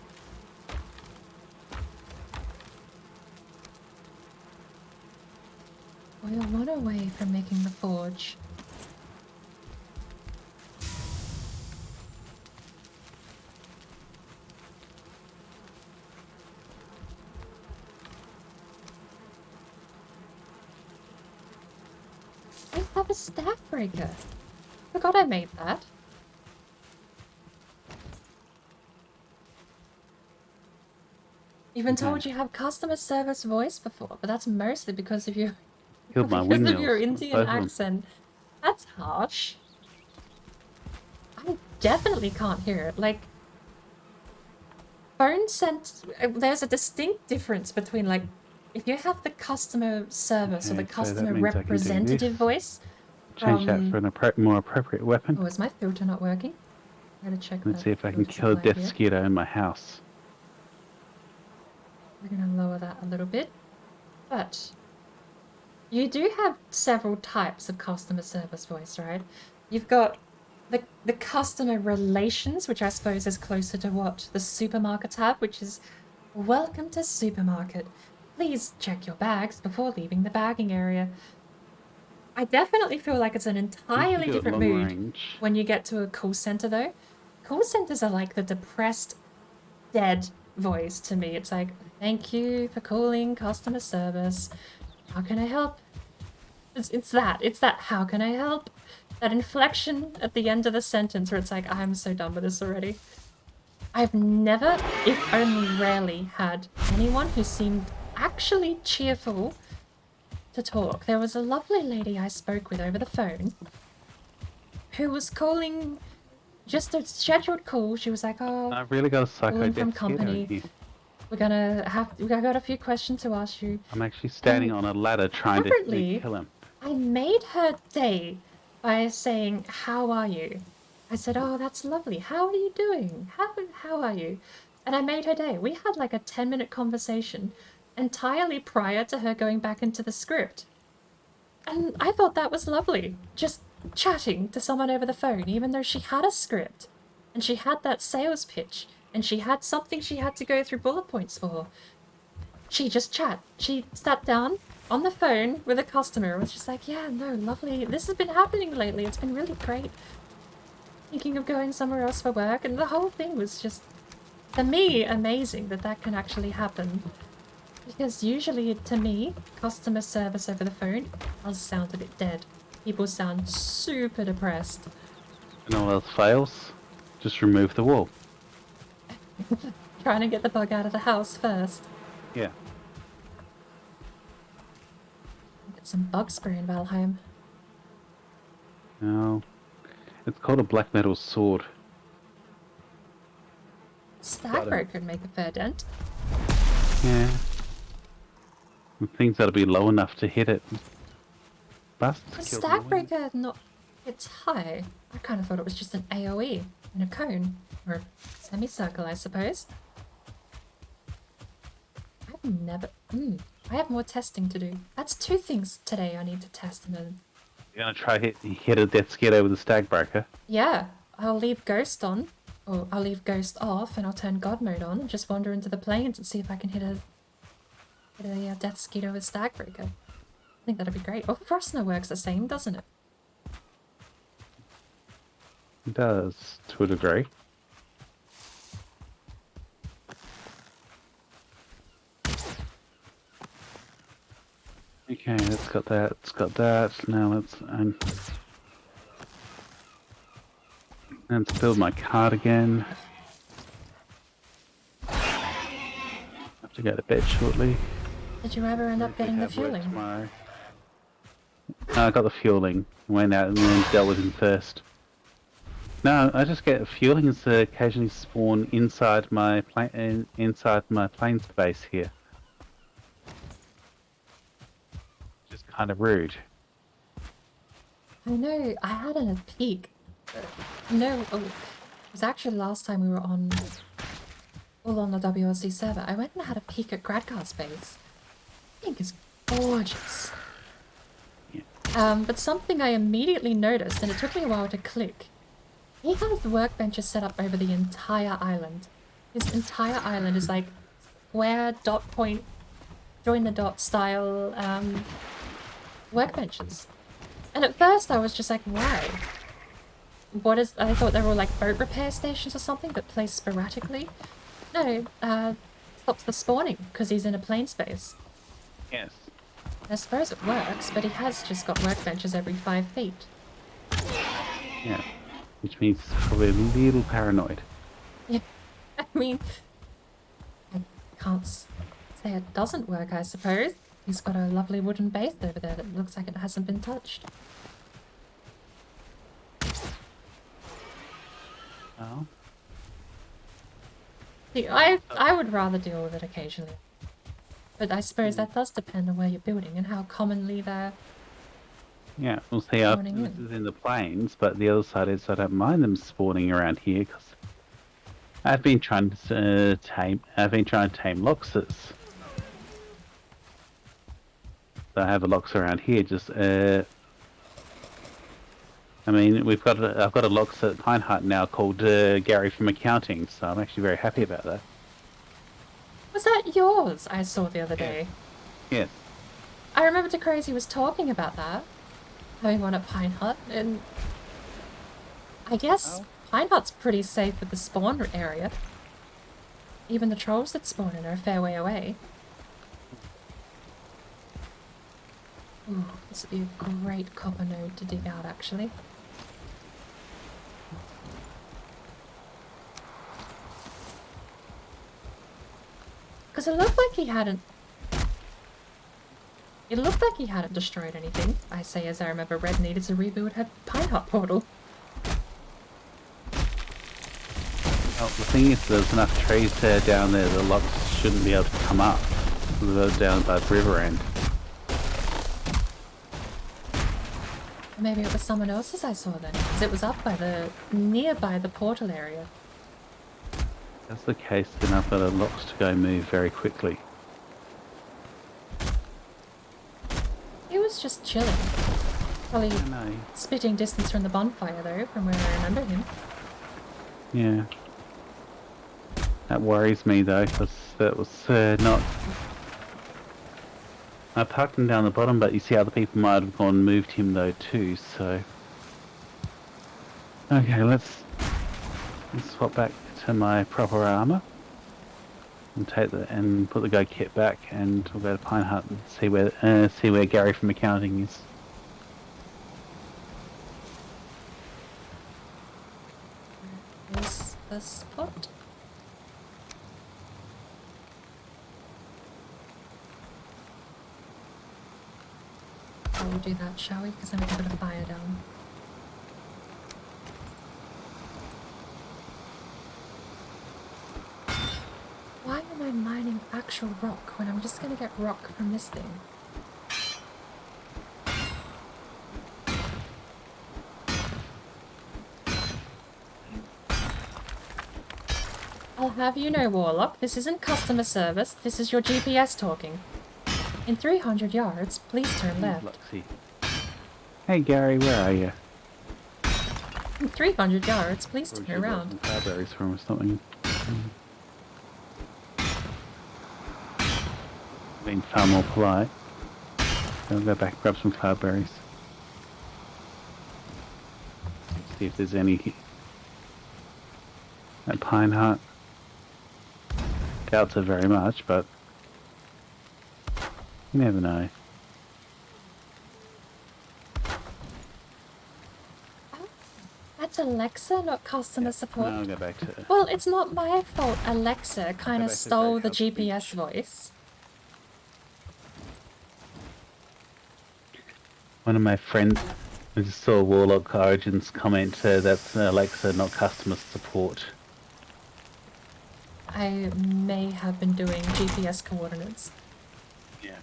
We're one away from making the forge. I have a stack breaker. Forgot I made that. Even told you have customer service voice before, but that's mostly because of your Killed my because of windmills. your Indian both of them. accent. That's harsh. I definitely can't hear it. Like, phone sent. There's a distinct difference between like if you have the customer service or the Okay, so that customer means I can do representative this. voice. Change that for an more appropriate weapon. Oh, is my filter not working? I gotta check. Let's that see if I can filter kill a supply death here. mosquito in my house. We're gonna lower that a little bit. But you do have several types of customer service voice, right? You've got the customer relations, which I suppose is closer to what the supermarkets have, which is welcome to supermarket. Please check your bags before leaving the bagging area. I definitely feel like it's an entirely do it different long mood range. when you get to a call center though. Call centers are like the depressed, dead voice to me. It's like, thank you for calling customer service. How can I help? It's that how can I help? That inflection at the end of the sentence where it's like, I'm so done with this already. I've never, if only rarely, had anyone who seemed actually cheerful to talk. There was a lovely lady I spoke with over the phone who was calling just a scheduled call. She was like, oh, I've really got a psycho calling from death mosquito company. here. we got a few questions to ask you. I'm actually standing on a ladder trying to Apparently, kill him. I made her day by saying, how are you? I said, oh, that's lovely. How are you doing? How are you? And I made her day. We had like a 10-minute conversation entirely prior to her going back into the script. And I thought that was lovely. Just chatting to someone over the phone, even though she had a script. And she had that sales pitch. And she had something she had to go through bullet points for. She just chat. She sat down on the phone with a customer and was just like, yeah, no, lovely. This has been happening lately. It's been really great. Thinking of going somewhere else for work. And the whole thing was just, to me, amazing that can actually happen. Because usually, to me, customer service over the phone does sound a bit dead. People sound super depressed. And all else fails, just remove the wall. Trying to get the bug out of the house first. Yeah. Get some bug spray in Valheim. No. It's called a black metal sword. Stagbreaker could make a fair dent. Yeah. The things that'll be low enough to hit it. Bastards The killed me. Stagbreaker not it's high. I kind of thought it was just an AoE in a cone. Or a semicircle, I suppose. I've never... I have more testing to do. That's 2 things today I need to test and then... You're gonna try hit a death skiddo with a Stagbreaker? Yeah, I'll leave Ghost on. Or I'll leave Ghost off and I'll turn God mode on and just wander into the plains and see if I can hit a Death Skeeto with Stagbreaker. I think that'd be great. Oh, Frostner works the same, doesn't it? It does, to a degree. Okay, it's got that, it's got that. Now let's build my card again. Have to go to bed shortly. Did you ever end up getting the Have work fueling? tomorrow. No, I got the fueling. Went out and then dealt with him first. No, I just get fuelings that occasionally spawn inside my plane space here. Just kind of rude. I know, I had a peek. No, oh, it was actually last time we were on the WRC server. I went and had a peek at Gradgar's base. I think it's gorgeous. Yeah. But something I immediately noticed, and it took me a while to click. He has the workbenches set up over the entire island. His entire island is like square, dot point, join the dot style workbenches. And at first I was just like, why? I thought they were like boat repair stations or something that placed sporadically. No, stops the spawning because he's in a plane space. Yes. I suppose it works, but he has just got workbenches every 5 feet. Yeah. Which means he's probably a little paranoid. Yeah, I mean, I can't say it doesn't work, I suppose. He's got a lovely wooden base over there that looks like it hasn't been touched. Oh. See, I would rather deal with it occasionally. But I suppose that does depend on where you're building and how commonly they're... Yeah, we'll see. Spawning This in. is in the plains, but the other side is I don't mind them spawning around here because I've been trying to tame loxes. So I have a lox around here. I mean, I've got a lox at Pine Hut now called Gary from accounting, so I'm actually very happy about that. Was that yours I saw the other day? Yes. I remember Crazy was talking about that. Having one at Pine Hut, and I guess Pine Hut's pretty safe with the spawn area. Even the trolls that spawn in are a fair way away. Ooh, this would be a great copper node to dig out, actually. Because it looked like he hadn't... It looked like he hadn't destroyed anything. I say as I remember Red needed to rebuild her Pine Hut portal. Well, the thing is, there's enough trees down there. The lox shouldn't be able to come up. They're down by the river end. Maybe it was someone else's I saw then, because it was up by nearby the portal area. If that's the case, then I've got a lox to go move very quickly. He was just chilling. Probably No. spitting distance from the bonfire though, from where I remember him. Yeah. That worries me though, because that was not... I parked him down the bottom, but you see other people might have gone and moved him though too, so... Okay, let's swap back to my proper armor. And put the go kit back, and we'll go to Pine Hut and see where Gary from accounting is. Is the spot? Oh, we'll do that, shall we? Because then we can put a fire down. Why am I mining actual rock when I'm just gonna get rock from this thing? I'll have you know, Warlock, this isn't customer service, this is your GPS talking. In 300 yards, please turn left. Luxy. Hey Gary, where are you? In 300 yards, please Or turn should I around. get some cloudberries from or something. Being far more polite. I'll go back and grab some cloudberries. See if there's any at Pine Hut. Doubt so very much, but you never know. That's Alexa, not customer support. No, I'll go back to it. Well, it's not my fault Alexa kind of back to stole the Bakehouse GPS voice. One of my friends, I just saw Warlock Origins comment that's Alexa, not customer support. I may have been doing GPS coordinates. Yeah.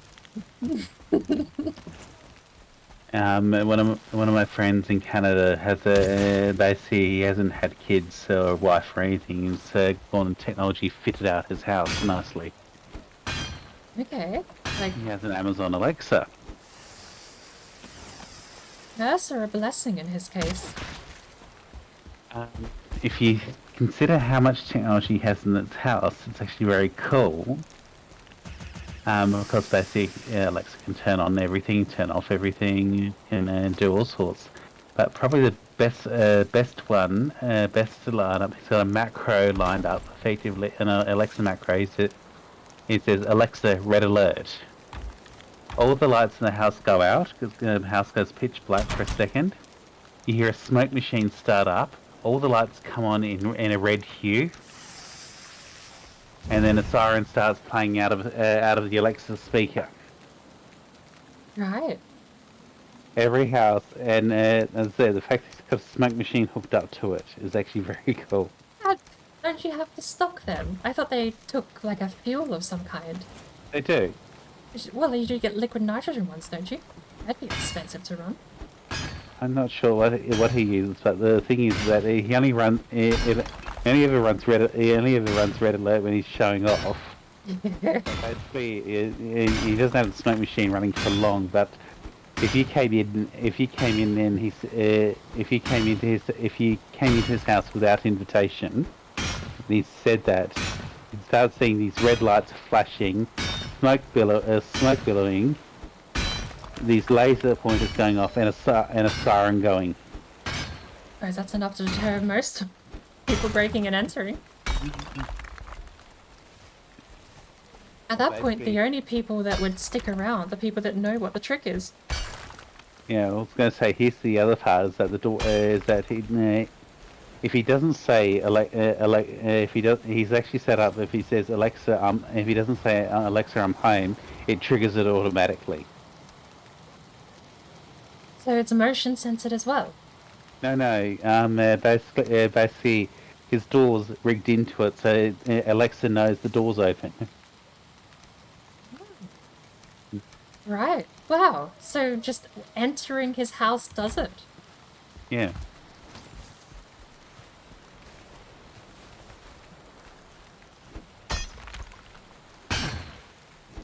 One of my friends in Canada has basically he hasn't had kids or a wife or anything. He's gone and technology fitted out his house nicely. Okay. Like, He has an Amazon Alexa. curse or a blessing in his case? If you consider how much technology he has in his house, it's actually very cool. Because basically Alexa can turn on everything, turn off everything, and do all sorts. But probably the best lineup, he's got a macro lined up effectively, an Alexa macro. It says, Alexa, red alert. All the lights in the house go out, because the house goes pitch black for a second. You hear a smoke machine start up. All the lights come on in a red hue. And then a siren starts playing out of the Alexa speaker. Right. Every house, and as I said, the fact that it's got a smoke machine hooked up to it is actually very cool. Don't you have to stock them? I thought they took like a fuel of some kind. They do. Well, you do get liquid nitrogen ones, don't you? That'd be expensive to run. I'm not sure what he uses, but the thing is that he only only ever runs red alert when he's showing off. Basically, he doesn't have the smoke machine running for long. But if you came into his house without invitation, he said that he'd start seeing these red lights flashing, smoke billowing, these laser pointers going off, and a siren going. Guys, that's enough to deter most people breaking and entering. At that point, the only people that would stick around are the people that know what the trick is. Yeah, I was going to say, here's the other part: is that the door is that if he doesn't say if he does, he's actually set up. If he says Alexa, if he doesn't say Alexa, I'm home, it triggers it automatically. So it's motion censored as well. No. Basically, his door's rigged into it, so Alexa knows the door's open. Right. Wow. So just entering his house does it. Yeah.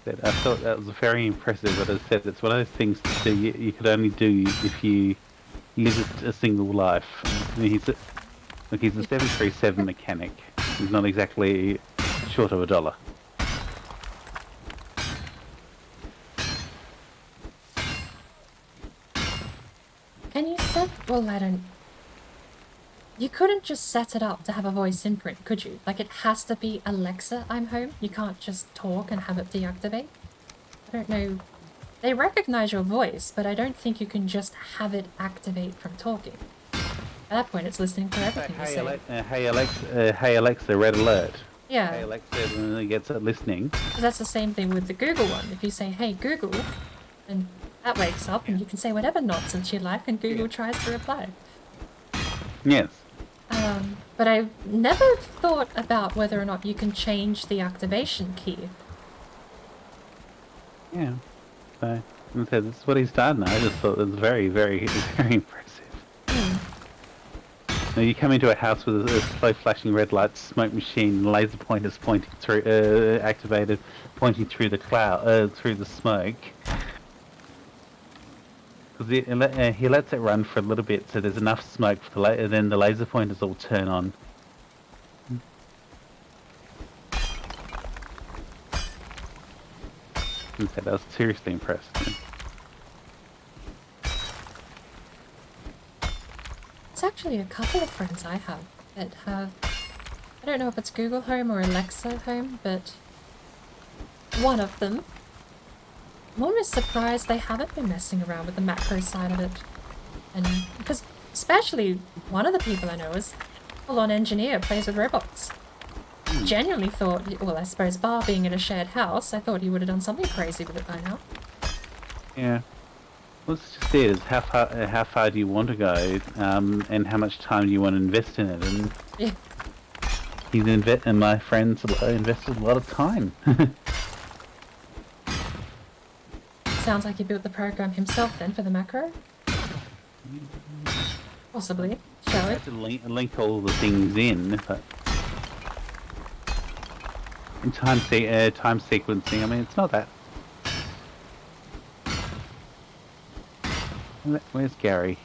I thought that was very impressive, but as I said, it's one of those things that you could only do if you use a single life. I mean, he's a 737 mechanic. He's not exactly short of $1. Can you set... Well, I don't... You couldn't just set it up to have a voice imprint, could you? Like, it has to be Alexa, I'm home. You can't just talk and have it deactivate. I don't know. They recognize your voice, but I don't think you can just have it activate from talking. At that point, it's listening to everything you say. Hey Alexa, red alert. Yeah. Hey Alexa, and it gets it listening. That's the same thing with the Google one. If you say, hey Google, and that wakes up and you can say whatever nonsense you like and Google tries to reply. Yes. But I've never thought about whether or not you can change the activation key. Yeah. So, as I said, this is what he's done. I just thought it was very, very, very impressive. Now you come into a house with a slow flashing red light, smoke machine, laser pointers pointing through, activated, pointing through the cloud, through the smoke. Because he lets it run for a little bit, so there's enough smoke for then the laser pointers all turn on. I was seriously impressed. It's actually a couple of friends I have that have... I don't know if it's Google Home or Alexa Home, but one of them. I'm almost surprised they haven't been messing around with the macro side of it. And because especially one of the people I know is full-on engineer, plays with robots. Genuinely thought, well, I suppose bar being in a shared house, I thought he would have done something crazy with it by now. Yeah. Let's just see. Is how far do you want to go, and how much time do you want to invest in it? And Yeah. and my friends invested a lot of time. Sounds like he built the program himself then for the macro. Possibly. Shall I we? have to link all the things in, but in time sequencing. I mean, it's not that. Where's Gary?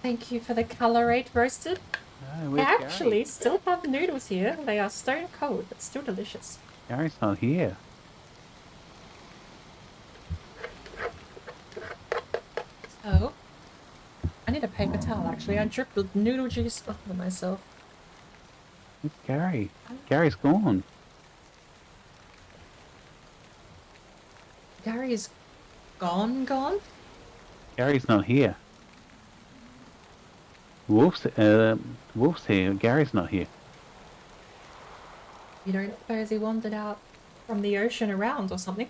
Thank you for the colorate roasted. Oh, I where's actually still have noodles here. They are stone cold, but still delicious. Gary? Gary's not here. So, I need a paper towel actually. I dripped the noodle juice over myself. Where's Gary? Gary's gone. Gary's gone? Gary's not here. Wolf's here. Gary's not here. You don't suppose he wandered out from the ocean around or something?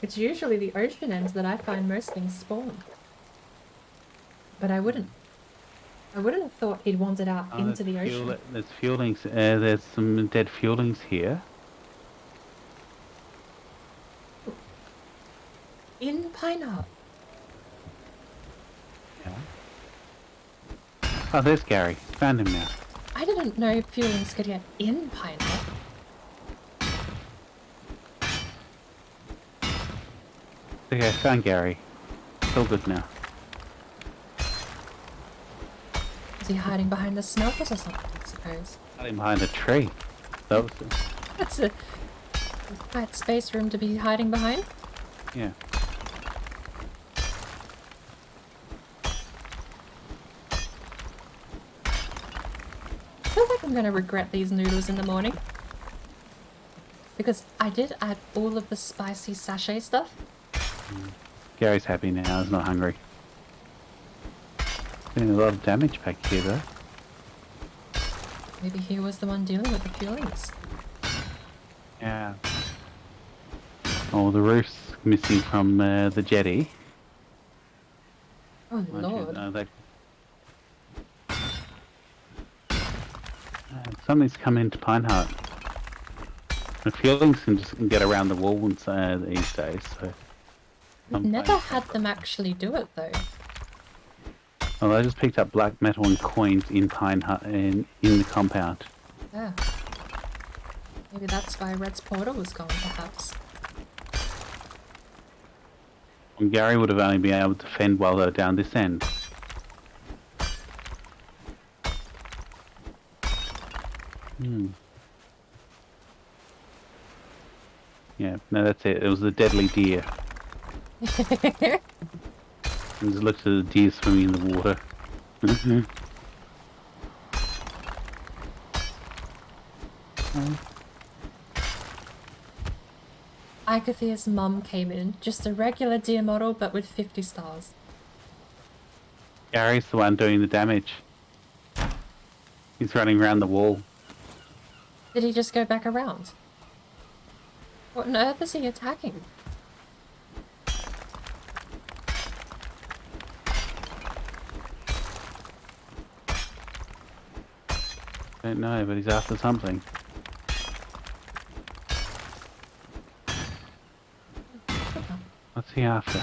It's usually the ocean ends that I find most things spawn. But I wouldn't have thought he'd wandered out into the ocean. There's fuelings. There's some dead fuelings here. In Pine Hut. Yeah. Oh, there's Gary. Found him now. I didn't know fuelings could get in Pine Hut. Okay, found Gary. It's all good now. Is he hiding behind the smelters or something, I suppose? Got him behind a tree. That was That's a quite space room to be hiding behind. yeah. I feel like I'm gonna regret these noodles in the morning. Because I did add all of the spicy sachet stuff. Gary's happy now. He's not hungry. Doing a lot of damage back here, though. Maybe he was the one dealing with the fuelings. Yeah. Oh, the roof's missing from the jetty. Oh Mind you, lord. Something's come into Pine Hut. The fuelings can just get around the wall these days, so... We've never had them actually do it though. Well, I just picked up black metal and coins in Pine Hut in the compound. Yeah. Maybe that's why Red's portal was gone, perhaps. And Gary would have only been able to fend while they were down this end. Yeah, no, that's it. It was the deadly deer. And just looked at the deer swimming in the water. Ikathia's mum came in, just a regular deer model but with 50 stars. Gary's the one doing the damage. He's running around the wall. Did he just go back around? What on earth is he attacking? Don't know, but he's after something. What's he after?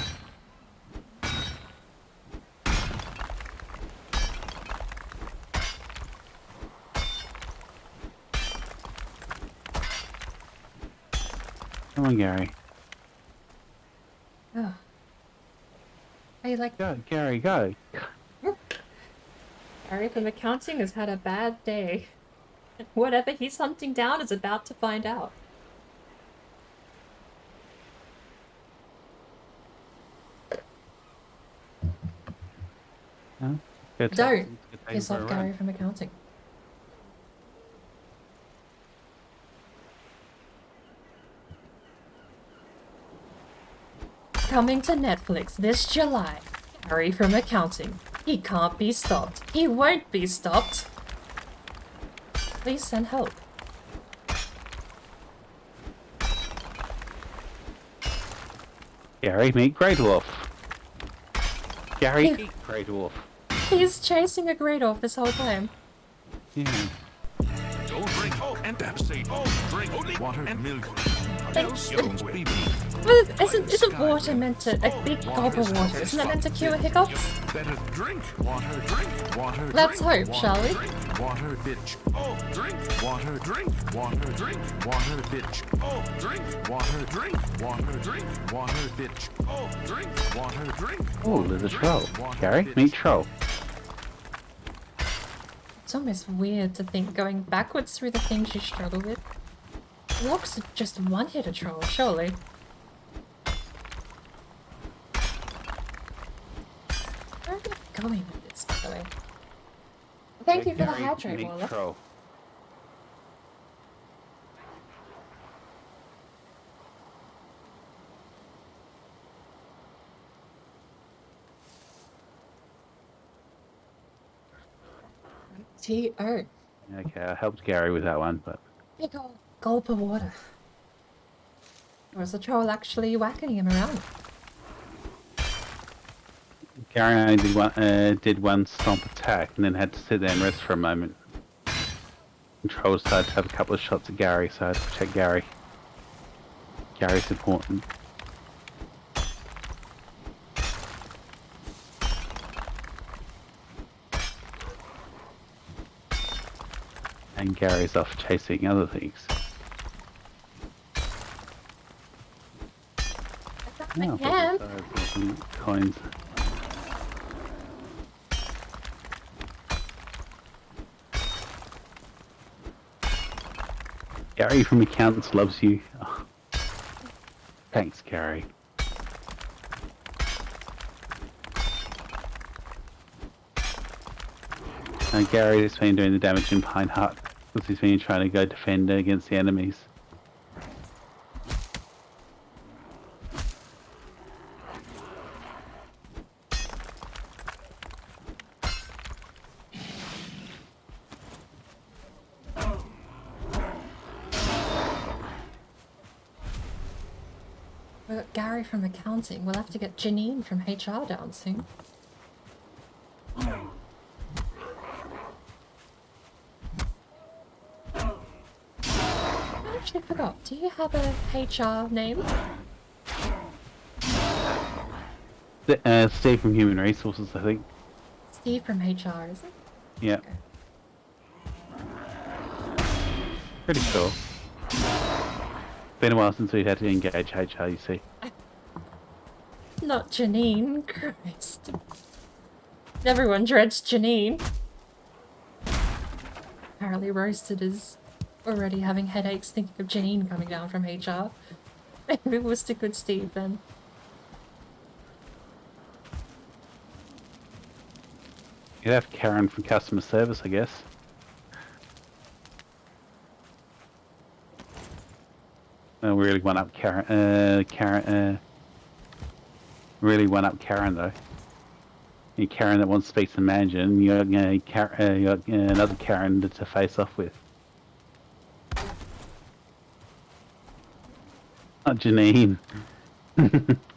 Come on, Gary. Oh. Are you like, Go, Gary, go. Harry from accounting has had a bad day. Whatever he's hunting down is about to find out. No? Go take- Don't go take piss him for off a run. Gary from accounting. Coming to Netflix this July. Gary from accounting. He can't be stopped. He won't be stopped. Please send help. Gary, meet Grey Dwarf. Gary, Yeah. eat Grey Dwarf. He's chasing a great off this whole time. Yeah. Don't drink. Oh, and that say, oh, drink only water and milk. Else you don't be Well, isn't water meant to, a big gulp of water, isn't that meant to cure hiccups? Better drink water, drink water. Let's drink, hope, shall we? Drink water, bitch. Oh, drink water, drink water, drink water, bitch. Oh, drink water, drink water, drink water, bitch. Oh, drink water, drink. Oh, there's a troll. Gary, meet troll. It's almost weird to think going backwards through the things you struggle with. Rocks are just one hit a troll, surely. Where are we going with this, by the way? Thank you for the Gary, hydrate, meet Waller. troll. T.O. Okay, I helped Gary with that one, but Big ol' gulp of water. Or is the troll actually whacking him around? Gary only did one stomp attack and then had to sit there and rest for a moment. And troll decided to have a couple of shots at Gary, so I had to protect Gary. Gary's important. And Gary's off chasing other things. I got my Oh, hand. some coins. Gary from Accountants loves you. Oh. Thanks, Gary. Gary's been doing the damage in Pine Hut because he's been trying to go defend against the enemies. We've got Gary from accounting. We'll have to get Janine from HR down soon. I actually forgot. Do you have a HR name? Steve from Human Resources, I think. Steve from HR, is it? Yeah. Pretty sure. Been a while since we've had to engage HR, you see. Not Janine, Christ. Everyone dreads Janine. Apparently Roasted is already having headaches thinking of Janine coming down from HR. Maybe we'll stick with Steve then. You'd have Karen from customer service, I guess. We really one up Karen. Really one up Karen though. You Karen that wants to speak to the manager, and you got another Karen to face off with. Not Janine. Having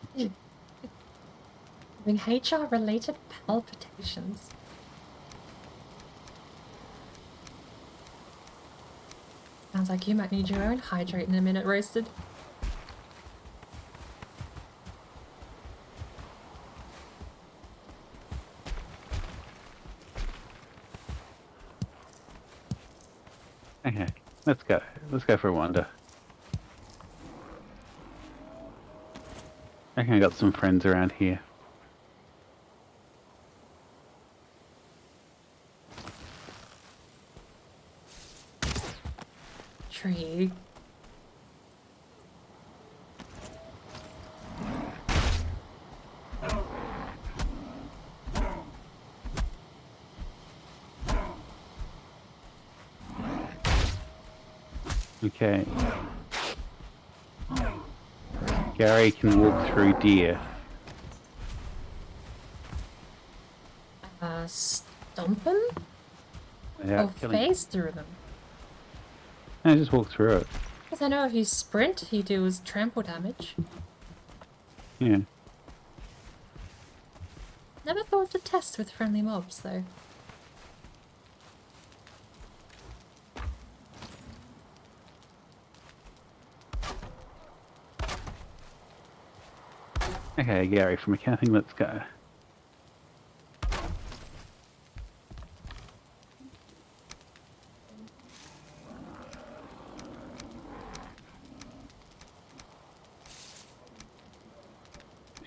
HR related palpitations. Sounds like you might need your own hydrate in a minute, Roasted. Okay, let's go. Let's go for a wander. I reckon I got some friends around here. Tree. Okay. Gary can walk through deer. Stomp him? Without Or killing. phase through them? No, just walk through it. Because I know if you sprint, he deals trample damage. Yeah. Never thought to test with friendly mobs, though. Okay, Gary, from accounting, let's go.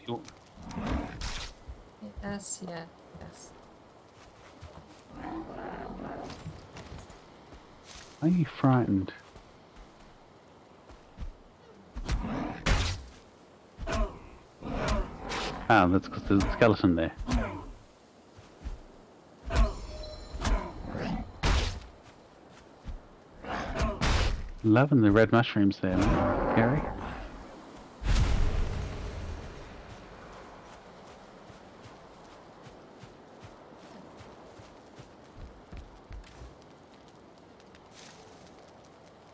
Fuel. Yes, yeah, yes. Are you frightened? Ah, that's because there's a skeleton there. Loving the red mushrooms there, man. Gary.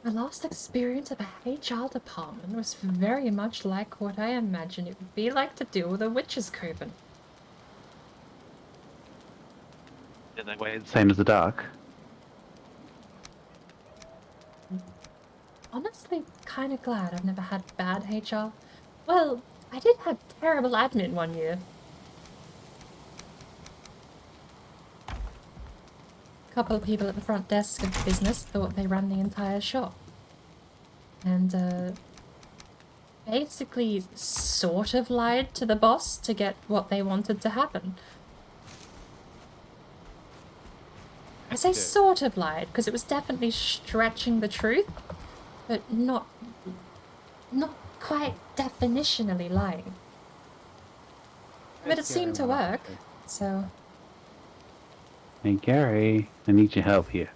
My last experience of a HR department was very much like what I imagined it would be like to deal with a witch's coven. Same as the dark. Honestly, kind of glad I've never had bad HR. Well, I did have terrible admin one year. A couple of people at the front desk of the business thought they ran the entire shop. And, basically sort of lied to the boss to get what they wanted to happen. I say sort of lied, because it was definitely stretching the truth, but not quite definitionally lying. But it seemed to work, so... Hey, Gary, I need your help here.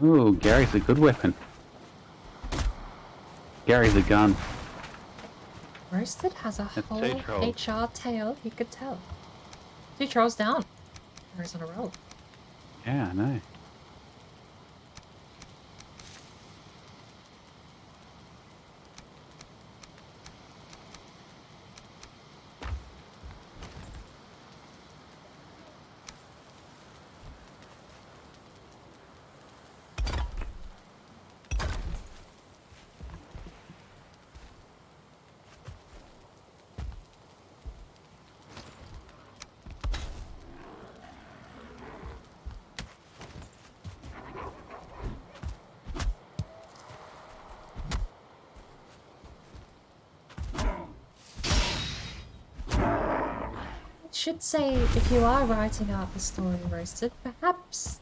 Ooh, Gary's a good weapon. Gary's a gun. Roasted has a That's whole two trolls. HR tale, he could tell. 2 trolls down. He's on a roll. Yeah, I know. Should say, if you are writing out the story, Roasted, perhaps,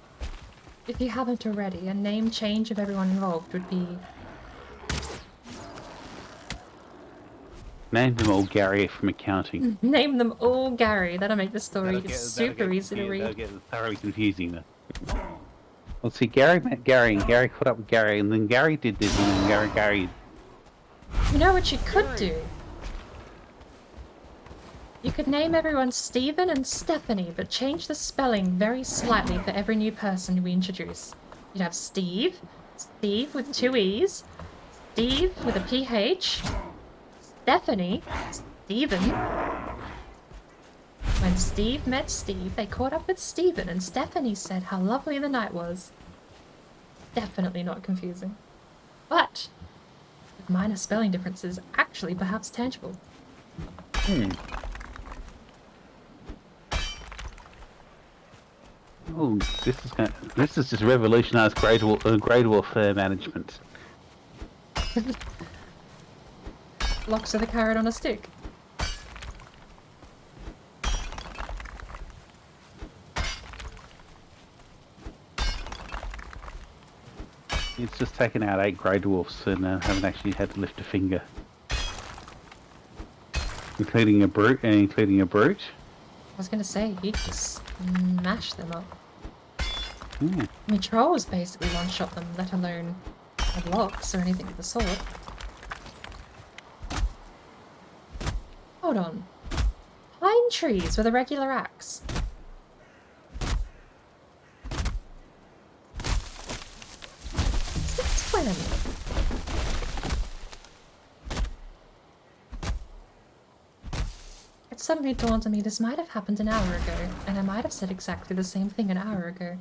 if you haven't already, a name change of everyone involved would be... Name them all Gary from accounting. Name them all Gary. That'll make the story That'll super easy to That'll read. get thoroughly confusing then. Well, see, Gary met Gary, and Gary caught up with Gary, and then Gary did this, and then Gary... You know what you could do? You could name everyone Stephen and Stephanie, but change the spelling very slightly for every new person we introduce. You'd have Steve, Steve with 2 E's, Steve with a PH, Stephanie, Stephen. When Steve met Steve, they caught up with Stephen, and Stephanie said how lovely the night was. Definitely not confusing. But, with minor spelling differences, actually perhaps tangible. Oh, this is just revolutionised grade warfare management. Locks of the carrot on a stick. It's just taken out 8 grey dwarfs and haven't actually had to lift a finger, including a brute. I was gonna say, he'd just smash them up. Yeah. I mean, trolls basically one-shot them, let alone had locks or anything of the sort. Hold on. Pine trees with a regular axe. Since when? It suddenly dawned on me this might have happened an hour ago, and I might have said exactly the same thing an hour ago.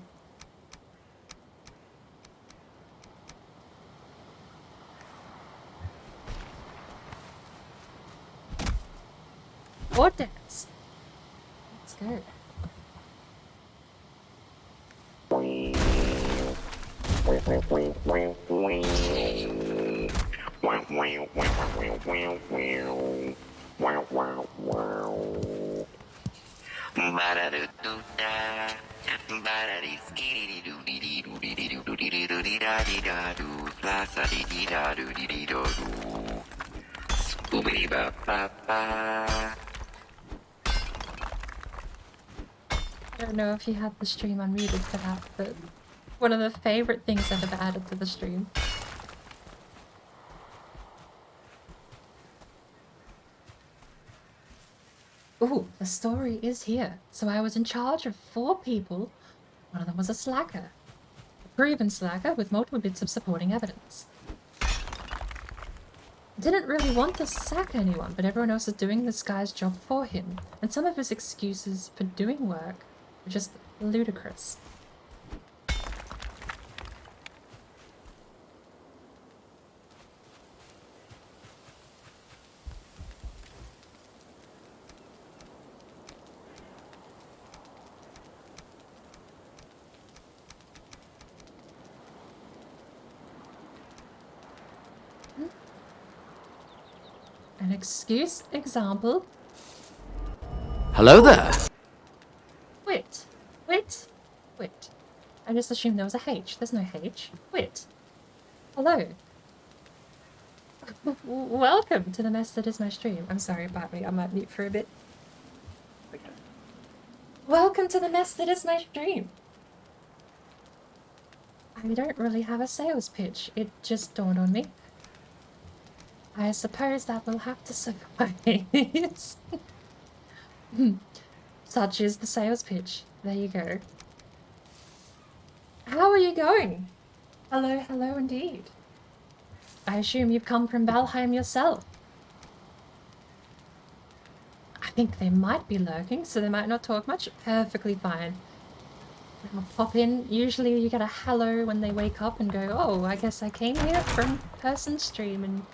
Or dance. Let's go. I don't know if you had the stream unmuted for that, but one of the favorite things I've ever added to the stream. Ooh, the story is here. So I was in charge of 4 people. One of them was a slacker. A proven slacker with multiple bits of supporting evidence. Didn't really want to sack anyone, but everyone else is doing this guy's job for him. And some of his excuses for doing work were just ludicrous. An excuse example. Hello there. Wait. I just assumed there was a H. There's no H. Wait. Hello. Welcome to the mess that is my stream. I'm sorry about me. I might mute for a bit. Okay. Welcome to the mess that is my stream. I don't really have a sales pitch. It just dawned on me. I suppose that will have to suffice. Such is the sales pitch. There you go. How are you going? Hello indeed. I assume you've come from Valheim yourself. I think they might be lurking, so they might not talk much. Perfectly fine. I'll pop in. Usually you get a hello when they wake up and go, oh, I guess I came here from person's stream, and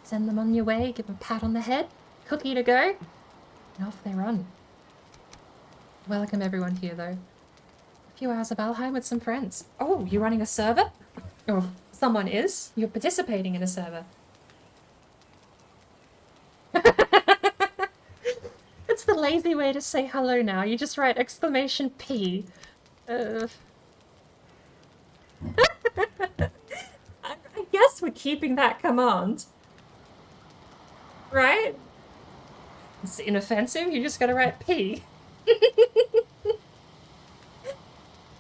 send them on your way, give them a pat on the head, cookie to go, and off they run. Welcome everyone here though. A few hours of Valheim with some friends. Oh, you're running a server? Or someone is. You're participating in a server. It's the lazy way to say hello now. You just write exclamation P. I guess we're keeping that command. Right? It's inoffensive, you just gotta write P.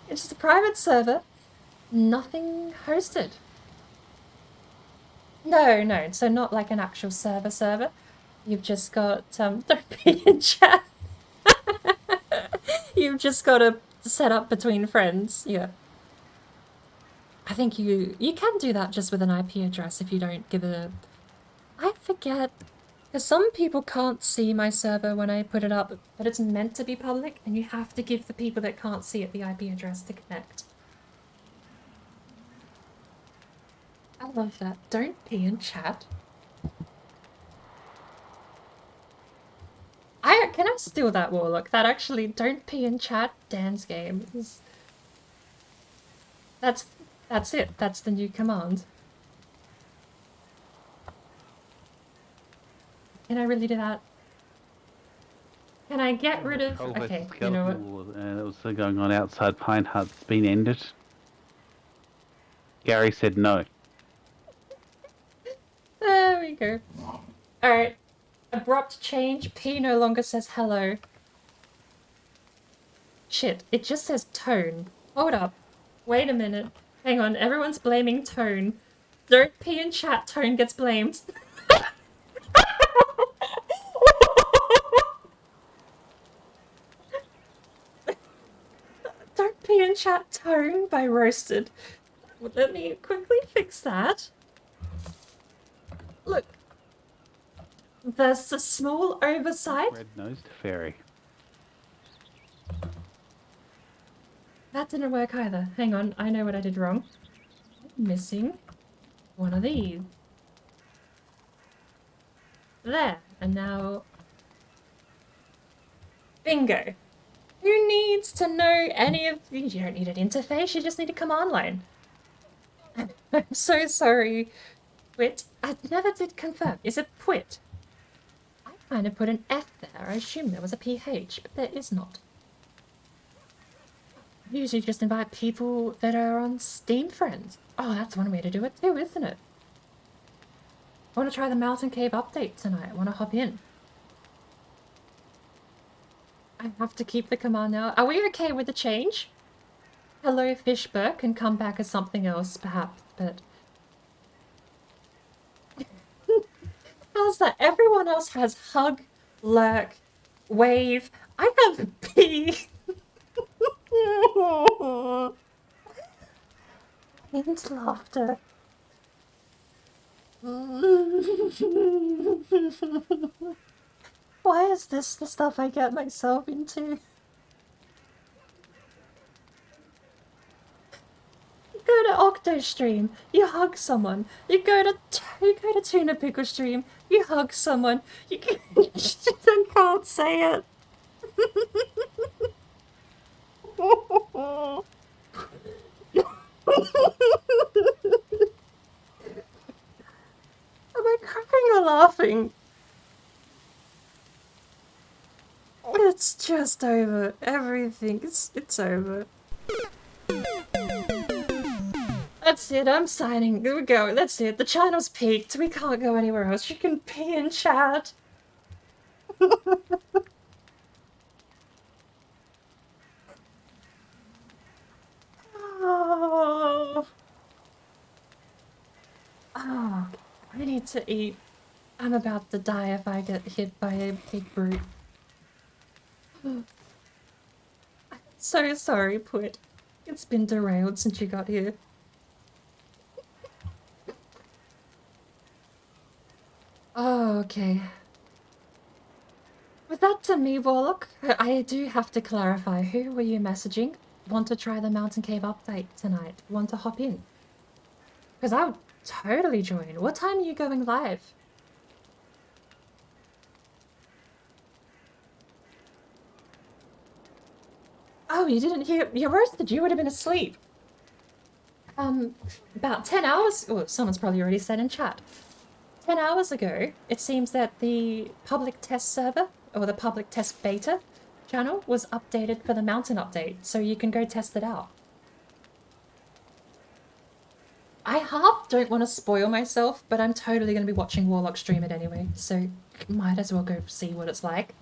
It's just a private server. Nothing hosted. No, so not like an actual server. You've just got, don't be in chat. You've just got a set up between friends, yeah. I think you can do that just with an IP address if you don't give it a... I forget. Because some people can't see my server when I put it up, but it's meant to be public, and you have to give the people that can't see it the IP address to connect. I love that. Don't pee in chat. Can I steal that, Warlock? That actually, don't pee in chat, Dan's game. That's it. That's the new command. Can I really do that? Can I get rid of... Okay, you know what? That was going on outside Pine Hut's been ended. Gary said no. There we go. Alright. Abrupt change. P no longer says hello. Shit, it just says tone. Hold up. Wait a minute. Hang on, everyone's blaming tone. Don't pee in chat, Tone gets blamed. Don't pee in chat, Tone by roasted. Let me quickly fix that. Look. There's a small oversight. Red-nosed fairy. That didn't work either. Hang on, I know what I did wrong. I'm missing one of these. There, and now... Bingo. Who needs to know any of... You don't need an interface, you just need a command line. I'm so sorry. Pwit. I never did confirm. Is it Pwit? I kind of put an F there. I assumed there was a PH, but there is not. I usually just invite people that are on Steam Friends. Oh, that's one way to do it too, isn't it? I want to try the Mountain Cave update tonight. I want to hop in. I have to keep the command now. Are we okay with the change? Hello, Fishburg can come back as something else, perhaps, but... How's that? Everyone else has hug, lurk, wave. I have P. And laughter. Why is this the stuff I get myself into? You go to Octo stream, you hug someone. You go to Tuna Pickle stream, you hug someone. You I can't say it. Am I crying or laughing? It's just over. Everything. It's over. That's it. I'm signing. There we go. That's it. The channel's peaked. We can't go anywhere else. You can pee in chat. Oh. Oh, I need to eat. I'm about to die if I get hit by a big brute. I'm so sorry, Put. It's been derailed since you got here. Oh, okay. With that to me, Warlock, I do have to clarify. Who were you messaging? Want to try the Mountain Cave update tonight? Want to hop in? Because I would totally join. What time are you going live? Oh, you didn't hear? You roasted. You would have been asleep. About 10 hours... Oh, someone's probably already said in chat. 10 hours ago, it seems that the public test server, or the public test beta channel, was updated for the Mountain update, so you can go test it out. I half don't want to spoil myself, but I'm totally going to be watching Warlock stream it anyway, so might as well go see what it's like.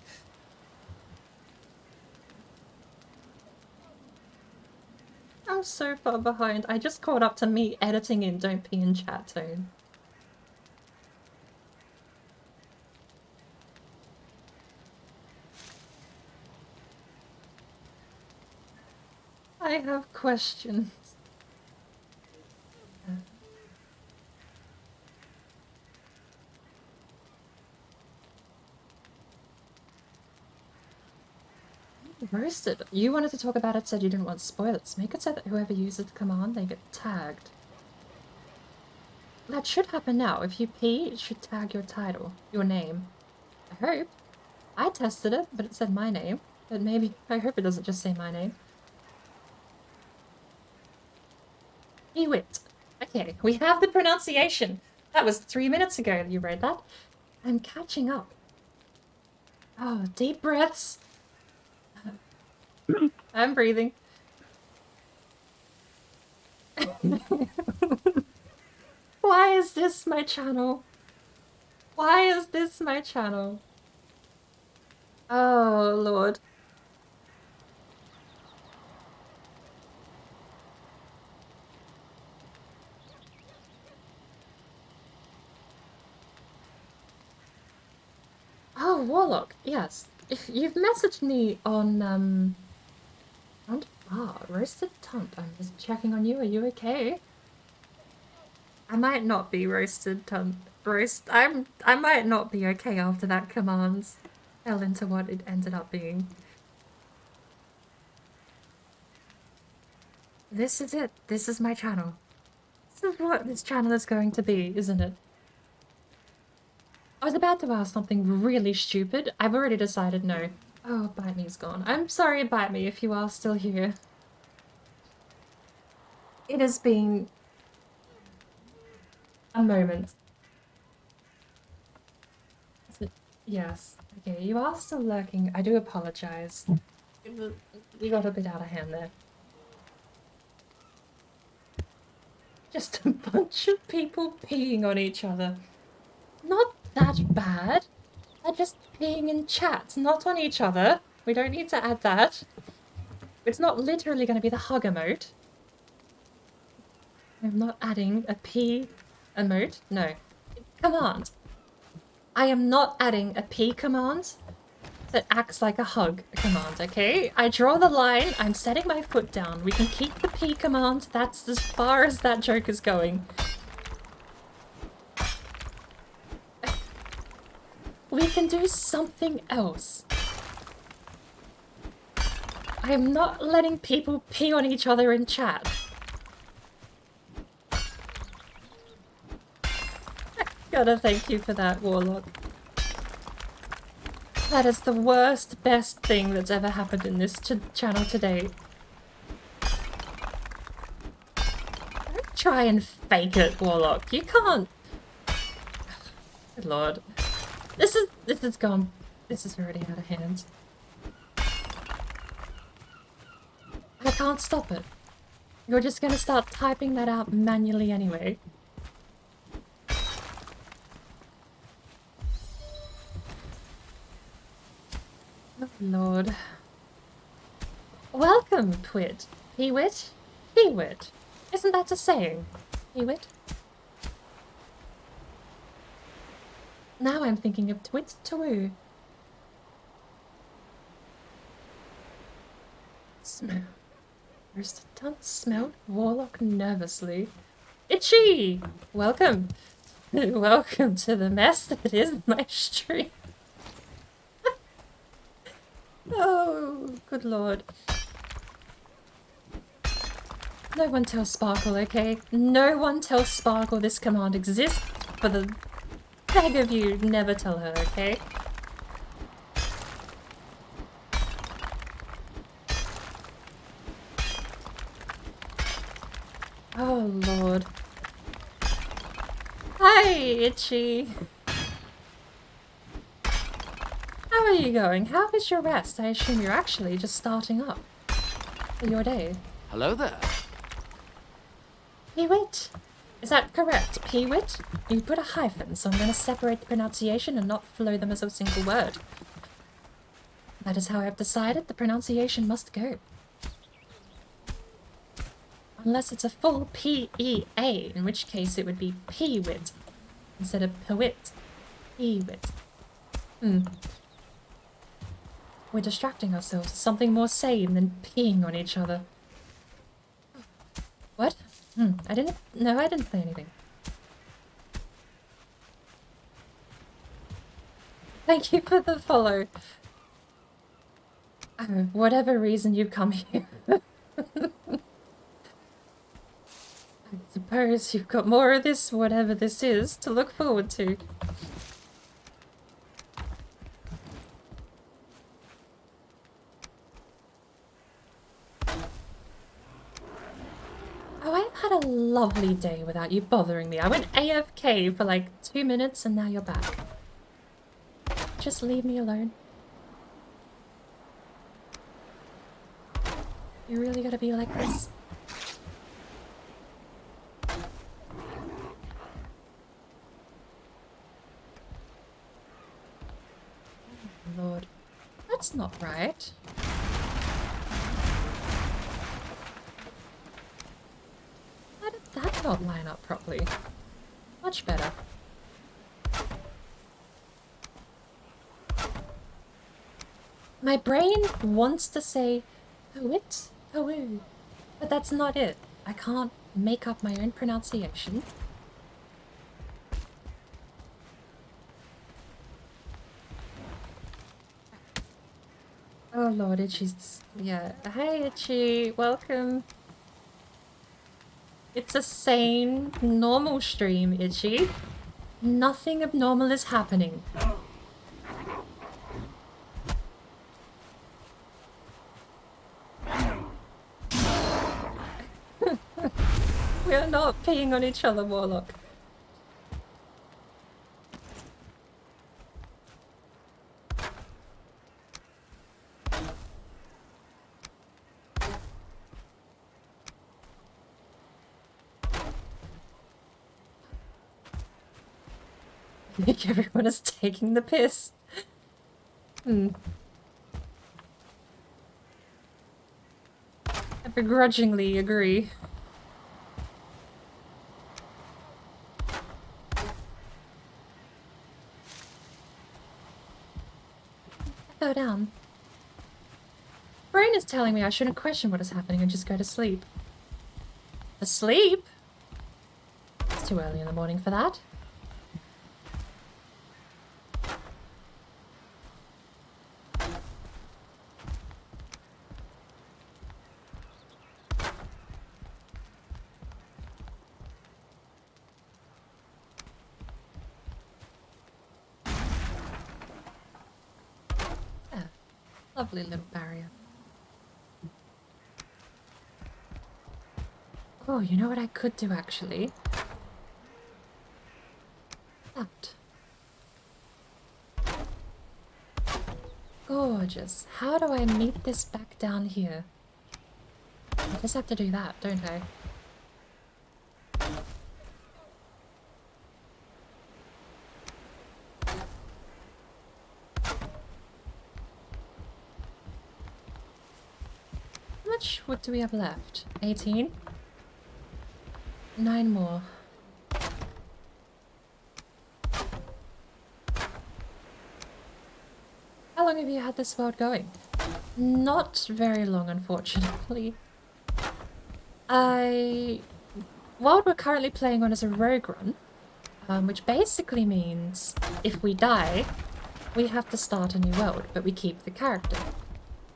I'm so far behind. I just caught up to me editing in Don't Pee in Chat Tone. I have questions. Roasted. You wanted to talk about it, said you didn't want spoilers. Make it so that whoever uses the command, they get tagged. That should happen now. If you pee, it should tag your title, your name. I hope. I tested it, but it said my name. But maybe, I hope it doesn't just say my name. Ewit. Okay, we have the pronunciation. That was 3 minutes ago that you read that. I'm catching up. Oh, deep breaths. I'm breathing. Why is this my channel? Why is this my channel? Oh, Lord. Warlock, yes. If you've messaged me on, roasted tunt. I'm just checking on you. Are you okay? I might not be roasted tunt. I might not be okay after that command fell into what it ended up being. This is it. This is my channel. This is what this channel is going to be, isn't it? I was about to ask something really stupid. I've already decided no. Oh, Bite Me's gone. I'm sorry, Bite Me, if you are still here. It has been a moment. Is it? Yes. Okay, you are still lurking. I do apologize. You got a bit out of hand there. Just a bunch of people peeing on each other. Not that bad. They're just peeing in chat, not on each other. We don't need to add that. It's not literally going to be the hug emote. I'm not adding a pee emote. No. Command. I am not adding a pee command that acts like a hug command, okay? I draw the line. I'm setting my foot down. We can keep the pee command. That's as far as that joke is going. We can do something else. I am not letting people pee on each other in chat. Gotta thank you for that, Warlock. That is the worst, best thing that's ever happened in this channel today. Don't try and fake it, Warlock. You can't. Good lord. This is gone. This is already out of hand. I can't stop it. You're just gonna start typing that out manually anyway. Oh lord. Welcome, Twit. Peewit? Peewit. Isn't that a saying? Peewit? Now I'm thinking of Twit Tawoo. Roasted Tunt smelled Warlock nervously. Itchy! Welcome. Welcome to the mess that is my stream. Oh, good lord. No one tells Sparkle, okay? No one tells Sparkle this command exists. For the beg of you, never tell her, okay? Oh lord. Hi, Itchy. How are you going? How is your rest? I assume you're actually just starting up for your day. Hello there. Peewit? Is that correct? Peewit? You put a hyphen, so I'm going to separate the pronunciation and not flow them as a single word. That is how I've decided the pronunciation must go. Unless it's a full P-E-A, in which case it would be Peewit instead of Pewit. Peewit. We're distracting ourselves with something more sane than peeing on each other. What? I didn't say anything. Thank you for the follow. Whatever reason you've come here. I suppose you've got more of this, whatever this is, to look forward to. Oh, I've had a lovely day without you bothering me. I went AFK for like 2 minutes and now you're back. Just leave me alone. You really gotta be like this? Oh, Lord. That's not right. How did that not line up properly? Much better. My brain wants to say poet, pooo, but that's not it. I can't make up my own pronunciation. Oh lord, Itchy's... yeah. Hey Itchy, welcome. It's a sane, normal stream, Itchy. Nothing abnormal is happening. We're not peeing on each other, Warlock. I think everyone is taking the piss. I begrudgingly agree. Go down. Brain is telling me I shouldn't question what is happening and just go to sleep. Asleep? It's too early in the morning for that. Lovely little barrier. Oh, you know what I could do actually? That. Gorgeous. How do I meet this back down here? I just have to do that, don't I? How much wood do we have left? 18? 9 more. How long have you had this world going? Not very long, unfortunately. World we're currently playing on is a rogue run, which basically means if we die, we have to start a new world, but we keep the character.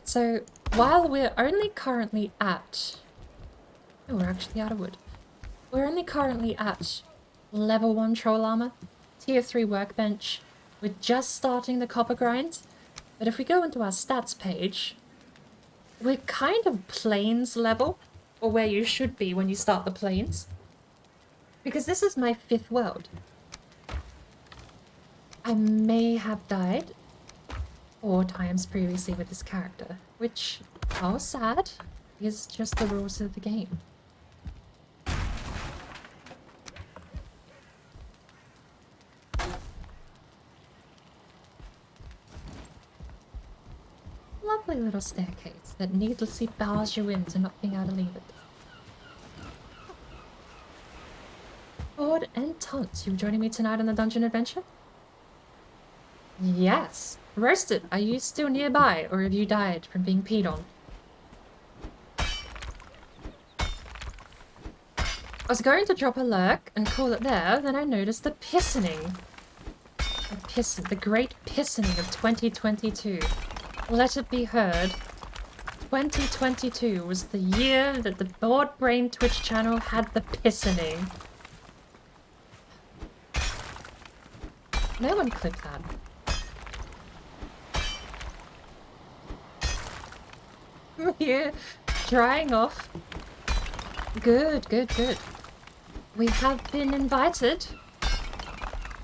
So while we're only currently at... oh, we're actually out of wood. We're only currently at level 1 troll armor, tier 3 workbench. We're just starting the copper grind. But if we go into our stats page, we're kind of plains level, or where you should be when you start the plains. Because this is my 5th world. I may have died 4 times previously with this character, which, how sad, is just the rules of the game. Lovely little staircase that needlessly bars you into not being able to leave it. Ford and Tunt, you joining me tonight on the dungeon adventure? Yes. Roasted, are you still nearby, or have you died from being peed on? I was going to drop a lurk and call it there, then I noticed the pissening. The great pissening of 2022. Let it be heard, 2022 was the year that the Bored Brain Twitch channel had the pissening. No one clipped that. We're drying off. Good, good, good. We have been invited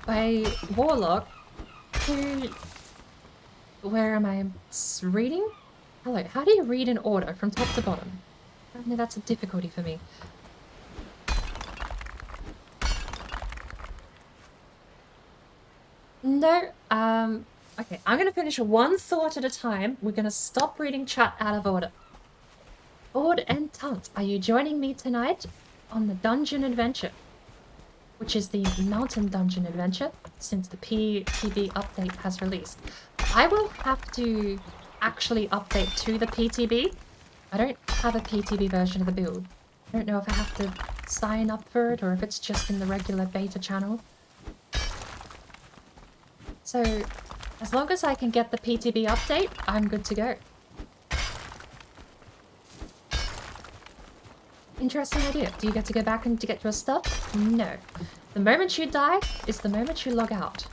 by Warlock to... where am I reading? Hello, how do you read in order from top to bottom? Apparently that's a difficulty for me. No, okay, I'm gonna finish one thought at a time. We're gonna stop reading chat out of order. Ord and Tunt, are you joining me tonight on the dungeon adventure? Which is the mountain dungeon adventure, since the PTB update has released. I will have to actually update to the PTB. I don't have a PTB version of the build. I don't know if I have to sign up for it or if it's just in the regular beta channel. So, as long as I can get the PTB update, I'm good to go. Interesting idea. Do you get to go back and to get your stuff? No. The moment you die is the moment you log out.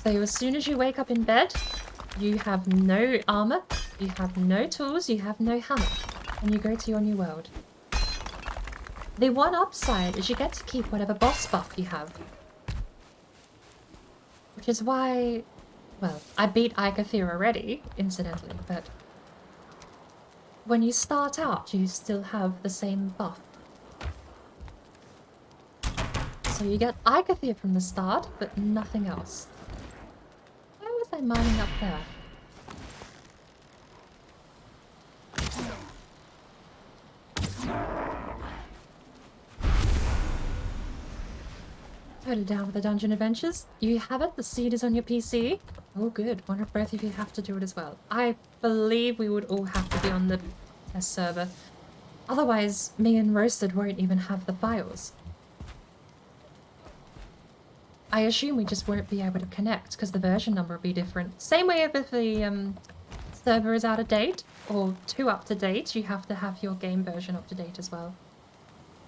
So as soon as you wake up in bed, you have no armor, you have no tools, you have no hammer, and you go to your new world. The one upside is you get to keep whatever boss buff you have. Which is why, well, I beat Ikathir already, incidentally, but when you start out, you still have the same buff. So you get Ikathir from the start, but nothing else. Why was I mining up there? Totally down with the dungeon adventures. You have it? The seed is on your PC? Oh good, wonder if both of you have to do it as well. I believe we would all have to be on the test server. Otherwise, me and Roasted won't even have the files. I assume we just won't be able to connect because the version number will be different. Same way if the server is out of date or too up to date, you have to have your game version up to date as well.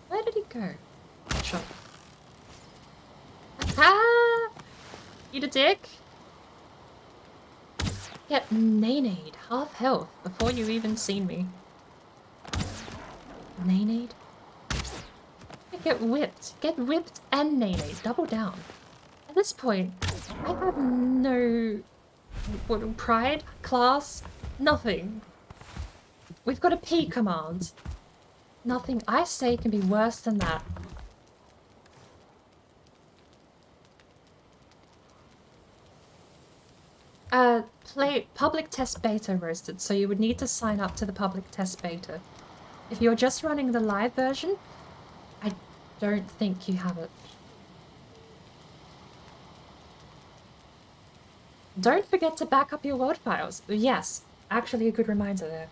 Where did he go? Sure. Ah! Eat a dick. Get nanade, half health, before you even seen me. Nanade? Get whipped. Get whipped and nanade. Double down. At this point, I have no pride, class, nothing. We've got a P command. Nothing I say can be worse than that. Play public test beta Roasted, so you would need to sign up to the public test beta. If you're just running the live version, I don't think you have it. Don't forget to back up your world files. Yes, actually a good reminder there.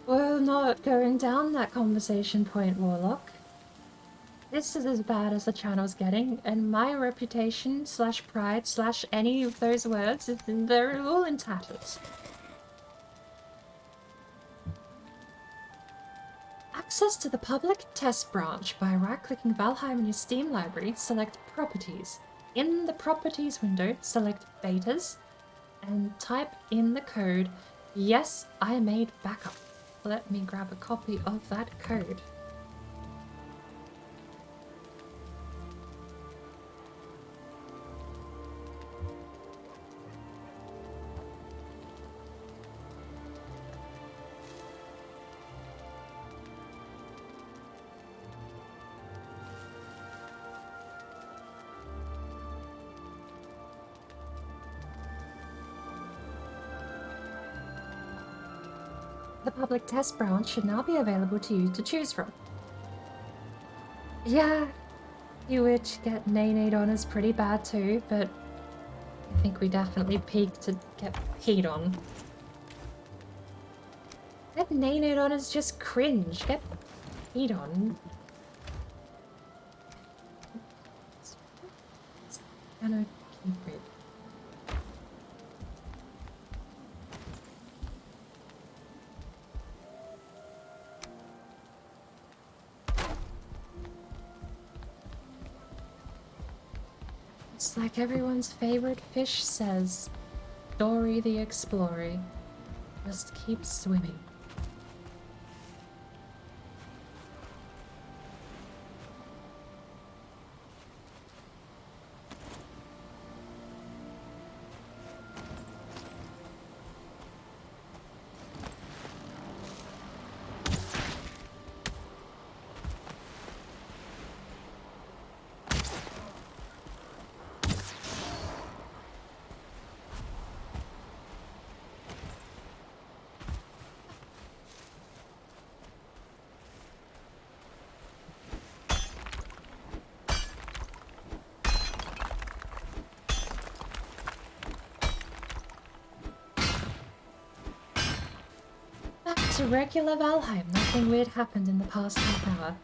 We're not going down that conversation point, Warlock. This is as bad as the channel's getting, and my reputation / pride / any of those words, they're all in tatters. Access to the public test branch by right-clicking Valheim in your Steam library, select Properties. In the Properties window, select Betas, and type in the code, Yes, I made backup. Let me grab a copy of that code. The public test branch should now be available to you to choose from. Yeah, you would get nanade on is pretty bad too, but I think we definitely peaked to get peed on. Get nanade on is just cringe. Get peed on. It's gonna keep it. It's like everyone's favorite fish says, Dory the Explorer, just keep swimming. to regular Valheim. Nothing weird happened in the past half hour.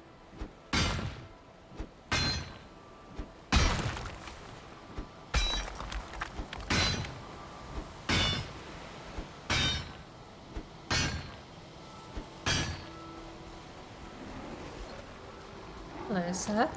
Hello, sir.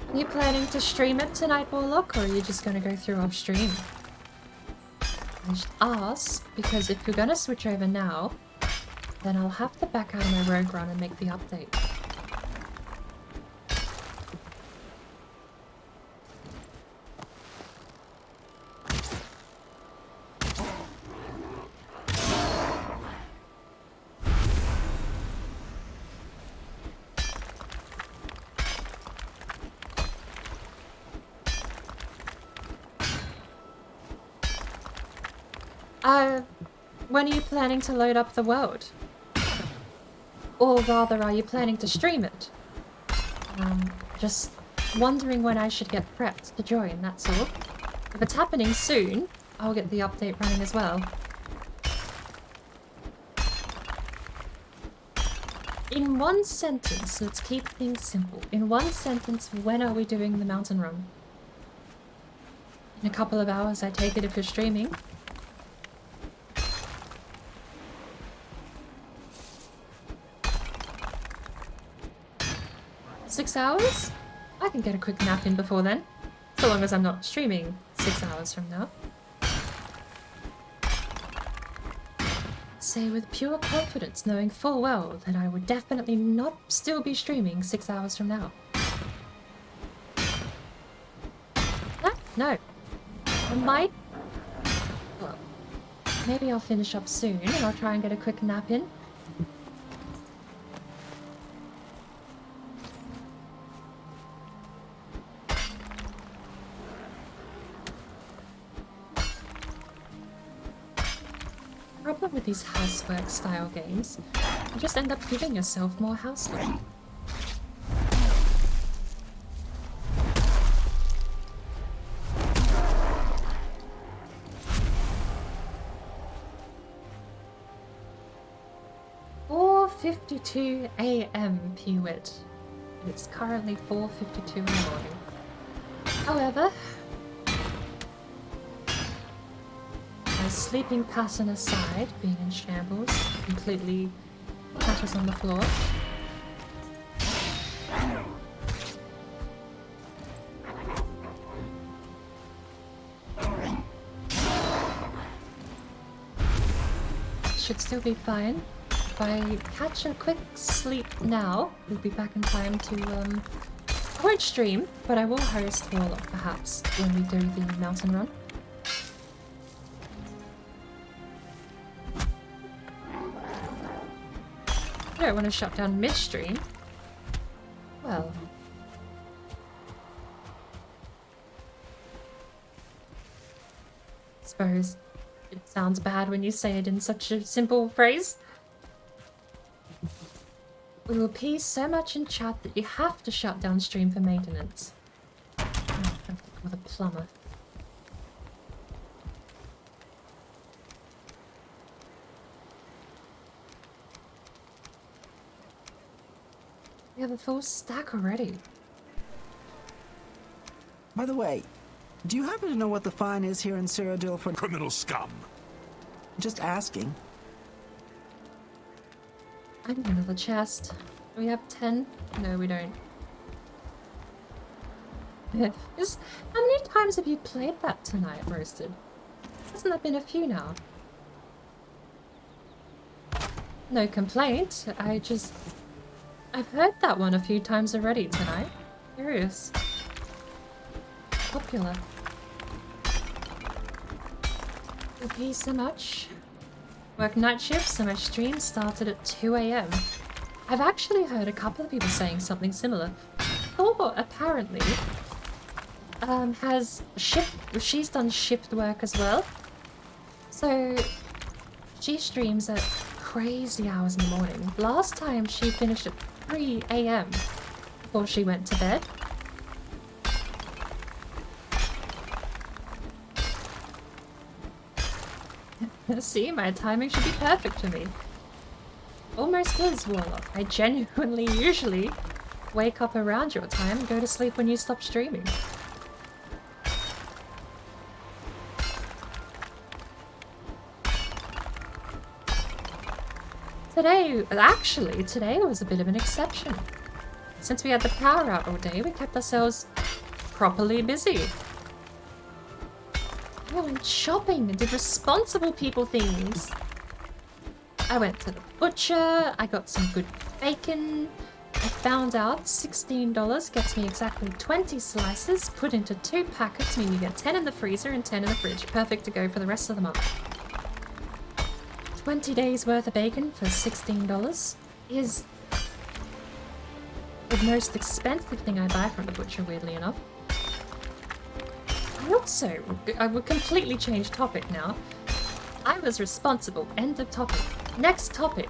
Are you planning to stream it tonight, Warlock, or are you just gonna go through off stream? I just ask, because if you're gonna switch over now, then I'll have to back out of my rogue run and make the update. When are you planning to load up the world? Or rather, are you planning to stream it? Just wondering when I should get prepped to join, that's all. If it's happening soon, I'll get the update running as well. In one sentence, let's keep things simple. In one sentence, when are we doing the mountain run? In a couple of hours, I take it, if you're streaming. 6 hours? I can get a quick nap in before then. So long as I'm not streaming 6 hours from now. Say with pure confidence, knowing full well that I would definitely not still be streaming 6 hours from now. No. I might... Well, maybe I'll finish up soon and I'll try and get a quick nap in. Problem with these housework style games, you just end up giving yourself more housework. .52 AM Pewit. It's currently 4:52 in the morning. However, my sleeping pattern aside, being in shambles, completely clatters on the floor. Should still be fine. If I catch a quick sleep now, we'll be back in time to, I won't stream, but I will host Warlock perhaps when we do the mountain run. I don't want to shut down mid-stream. Well... I suppose it sounds bad when you say it in such a simple phrase. We will pee so much in chat that you have to shut down stream for maintenance. Oh, I'm with a plumber. We have a full stack already. By the way, do you happen to know what the fine is here in Cyrodiil for Criminal scum. just asking? I need another chest. Do we have 10? No, we don't. How many times have you played that tonight, Roasted? Hasn't that been a few now? No complaint. I've heard that one a few times already tonight. Curious. Popular. Thank you so much. Work night shifts and my stream started at 2 a.m. I've actually heard a couple of people saying something similar. Thor apparently has she's done shift work as well. So she streams at crazy hours in the morning. Last time she finished at 3 a.m. before she went to bed. See, my timing should be perfect for me. Almost is, Warlock. I genuinely usually wake up around your time and go to sleep when you stop streaming. Today was a bit of an exception. Since we had the power out all day, we kept ourselves properly busy. I went shopping and did responsible people things. I went to the butcher, I got some good bacon. I found out $16 gets me exactly 20 slices put into 2 packets, meaning you get 10 in the freezer and 10 in the fridge. Perfect to go for the rest of the month. 20 days worth of bacon for $16 is the most expensive thing I buy from the butcher, weirdly enough. I would completely change topic now. I was responsible. End of topic. Next topic.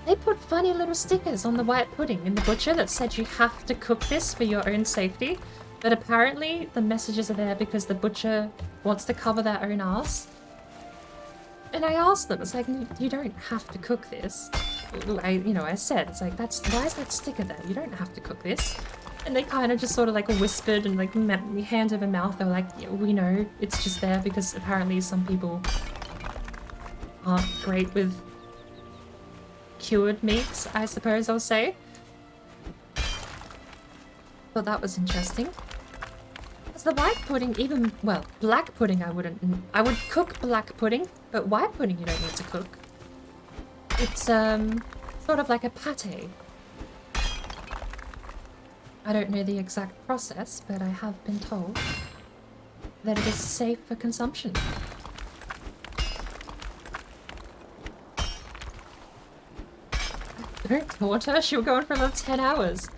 They put funny little stickers on the white pudding in the butcher that said you have to cook this for your own safety. But apparently the messages are there because the butcher wants to cover their own ass. And I asked them, it's like, you don't have to cook this. I said, it's like, why is that sticker there? You don't have to cook this. And they kind of just sort of like whispered and like hand over mouth. They were like, yeah, we know it's just there because apparently some people aren't great with cured meats, I suppose I'll say. Thought that was interesting. Is the white pudding even, well, black pudding I would cook black pudding, but white pudding you don't need to cook. It's sort of like a pate. I don't know the exact process, but I have been told that it is safe for consumption. Don't taunt her, she'll go on for another 10 hours.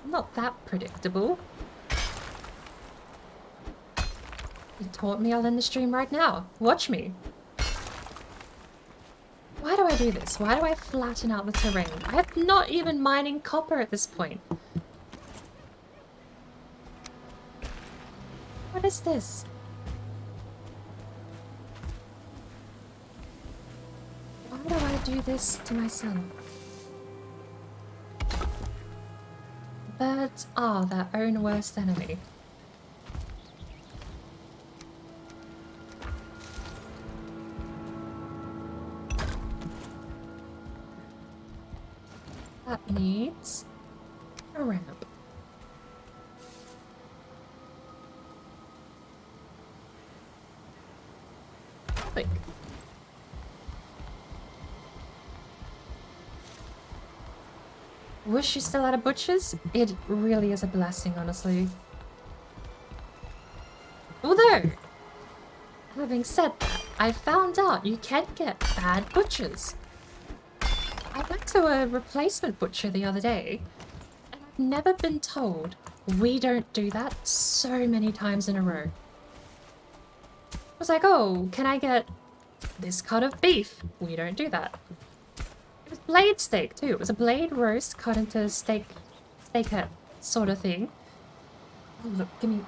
Not that predictable. You taunt me, I'll end the stream right now. Watch me. Why do I do this? Why do I flatten out the terrain? I'm not even mining copper at this point. What is this? Why do I do this to myself? Birds are their own worst enemy. That needs a ramp. Like, wish you still had a butcher's? It really is a blessing, honestly. Although, having said that, I found out you can get bad butchers. I went to a replacement butcher the other day, and I've never been told we don't do that so many times in a row. I was like, oh, can I get this cut of beef? We don't do that. It was blade steak too. It was a blade roast cut into steakette sort of thing. Oh look, give me...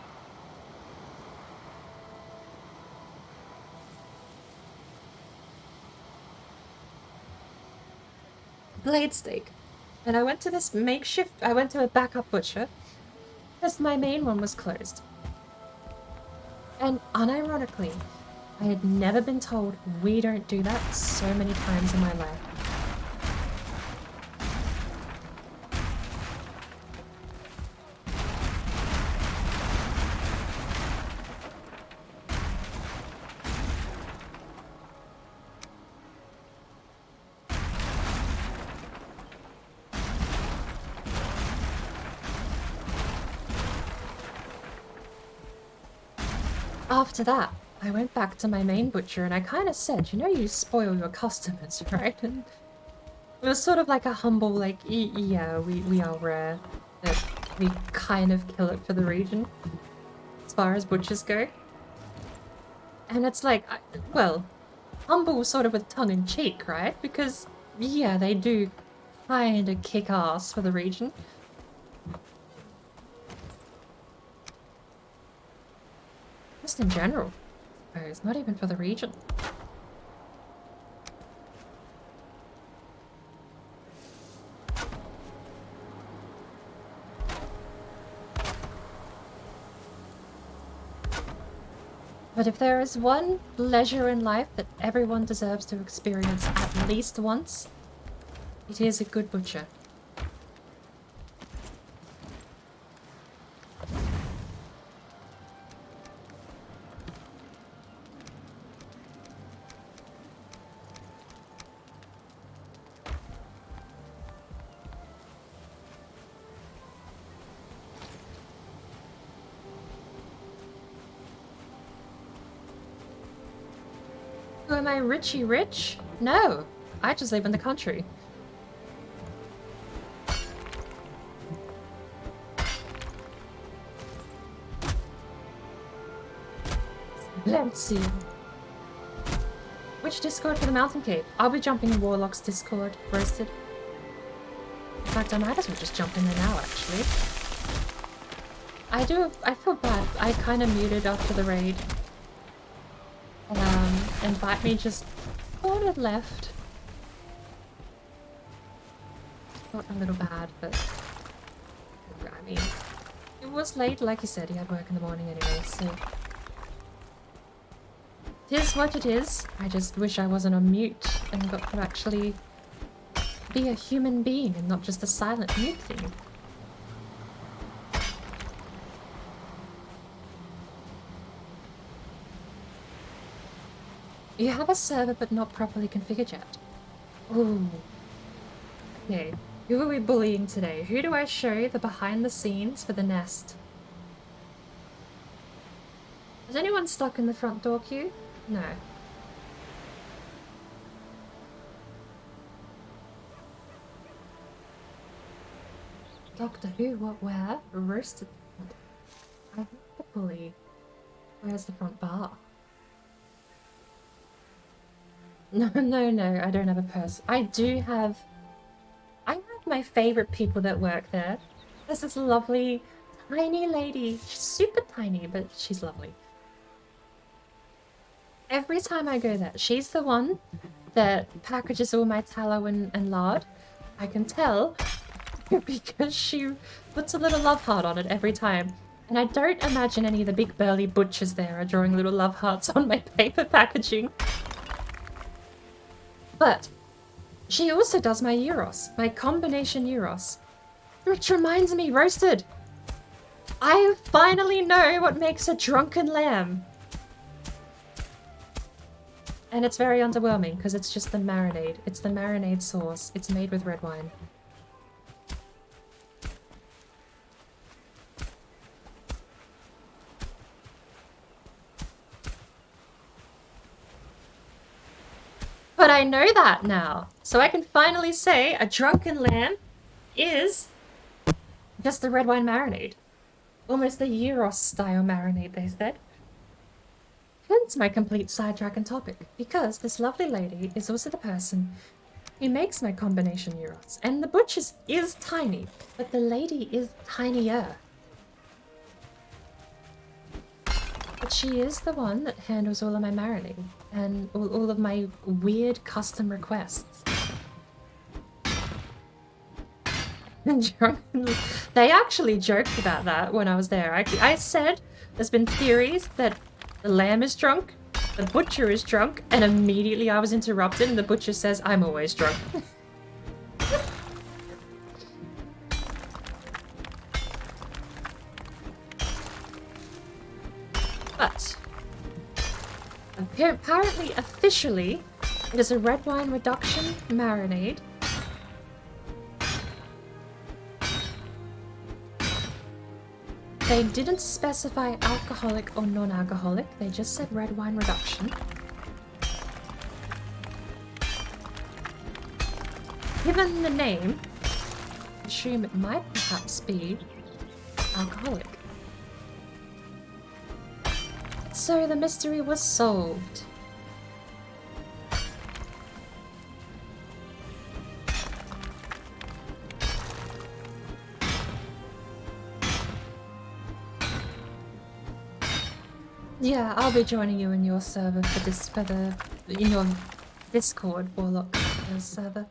blade steak. And I went to this I went to a backup butcher because my main one was closed. And unironically, I had never been told we don't do that so many times in my life. After that, I went back to my main butcher and I kind of said, you know, you spoil your customers, right? And it was sort of like a humble, like, yeah, we are rare, but we kind of kill it for the region, as far as butchers go. And it's like, well, humble sort of with tongue-in-cheek, right? Because, yeah, they do kind of kick ass for the region. Just in general, I suppose, not even for the region. But if there is one pleasure in life that everyone deserves to experience at least once, it is a good butcher. Oh, am I Richie Rich? No, I just live in the country. Let's see. Which Discord for the Mountain Cave? I'll be jumping in Warlock's Discord, roasted. In fact, I might as well just jump in there now, actually. I feel bad. I kind of muted after the raid. Invite me just sort of left. Felt a little bad, but I mean, it was late, like you said, he had work in the morning anyway, so it is what it is. I just wish I wasn't on mute and got to actually be a human being and not just a silent mute thing. You have a server but not properly configured yet. Ooh. Okay, who are we bullying today? Who do I show the behind the scenes for the nest? Is anyone stuck in the front door queue? No. Doctor Who, what, where? Roasted. I think the bully. Where's the front bar? No, I don't have a purse. I have my favorite people that work there. There's this lovely, tiny lady. She's super tiny, but she's lovely. Every time I go there, she's the one that packages all my tallow and lard. I can tell because she puts a little love heart on it every time. And I don't imagine any of the big burly butchers there are drawing little love hearts on my paper packaging. But she also does my gyros, my combination gyros. Which reminds me, roasted. I finally know what makes a drunken lamb. And it's very underwhelming because it's just the marinade. It's the marinade sauce. It's made with red wine. But I know that now. So I can finally say a drunken lamb is just the red wine marinade. Almost the gyros style marinade, they said. Hence my complete sidetrack and topic, because this lovely lady is also the person who makes my combination gyros. And the butcher's is tiny, but the lady is tinier. But she is the one that handles all of my marinating and all of my weird custom requests. They actually joked about that when I was there. I said there's been theories that the lamb is drunk, the butcher is drunk, and immediately I was interrupted and the butcher says, I'm always drunk. But apparently, officially, it is a red wine reduction marinade. They didn't specify alcoholic or non-alcoholic, they just said red wine reduction. Given the name, I assume it might perhaps be alcoholic. So the mystery was solved. Yeah, I'll be joining you in your server for this, in your Discord Warlock server.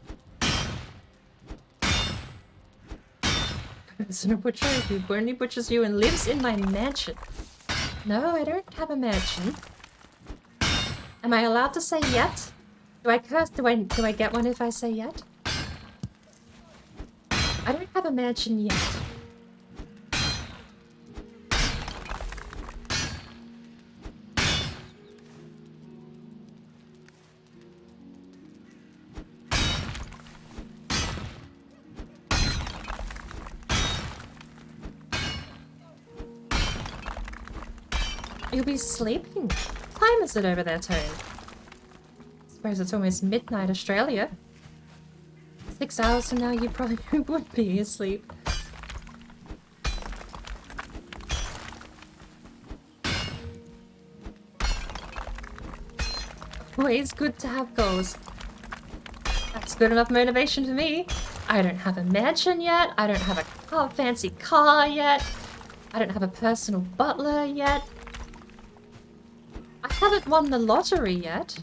Personal butcher who only butchers you and lives in my mansion. No, I don't have a mansion. Am I allowed to say yet? Do I curse? Do I get one if I say yet? I don't have a mansion yet. You'll be sleeping. What time is it over there, Tone? Suppose it's almost midnight Australia. 6 hours from now you probably would be asleep. Always good to have goals. That's good enough motivation for me. I don't have a mansion yet. I don't have a fancy car yet. I don't have a personal butler yet. I haven't won the lottery yet.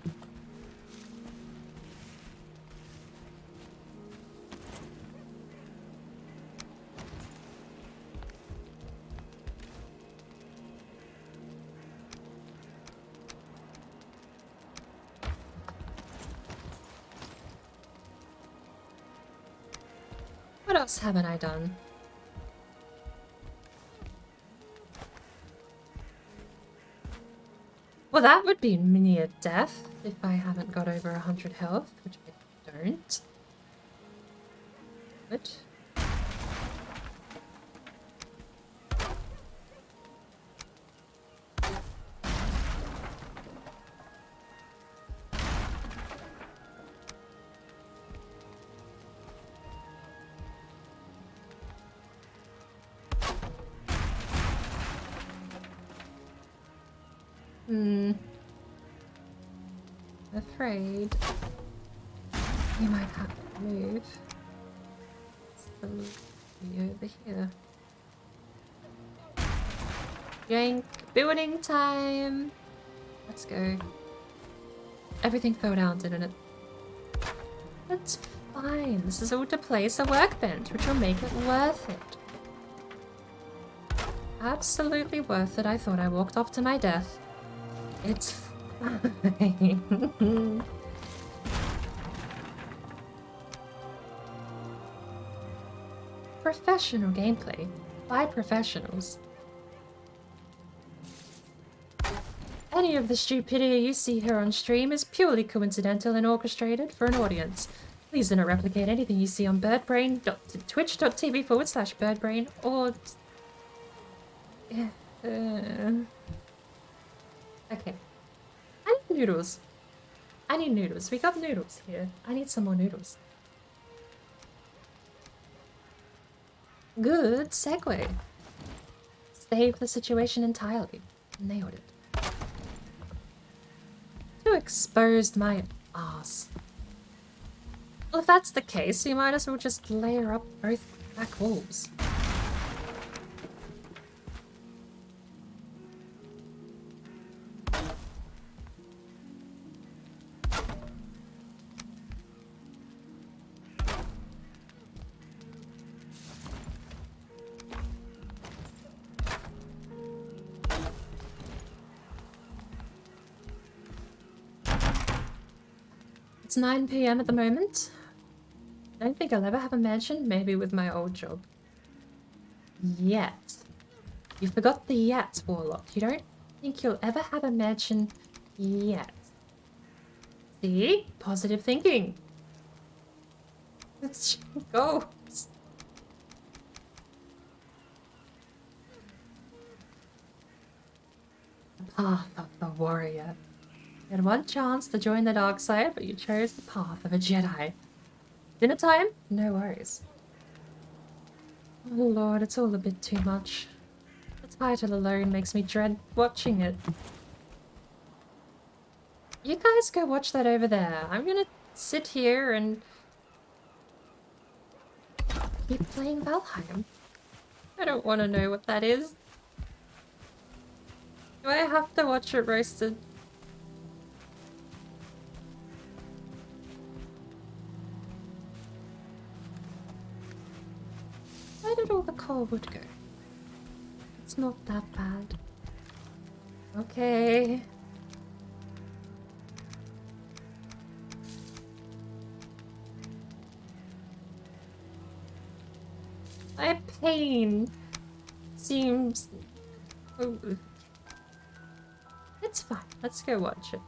What else haven't I done? Well, that would be near death if I haven't got over 100 health, which I don't. Good. Afraid you might have to move. So be over here. Yank, building time. Let's go. Everything fell down, didn't it? That's fine. This is all to place a workbench, which will make it worth it. Absolutely worth it. I thought I walked off to my death. It's fine. Professional gameplay by professionals. Any of the stupidity you see here on stream is purely coincidental and orchestrated for an audience. Please do not replicate anything you see on twitch.tv/birdbrain or... Okay. I need noodles. I need noodles. We got noodles here. I need some more noodles. Good segue. Save the situation entirely. Nailed it. You exposed my ass. Well, if that's the case, you might as well just layer up both back walls. It's 9 PM at the moment. I don't think I'll ever have a mansion, maybe with my old job. Yet. You forgot the yet, Warlock. You don't think you'll ever have a mansion yet. See? Positive thinking. Let's go. path of the warrior. You had one chance to join the dark side, but you chose the path of a Jedi. Dinner time? No worries. Oh lord, it's all a bit too much. The title alone makes me dread watching it. You guys go watch that over there. I'm gonna sit here and keep playing Valheim. I don't want to know what that is. Do I have to watch it roasted? Where did all the coal wood go? It's not that bad. Okay. My pain seems... Oh. It's fine. Let's go watch it.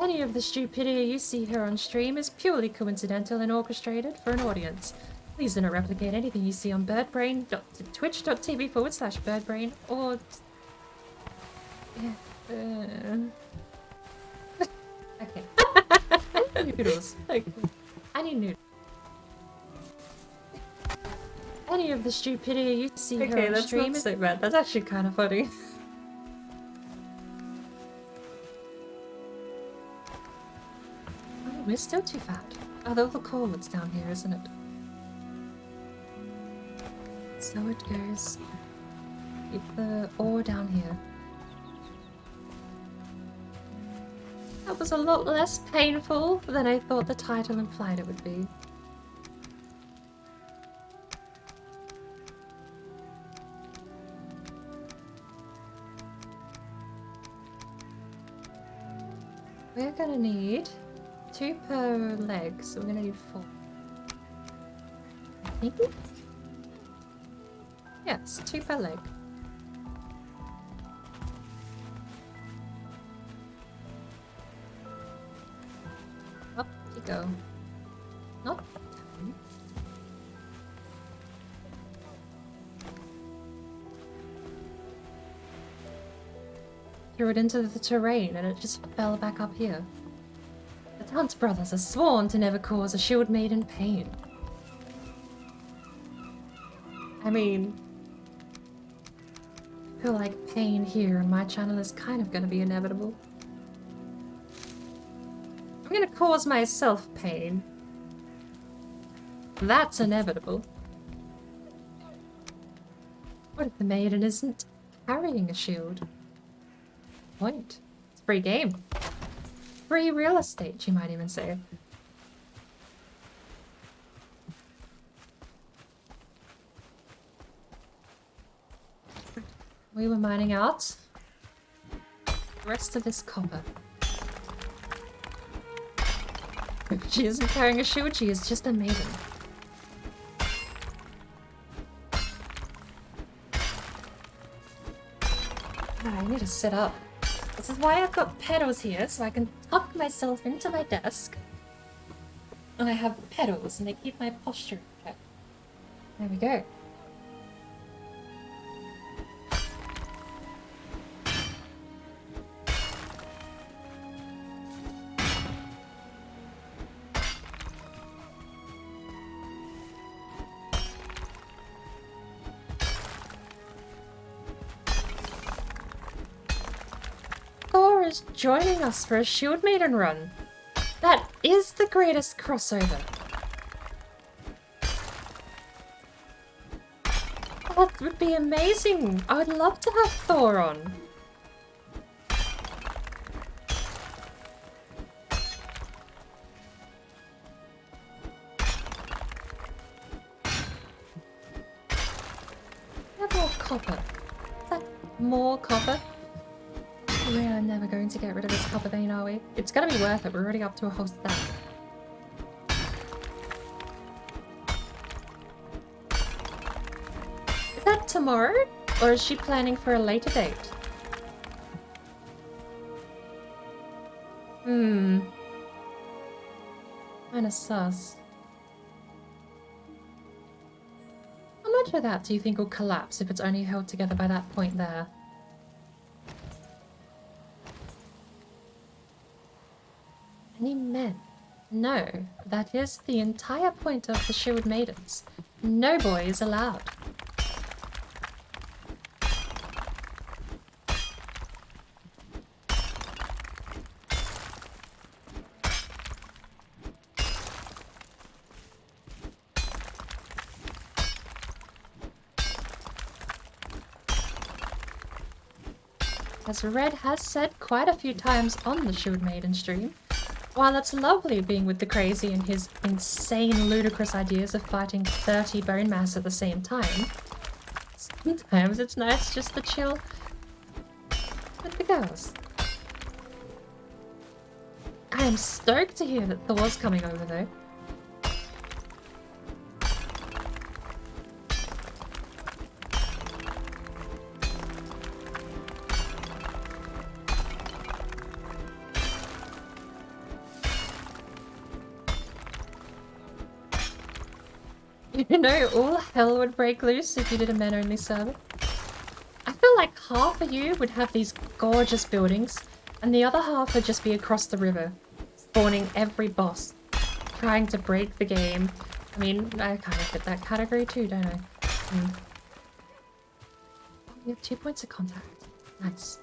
Any of the stupidity you see here on stream is purely coincidental and orchestrated for an audience. Please do not replicate anything you see on twitch.tv/birdbrain or... Okay. Noodles. Okay. I need noodles. Any of the stupidity you see here on stream is... Okay, that's not so bad. That's actually kind of funny. We're still too fat. Although the coal wood's down here, isn't it? So it goes. Keep the ore down here. That was a lot less painful than I thought the title implied it would be. We're gonna need 2 per leg, so we're gonna need 4. I think? Yes, 2 per leg. Up you go. Not threw it into the terrain and it just fell back up here. The Dance brothers are sworn to never cause a shield maiden pain. I mean, I feel like pain here on my channel is kind of going to be inevitable. I'm going to cause myself pain. That's inevitable. What if the maiden isn't carrying a shield? Point. It's free game. Free real estate, you might even say. We were mining out the rest of this copper. If she isn't carrying a shield, she is just a maiden. I need to sit up. This is why I've got pedals here, so I can tuck myself into my desk. And I have pedals, and they keep my posture in check. There we go. Is joining us for a Shield Maiden run. That is the greatest crossover. That would be amazing. I would love to have Thor on. More copper. Is that more copper? We are never going to get rid of this copper vein, are we? It's gonna be worth it. We're already up to a whole stack. Is that tomorrow? Or is she planning for a later date? Kinda sus. How much of that do you think will collapse if it's only held together by that point there? Any men? No, that is the entire point of the Shield Maidens. No boys allowed. As Red has said quite a few times on the Shield Maiden stream, while it's lovely being with the crazy and his insane, ludicrous ideas of fighting 30 bone mass at the same time, sometimes it's nice just to chill with the girls. I am stoked to hear that Thor's coming over though. You know, all hell would break loose if you did a men-only server. I feel like half of you would have these gorgeous buildings, and the other half would just be across the river, spawning every boss, trying to break the game. I mean, I kind of fit that category too, don't I? We have 2 points of contact. Nice.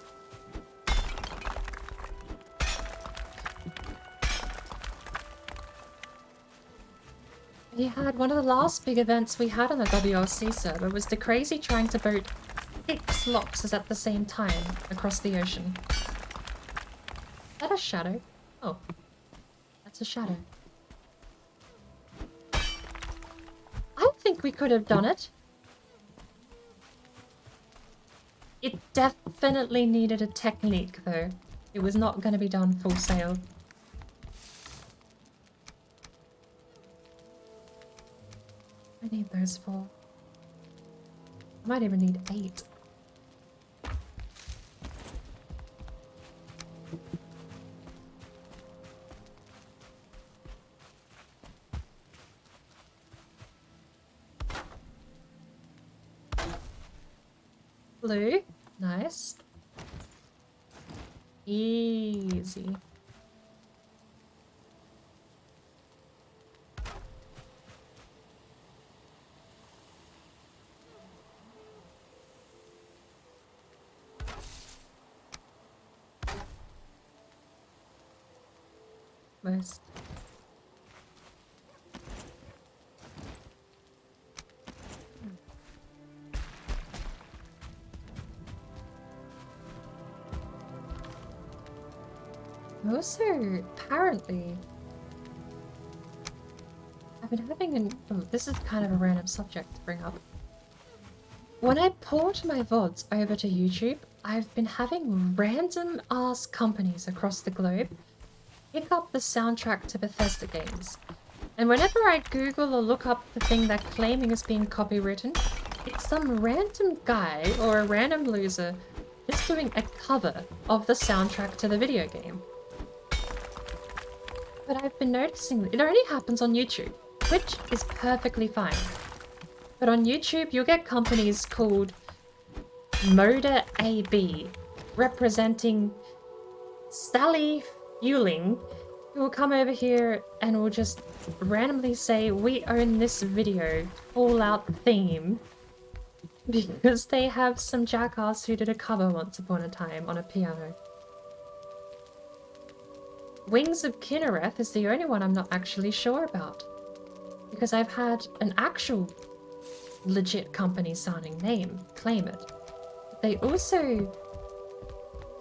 We had one of the last big events we had on the WLC server was the crazy trying to boat 6 loxes at the same time across the ocean. Is that a shadow? Oh, that's a shadow. I think we could have done it. It definitely needed a technique though. It was not going to be done full sail. I need those 4. I might even need 8. Blue. Nice. Easy. Most. Also, apparently, I've been having an... Oh, this is kind of a random subject to bring up. When I port my VODs over to YouTube, I've been having random-ass companies across the globe pick up the soundtrack to Bethesda games. And whenever I Google or look up the thing they're claiming is being copywritten, it's some random guy or a random loser just doing a cover of the soundtrack to the video game. But I've been noticing that it only happens on YouTube, which is perfectly fine. But on YouTube, you'll get companies called Moda AB, representing Sally Fueling, who will come over here and will just randomly say, we own this video, Fallout theme, because they have some jackass who did a cover once upon a time on a piano. Wings of Kinnereth is the only one I'm not actually sure about, because I've had an actual legit company sounding name claim it. But they also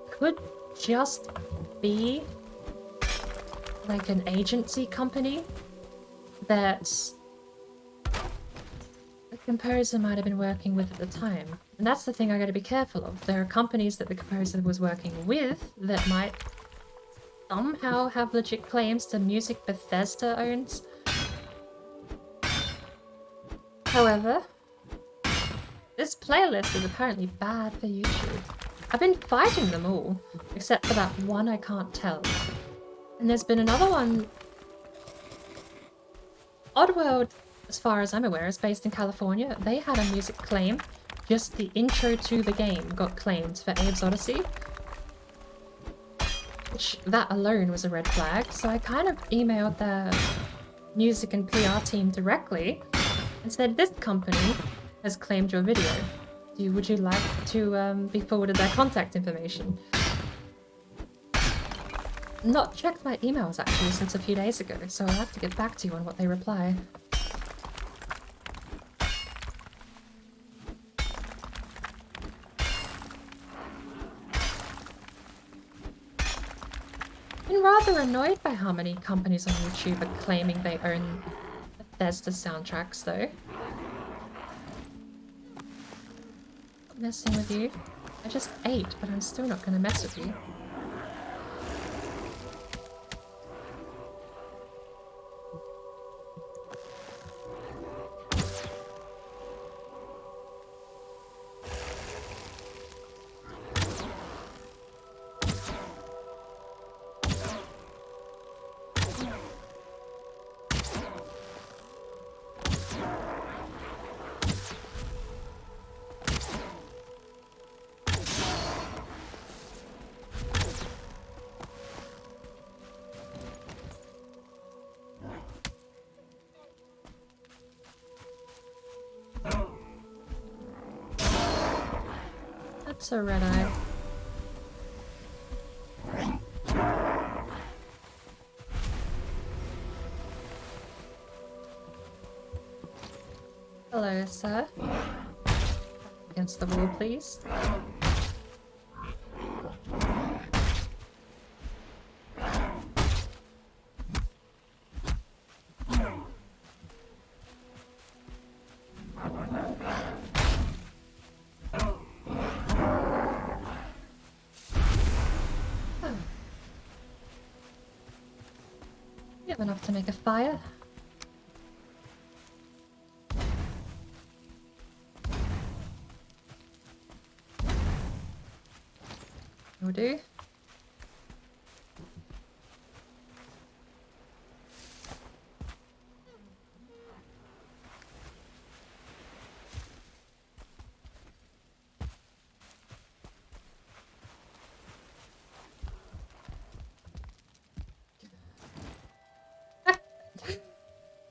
could just be like an agency company that the composer might have been working with at the time. And that's the thing I gotta be careful of. There are companies that the composer was working with that might somehow have legit claims to music Bethesda owns. However, This playlist is apparently bad for YouTube. I've been fighting them all, except for that one I can't tell. And there's been another one. Oddworld, as far as I'm aware, is based in California. They had a music claim. Just the intro to the game got claimed for Abe's Odyssey. Which, that alone was a red flag. So I kind of emailed their music and PR team directly and said, this company has claimed your video. Would you like to be forwarded their contact information? Not checked my emails actually since a few days ago, so I'll have to get back to you on what they reply. Been rather annoyed by how many companies on YouTube are claiming they own Bethesda soundtracks though. Not messing with you. I just ate, but I'm still not gonna mess with you. That's a red eye. Hello, sir. Against the wall, please. You have enough to make a fire. Will do.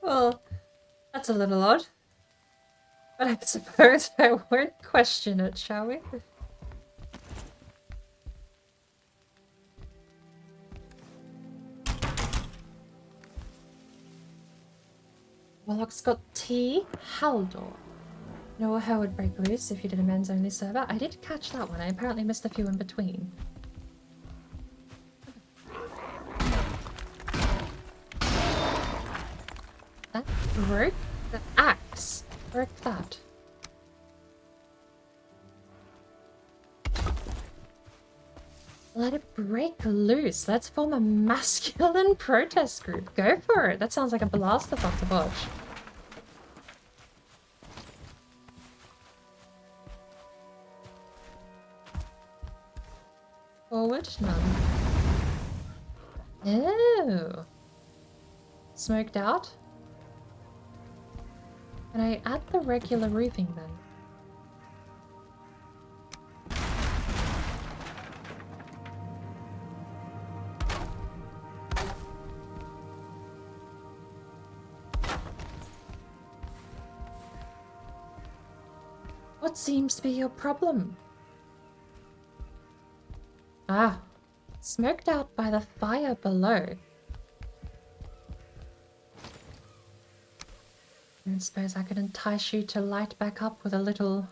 Well, that's a little odd. But I suppose I won't question it, shall we? Warlock's got T. Haldor. No hell would break loose if you did a men's only server. I did catch that one. I apparently missed a few in between. That broke? The axe broke that. Let it break loose. Let's form a masculine protest group. Go for it. That sounds like a blast of off to watch. Forward? None. Ew. Smoked out? Can I add the regular roofing then? What seems to be your problem? Ah, smoked out by the fire below. I don't suppose I could entice you to light back up with a little...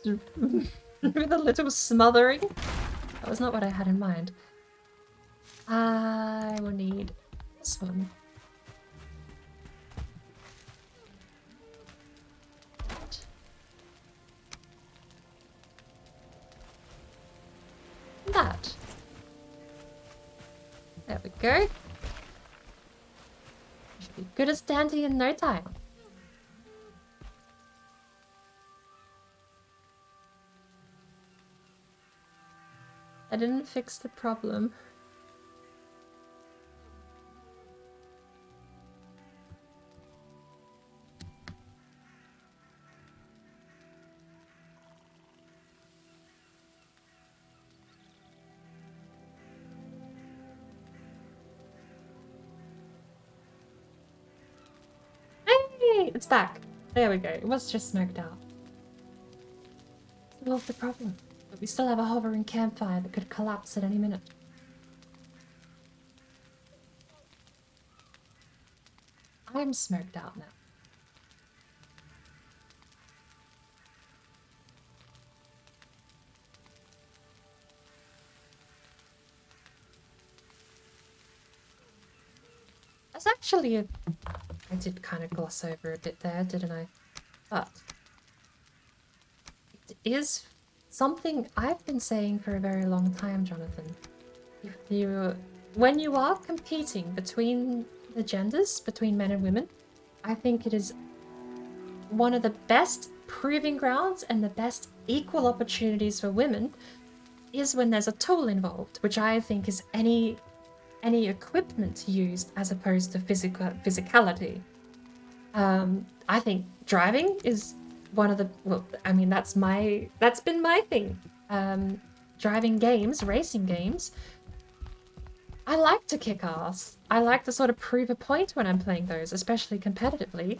with a little smothering? That was not what I had in mind. I will need this one. That. There we go. Should be good as dandy in no time. I didn't fix the problem. Hey, it's back. There we go. It was just smoked out. Solve the problem. But we still have a hovering campfire that could collapse at any minute. I'm smoked out now. That's actually a... I did kind of gloss over a bit there, didn't I? But it is something I've been saying for a very long time, Jonathan. When you are competing between the genders, between men and women, I think it is one of the best proving grounds and the best equal opportunities for women is when there's a tool involved, which I think is any equipment used as opposed to physicality. I think driving is one of the, well, I mean, that's been my thing. Driving games, racing games, I like to kick ass. I like to sort of prove a point when I'm playing those, especially competitively.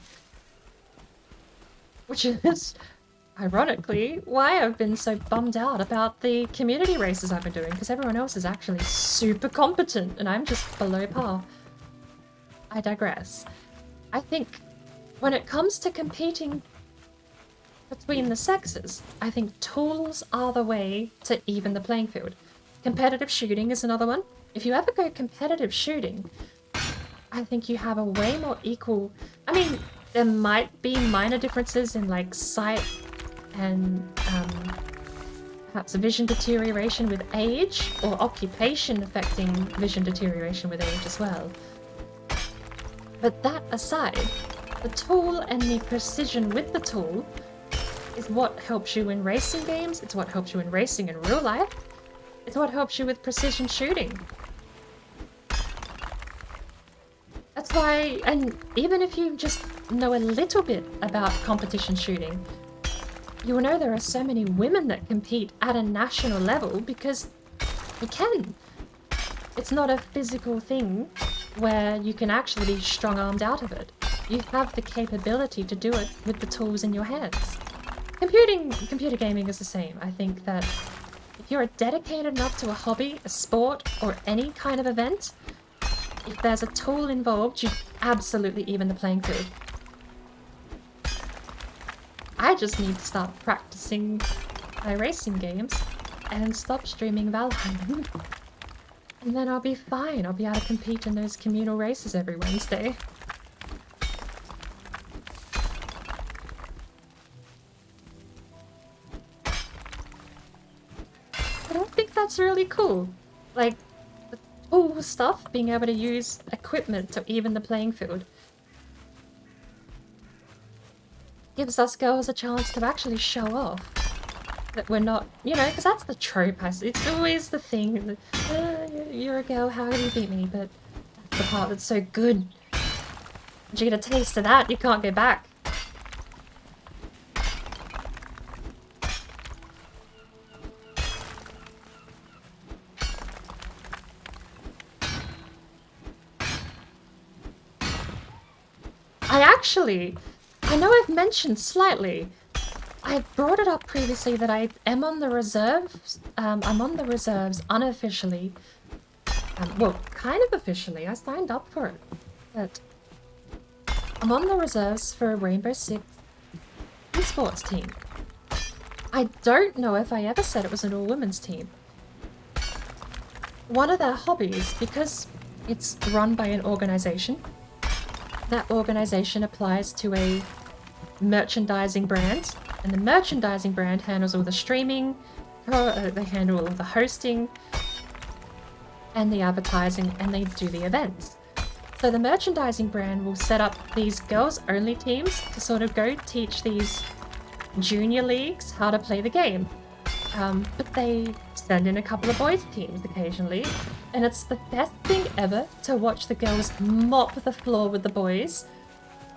Which is, ironically, why I've been so bummed out about the community races I've been doing, because everyone else is actually super competent, and I'm just below par. I digress. I think when it comes to competing between the sexes, I think tools are the way to even the playing field. Competitive shooting is another one. If you ever go competitive shooting, I think you have a way more equal... I mean, there might be minor differences in like sight and perhaps vision deterioration with age, or occupation affecting vision deterioration with age as well. But that aside, the tool and the precision with the tool is what helps you in racing games, it's what helps you in racing in real life, it's what helps you with precision shooting. That's why, and even if you just know a little bit about competition shooting, you will know there are so many women that compete at a national level because they can. It's not a physical thing where you can actually be strong-armed out of it. You have the capability to do it with the tools in your hands. Computer gaming is the same. I think that if you're dedicated enough to a hobby, a sport, or any kind of event, if there's a tool involved, you absolutely even the playing field. I just need to start practicing my racing games and stop streaming Valheim. And then I'll be fine. I'll be able to compete in those communal races every Wednesday. But I think that's really cool. Like, the tool stuff, being able to use equipment to even the playing field. Gives us girls a chance to actually show off. That we're not, you know, because that's the trope. It's always the thing. You're a girl, how can you beat me? But that's the part that's so good. Once you get a taste of that, you can't go back. I know I've mentioned slightly, I brought it up previously that I am on the reserves. I'm on the reserves unofficially. Well, kind of officially. I signed up for it. But I'm on the reserves for a Rainbow Six esports team. I don't know if I ever said it was an all-women's team. One of their hobbies, because it's run by an organization, that organization applies to a merchandising brand. And the merchandising brand handles all the streaming, they handle all the hosting, and the advertising, and they do the events. So the merchandising brand will set up these girls-only teams to sort of go teach these junior leagues how to play the game. But they send in a couple of boys teams occasionally, and it's the best thing ever to watch the girls mop the floor with the boys.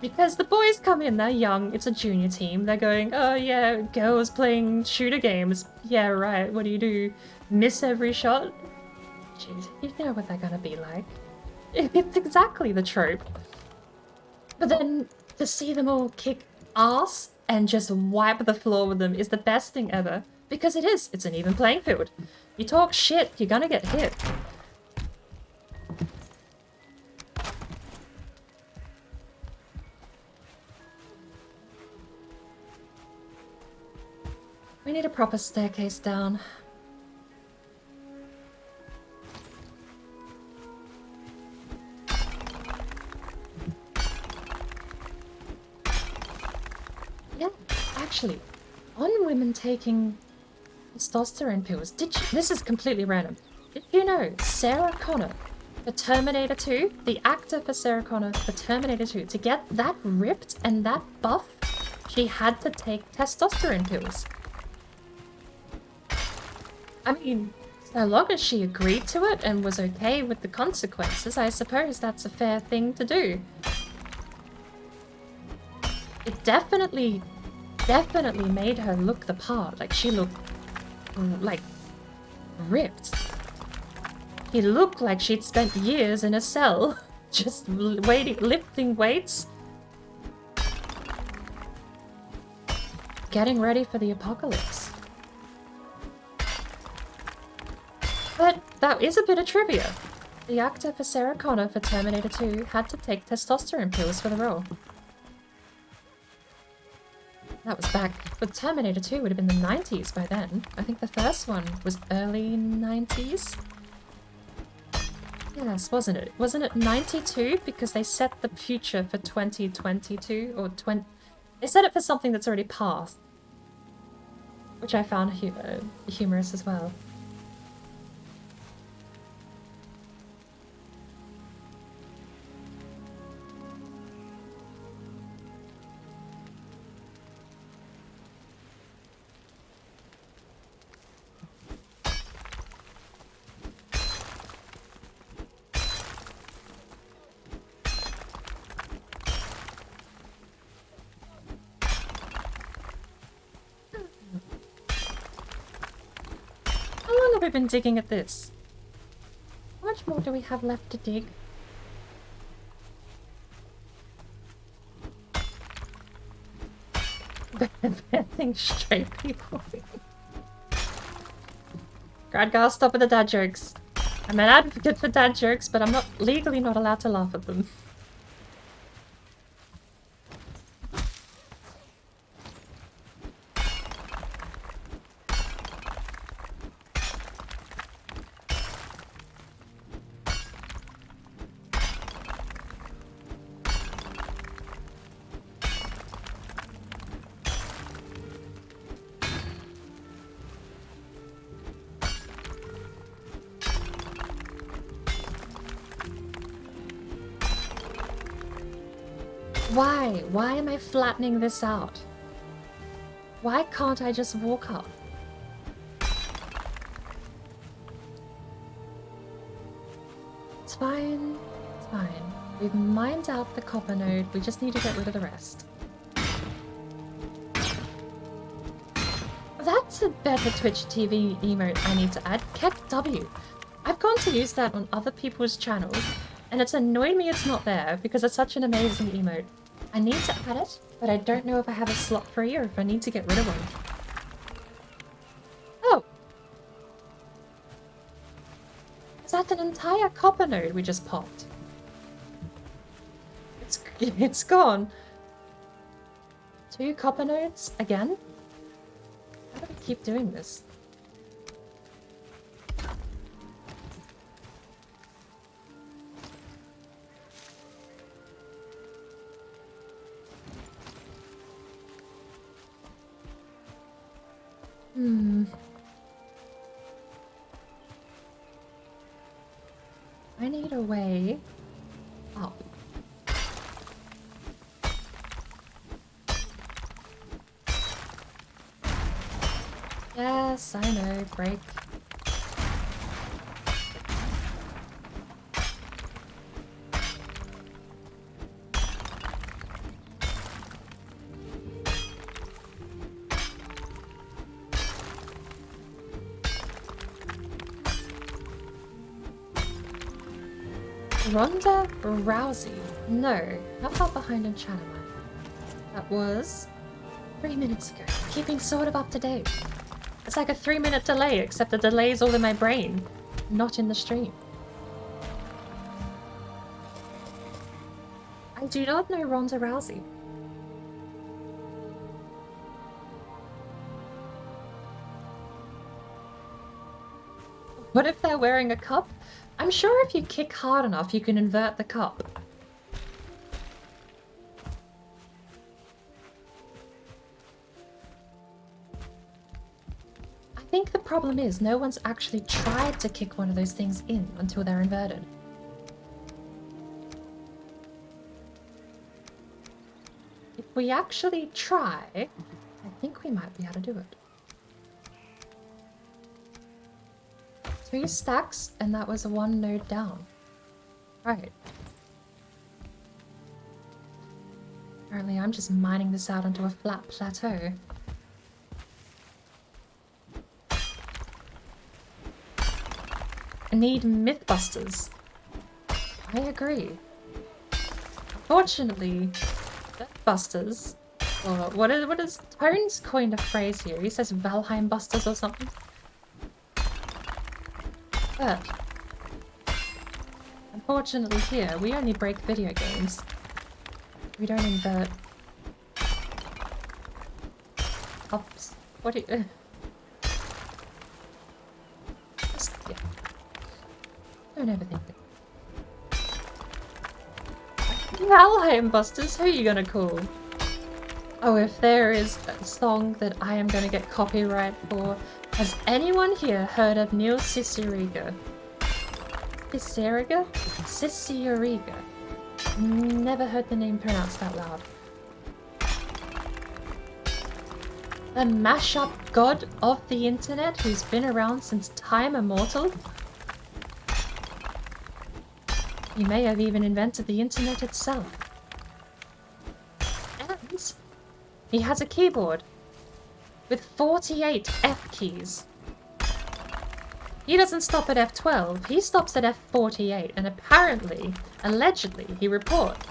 Because the boys come in, they're young, it's a junior team, they're going, oh yeah, girls playing shooter games. Yeah, right, what do? Miss every shot? Jeez, you know what they're gonna be like. It's exactly the trope. But then to see them all kick ass and just wipe the floor with them is the best thing ever. Because it is, it's an even playing field. You talk shit, you're gonna get hit. We need a proper staircase down. Yeah, actually, on women taking testosterone pills, this is completely random. Did you know Sarah Connor, for Terminator 2, the actor for Sarah Connor for Terminator 2, to get that ripped and that buff, she had to take testosterone pills. I mean, so long as she agreed to it and was okay with the consequences, I suppose that's a fair thing to do. It definitely made her look the part. Like, she looked, like, ripped. She looked like she'd spent years in a cell, just lifting weights. Getting ready for the apocalypse. But that is a bit of trivia. The actor for Sarah Connor for Terminator 2 had to take testosterone pills for the role. That was back, but Terminator 2 would have been the 90s by then. I think the first one was early 90s? Yes, wasn't it? Wasn't it 92? Because they set the future for 2022, or they set it for something that's already passed. Which I found humorous as well. How long have we been digging at this? How much more do we have left to dig? Banning straight people. Gradgar, stop with the dad jokes. I'm an advocate for dad jokes, but I'm not legally not allowed to laugh at them. Why? Why am I flattening this out? Why can't I just walk up? It's fine. It's fine. We've mined out the copper node. We just need to get rid of the rest. That's a better Twitch TV emote I need to add. Keck W. I've gone to use that on other people's channels, and it's annoyed me it's not there because it's such an amazing emote. I need to add it, but I don't know if I have a slot free or if I need to get rid of one. Oh! Is that an entire copper node we just popped? It's gone. 2 copper nodes again? How do we keep doing this? I need a way up. Yeah. Yes, I know, break. Ronda Rousey. No, how far behind in chat am I? That was 3 minutes ago. Keeping sort of up to date. It's like a 3-minute delay, except the delay's all in my brain, not in the stream. I do not know Ronda Rousey. What if they're wearing a cup? I'm sure if you kick hard enough, you can invert the cup. I think the problem is no one's actually tried to kick one of those things in until they're inverted. If we actually try, I think we might be able to do it. 3 stacks, and that was 1 node down. Right. Apparently I'm just mining this out onto a flat plateau. I need Mythbusters. I agree. Fortunately, Mythbusters, or what is Tones coined a phrase here? He says Valheim Busters or something. But unfortunately here, we only break video games. We don't invert ups. What do you... Just, yeah. Don't overthink it. Valheim Busters, who are you gonna call? Oh, if there is a song that I am gonna get copyright for, has anyone here heard of Neil Cicierega? Cicierega? Cicierega. Never heard the name pronounced that loud. The mashup god of the internet who's been around since time immortal? He may have even invented the internet itself. And he has a keyboard with 48 F keys. He doesn't stop at F12, he stops at F48, and apparently, allegedly, he reports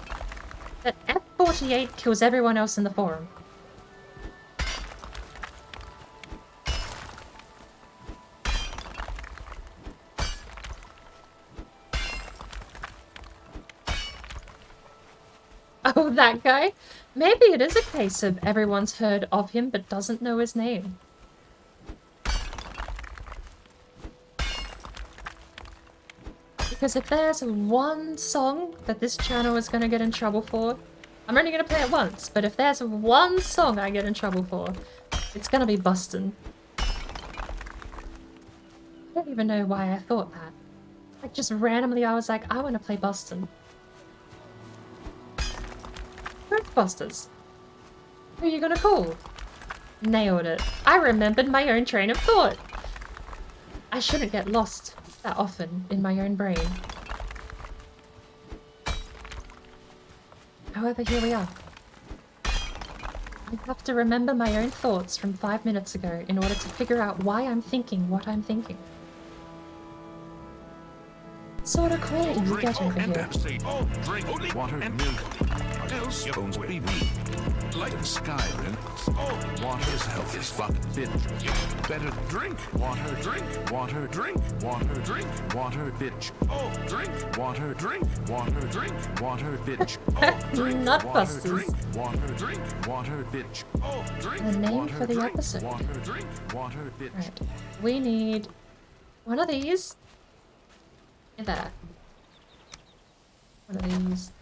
that F48 kills everyone else in the forum. Oh, that guy? Maybe it is a case of everyone's heard of him but doesn't know his name. Because if there's one song that this channel is going to get in trouble for, I'm only going to play it once, but if there's one song I get in trouble for, it's going to be Bustin'. I don't even know why I thought that. Like, just randomly I was like, I want to play Bustin'. Mythbusters. Who are you gonna call? Nailed it. I remembered my own train of thought. I shouldn't get lost that often in my own brain. However, here we are. I have to remember my own thoughts from 5 minutes ago in order to figure out why I'm thinking what I'm thinking. What sort of quality you get over here? Drink water, milk. Else don't be me. Light and Skyrim. Water's health is fuck, bitch. You better drink water, drink water, drink water, drink water, bitch. Oh, drink water, drink water, drink water, bitch. Oh, drink Nutbusters. Drink water, bitch. Oh, drink The name water, for the drink episode. water, drink water, bitch. Right. We need one of these. And that. One of these.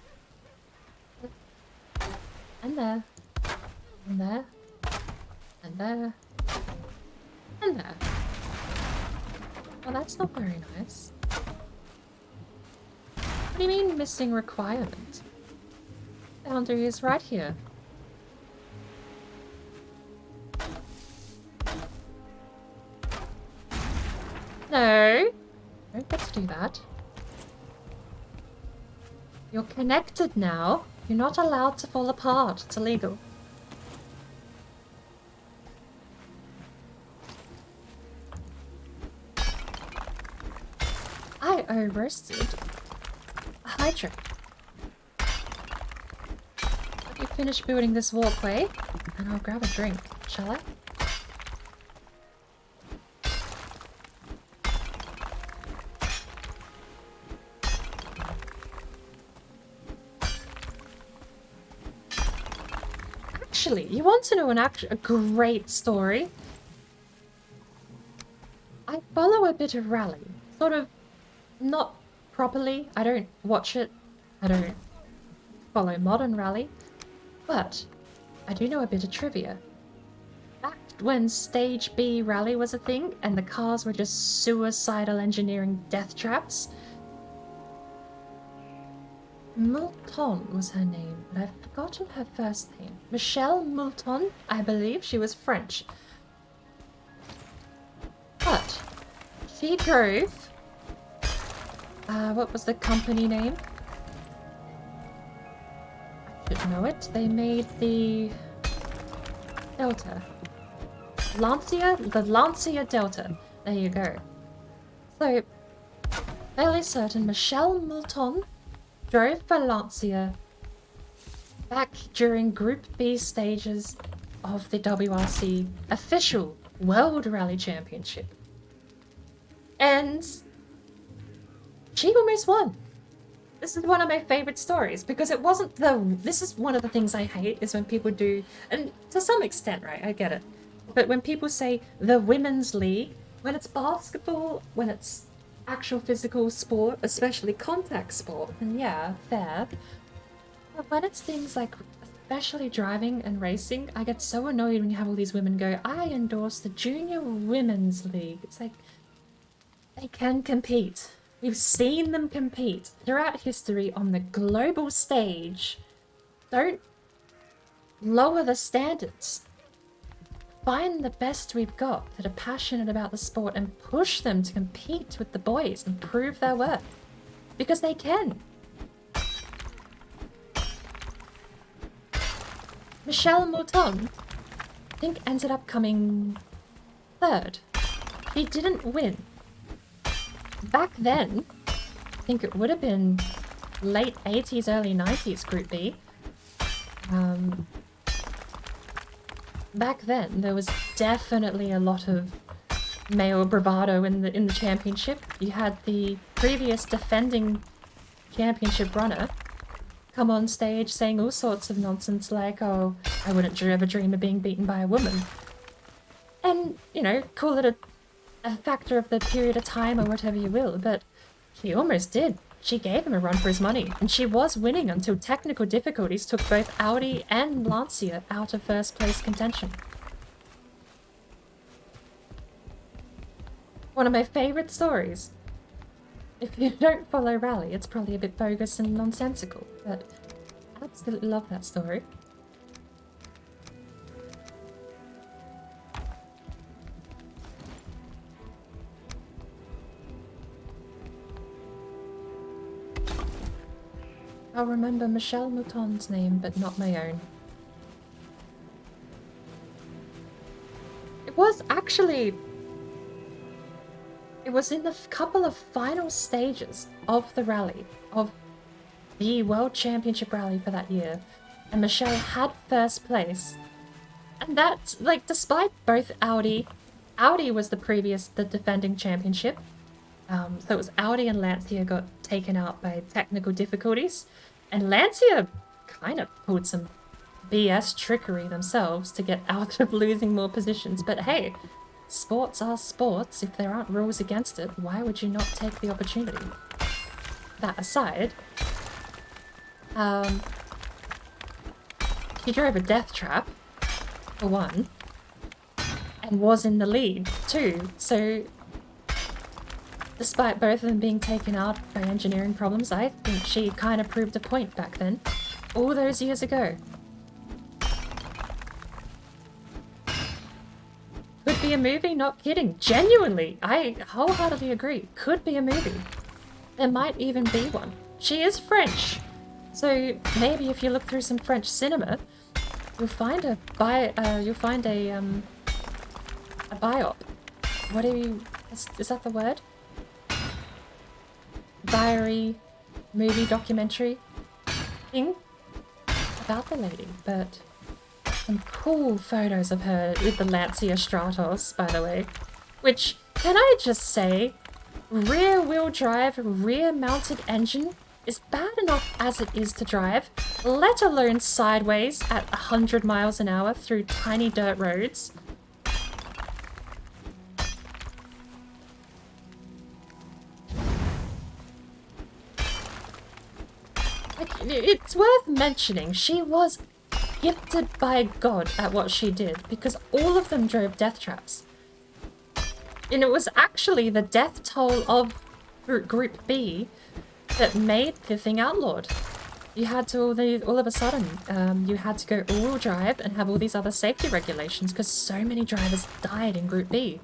And there. And there. And there. And there. Well, that's not very nice. What do you mean missing requirement? Boundary is right here. No. Don't get to do that. You're connected now. You're not allowed to fall apart. It's illegal. I roasted a hydra. Let me finish building this walkway and I'll grab a drink, shall I? Actually, you want to know a great story? I follow a bit of rally. Sort of not properly. I don't watch it. I don't follow modern rally. But I do know a bit of trivia. Back when Stage B rally was a thing and the cars were just suicidal engineering death traps, Moulton was her name, but I've forgotten her first name. Michelle Moulton, I believe. She was French. But she drove... what was the company name? I should know it. They made the... Delta. Lancia? The Lancia Delta. There you go. So, fairly certain Michelle Moulton drove for Lancia back during Group B stages of the WRC official World Rally Championship. And she almost won. This is one of my favorite stories because it wasn't this is one of the things I hate is when people do, and to some extent, right, I get it. But when people say the women's league, when it's basketball, when it's actual physical sport, especially contact sport, then yeah, fair. But when it's things like especially driving and racing, I get so annoyed when you have all these women go, I endorse the Junior Women's League. It's like, they can compete. We've seen them compete throughout history on the global stage. Don't lower the standards. Find the best we've got that are passionate about the sport and push them to compete with the boys and prove their worth. Because they can. Michelle Moulton, I think, ended up coming third. He didn't win. Back then, I think it would have been late 80s, early 90s Group B. Back then, there was definitely a lot of male bravado in the championship. You had the previous defending championship runner come on stage saying all sorts of nonsense like, oh, I wouldn't ever dream of being beaten by a woman. And, you know, call it a factor of the period of time or whatever you will, but she almost did. She gave him a run for his money, and she was winning until technical difficulties took both Audi and Lancia out of first place contention. One of my favourite stories. If you don't follow rally, it's probably a bit bogus and nonsensical, but I absolutely love that story. I'll remember Michelle Mouton's name, but not my own. It was actually... It was in the couple of final stages of the rally, of the World Championship rally for that year, and Michelle had first place. And that, like, despite both Audi was the defending championship, so it was Audi and Lancia got taken out by technical difficulties, and Lancia kind of pulled some BS trickery themselves to get out of losing more positions. But hey, sports are sports. If there aren't rules against it, why would you not take the opportunity? That aside, he drove a death trap, for one, and was in the lead too, so despite both of them being taken out by engineering problems, I think she kind of proved a point back then, all those years ago. Could be be a movie, not kidding. Genuinely, I wholeheartedly agree. Could be a movie. There might even be one. She is French. So maybe if you look through some French cinema, you'll find a biop. What do you... Is that the word? Diary, movie, documentary thing about the lady, but some cool photos of her with the Lancia Stratos, by the way. Which, can I just say, rear-wheel drive, rear-mounted engine is bad enough as it is to drive, let alone sideways at 100 miles an hour through tiny dirt roads. It's worth mentioning, she was gifted by God at what she did, because all of them drove death traps. And it was actually the death toll of Group B that made the thing outlawed. You had to, all of a sudden, you had to go all-wheel drive and have all these other safety regulations because so many drivers died in Group B.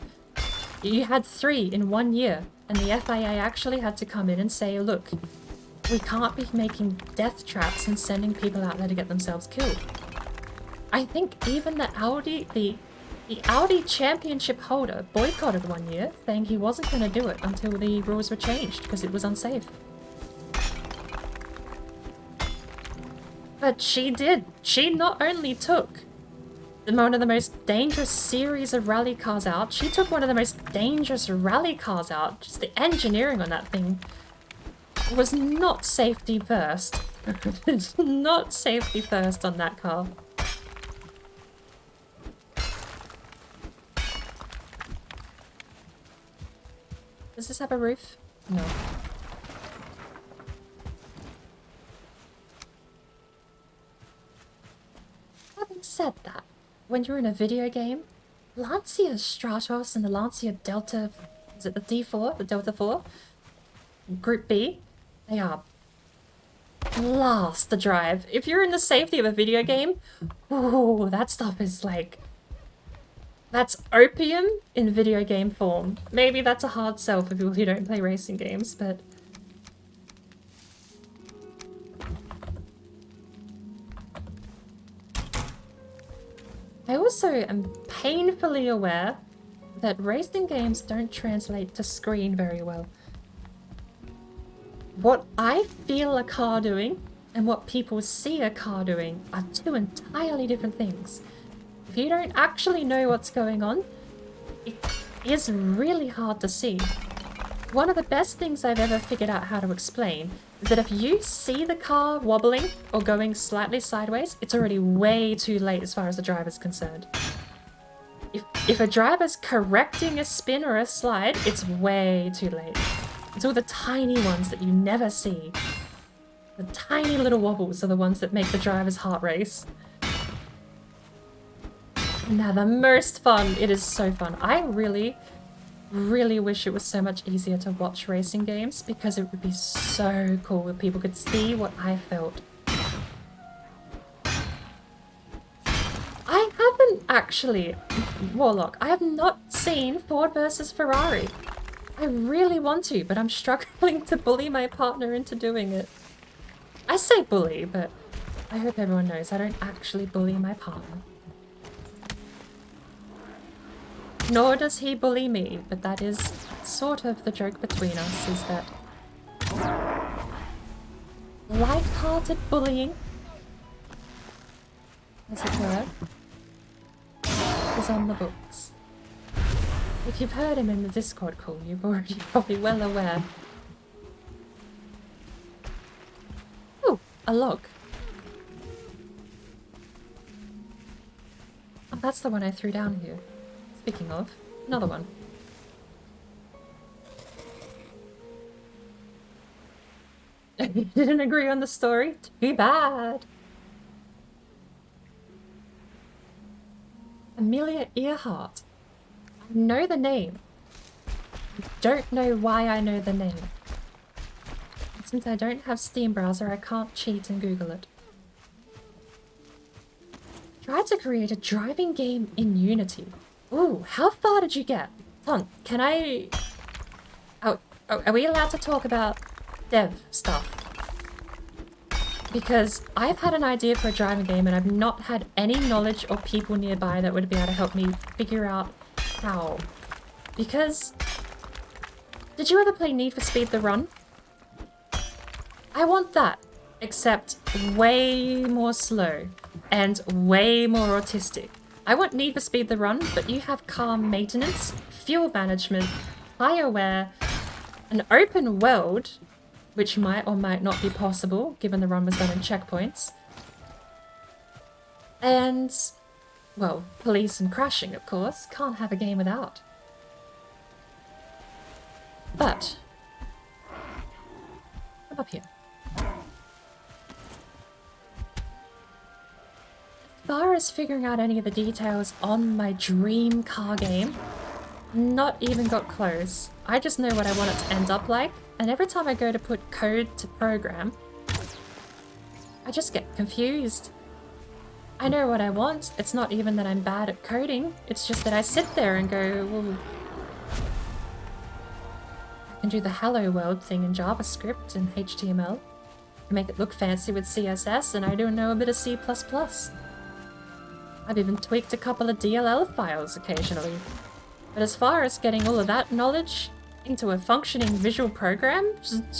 You had 3 in 1 year, and the FIA actually had to come in and say, look, we can't be making death traps and sending people out there to get themselves killed. I think even the Audi championship holder boycotted 1 year, saying he wasn't going to do it until the rules were changed because it was unsafe. But she did. She not only took one of the most dangerous series of rally cars out, she took one of the most dangerous rally cars out. Just the engineering on that thing was not safety first. It's not safety first on that car. Does this have a roof? No. Having said that, when you're in a video game, Lancia Stratos and the Lancia Delta, is it the D4, the Delta 4? Group B, they are blast to drive. If you're in the safety of a video game, ooh, that stuff is like... That's opium in video game form. Maybe that's a hard sell for people who don't play racing games, but... I also am painfully aware that racing games don't translate to screen very well. What I feel a car doing and what people see a car doing are 2 entirely different things. If you don't actually know what's going on, it is really hard to see. One of the best things I've ever figured out how to explain is that if you see the car wobbling or going slightly sideways, it's already way too late as far as the driver's concerned. If a driver's correcting a spin or a slide, it's way too late. It's all the tiny ones that you never see. The tiny little wobbles are the ones that make the driver's heart race. Now, the most fun. It is so fun. I really, really wish it was so much easier to watch racing games because it would be so cool if people could see what I felt. I haven't actually, Warlock, I have not seen Ford versus Ferrari. I really want to, but I'm struggling to bully my partner into doing it. I say bully, but I hope everyone knows I don't actually bully my partner. Nor does he bully me, but that is sort of the joke between us, is that light-hearted bullying, as it were, is on the books. If you've heard him in the Discord call, you're already probably well aware. Oh, a log. Oh, that's the one I threw down here. Speaking of, another one. You didn't agree on the story? Too bad. Amelia Earhart. I know the name. I don't know why I know the name. Since I don't have Steam browser, I can't cheat and Google it. Tried to create a driving game in Unity. Ooh, how far did you get? Tom, can I... Oh, are we allowed to talk about dev stuff? Because I've had an idea for a driving game and I've not had any knowledge or people nearby that would be able to help me figure out how. Because... Did you ever play Need for Speed The Run? I want that, except way more slow and way more autistic. I want Need for Speed The Run, but you have car maintenance, fuel management, tire wear, an open world, which might or might not be possible, given the run was done in checkpoints. And, well, police and crashing, of course. Can't have a game without. But, I'm up here. As far as figuring out any of the details on my dream car game, not even got close. I just know what I want it to end up like, and every time I go to put code to program, I just get confused. I know what I want. It's not even that I'm bad at coding, it's just that I sit there and go, well, I can do the hello world thing in JavaScript and HTML. I make it look fancy with CSS, and I do know a bit of C++. I've even tweaked a couple of DLL files occasionally. But as far as getting all of that knowledge into a functioning visual program,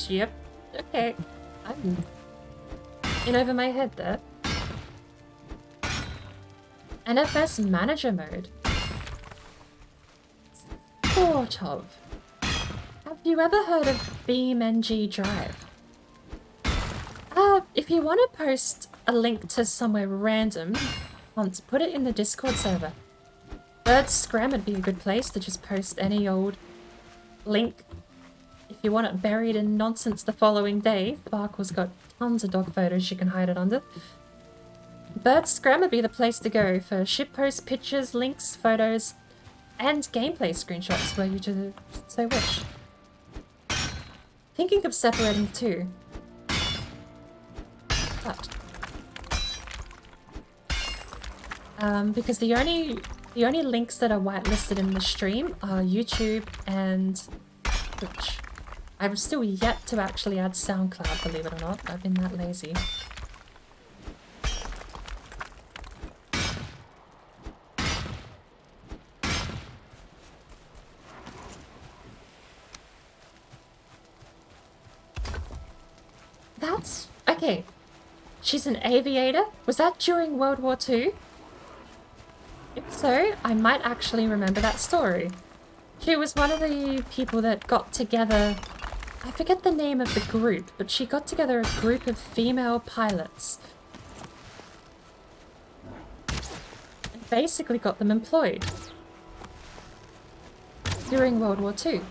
yep, okay, I'm in over my head there. NFS manager mode. Sort of. Have you ever heard of BeamNG Drive? If you want to post a link to somewhere random, once put it in the Discord server. Bird Scram would be a good place to just post any old link. If you want it buried in nonsense the following day, Barkle's got tons of dog photos you can hide it under. Bird Scram would be the place to go for shitpost pictures, links, photos, and gameplay screenshots where you do so wish. Thinking of separating the two. But because the only links that are whitelisted in the stream are YouTube and Twitch. I've still yet to actually add SoundCloud, believe it or not. I've been that lazy. That's... okay. She's an aviator? Was that during World War II? If so, I might actually remember that story. She was one of the people that got together... I forget the name of the group, but she got together a group of female pilots. And basically got them employed. During World War II.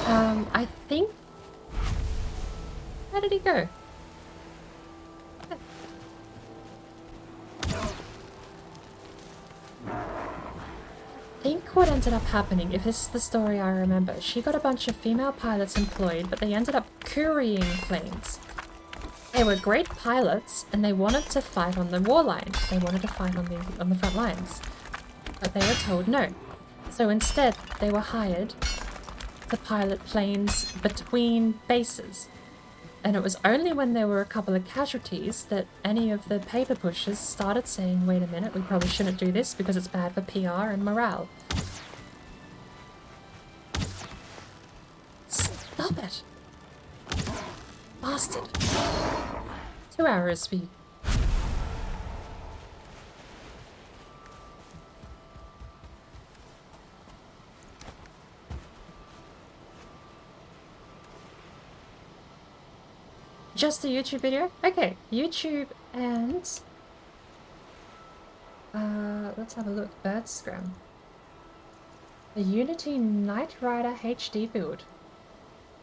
I think... Where did he go? I think what ended up happening, if this is the story I remember, she got a bunch of female pilots employed, but they ended up currying planes. They were great pilots, and they wanted to fight on the war line. They wanted to fight on the front lines. But they were told no. So instead, they were hired to pilot planes between bases. And it was only when there were a couple of casualties that any of the paper pushers started saying, wait a minute, we probably shouldn't do this because it's bad for PR and morale. Stop it! Bastard. 2 hours for you. Just a YouTube video? Okay, YouTube and... let's have a look. Bird Scram. The Unity Knight Rider HD build.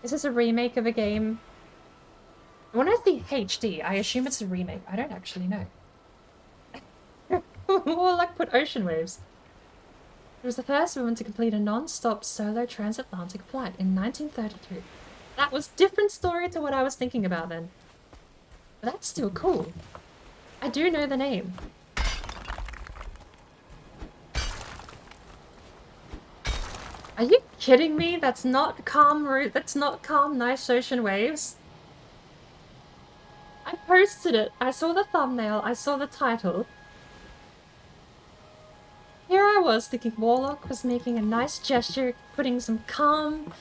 Is this a remake of a game? When I see HD, I assume it's a remake. I don't actually know. More like put ocean waves. It was the first woman to complete a non-stop solo transatlantic flight in 1932. That was a different story to what I was thinking about then. But that's still cool. I do know the name. Are you kidding me? That's not calm, that's not calm, nice ocean waves. I posted it. I saw the thumbnail. I saw the title. Here I was thinking Warlock was making a nice gesture, putting some calm,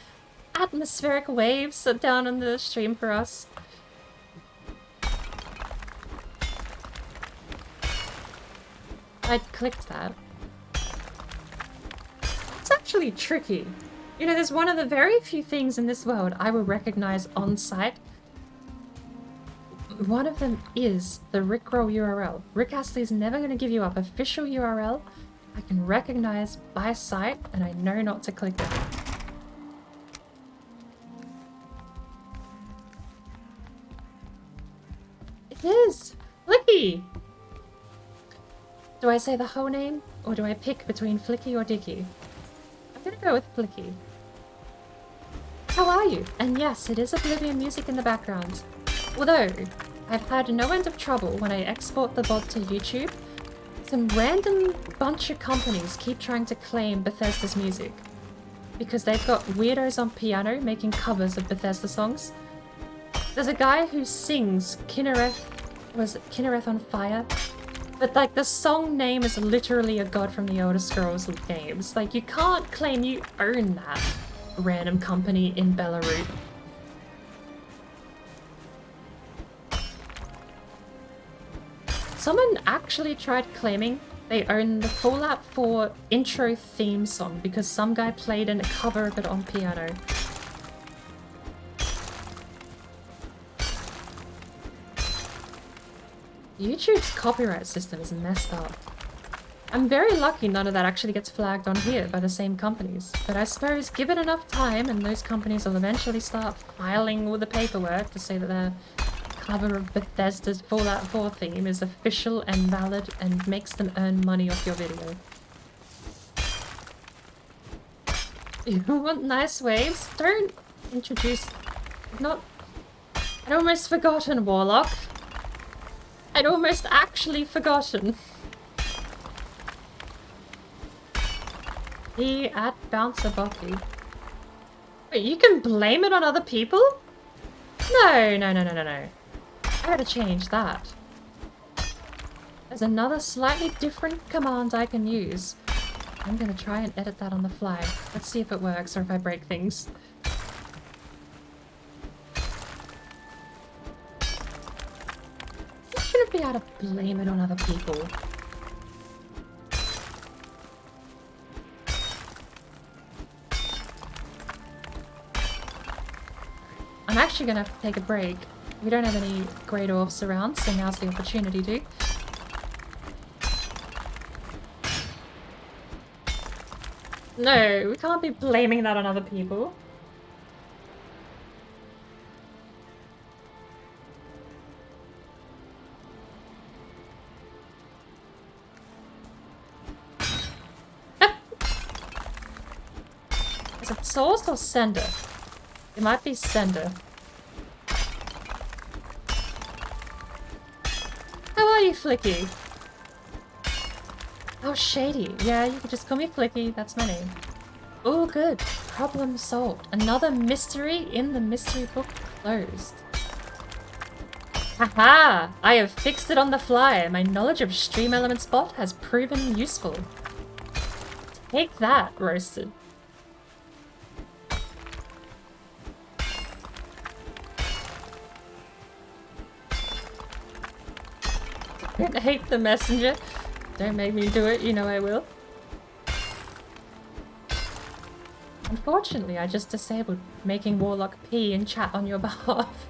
atmospheric waves down on the stream for us. I clicked that. It's actually tricky. You know, there's one of the very few things in this world I will recognize on site. One of them is the Rickroll URL. Rick Astley is never going to give you up official URL. I can recognize by sight, and I know not to click it. It is! Flicky! Do I say the whole name, or do I pick between Flicky or Dicky? I'm gonna go with Flicky. How are you? And yes, it is Oblivion music in the background. Although, I've had no end of trouble when I export the VOD to YouTube. Some random bunch of companies keep trying to claim Bethesda's music. Because they've got weirdos on piano making covers of Bethesda songs. There's a guy who sings Kinnereth on Fire? But like the song name is literally a god from the Elder Scrolls games. Like you can't claim you own that random company in Belarus. Someone actually tried claiming they own the Fallout 4 intro theme song because some guy played in a cover of it on piano. YouTube's copyright system is messed up. I'm very lucky none of that actually gets flagged on here by the same companies, but I suppose give it enough time and those companies will eventually start filing all the paperwork to say that their cover of Bethesda's Fallout 4 theme is official and valid and makes them earn money off your video. You want nice waves? Don't introduce... I'd almost forgotten, Warlock. I'd almost actually forgotten. He at Bouncer Bucky. Wait, you can blame it on other people? No. I gotta change that. There's another slightly different command I can use. I'm gonna try and edit that on the fly. Let's see if it works or if I break things. You shouldn't be able to blame it on other people. I'm actually gonna have to take a break. We don't have any great orbs around, so now's the opportunity to. No, we can't be blaming that on other people. Is it source or sender? It might be sender. How are you, Flicky? Oh, Shady. Yeah, you could just call me Flicky. That's my name. Oh, good. Problem solved. Another mystery in the mystery book closed. Haha! I have fixed it on the fly. My knowledge of Stream Elements bot has proven useful. Take that, Roasted. Don't hate the messenger. Don't make me do it, you know I will. Unfortunately, I just disabled making Warlock pee in chat on your behalf.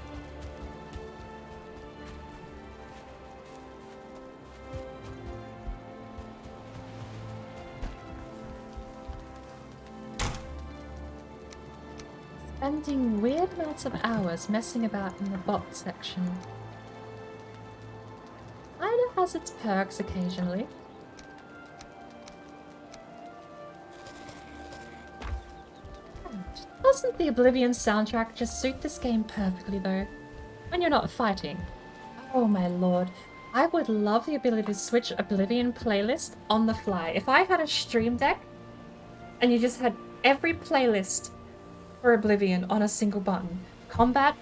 Spending weird amounts of hours messing about in the bot section. Kinda has its perks occasionally. Doesn't the Oblivion soundtrack just suit this game perfectly though? When you're not fighting. Oh my lord. I would love the ability to switch Oblivion playlist on the fly. If I had a stream deck and you just had every playlist for Oblivion on a single button. Combat,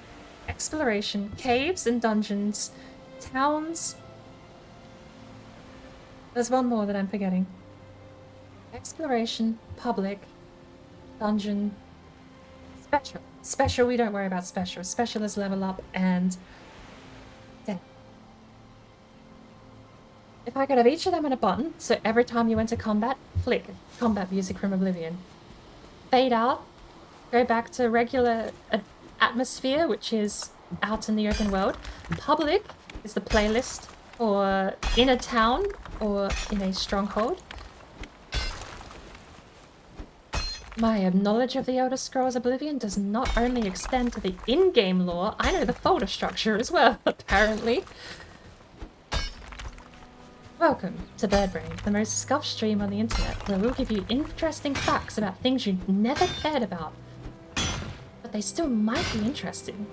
exploration, caves and dungeons, towns. There's one more that I'm forgetting. Exploration, public, dungeon, special. Special, we don't worry about special. Special is level up and then. If I could have each of them on a button, so every time you went to combat, flick, combat music from Oblivion. Fade out, go back to regular atmosphere, which is out in the open world. Public is the playlist for in a town or in a stronghold. My knowledge of the Elder Scrolls Oblivion does not only extend to the in-game lore, I know the folder structure as well, apparently. Welcome to Birdbrain, the most scuffed stream on the internet, where we'll give you interesting facts about things you never cared about, but they still might be interesting.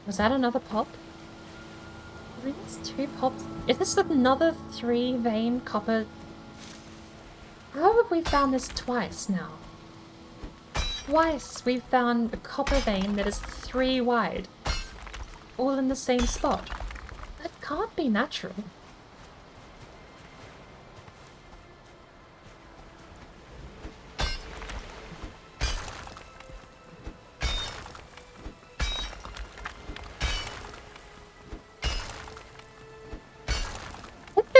Was that another pop? I think it's 2 pops. Is this another 3-vein copper? How have we found this twice now? Twice we've found a copper vein that is 3 wide. All in the same spot. That can't be natural.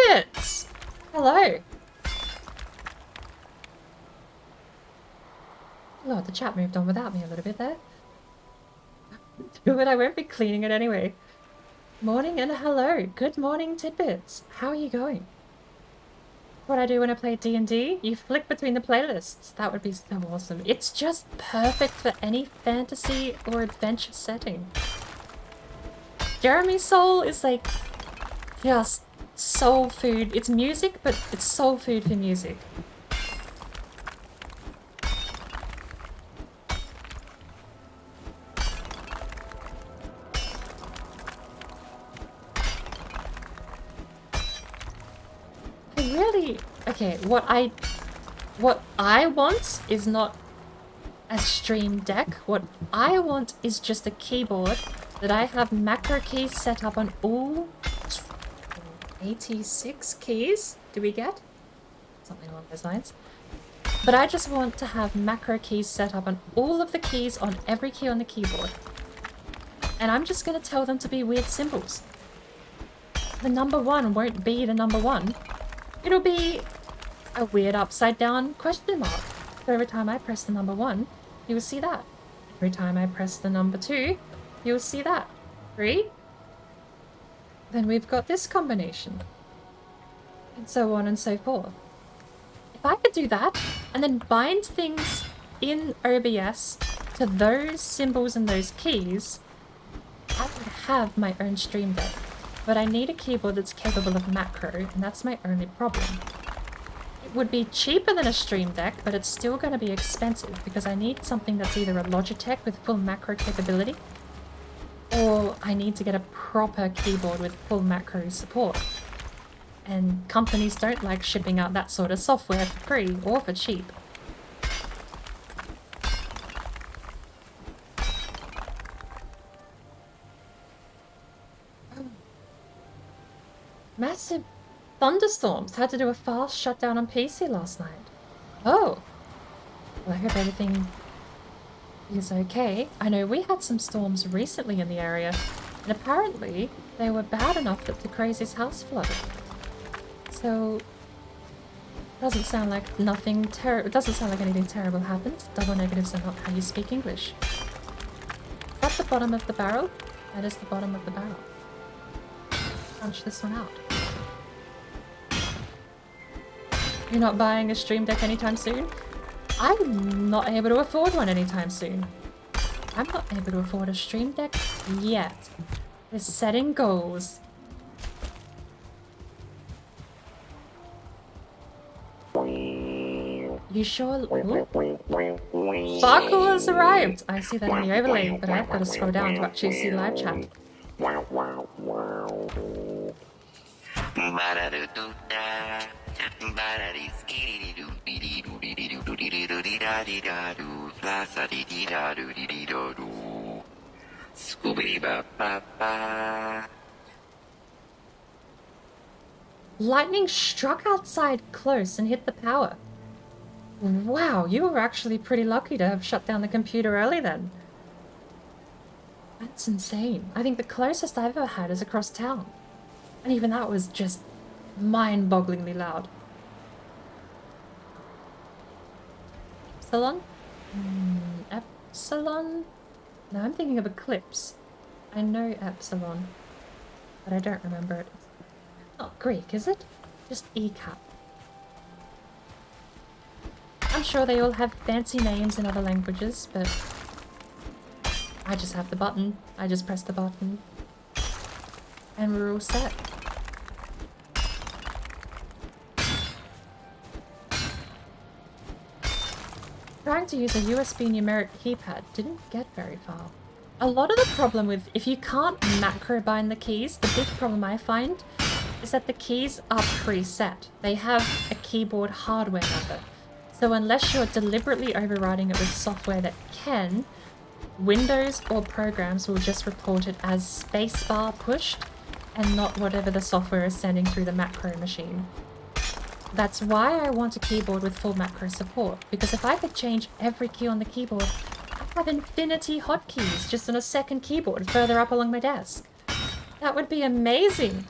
Tidbits! Hello. Lord, the chat moved on without me a little bit there. But I won't be cleaning it anyway. Morning and hello. Good morning, Tidbits. How are you going? What I do when I play D&D? You flick between the playlists. That would be so awesome. It's just perfect for any fantasy or adventure setting. Jeremy's Soul is like just soul food. It's music, but it's soul food for music. Okay, what I want is not a stream deck. What I want is just a keyboard that I have macro keys set up on all 86 keys. Do we get? Something along those lines. But I just want to have macro keys set up on all of the keys on every key on the keyboard. And I'm just going to tell them to be weird symbols. The number 1 won't be the number 1. It'll be a weird upside down question mark. So every time I press the number 1, you will see that. Every time I press the number 2, you will see that. 3. Then we've got this combination. And so on and so forth. If I could do that, and then bind things in OBS to those symbols and those keys, I would have my own stream deck. But I need a keyboard that's capable of macro, and that's my only problem. It would be cheaper than a stream deck, but it's still going to be expensive because I need something that's either a Logitech with full macro capability, or I need to get a proper keyboard with full macro support. And companies don't like shipping out that sort of software for free or for cheap. Massive thunderstorms. Had to do a fast shutdown on PC last night. Oh. Well, I hope everything is okay. I know we had some storms recently in the area, and apparently they were bad enough that the crazy's house flooded. So, it doesn't sound like it doesn't sound like anything terrible happened. Double negatives are not how you speak English. Is that the bottom of the barrel? That is the bottom of the barrel. Punch this one out. You're not buying a stream deck anytime soon? I'm not able to afford one anytime soon. I'm not able to afford a stream deck yet. We're setting goals. You sure? Sparkle has arrived! I see that in the overlay, but I've got to scroll down to actually see live chat. Lightning struck outside close and hit the power. Wow, you were actually pretty lucky to have shut down the computer early then. That's insane. I think the closest I've ever had is across town. And even that was just mind-bogglingly loud. Epsilon? Epsilon? No, I'm thinking of Eclipse. I know Epsilon, but I don't remember it. It's not Greek, is it? Just ECAP. I'm sure they all have fancy names in other languages, but I just have the button. I just press the button. And we're all set. Trying to use a USB numeric keypad didn't get very far. A lot of the problem with, if you can't macro bind the keys, the big problem I find is that the keys are preset. They have a keyboard hardware number. So unless you're deliberately overriding it with software that can, Windows or programs will just report it as spacebar pushed and not whatever the software is sending through the macro machine. That's why I want a keyboard with full macro support, because if I could change every key on the keyboard, I'd have infinity hotkeys just on a second keyboard further up along my desk. That would be amazing!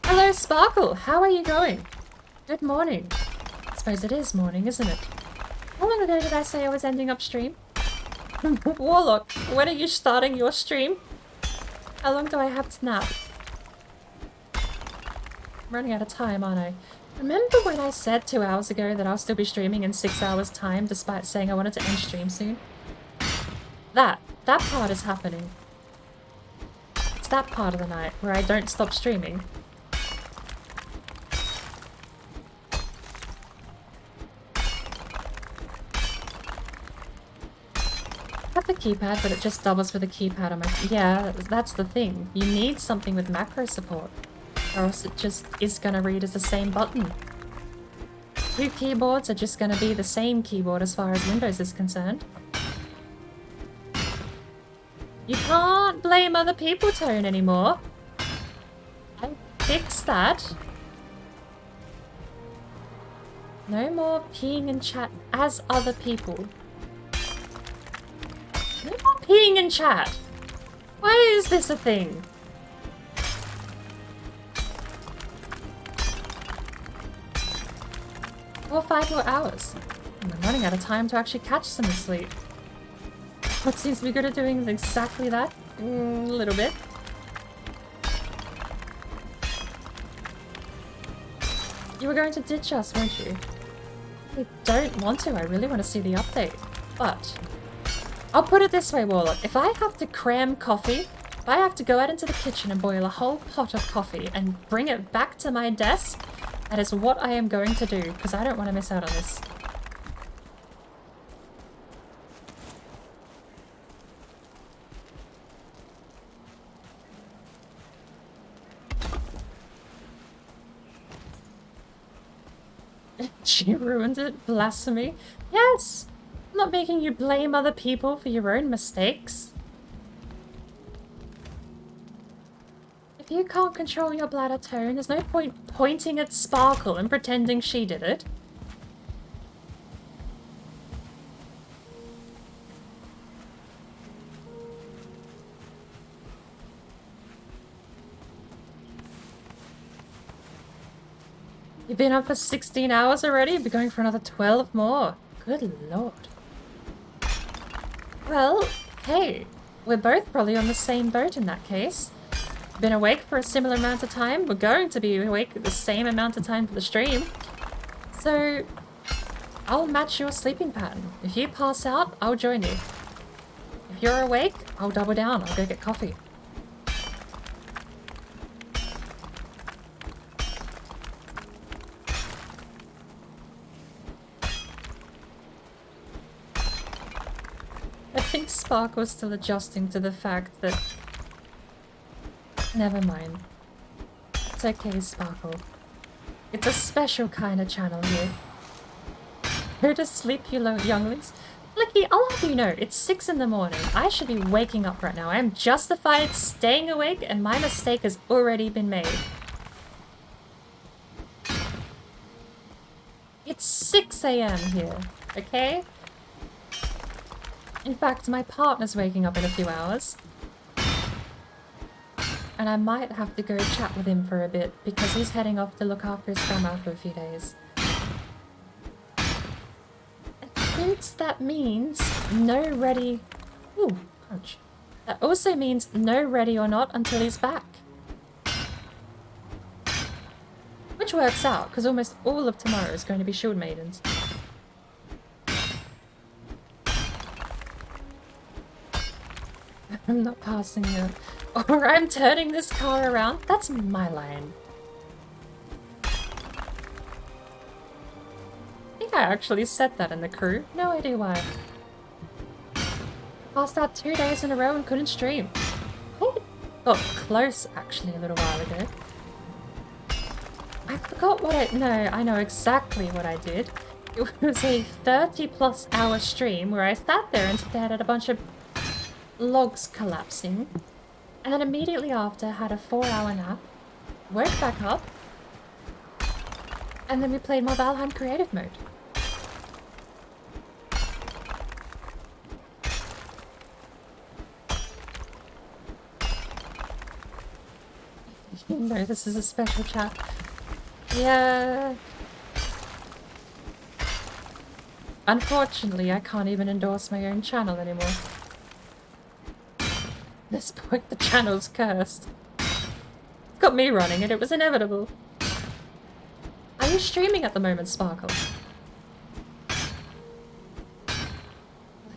Hello Sparkle, how are you going? Good morning. I suppose it is morning, isn't it? How long ago did I say I was ending up stream? Warlock, when are you starting your stream? How long do I have to nap? I'm running out of time, aren't I? Remember when I said 2 hours ago that I'll still be streaming in 6 hours time despite saying I wanted to end stream soon? That part is happening. It's that part of the night where I don't stop streaming. I have the keypad, but it just doubles for the keypad on my... Yeah, that's the thing. You need something with macro support, or else it just is going to read as the same button. 2 keyboards are just going to be the same keyboard as far as Windows is concerned. You can't blame other people, Tone, anymore. I fixed that. No more peeing in chat as other people. No more peeing in chat. Why is this a thing? Or 5 more hours. I'm running out of time to actually catch some sleep. What seems to be good at doing exactly that? A little bit. You were going to ditch us, weren't you? I don't want to. I really want to see the update. But I'll put it this way, Warlock. If I have to cram coffee, if I have to go out into the kitchen and boil a whole pot of coffee and bring it back to my desk, that is what I am going to do, because I don't want to miss out on this. She ruined it? Blasphemy? Yes! I'm not making you blame other people for your own mistakes. If you can't control your bladder tone, there's no point pointing at Sparkle and pretending she did it. You've been up for 16 hours already? You'll be going for another 12 more. Good lord. Well, hey, we're both probably on the same boat in that case. Been awake for a similar amount of time. We're going to be awake the same amount of time for the stream. So, I'll match your sleeping pattern. If you pass out, I'll join you. If you're awake, I'll double down. I'll go get coffee. I think Spark was still adjusting to the fact that... Never mind. It's okay, Sparkle. It's a special kind of channel here. Go to sleep, you younglings. Flicky, I'll have you know, it's 6 in the morning. I should be waking up right now. I am justified staying awake, and my mistake has already been made. It's 6 a.m. here, okay? In fact, my partner's waking up in a few hours. And I might have to go chat with him for a bit, because he's heading off to look after his grandma for a few days. Since that means no ready... Ooh, crunch. That also means no ready or not until he's back. Which works out, because almost all of tomorrow is going to be Shield Maidens. I'm not passing you. Or I'm turning this car around. That's my line. I actually said that in the crew. No idea why. Passed out 2 days in a row and couldn't stream. I got close actually a little while ago. I forgot what I... No, I know exactly what I did. It was a 30+ hour stream where I sat there and stared at a bunch of logs collapsing. And then immediately after had a 4-hour nap. Woke back up. And then we played more Valheim creative mode. No, this is a special chat. Yeah. Unfortunately, I can't even endorse my own channel anymore. At this point, the channel's cursed. It's got me running it, it was inevitable. Are you streaming at the moment, Sparkle?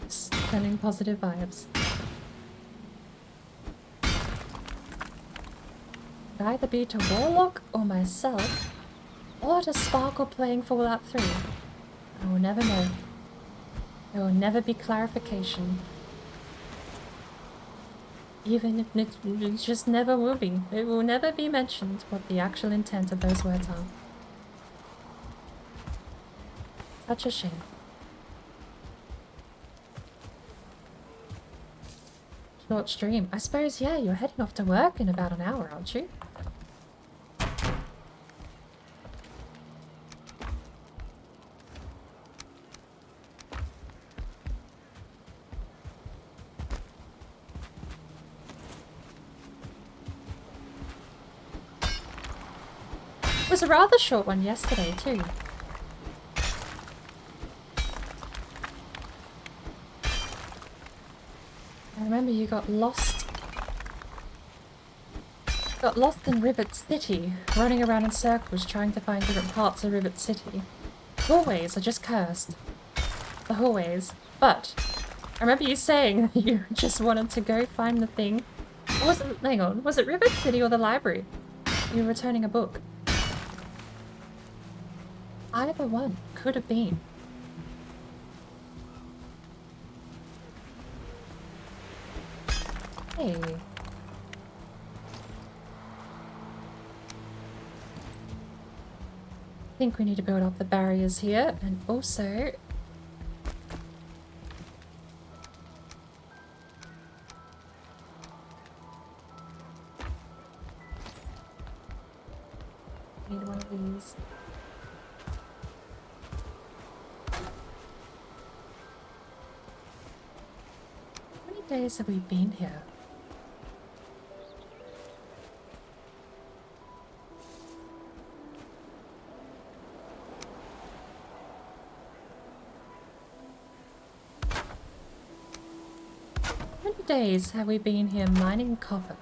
Sending positive vibes. Could either be to Warlock or myself, or to Sparkle playing Fallout 3. I will never know. There will never be clarification. Even if it just never will be. It will never be mentioned what the actual intent of those words are. Such a shame. Short stream. I suppose, yeah, you're heading off to work in about an hour, aren't you? It was a rather short one yesterday, too. I remember you got lost. Got lost in Rivet City, running around in circles trying to find different parts of Rivet City. Hallways are just cursed. The hallways. But I remember you saying that you just wanted to go find the thing. Or was it, hang on, was it Rivet City or the library? You were returning a book. Either one could have been. Hey. I think we need to build up the barriers here, and also need one of these. How many days have we been here? How many days have we been here mining copper?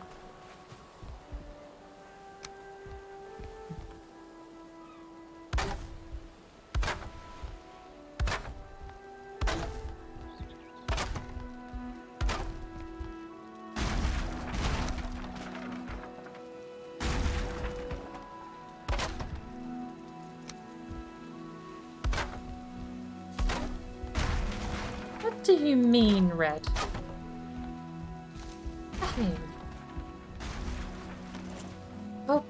What do you mean, Red? Behave. Oh,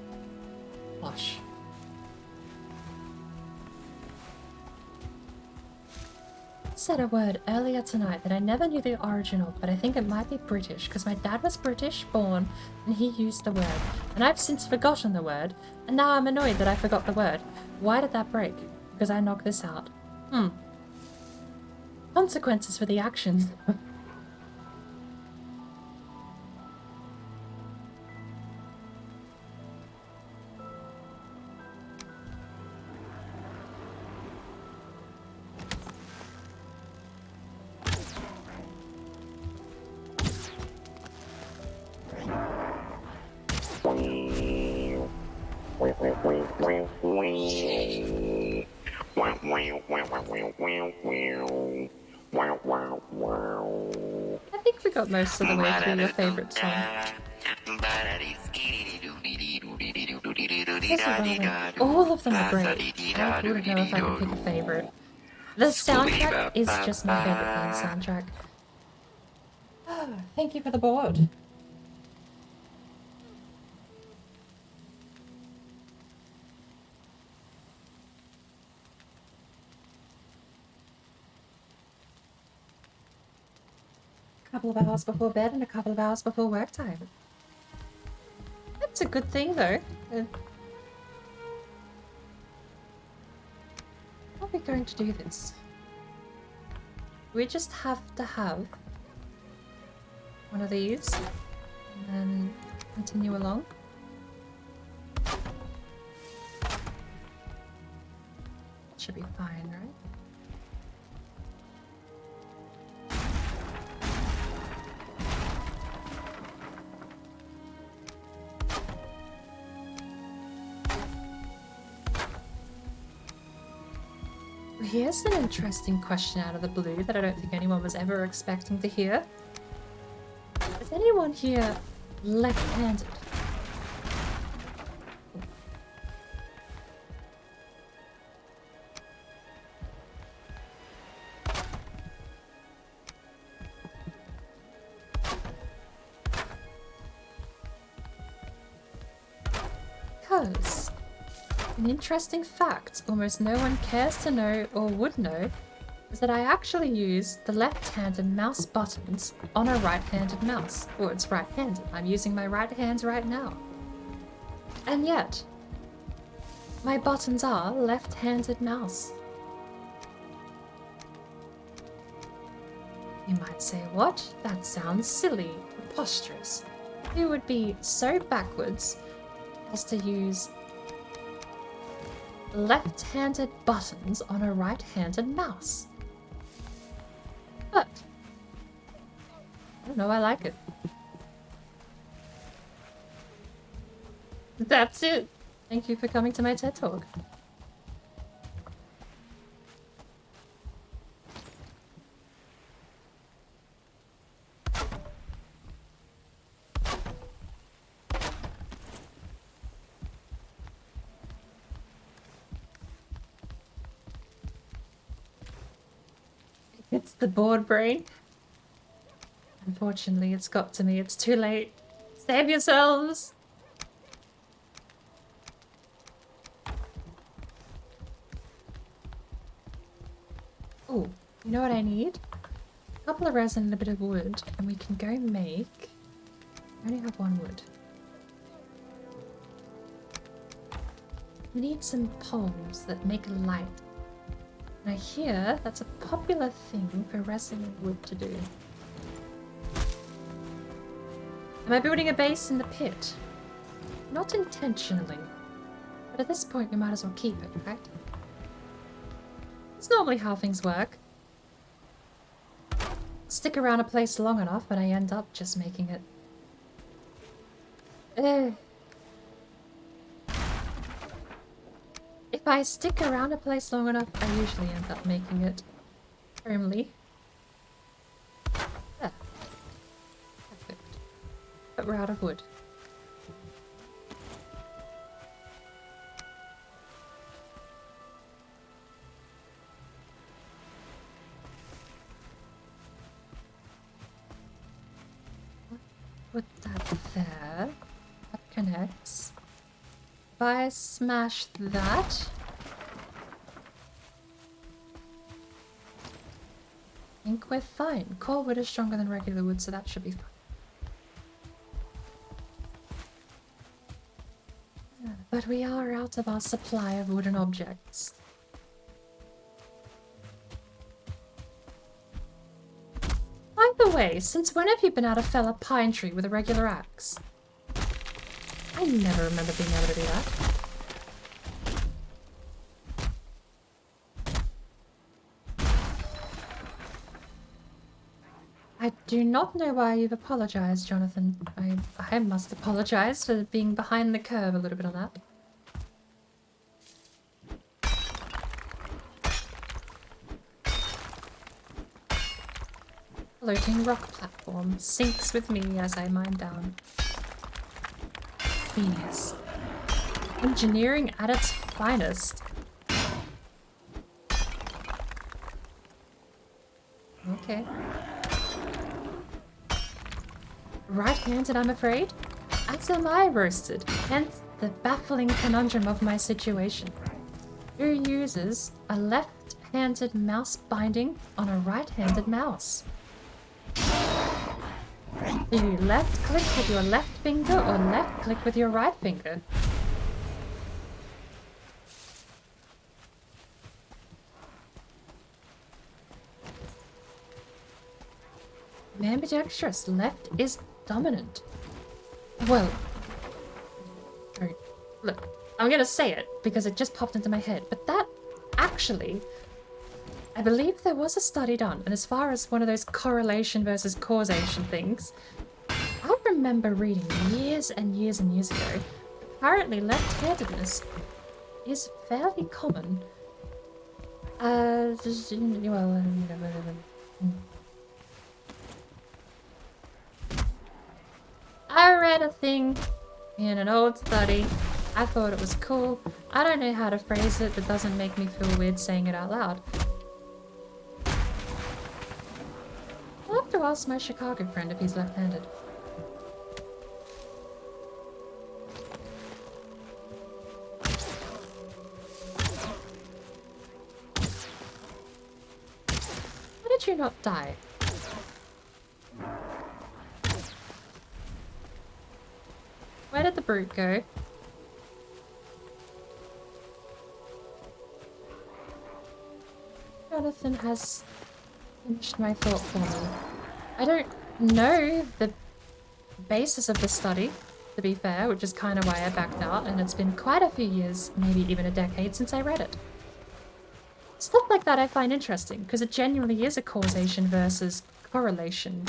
said a word earlier tonight that I never knew the origin of, but I think it might be British, because my dad was British born, and he used the word. And I've since forgotten the word, and now I'm annoyed that I forgot the word. Why did that break? Because I knocked this out. Consequences for the actions. I think we got most of the way through your favourite song. Here's irrelevant. All of them are great. I wouldn't know if I could pick a favourite. The soundtrack is just my favourite band soundtrack. Oh, thank you for the board. A couple of hours before bed and a couple of hours before work time. That's a good thing though. How are we going to do this? We just have to have one of these and then continue along. That should be fine, right? Here's an interesting question out of the blue that I don't think anyone was ever expecting to hear. Is anyone here left-handed? Because an interesting fact almost no one cares to know or would know is that I actually use the left-handed mouse buttons on a right-handed mouse. Or it's right-handed. I'm using my right hand right now. And yet, my buttons are left-handed mouse. You might say, what? That sounds silly, preposterous. Who would be so backwards as to use left-handed buttons on a right-handed mouse? But I don't know, I like it. That's it. Thank you for coming to my TED Talk. It's the bored brain. Unfortunately, it's got to me. It's too late. Save yourselves! Oh, you know what I need? A couple of resin and a bit of wood, and we can go make... I only have one wood. We need some poles that make light. And I hear that's a popular thing for resin and wood to do. Am I building a base in the pit? Not intentionally. But at this point we might as well keep it, right? It's normally how things work. Stick around a place long enough and I end up just making it. If I stick around a place long enough, I usually end up making it firmly. There. Perfect. But we're out of wood. Put that there. That connects. If I smash that... think we're fine. Core wood is stronger than regular wood, so that should be fine. But we are out of our supply of wooden objects. By the way, since when have you been able to fell a pine tree with a regular axe? I never remember being able to do that. I do not know why you've apologized, Jonathan. I must apologize for being behind the curve a little bit on that. Floating rock platform sinks with me as I mine down. Genius. Engineering at its finest. Okay. Right-handed, I'm afraid. As am I roasted, hence the baffling conundrum of my situation. Who uses a left-handed mouse binding on a right-handed mouse? Do you left-click with your left finger or left-click with your right finger? Ambidextrous, left is dominant. Well, look, I'm gonna say it because it just popped into my head, but that actually, I believe there was a study done, and as far as one of those correlation versus causation things, I remember reading years and years and years ago, apparently left-handedness is fairly common. I read a thing in an old study. I thought it was cool. I don't know how to phrase it that doesn't make me feel weird saying it out loud. I'll have to ask my Chicago friend if he's left-handed. How did you not die? Where did the brute go? Jonathan has finished my thought for me. I don't know the basis of the study, to be fair, which is kind of why I backed out, and it's been quite a few years, maybe even a decade, since I read it. Stuff like that I find interesting, because it genuinely is a causation versus correlation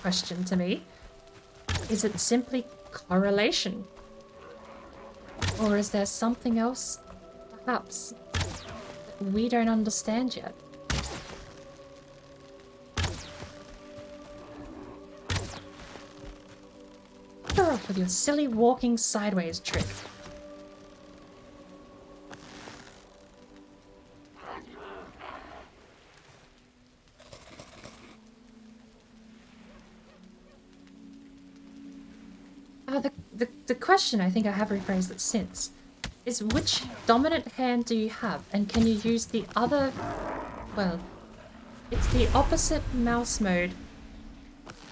question to me. Is it simply correlation? Or is there something else, perhaps, that we don't understand yet? Get off with your silly walking sideways trick. The question, I think I have rephrased it since, is which dominant hand do you have, and can you use the other... Well, it's the opposite mouse mode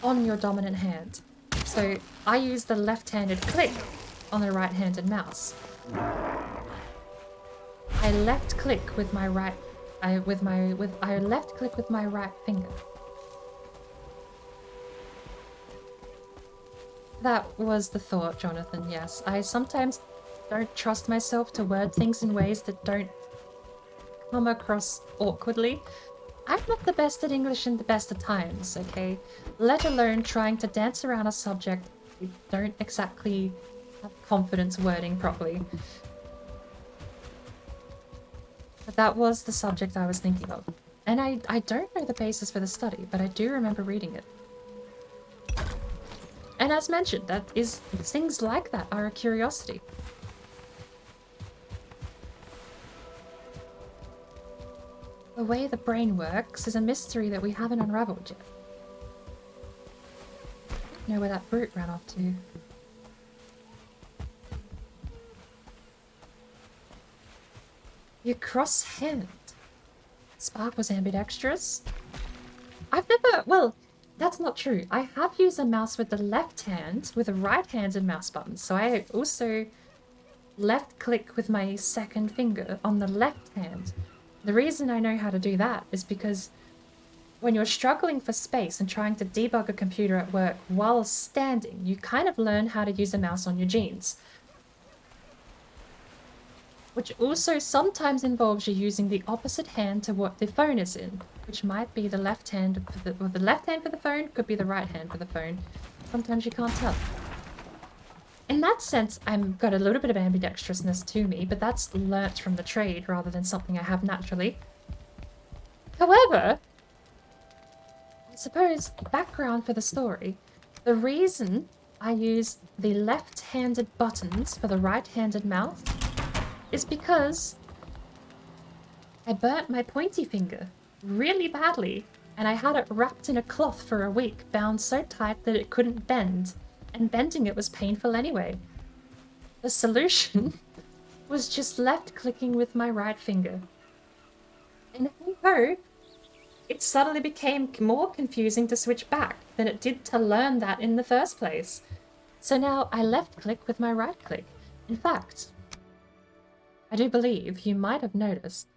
on your dominant hand. So I use the left-handed click on the right-handed mouse. I left click with my right... I left click with my right finger. That was the thought, Jonathan, yes. I sometimes don't trust myself to word things in ways that don't come across awkwardly. I'm not the best at English in the best of times, okay? Let alone trying to dance around a subject you don't exactly have confidence wording properly. But that was the subject I was thinking of. And I don't know the basis for the study, but I do remember reading it. And as mentioned, things like that are a curiosity. The way the brain works is a mystery that we haven't unraveled yet. I don't know where that brute ran off to. Your cross hand. Spark was ambidextrous. I've never, well, that's not true. I have used a mouse with the left hand with a right-handed mouse button. So I also left click with my second finger on the left hand. The reason I know how to do that is because when you're struggling for space and trying to debug a computer at work while standing, you kind of learn how to use a mouse on your jeans. Which also sometimes involves you using the opposite hand to what the phone is in, which might be the left hand for the left hand for the phone, could be the right hand for the phone. Sometimes you can't tell. In that sense, I've got a little bit of ambidextrousness to me, but that's learnt from the trade rather than something I have naturally. However, I suppose, background for the story, the reason I use the left-handed buttons for the right-handed mouse is because I burnt my pointy finger really badly, and I had it wrapped in a cloth for a week, bound so tight that it couldn't bend, and bending it was painful anyway. The solution was just left-clicking with my right finger. And hey-ho, it suddenly became more confusing to switch back than it did to learn that in the first place. So now I left-click with my right-click. In fact, I do believe you might have noticed.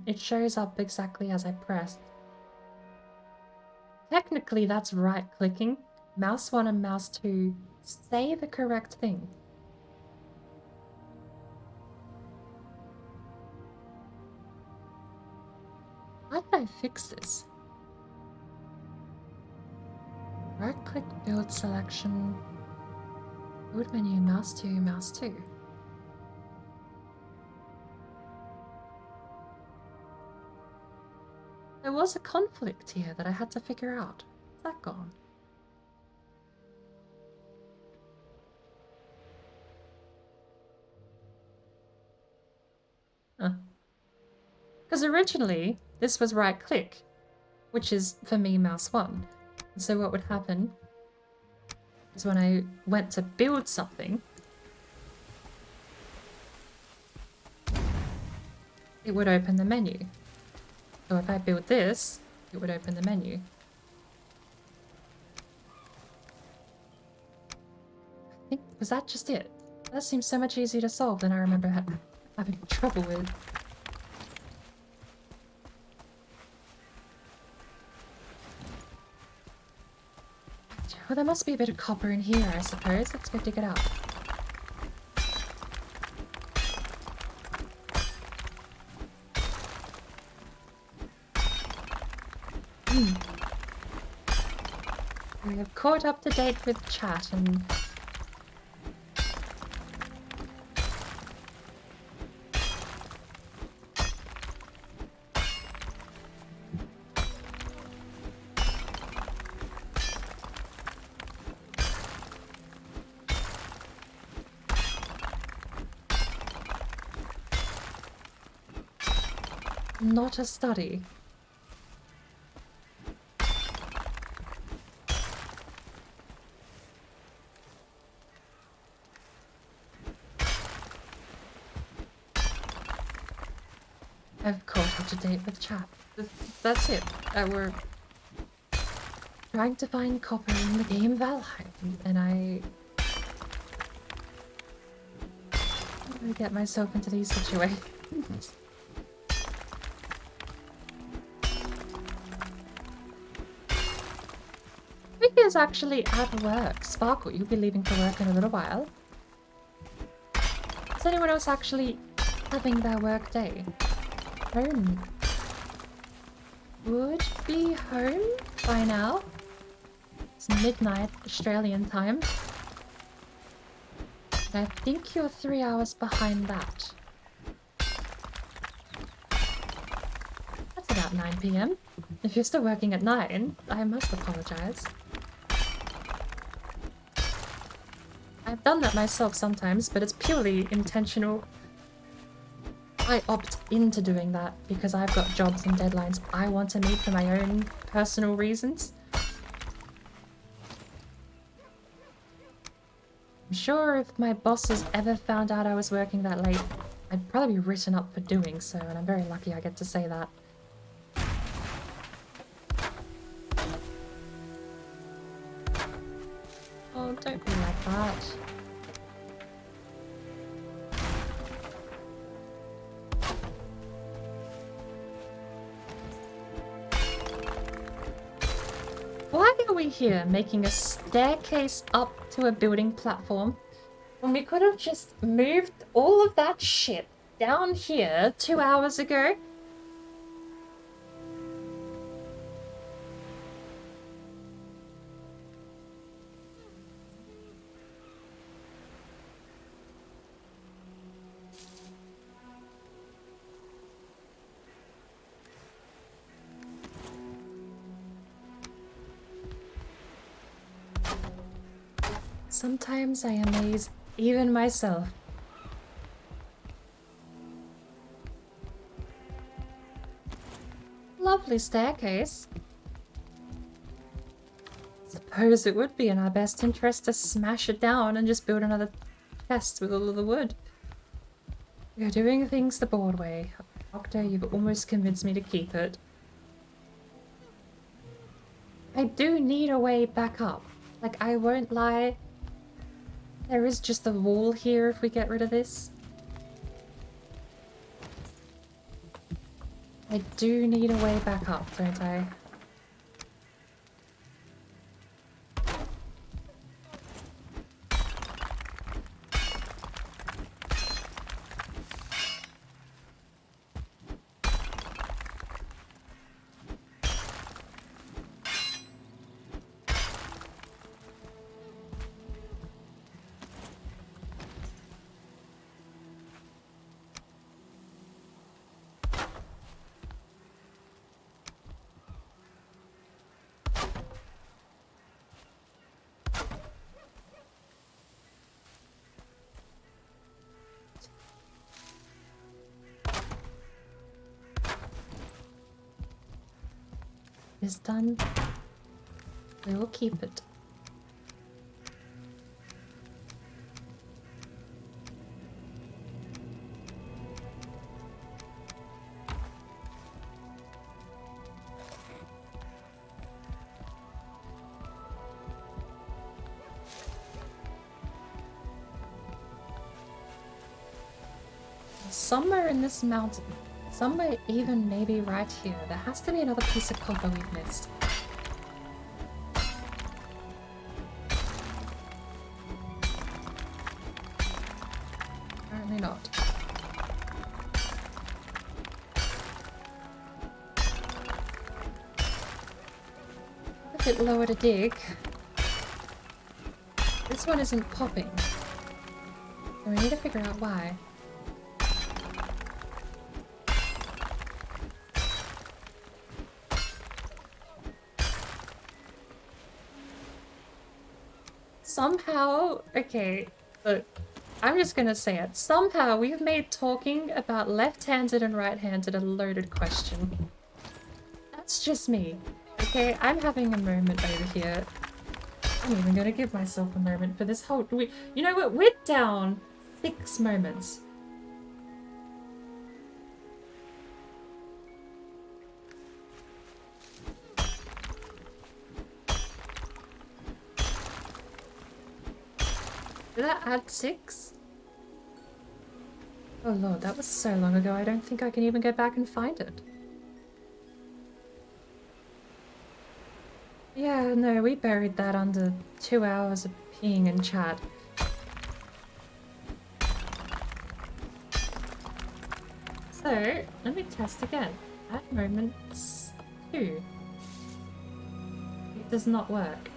It shows up exactly as I pressed. Technically, that's right-clicking. Mouse 1 and mouse 2 say the correct thing. How did I fix this? Right-click, build selection, build menu, mouse 2, mouse 2. There was a conflict here that I had to figure out. Is that gone? Huh. Because originally, this was right-click, which is, for me, mouse 1. And so what would happen is when I went to build something, it would open the menu. So if I build this, it would open the menu. I think, was that just it? That seems so much easier to solve than I remember having trouble with. Well, there must be a bit of copper in here, I suppose. Let's go dig it out. I have caught up to date with chat and... Not a study. I've caught up to date with chat. That's it. We're trying to find copper in the game Valheim, and I get myself into these situations. Vicky is actually at work. Sparkle, you'll be leaving for work in a little while. Is anyone else actually having their work day? Home. Would be home by now. It's midnight Australian time. And I think you're 3 hours behind that. That's about 9 PM. If you're still working at 9, I must apologize. I've done that myself sometimes, but it's purely intentional. I opt into doing that because I've got jobs and deadlines I want to meet for my own personal reasons. I'm sure if my bosses ever found out I was working that late, I'd probably be written up for doing so, and I'm very lucky I get to say that. Oh, don't be like that. Why are we here making a staircase up to a building platform when we could have just moved all of that shit down here 2 hours ago? Sometimes I amaze even myself. Lovely staircase. Suppose it would be in our best interest to smash it down and just build another chest with all of the wood. We are doing things the board way. Octo, you've almost convinced me to keep it. I do need a way back up. Like, I won't lie. There is just a wall here if we get rid of this. I do need a way back up, don't I? Is done. We will keep it. Somewhere in this mountain, somewhere even maybe right here, there has to be another piece of copper we've missed. Apparently not. A bit lower to dig. This one isn't popping. So we need to figure out why. Somehow, okay, look, I'm just gonna say it. Somehow we've made talking about left-handed and right-handed a loaded question. That's just me. Okay, I'm having a moment over here. I'm even gonna give myself a moment for this whole... You know what? We're down 6 moments. Did that add 6? Oh lord, that was so long ago, I don't think I can even go back and find it. Yeah, no, we buried that under 2 hours of peeing and chat. So, let me test again. At moments 2. It does not work.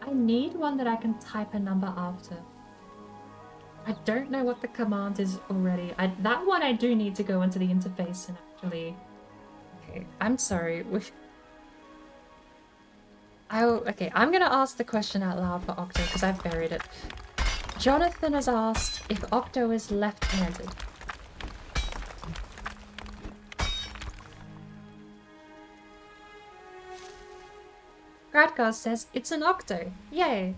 I need one that I can type a number after. I don't know what the command is already. That one I do need to go into the interface and actually... Okay, I'm sorry. Okay, I'm gonna ask the question out loud for Octo because I've buried it. Jonathan has asked if Octo is left-handed. Gradgar says it's an octo. Yay!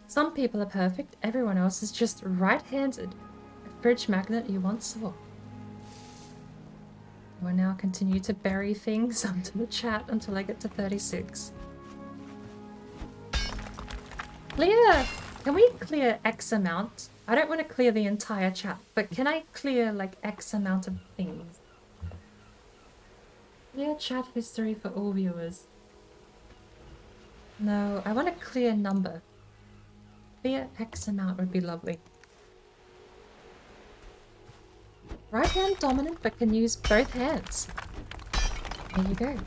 Some people are perfect, everyone else is just right-handed. A fridge magnet you once saw. I will now continue to bury things under the chat until I get to 36. Clear! Can we clear X amount? I don't want to clear the entire chat, but can I clear like X amount of things? Clear chat history for all viewers. No, I want a clear number. Clear X amount would be lovely. Right hand dominant, but can use both hands. There you go.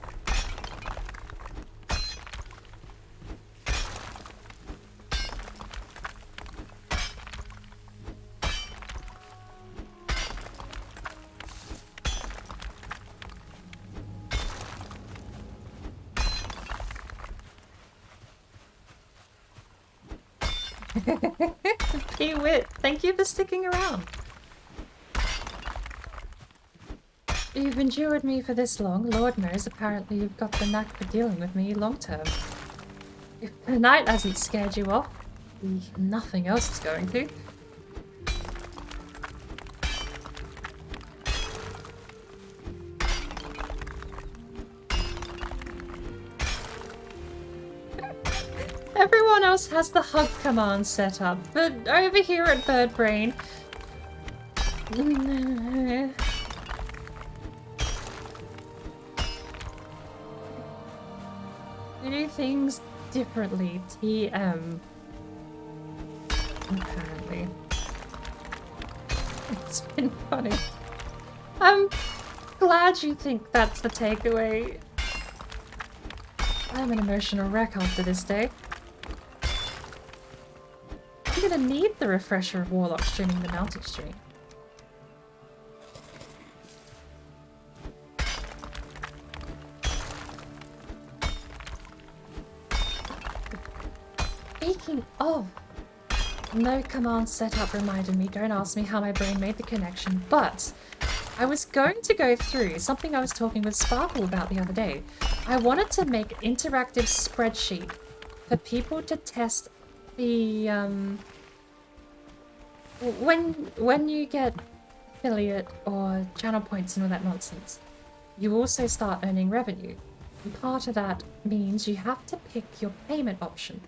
P-Wit, thank you for sticking around. You've endured me for this long. Lord knows, apparently you've got the knack for dealing with me long term. If the night hasn't scared you off, nothing else is going to. Everyone else has the hug command set up, but over here at Birdbrain... we do things differently, TM. Apparently. It's been funny. I'm glad you think that's the takeaway. I'm an emotional wreck after this day. I'm gonna need the refresher of Warlock streaming the mounted stream. Speaking of, no command setup reminded me, don't ask me how my brain made the connection, but I was going to go through something I was talking with Sparkle about the other day. I wanted to make an interactive spreadsheet for people to test the, when you get affiliate or channel points and all that nonsense, you also start earning revenue. And part of that means you have to pick your payment option.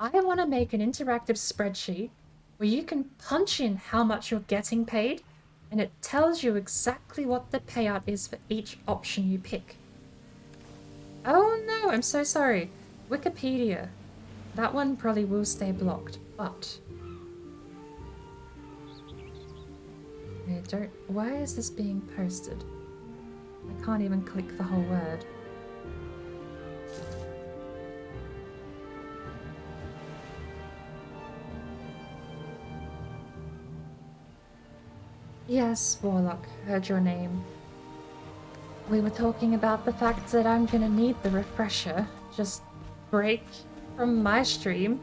I want to make an interactive spreadsheet where you can punch in how much you're getting paid, and it tells you exactly what the payout is for each option you pick. Oh no, I'm so sorry. Wikipedia. That one probably will stay blocked, but... Why is this being posted? I can't even click the whole word. Yes, Warlock, heard your name. We were talking about the fact that I'm gonna need the refresher. Just break from my stream.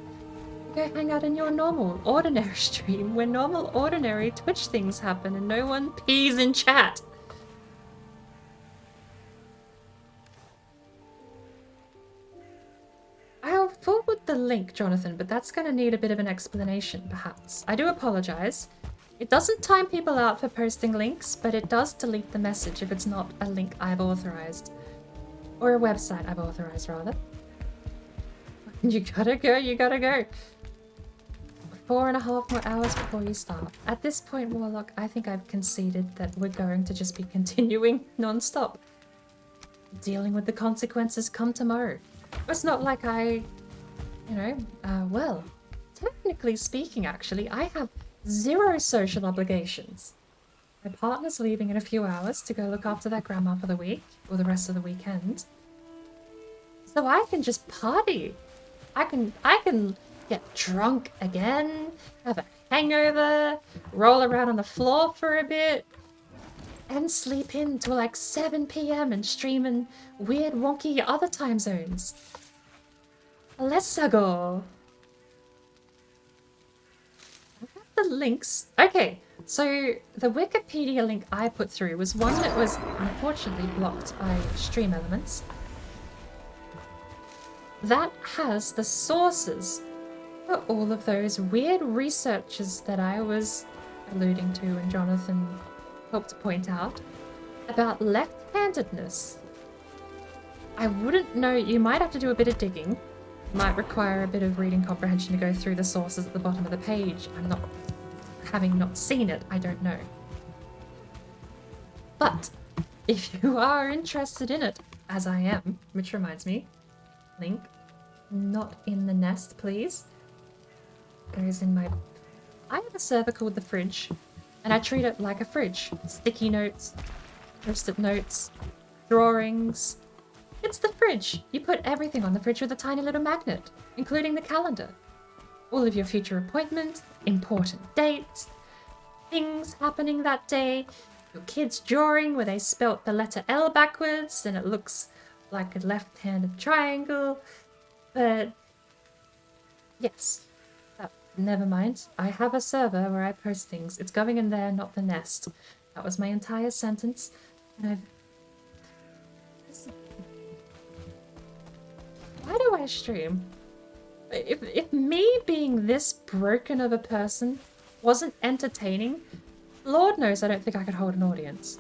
Go hang out in your normal, ordinary stream where normal, ordinary Twitch things happen and no one pees in chat. I'll forward the link, Jonathan, but that's gonna need a bit of an explanation, perhaps. I do apologize. It doesn't time people out for posting links, but it does delete the message if it's not a link I've authorized. Or a website I've authorized, rather. You gotta go, you gotta go. 4.5 more hours before you start. At this point, Warlock, I think I've conceded that we're going to just be continuing non-stop. Dealing with the consequences come tomorrow. It's not like I, well, technically speaking, actually, I have 0 social obligations. My partner's leaving in a few hours to go look after their grandma for the week, or the rest of the weekend. So I can just party. I can get drunk again, have a hangover, roll around on the floor for a bit, and sleep in till like 7 PM and stream in weird wonky other time zones. Let's go. The links. Okay, so the Wikipedia link I put through was one that was unfortunately blocked by Stream Elements. that has the sources for all of those weird researches that I was alluding to and Jonathan helped to point out about left-handedness. I wouldn't know, you might have to do a bit of digging, might require a bit of reading comprehension to go through the sources at the bottom of the page. Having not seen it, I don't know. But if you are interested in it, as I am, which reminds me, link, not in the nest, please. Goes in my... I have a server called The Fridge, and I treat it like a fridge. Sticky notes, post-it notes, drawings. It's the fridge. You put everything on the fridge with a tiny little magnet, including the calendar. All of your future appointments, important dates, things happening that day, your kid's drawing where they spelt the letter L backwards and it looks like a left-handed triangle. But yes, never mind. I have a server where I post things. It's going in there, not the nest. That was my entire sentence. And why do I stream? If me being this broken of a person wasn't entertaining, Lord knows I don't think I could hold an audience.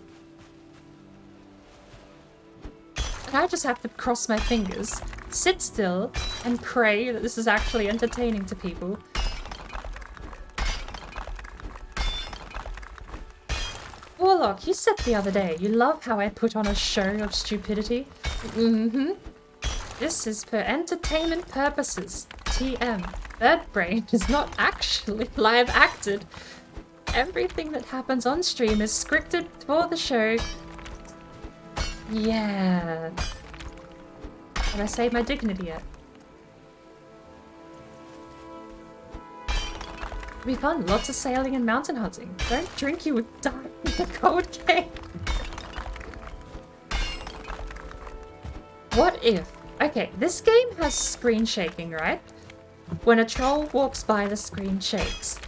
And I just have to cross my fingers, sit still, and pray that this is actually entertaining to people. Warlock, you said the other day, you love how I put on a show of stupidity. Mm-hmm. This is for entertainment purposes. TM. Bird Brain is not actually live acted. Everything that happens on stream is scripted for the show. Yeah. Have I saved my dignity yet? It'll be fun. Lots of sailing and mountain hunting. Don't drink, you would die in the cold game. What if... Okay, this game has screen shaking, right? When a troll walks by, the screen shakes.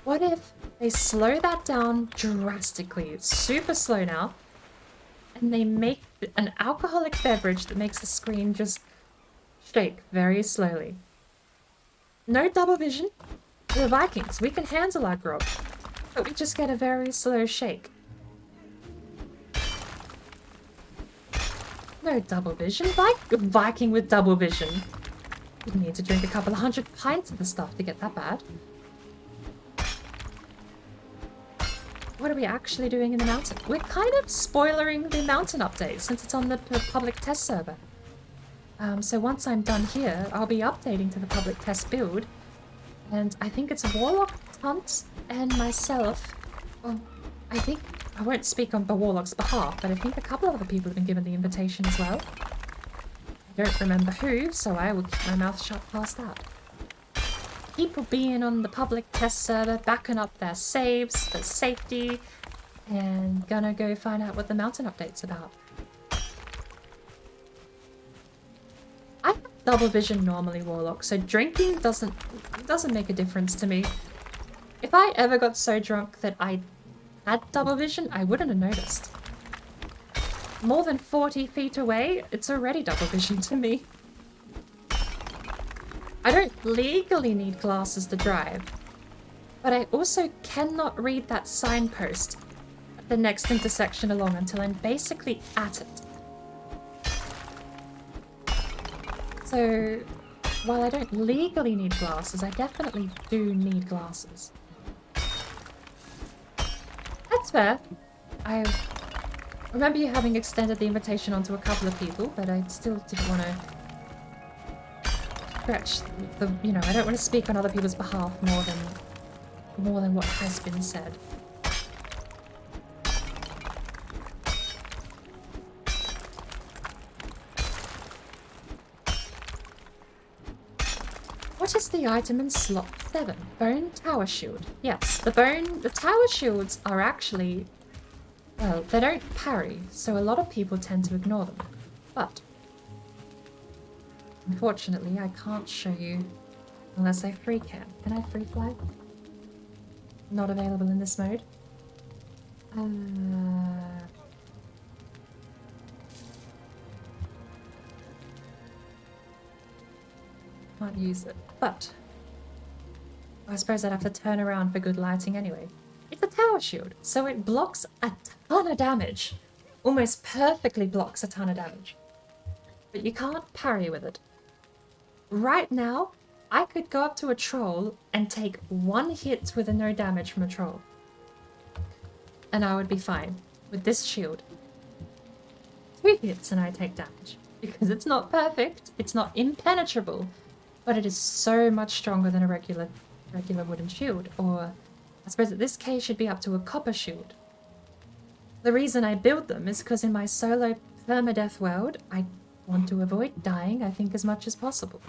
What if they slow that down drastically? It's super slow now. And they make an alcoholic beverage that makes the screen just shake very slowly. No double vision. We're Vikings. We can handle our grog. But we just get a very slow shake. No double vision. Viking with double vision. You need to drink a couple of 100 pints of the stuff to get that bad. What are we actually doing in the mountain? We're kind of spoilering the mountain update since it's on the public test server. So once I'm done here, I'll be updating to the public test build. And I think it's Warlock, Hunt, and myself. Well, I think... I won't speak on the Warlock's behalf, but I think a couple of other people have been given the invitation as well. I don't remember who, so I will keep my mouth shut past that. People being on the public test server, backing up their saves for safety, and gonna go find out what the mountain update's about. I have double vision normally, Warlock, so drinking doesn't make a difference to me. If I ever got so drunk that I had double vision, I wouldn't have noticed. More than 40 feet away, it's already double vision to me. I don't legally need glasses to drive, but I also cannot read that signpost at the next intersection along until I'm basically at it. So, while I don't legally need glasses, I definitely do need glasses. That's fair. I remember you having extended the invitation onto a couple of people, but I still didn't want to stretch the, you know, I don't want to speak on other people's behalf more than what has been said. What is the item in slot 7? Bone tower shield. Yes, the tower shields are actually, well, they don't parry, so a lot of people tend to ignore them. But unfortunately, I can't show you unless I free cam. Can I free fly? Not available in this mode. can't use it. But I suppose I'd have to turn around for good lighting anyway. It's a tower shield, so it blocks a ton of damage. Almost perfectly blocks a ton of damage. But you can't parry with it. Right now, I could go up to a troll and take one hit with a no damage from a troll. And I would be fine with this shield. 2 hits and I take damage. Because it's not perfect, it's not impenetrable, but it is so much stronger than a regular wooden shield. Or I suppose in this case should be up to a copper shield. The reason I build them is because in my solo permadeath world, I want to avoid dying, I think, as much as possible.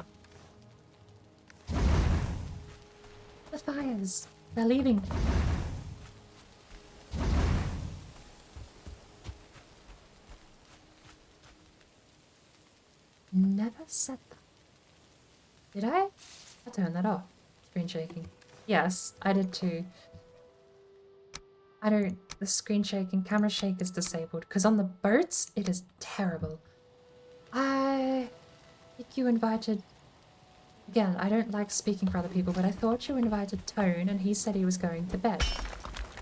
The fires. They're leaving. Never said that. Did I? I turned that off. Screen shaking. Yes, I did too. I don't... The screen shaking, camera shake is disabled. Because on the boats, it is terrible. I think you invited... Again, I don't like speaking for other people, but I thought you invited Tone and he said he was going to bed.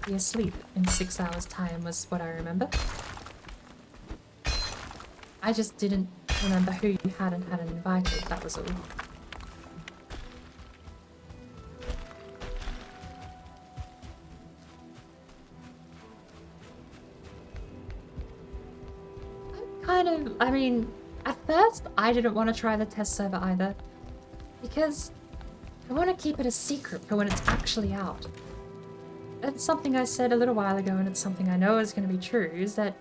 Be asleep in 6 hours' time was what I remember. I just didn't remember who you had and hadn't invited, that was all. I mean, at first I didn't want to try the test server either, because I want to keep it a secret for when it's actually out. It's something I said a little while ago, and it's something I know is going to be true, is that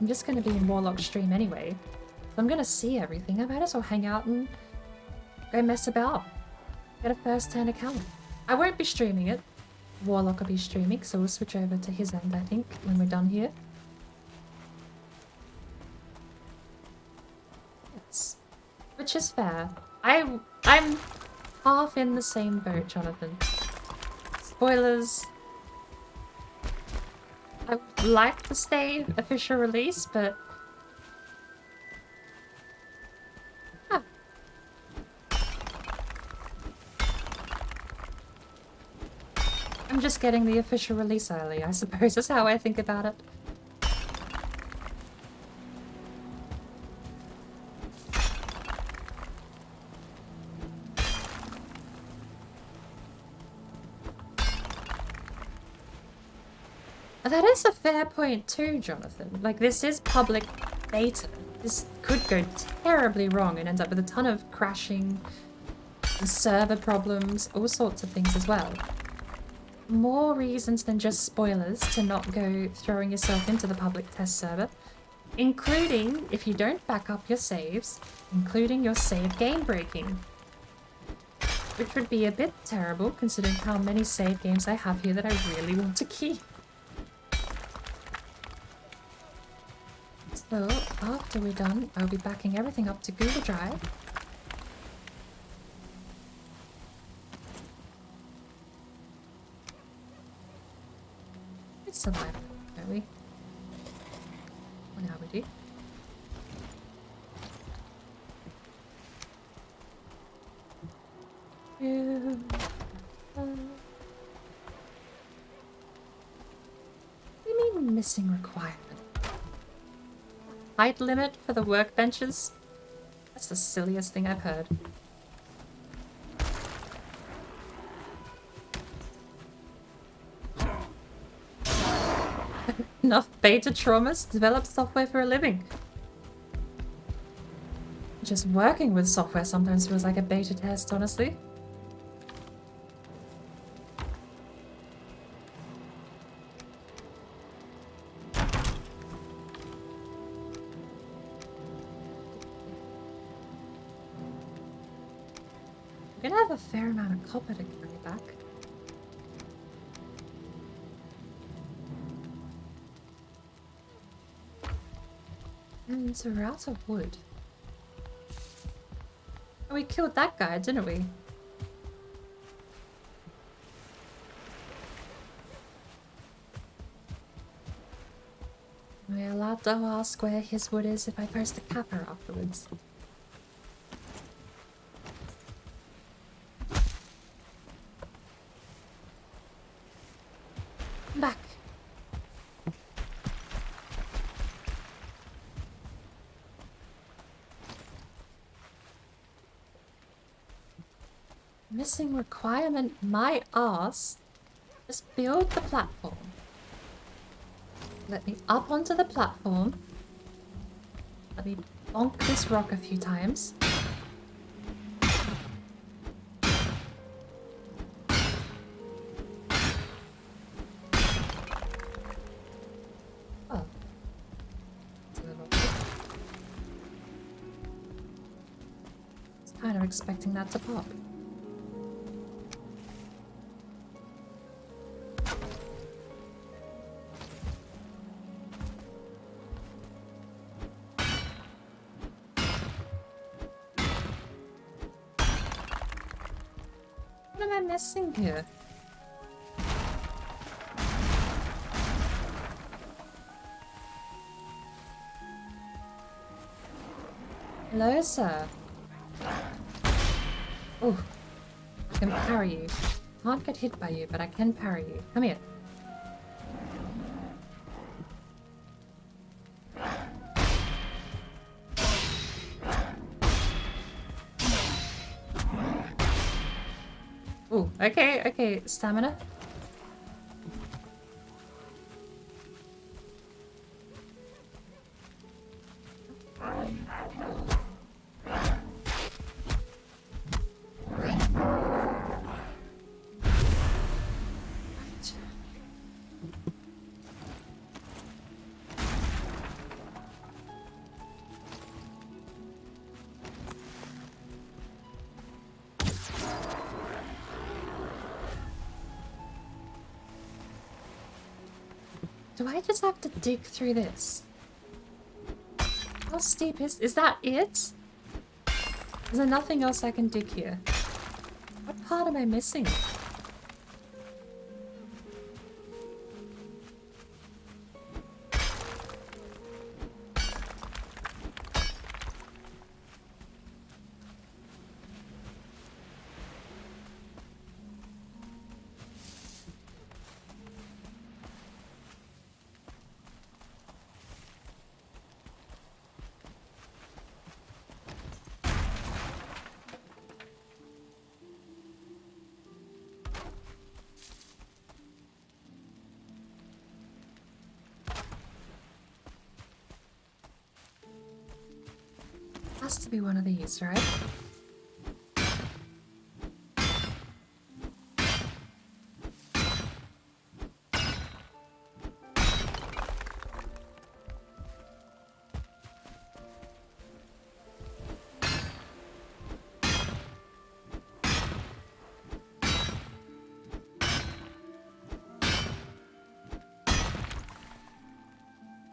I'm just going to be in Warlock's stream anyway. So I'm going to see everything. I might as well hang out and go mess about. Get a first-hand account. I won't be streaming it. Warlock will be streaming, so we'll switch over to his end, I think, when we're done here. Yes. Which is fair. I'm half in the same boat, Jonathan. Spoilers. I would like to stay official release, but... Huh. I'm just getting the official release early, I suppose is how I think about it. That is a fair point too, Jonathan. Like, this is public beta. This could go terribly wrong and end up with a ton of crashing, server problems, all sorts of things as well. More reasons than just spoilers to not go throwing yourself into the public test server, including, if you don't back up your saves, including your save game breaking. Which would be a bit terrible considering how many save games I have here that I really want to keep. So, after we're done, I'll be backing everything up to Google Drive. We survive, don't we? Well, now we do. What do you mean missing requirement? Height limit for the workbenches? That's the silliest thing I've heard. Enough beta traumas to develop software for a living. Just working with software sometimes feels like a beta test, honestly. I'm gonna have a fair amount of copper to carry back. And so we're out of wood. Oh, we killed that guy, didn't we? Am I allowed to ask where his wood is if I post a capper afterwards? Missing requirement, my ass. Just build the platform. Let me up onto the platform. Let me bonk this rock a few times. Oh. It's a little... I was kind of expecting that to pop. What am I missing here? Hello, sir. Oh, I can parry you. Can't get hit by you, but I can parry you. Come here. Oh, okay, okay. Stamina. Do I just have to dig through this? How steep is that it? Is there nothing else I can dig here? What part am I missing? Has to be one of these, right?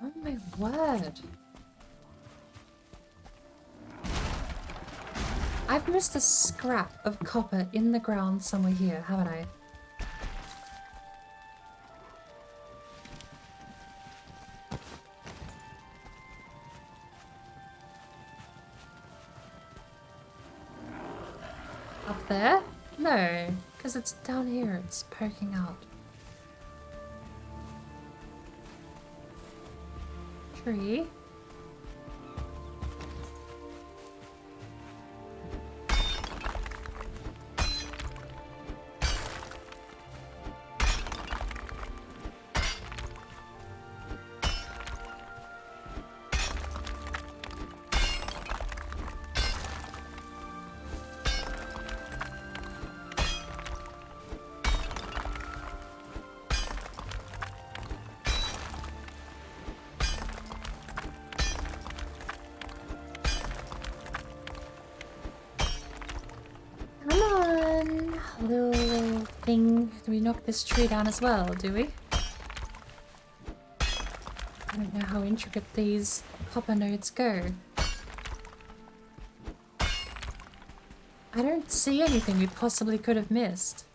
Oh my word. I've missed a scrap of copper in the ground somewhere here, haven't I? Up there? No, because it's down here, it's poking out. Tree. Come on, little thing. Do we knock this tree down as well, do we? I don't know how intricate these copper nodes go. I don't see anything we possibly could have missed.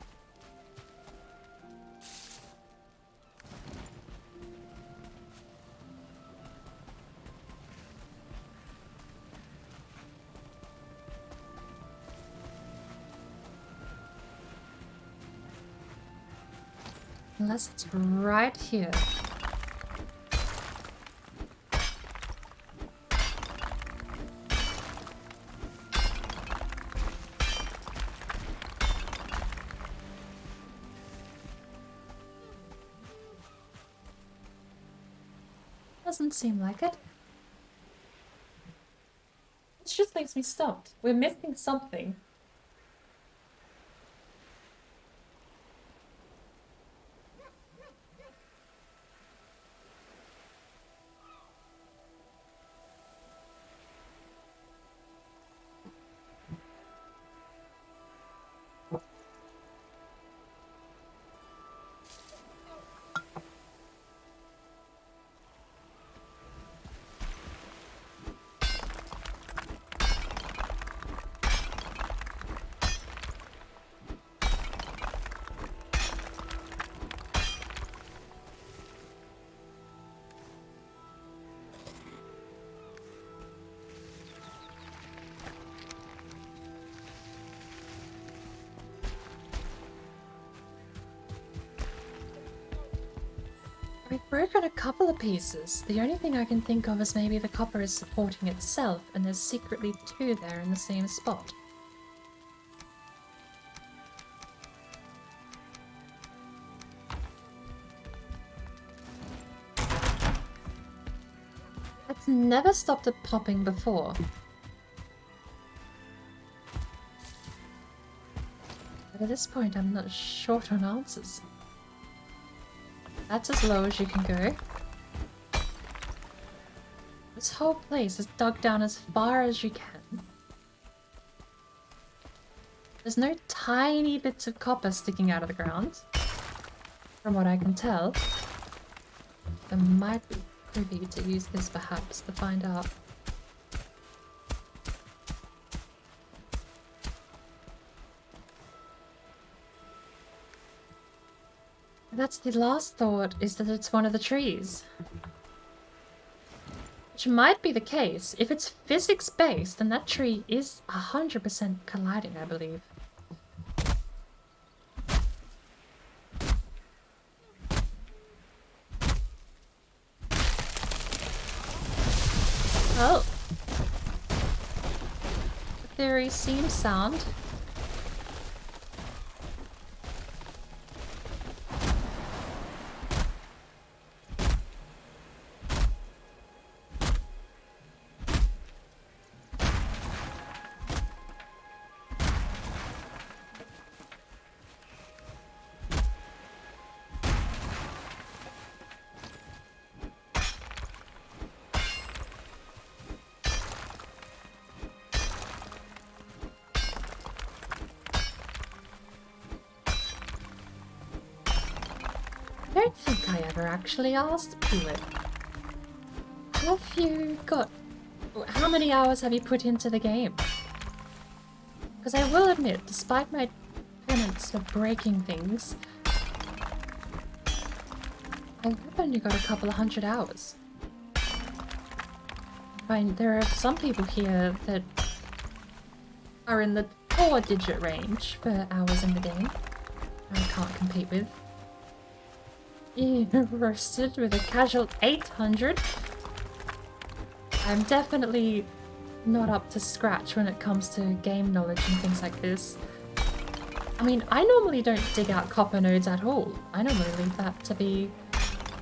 Unless it's right here. Doesn't seem like it. It just makes me stumped. We're missing something. We've broken a couple of pieces. The only thing I can think of is maybe the copper is supporting itself and there's secretly two there in the same spot. That's never stopped it popping before. But at this point I'm not short on answers. That's as low as you can go. This whole place is dug down as far as you can. There's no tiny bits of copper sticking out of the ground. From what I can tell. I might be privy to use this perhaps to find out. That's the last thought, is that it's one of the trees. Which might be the case. If it's physics-based, then that tree is 100% colliding, I believe. Well, the theory seems sound. I don't think I ever actually asked Peewit. How many hours have you put into the game? Because I will admit, despite my penance for breaking things, I've only got a couple of 100 hours. I mean, there are some people here that are in the 4-digit range for hours in the game. I can't compete with. Roasted with a casual 800. I'm definitely not up to scratch when it comes to game knowledge and things like this. I mean, I normally don't dig out copper nodes at all. I normally leave that to be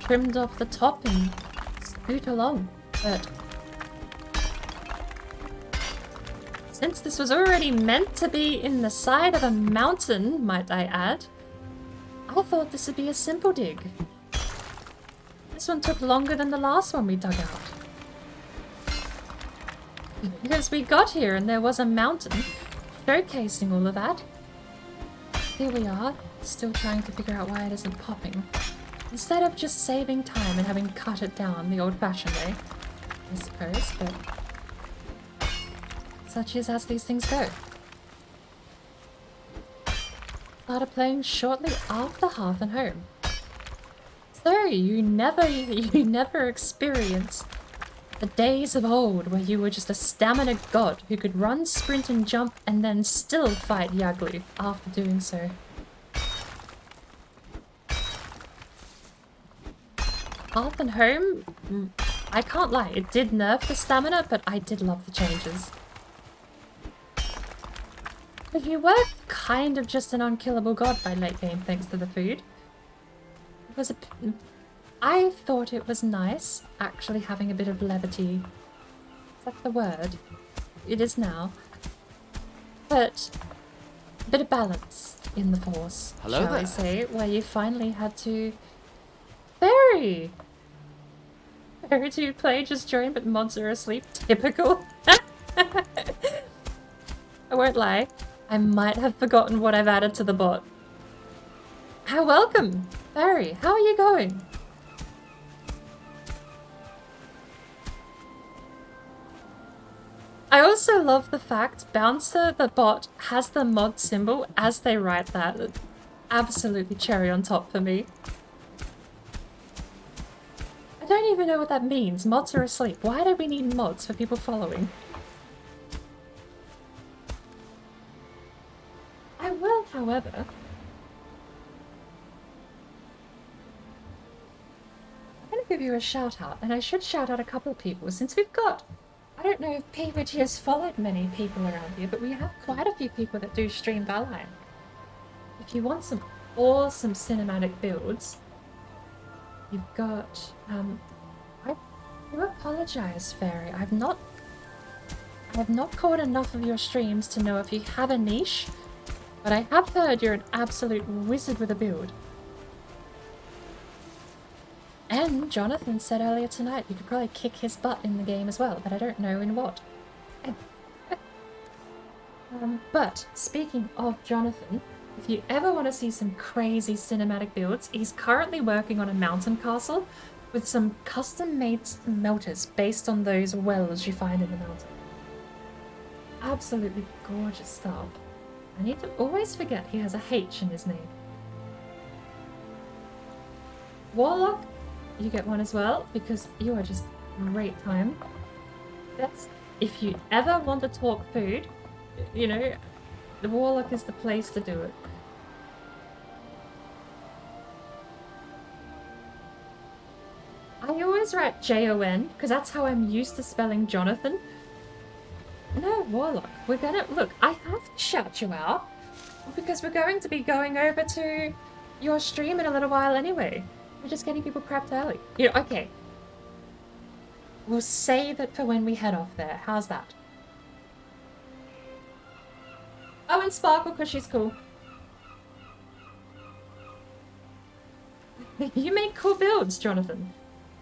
trimmed off the top and scoot along. But since this was already meant to be in the side of a mountain, might I add, I thought this would be a simple dig. This one took longer than the last one we dug out. Because we got here and there was a mountain showcasing all of that. Here we are, still trying to figure out why it isn't popping. Instead of just saving time and having cut it down the old-fashioned way, I suppose, but such is as these things go. Started playing shortly after Hearth and Home. So you never experienced the days of old where you were just a stamina god who could run, sprint and jump and then still fight Yaglu after doing so. Hearth and Home, I can't lie, it did nerf the stamina, but I did love the changes. But you were kind of just an unkillable god by late game thanks to the food. It was I thought it was nice actually having a bit of levity. Is that the word? It is now. But a bit of balance in the Force, Hello shall we there. say, where you finally had to... Fairy! Fairy to play just joined, but mods are asleep. Typical. I won't lie. I might have forgotten what I've added to the bot. How welcome! Fairy, how are you going? I also love the fact Bouncer, the bot, has the mod symbol as they write that. Absolutely cherry on top for me. I don't even know what that means. Mods are asleep. Why do we need mods for people following? I will, however... I'm going to give you a shout out, and I should shout out a couple of people since we've got... I don't know if PVG has followed many people around here, but we have quite a few people that do stream Valheim. If you want some awesome cinematic builds, you've got... I do apologize, Fairy. I have not caught enough of your streams to know if you have a niche, but I have heard you're an absolute wizard with a build. And Jonathan said earlier tonight you could probably kick his butt in the game as well, but I don't know in what. But speaking of Jonathan, if you ever want to see some crazy cinematic builds, he's currently working on a mountain castle with some custom-made smelters based on those wells you find in the mountain. Absolutely gorgeous stuff. I need to always forget he has a H in his name. Warlock, you get one as well, because you are just great time. That's, if you ever want to talk food, you know, the Warlock is the place to do it. I always write Jon, because that's how I'm used to spelling Jonathan. No, Warlock, we're gonna... Look, I have to shout you out, because we're going to be going over to your stream in a little while anyway. We're just getting people prepped early. You know, okay. We'll save it for when we head off there. How's that? Oh, and Sparkle, because she's cool. You make cool builds, Jonathan.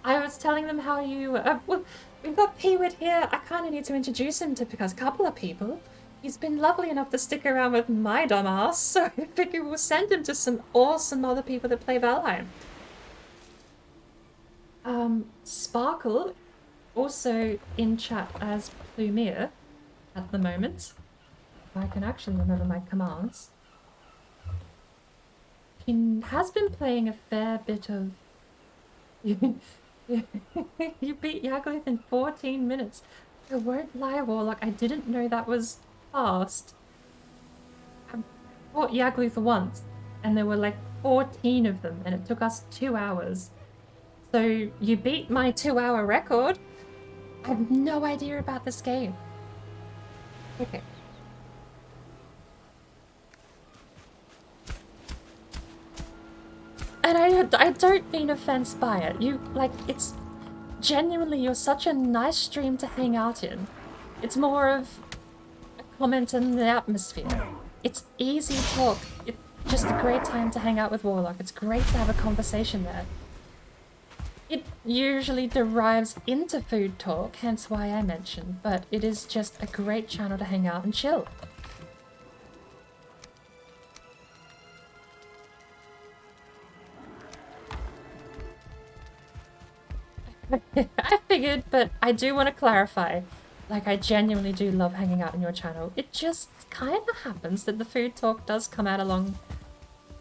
I was telling them how you... well, we've got Peewit here. I kind of need to introduce him to a couple of people. He's been lovely enough to stick around with my dumb ass, so I figure we'll send him to some awesome other people that play Valheim. Sparkle, also in chat as Plumir at the moment. If I can actually remember my commands. He has been playing a fair bit of... You beat Yaglith in 14 minutes. I won't lie, Warlock, I didn't know that was fast. I fought Yaglith once, and there were like 14 of them, and it took us 2 hours. So you beat my 2-hour record. I have no idea about this game. Okay. And I don't mean offense by it. You, like, it's genuinely, you're such a nice stream to hang out in. It's more of a comment in the atmosphere. It's easy talk. It's just a great time to hang out with Warlock. It's great to have a conversation there. It usually derives into food talk, hence why I mentioned, but it is just a great channel to hang out and chill. I figured, but I do want to clarify. Like, I genuinely do love hanging out on your channel. It just kind of happens that the food talk does come out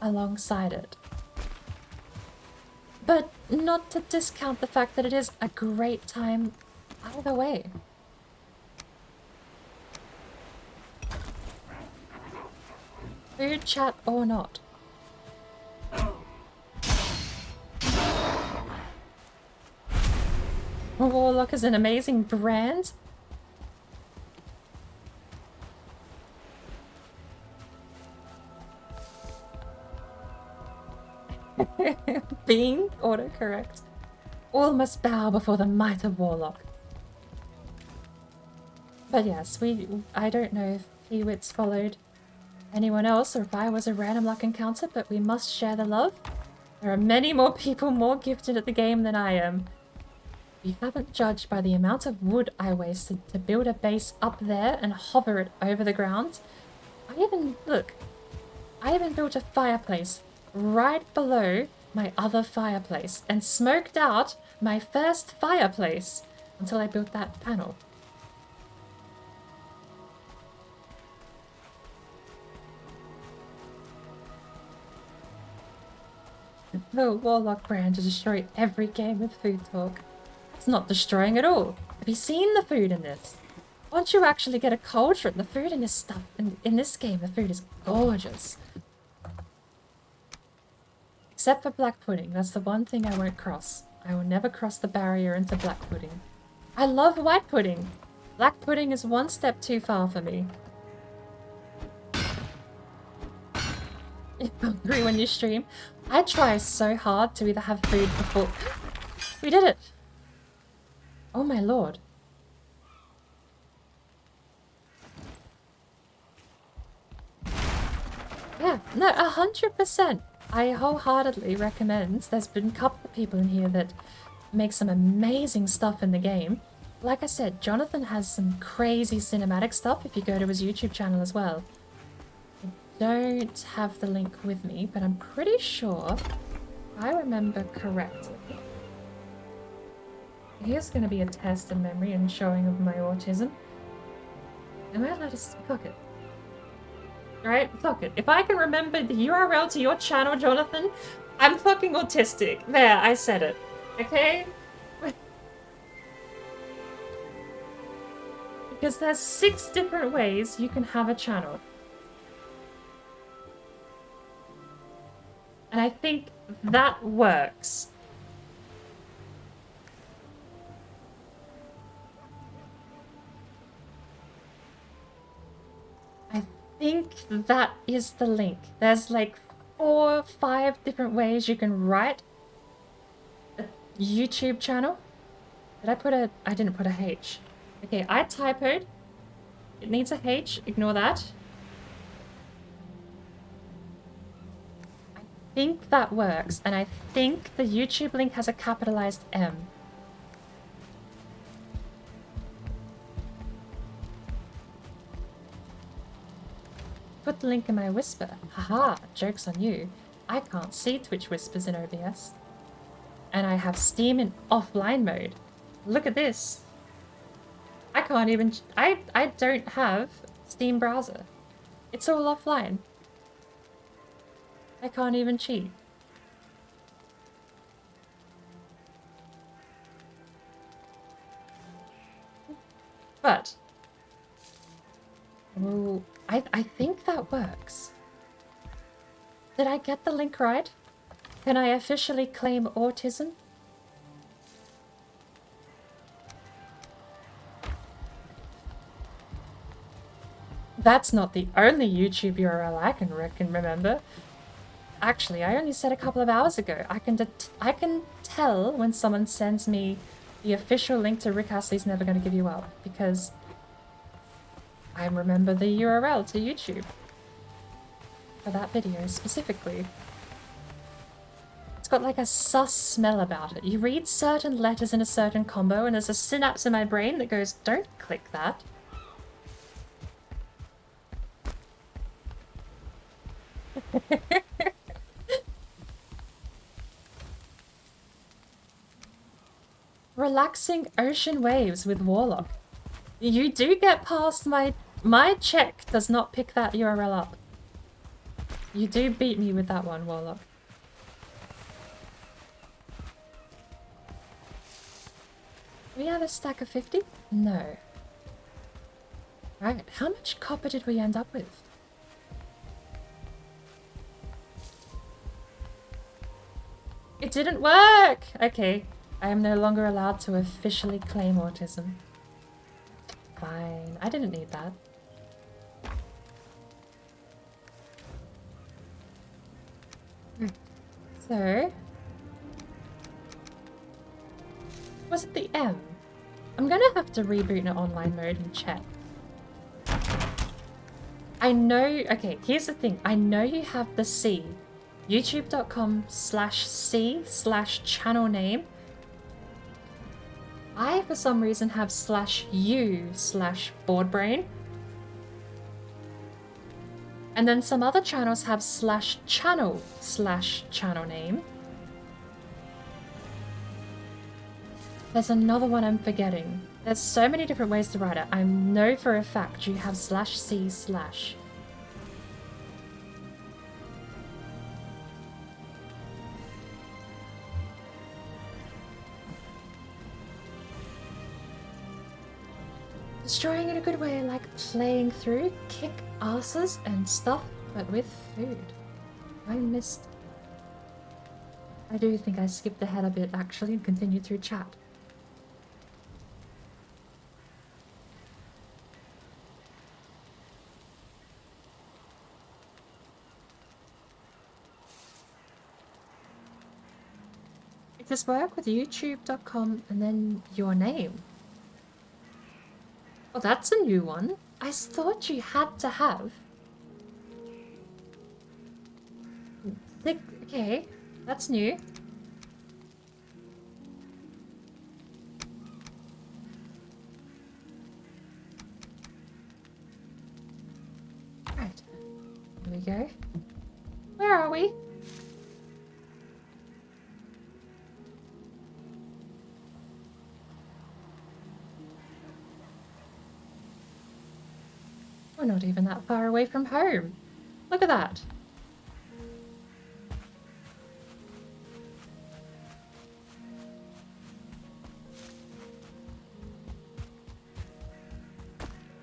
alongside it. But not to discount the fact that it is a great time either way. Food chat or not. Warlock is an amazing brand. Being autocorrect. All must bow before the might of Warlock. But yes, I don't know if Peewits followed anyone else or if I was a random luck encounter, but we must share the love. There are many more people more gifted at the game than I am. You haven't judged by the amount of wood I wasted to build a base up there and hover it over the ground. I even built a fireplace right below my other fireplace and smoked out my first fireplace until I built that panel. The Warlock brand to destroy every game with food talk. It's not destroying at all. Have you seen the food in this? Once you actually get a cauldron, the food in this stuff, in this game, the food is gorgeous. Except for black pudding, that's the one thing I won't cross. I will never cross the barrier into black pudding. I love white pudding. Black pudding is one step too far for me. You're hungry when you stream. I try so hard to either have food before... We did it! Oh my lord. Yeah, no, 100%. I wholeheartedly recommend. There's been a couple of people in here that make some amazing stuff in the game. Like I said, Jonathan has some crazy cinematic stuff if you go to his YouTube channel as well. I don't have the link with me, but I'm pretty sure I remember correctly. Here's going to be a test in memory and showing of my autism. Am I allowed to fuck it? Right? Fuck it. If I can remember the URL to your channel, Jonathan, I'm fucking autistic. There, I said it. Okay? Because there's 6 different ways you can have a channel. And I think that works. I think that is the link. There's like 4 or 5 different ways you can write a YouTube channel. Did I put a... I didn't put a H. Okay, I typoed. It needs a H. Ignore that. I think that works, and I think the YouTube link has a capitalized M. Put the link in my whisper. Haha, joke's on you. I can't see Twitch whispers in OBS. And I have Steam in offline mode. Look at this. I can't even... I don't have Steam browser. It's all offline. I can't even cheat. But... oh, I think that works. Did I get the link right? Can I officially claim autism? That's not the only YouTube URL I can remember. Actually, I only said a couple of hours ago. I can tell when someone sends me the official link to Rick Astley's Never Gonna Give You Up, because I remember the URL to YouTube for that video specifically. It's got like a sus smell about it. You read certain letters in a certain combo and there's a synapse in my brain that goes, don't click that. Relaxing ocean waves with Warlock. You do get past my check does not pick that URL up. You do beat me with that one, Warlock. We have a stack of 50? No. Right, how much copper did we end up with? It didn't work! Okay, I am no longer allowed to officially claim autism. Fine, I didn't need that. So... Was it the M? I'm gonna have to reboot in online mode and check. I know, okay, here's the thing. I know you have the C. youtube.com/C/channel name. I, for some reason, have /U/boardbrain. And then some other channels have /channel/channel name. There's another one I'm forgetting. There's so many different ways to write it. I know for a fact you have /C/. Destroying in a good way, like playing through, kick asses and stuff, but with food. I do think I skipped ahead a bit actually and continued through chat. Just work with youtube.com and then your name. Oh, that's a new one. I thought you had to have. Okay, that's new. Right, here we go. Where are we? We're not even that far away from home. Look at that.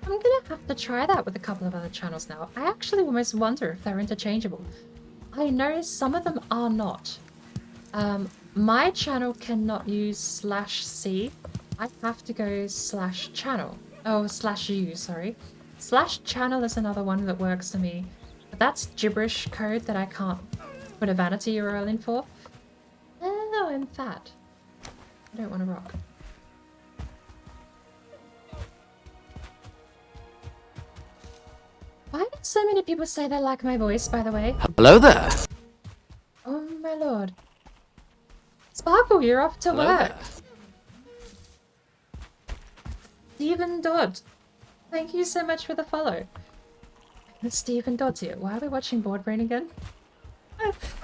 I'm gonna have to try that with a couple of other channels now. I actually almost wonder if they're interchangeable. I know some of them are not. My channel cannot use /C. I have to go /channel. Oh, /U, sorry. /channel is another one that works for me. But that's gibberish code that I can't put a vanity URL in for. Oh, I'm fat. I don't want to rock. Why do so many people say they like my voice, by the way? Hello there. Oh my lord. Sparkle, you're off to Hello work. there. Stephen Dodd. Thank you so much for the follow. Stephen Dodd's here. Why are we watching Board Brain again?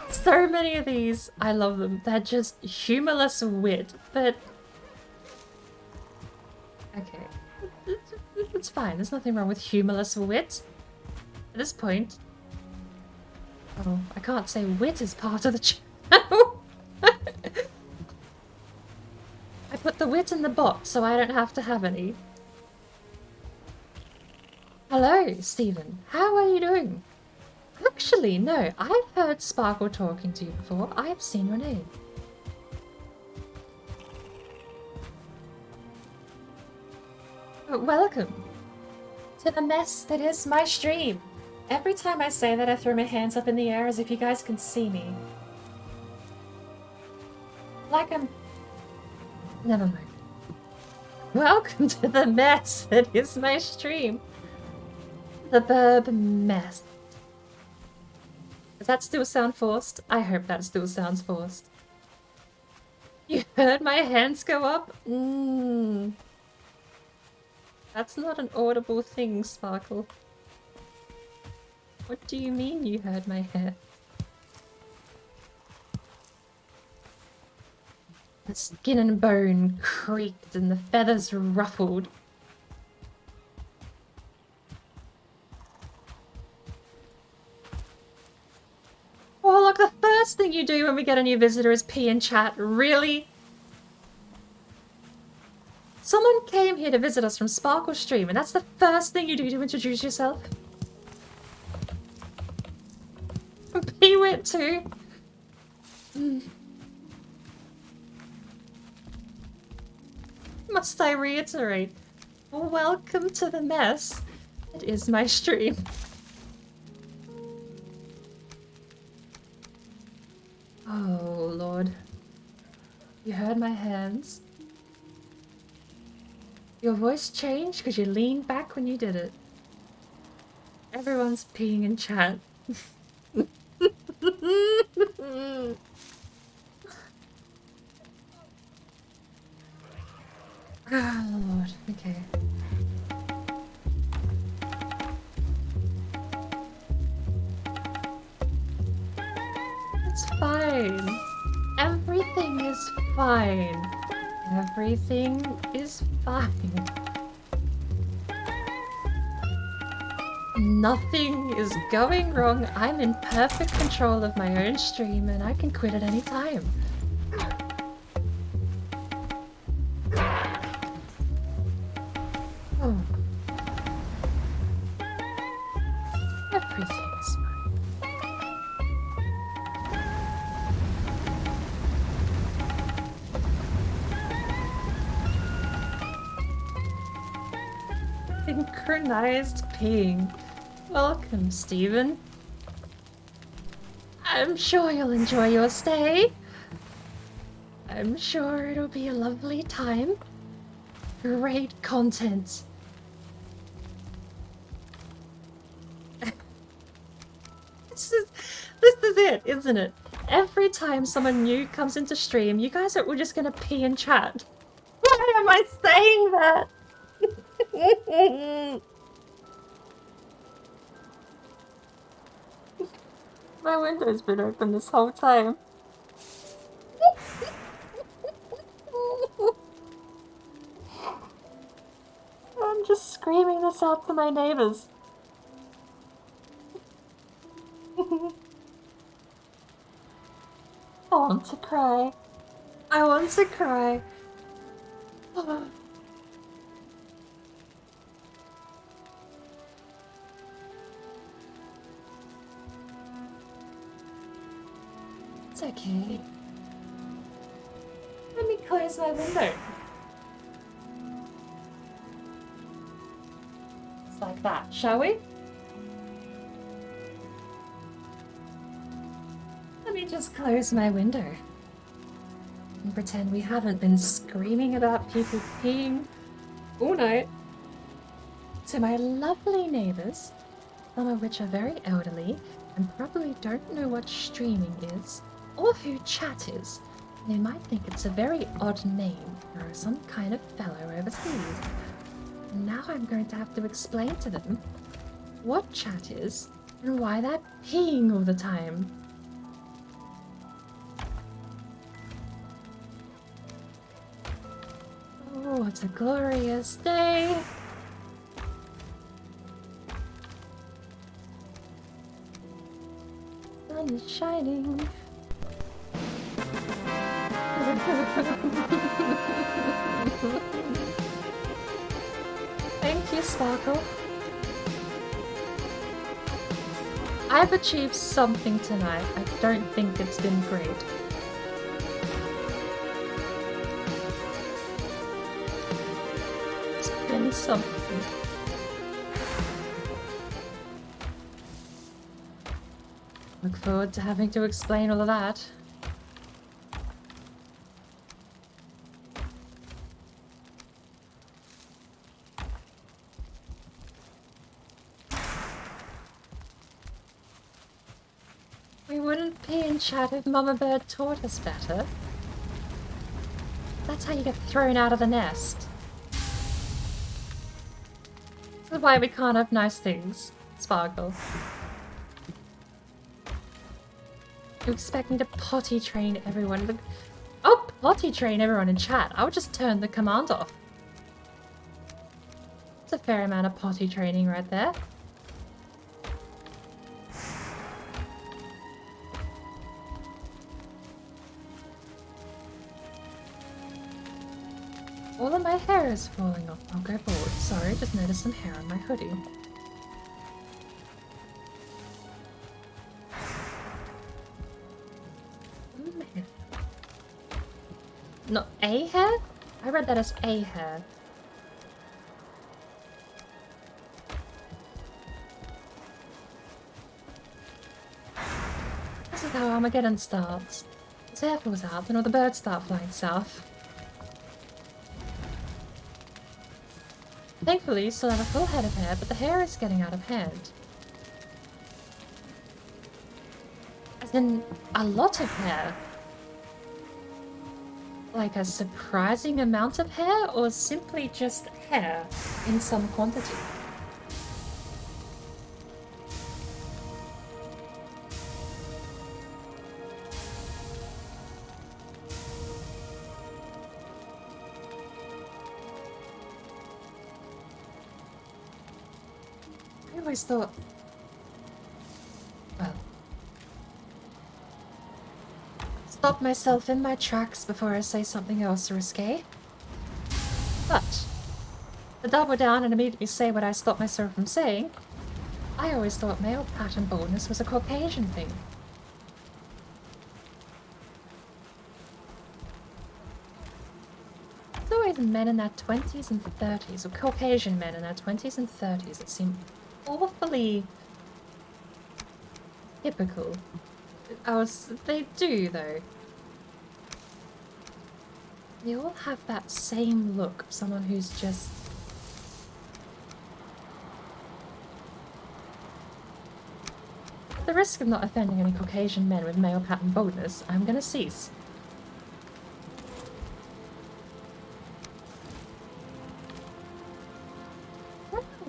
So many of these. I love them. They're just humorless wit, but... Okay. It's fine. There's nothing wrong with humorless wit. At this point... Oh, I can't say wit is part of the channel. I put the wit in the bot so I don't have to have any. Hello, Stephen. How are you doing? Actually, no. I've heard Sparkle talking to you before. I've seen your name. Welcome to the mess that is my stream. Every time I say that, I throw my hands up in the air as if you guys can see me. Like I'm... Never mind. Welcome to the mess that is my stream. The burb mess. Does that still sound forced? I hope that still sounds forced. You heard my hands go up? That's not an audible thing, Sparkle. What do you mean you heard my hair? The skin and bone creaked and the feathers ruffled. Oh, look, the first thing you do when we get a new visitor is pee in chat. Really? Someone came here to visit us from Sparkle Stream, and that's the first thing you do to introduce yourself? Pee-wit too? Must I reiterate? Welcome to the mess. It is my stream. Oh, Lord. You heard my hands? Your voice changed because you leaned back when you did it. Everyone's peeing in chat. Ah, Lord. Okay. It's fine. Everything is fine. Everything is fine. Nothing is going wrong. I'm in perfect control of my own stream and I can quit at any time. Oh. Everything is fine. Synchronized peeing. Welcome, Stephen. I'm sure you'll enjoy your stay. I'm sure it'll be a lovely time. Great content. This is it, isn't it? Every time someone new comes into stream, you guys are just gonna pee in chat. Why am I saying that? My window's been open this whole time. I'm just screaming this out to my neighbors. I want to cry. I want to cry. It's okay. Let me close my window. It's like that, shall we? Let me just close my window. And pretend we haven't been screaming about people peeing all night. To my lovely neighbours, some of which are very elderly and probably don't know what streaming is or who chat is. They might think it's a very odd name or some kind of fellow overseas. Now I'm going to have to explain to them what chat is and why they're peeing all the time. Oh, it's a glorious day. Sun is shining. Thank you, Sparkle. I've achieved something tonight. I don't think it's been great. It's been something. Look forward to having to explain all of that. We wouldn't pee in chat if Mama Bird taught us better. That's how you get thrown out of the nest. This is why we can't have nice things, Sparkle. You expect me to potty train everyone? Oh, potty train everyone in chat. I would just turn the command off. It's a fair amount of potty training right there. All of my hair is falling off. I'll go bored. Sorry, just noticed some hair on my hoodie. Not a hair? I read that as a hair. This is how Armageddon starts. His hair falls out, then all the birds start flying south. Thankfully, you still have a full head of hair, but the hair is getting out of hand. As in, a lot of hair. Like a surprising amount of hair, or simply just hair in some quantity? I always thought... Well... Stop myself in my tracks before I say something else risque. But, to double down and immediately say what I stopped myself from saying, I always thought male pattern baldness was a Caucasian thing. It's always men in their 20s and 30s, or Caucasian men in their 20s and 30s that seem awfully typical. They do, though. They all have that same look of someone who's just... At the risk of not offending any Caucasian men with male pattern baldness, I'm gonna cease.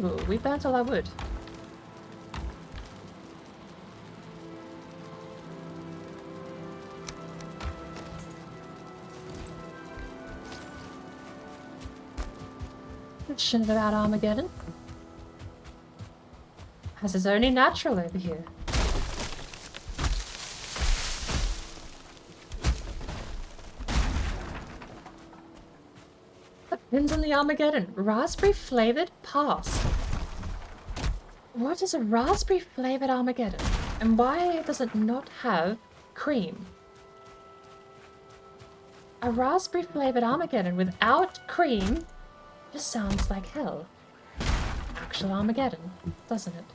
Ooh, we burnt all our wood. Shouldn't about Armageddon. As is only natural over here. Depends on the Armageddon. Raspberry flavored pass. What is a raspberry flavored Armageddon? And why does it not have cream? A raspberry flavored Armageddon without cream just sounds like hell. Actual Armageddon, doesn't it?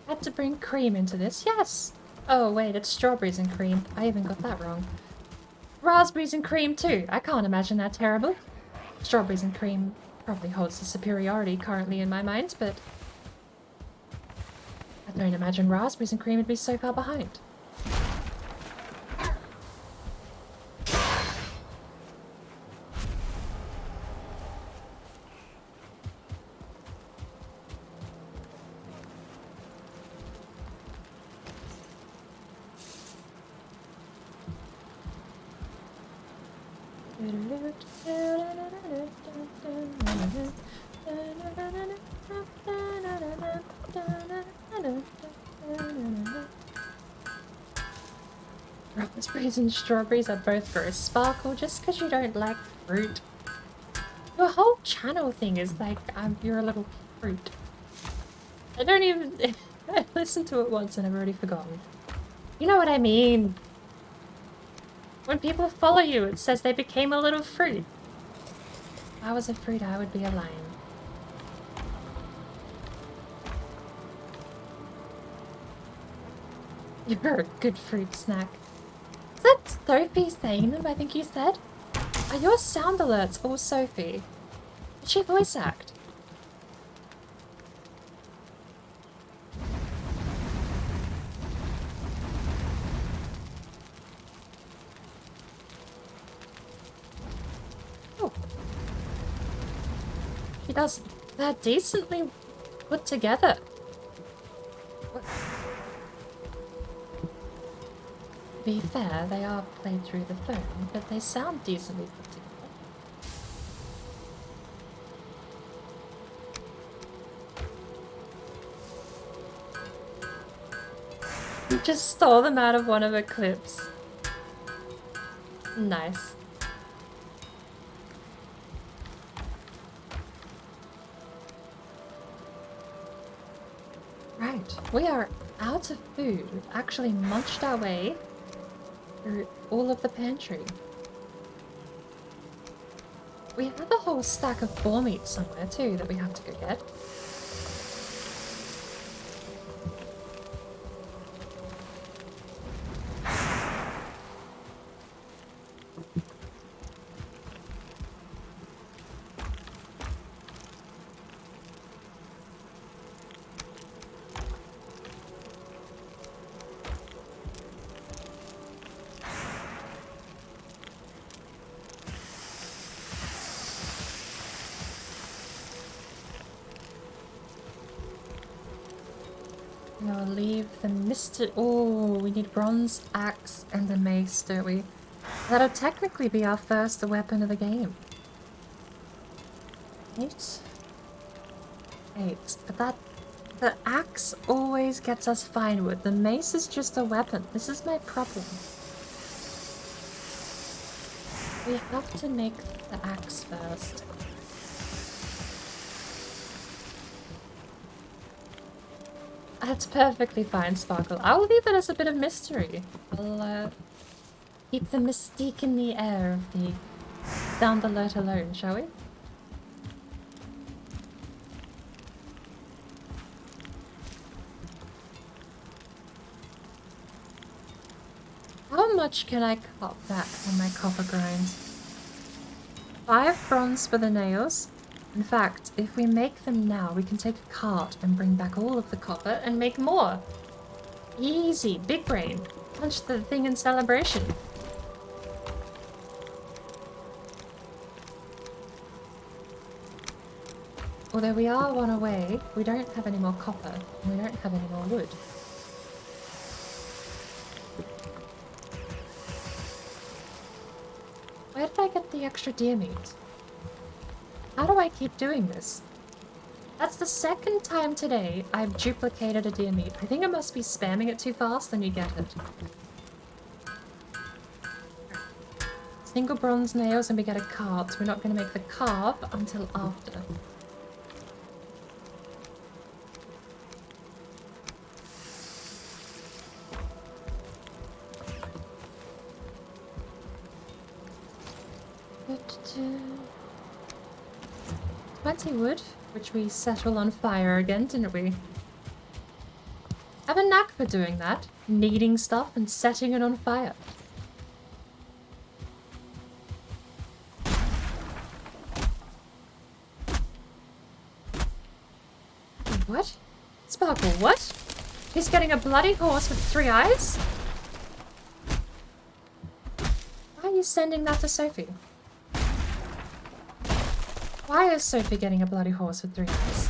Had to bring cream into this, yes! Oh wait, it's strawberries and cream. I even got that wrong. Raspberries and cream too. I can't imagine that terrible. Strawberries and cream probably holds the superiority currently in my mind, but I don't imagine raspberries and cream would be so far behind. Raspberries and strawberries are both gross. Sparkle, just because you don't like fruit. Your whole channel thing is like, you're a little fruit. I don't even... I listened to it once and I've already forgotten. You know what I mean? When people follow you, it says they became a little fruit. If I was a fruit, I would be a lion. You're a good fruit snack. Is that Sophie saying them, I think you said? Are your sound alerts all Sophie? Did she voice act? Oh. She does. They're decently put together. To be fair, they are played through the phone, but they sound decently put together. Just stole them out of one of her clips. Nice. Right, we are out of food. We've actually munched our way through all of the pantry. We have a whole stack of boar meat somewhere too that we have to go get. I'll leave the Mr. Oh, we need bronze axe and a mace, don't we? That'll technically be our first weapon of the game. 8. 8. But the axe always gets us fine wood. The mace is just a weapon. This is my problem. We have to make the axe first. That's perfectly fine, Sparkle. I'll leave it as a bit of mystery. I'll keep the mystique in the air of the sound alert alone, shall we? How much can I cop back on my copper grind? 5 bronze for the nails. In fact, if we make them now, we can take a cart and bring back all of the copper and make more. Easy, big brain. Punch the thing in celebration. Although we are one away, we don't have any more copper, and we don't have any more wood. Where did I get the extra deer meat? How do I keep doing this? That's the second time today I've duplicated a deer meat. I think I must be spamming it too fast, then you get it. Single bronze nails and we get a carve. So we're not going to make the carve until after. Plenty wood, which we settle on fire again, didn't we? I have a knack for doing that. Kneading stuff and setting it on fire. What? Sparkle, what? He's getting a bloody horse with 3 eyes? Why are you sending that to Sophie? Why is Sophie getting a bloody horse with 3 eyes?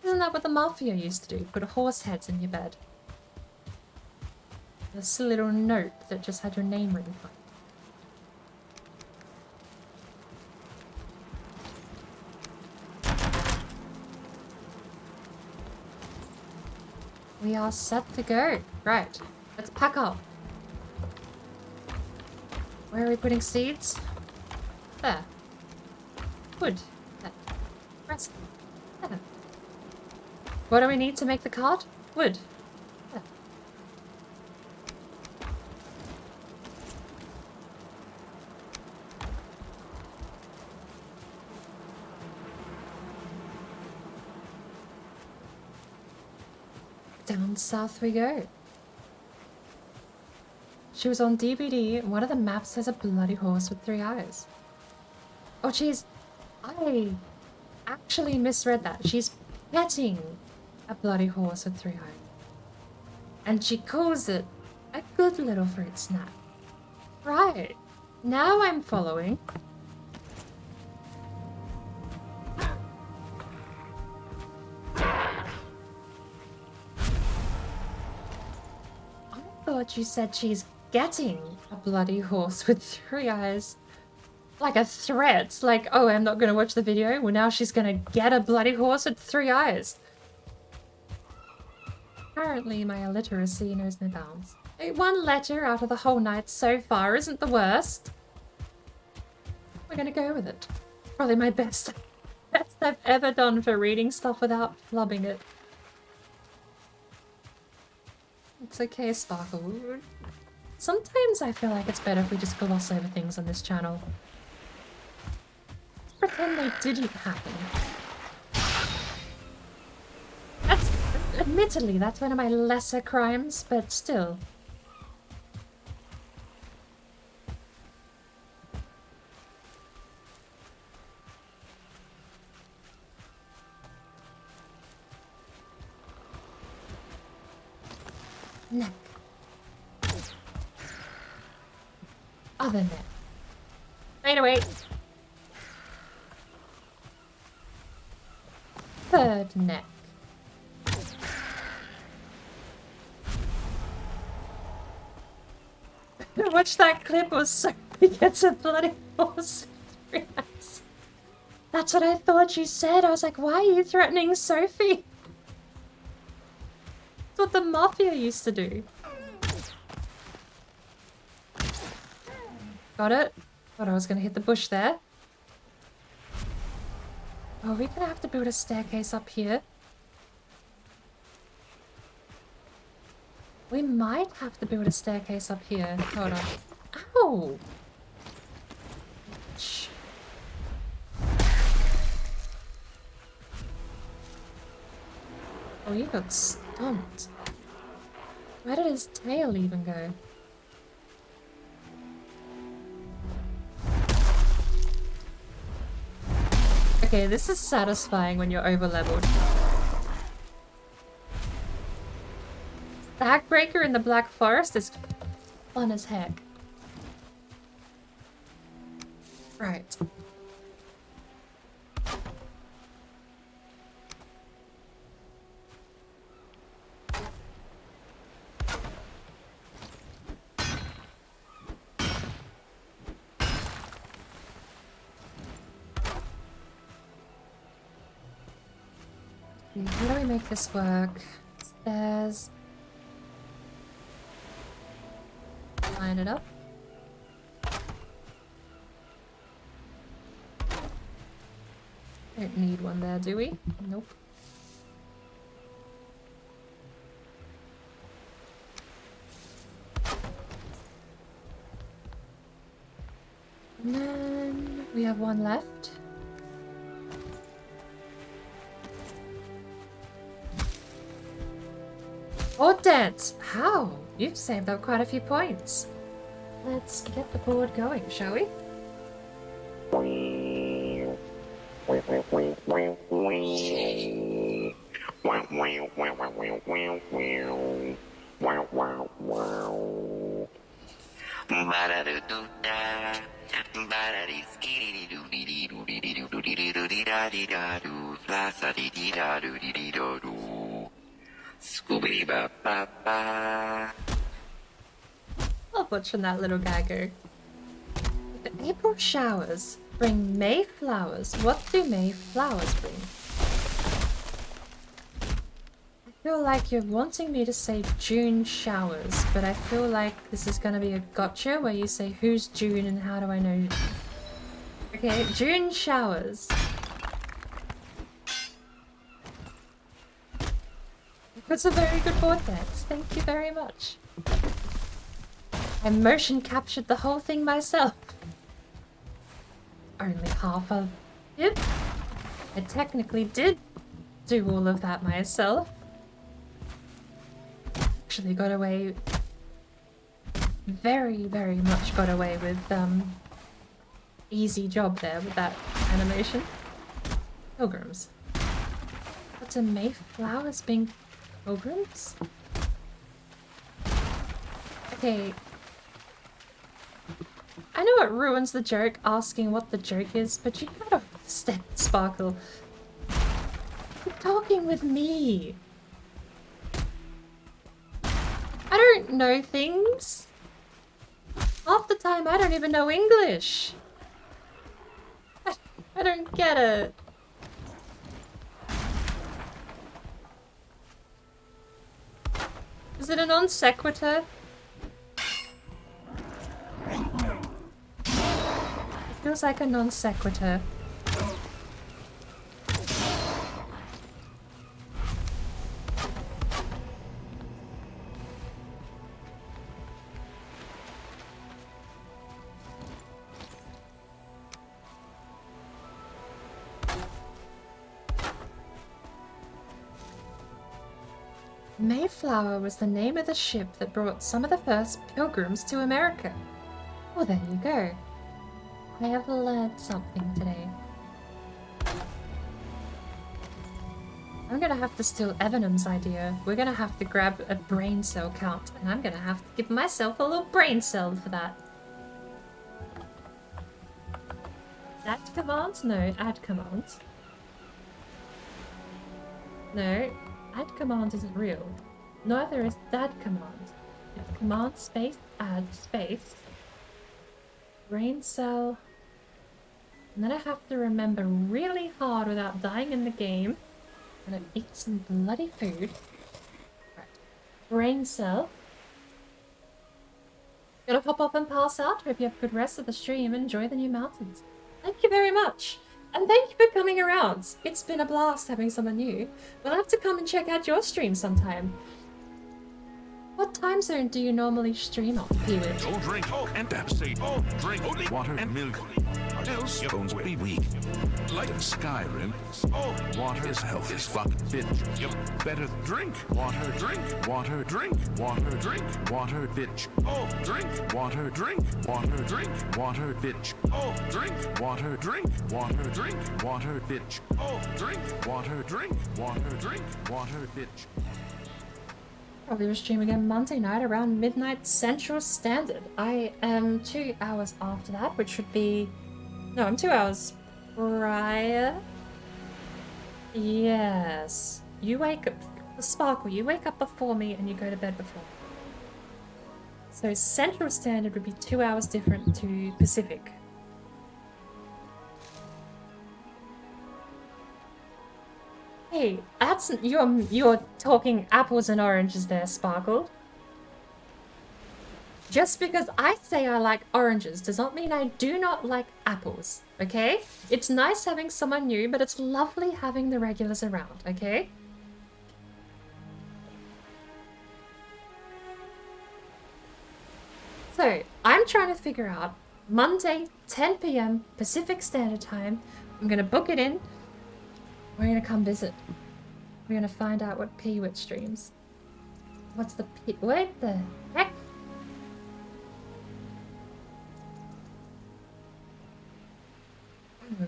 Isn't that what the Mafia used to do? Put horse heads in your bed. This little note that just had your name written on it. We are set to go. Right, let's pack up. Where are we putting seeds? There. Wood. There. Rest. There. What do we need to make the cart? Wood. There. Down south we go. She was on DVD, and one of the maps has a bloody horse with 3 eyes. Oh jeez, I actually misread that. She's petting a bloody horse with 3 eyes. And she calls it a good little fruit snack. Right, now I'm following. I thought you said she's getting a bloody horse with 3 eyes. Like a threat. Like, oh, I'm not going to watch the video. Well, now she's going to get a bloody horse with 3 eyes. Apparently, my illiteracy knows no bounds. 1 letter out of the whole night so far isn't the worst. We're going to go with it. Probably my best I've ever done for reading stuff without flubbing it. It's okay, Sparkle. Sometimes I feel like it's better if we just gloss over things on this channel. Let's pretend they didn't happen. Admittedly, that's one of my lesser crimes, but still. Neck. Other neck. Fade away. Third neck. Watch that clip or Sophie gets a bloody horse. That's what I thought you said. I was like, why are you threatening Sophie? That's what the mafia used to do. Got it? Thought I was gonna hit the bush there. Oh, we're gonna have to build a staircase up here. We might have to build a staircase up here. Hold on. Ow! Shh. Oh, you got stomped. Where did his tail even go? Okay, this is satisfying when you're over-leveled. Stagbreaker in the Black Forest is fun as heck. Right. How do we make this work? Stairs. Line it up. Don't need one there, do we? Nope. And then we have one left. Board dance! How? You've saved up quite a few points. Let's get the board going, shall we? Love watching that little guy go. If the April showers bring May flowers, what do May flowers bring? I feel like you're wanting me to say June showers, but I feel like this is going to be a gotcha where you say who's June and how do I know? Okay, June showers. That's a very good board dance. Thank you very much. I motion captured the whole thing myself. Only half of it. I technically did do all of that myself. Actually got away... very, very much got away with, easy job there with that animation. Pilgrims. What's a Mayflowers being pilgrims? Okay. I know it ruins the joke asking what the joke is, but you gotta understand, Sparkle. You're talking with me. I don't know things. Half the time I don't even know English. I don't get it. Is it a non sequitur? It feels like a non sequitur. Mayflower was the name of the ship that brought some of the first pilgrims to America. Well, there you go. I have learned something today. I'm gonna have to steal Evanum's idea. We're gonna have to grab a brain cell count, and I'm gonna have to give myself a little brain cell for that. Add commands? No, add commands. No, add command isn't real. Neither is add command. It's command space, add space, brain cell. And then I have to remember really hard without dying in the game. And I eat some bloody food. Right. Brain cell. Gonna hop off and pass out. Hope you have a good rest of the stream. Enjoy the new mountains. Thank you very much. And thank you for coming around. It's been a blast having someone new. We'll have to come and check out your stream sometime. What time zone do you normally stream on, Peewit? Oh, drink and say, oh, drink water and milk. Else your bones will be weak. Like in Skyrim, water is health is fuck, bitch. You better drink water, drink water, drink water, drink water, bitch. Oh, drink water, drink water, drink water, bitch. Oh, drink water, drink water, drink water, bitch. Oh, drink water, drink water, drink water, bitch. Probably will stream again Monday night around midnight Central Standard. I am 2 hours after that, which should be... No, I'm 2 hours prior. Yes. You wake up... Sparkle, you wake up before me and you go to bed before me. So Central Standard would be 2 hours different to Pacific. Hey, that's you're talking apples and oranges there, Sparkle. Just because I say I like oranges does not mean I do not like apples, okay? It's nice having someone new, but it's lovely having the regulars around, okay? So, I'm trying to figure out Monday, 10 p.m. Pacific Standard Time. I'm gonna book it in. We're gonna come visit. We're gonna find out what Peewit streams. What's the what the heck?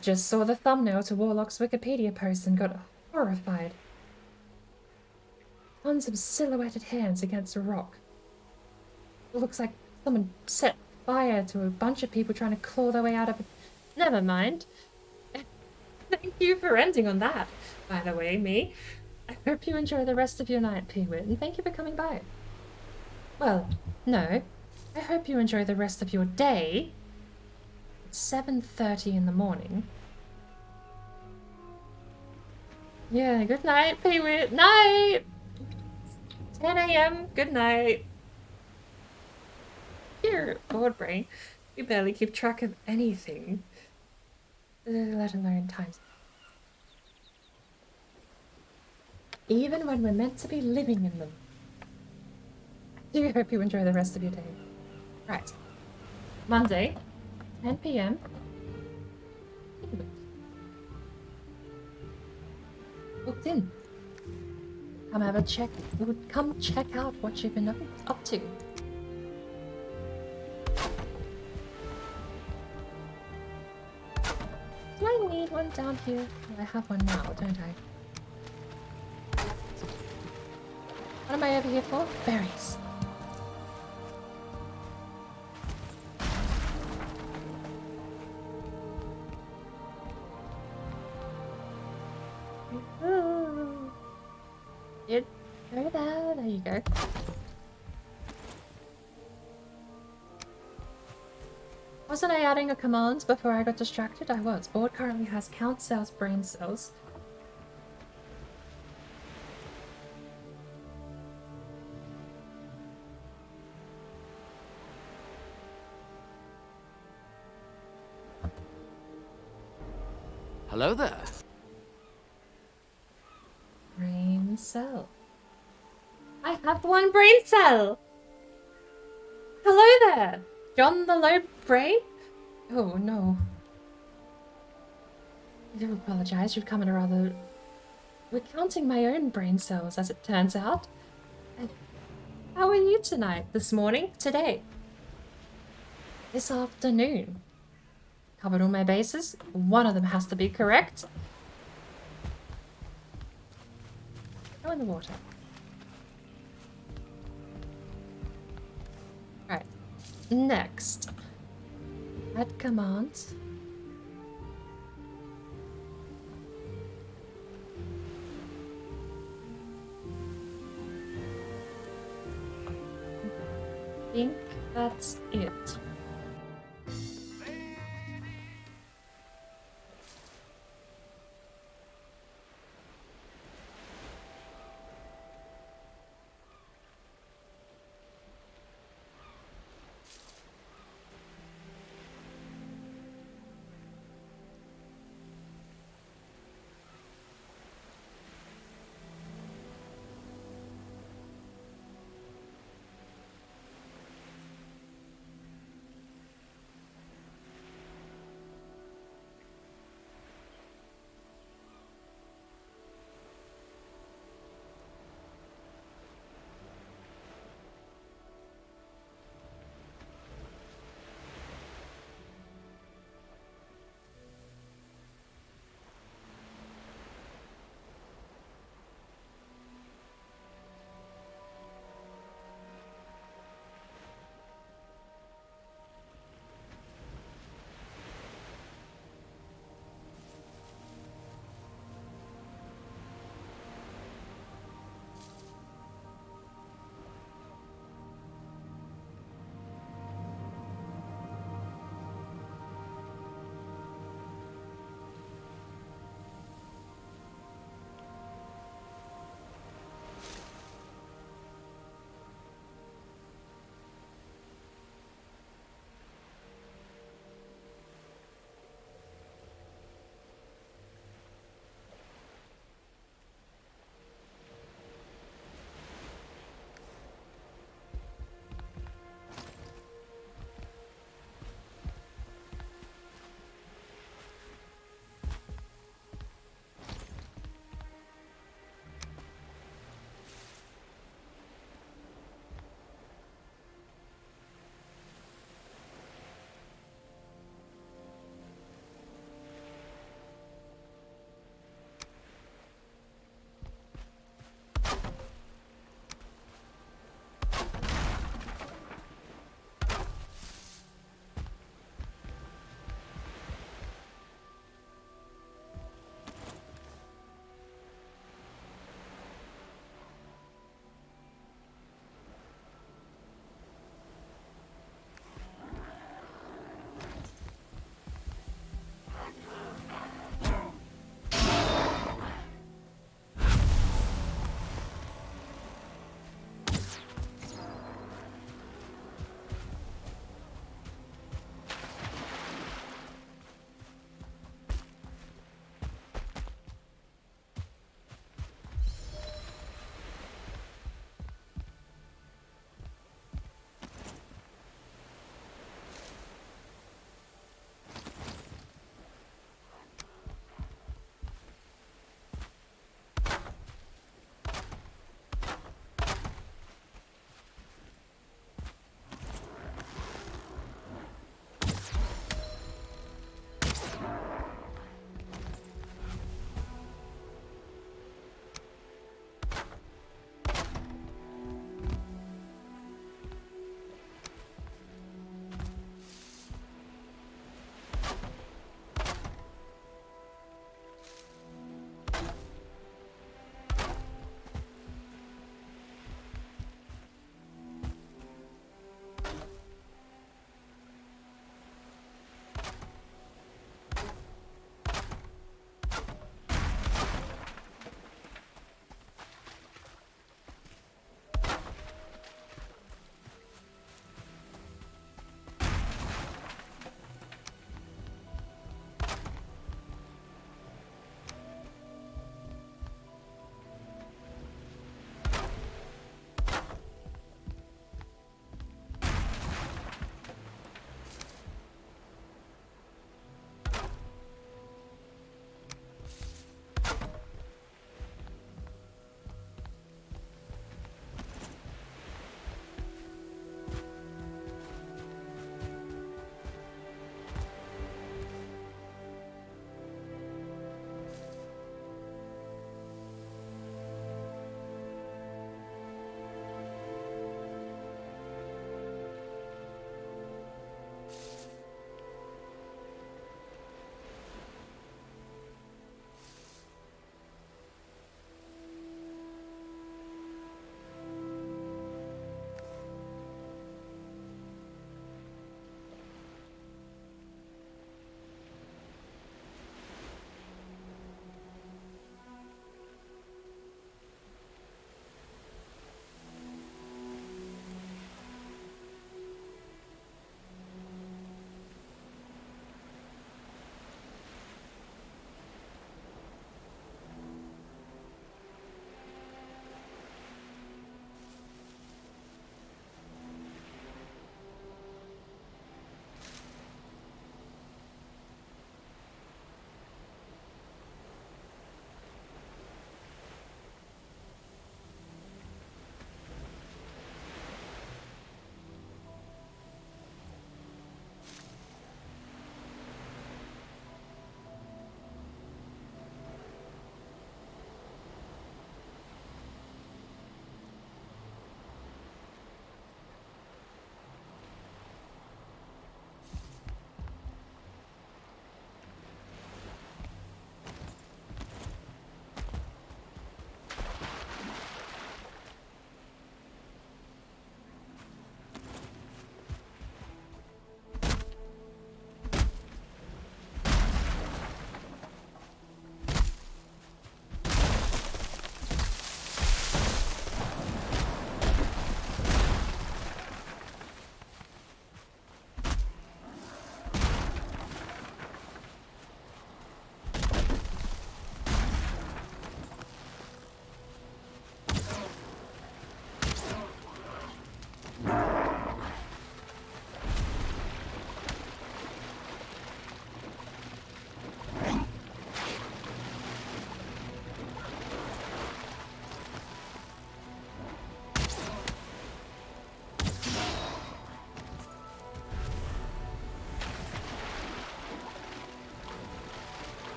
Just saw the thumbnail to Warlock's Wikipedia post and got horrified. Tons of silhouetted hands against a rock. It looks like someone set fire to a bunch of people trying to claw their way out of it. Never mind. Thank you for ending on that, by the way, me. I hope you enjoy the rest of your night, Peewit, and thank you for coming by. Well, no. I hope you enjoy the rest of your day. It's 7:30 in the morning. Yeah, good night, Peewit. Night! 10 a.m. Good night. Here, board brain. You barely keep track of anything. Let alone times. Even when we're meant to be living in them. I do hope you enjoy the rest of your day. Right. Monday, 10 p.m. Booked in. Come have a check. Come check out what you've been up to. Do I need one down here? Well, I have one now, don't I? What am I over here for? Berries. It go there. There you go. Wasn't I adding a command before I got distracted? I was. Board currently has count cells, brain cells. Hello there. Brain cell. I have one brain cell! Hello there! John the Low Brain? Oh no. I do apologize, you've come in a rather... We're counting my own brain cells, as it turns out. How are you tonight? This morning? Today? This afternoon? Covered all my bases? One of them has to be correct. in the water. Alright. Next. Add command. I think that's it.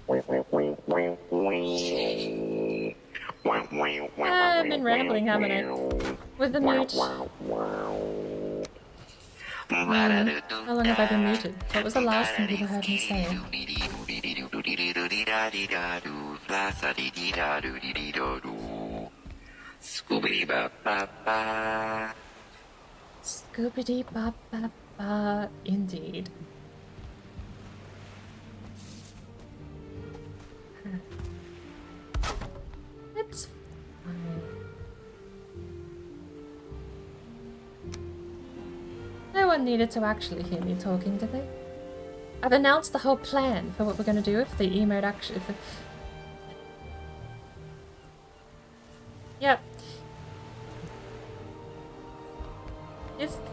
I've been rambling, haven't I? With the mute. How long have I been muted? What was the last thing people heard me say? Scoobity ba ba ba, indeed. It's fine. No one needed to actually hear me talking, did they? I've announced the whole plan for what we're gonna do if the emote actually. Yep.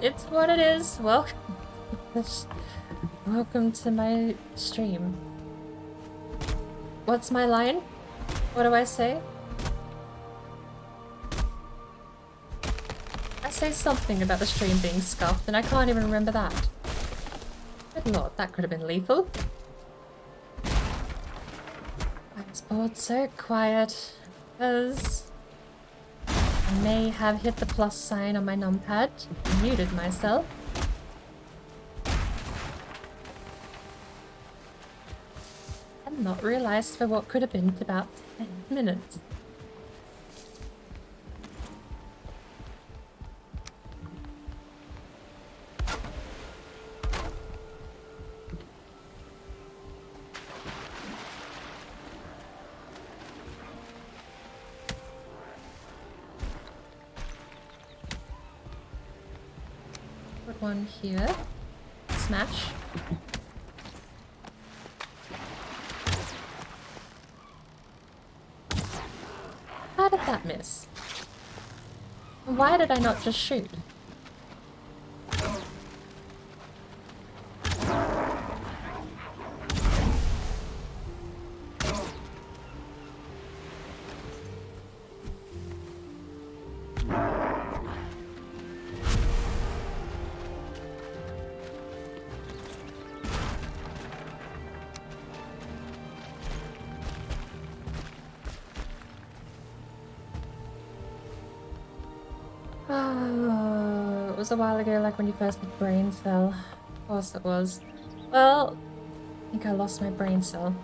It's what it is. Welcome to my stream. What's my line? What do I say? I say something about the stream being scuffed, and I can't even remember that. Good lord, that could have been lethal. I was bored so quiet because I may have hit the plus sign on my numpad and muted myself. And not realized for what could have been about 10 minutes. Put one here. Smash. How did that miss? And why did I not just shoot? Oh, it was a while ago, like when you first had brain cell. Of course it was. Well, I think I lost my brain cell.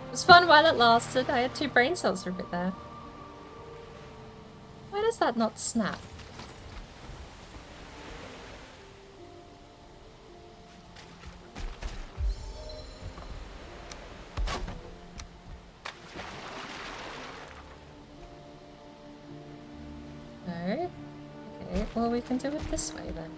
It was fun while it lasted. I had 2 brain cells for a bit there. Why does that not snap? No? Okay, well we can do it this way then.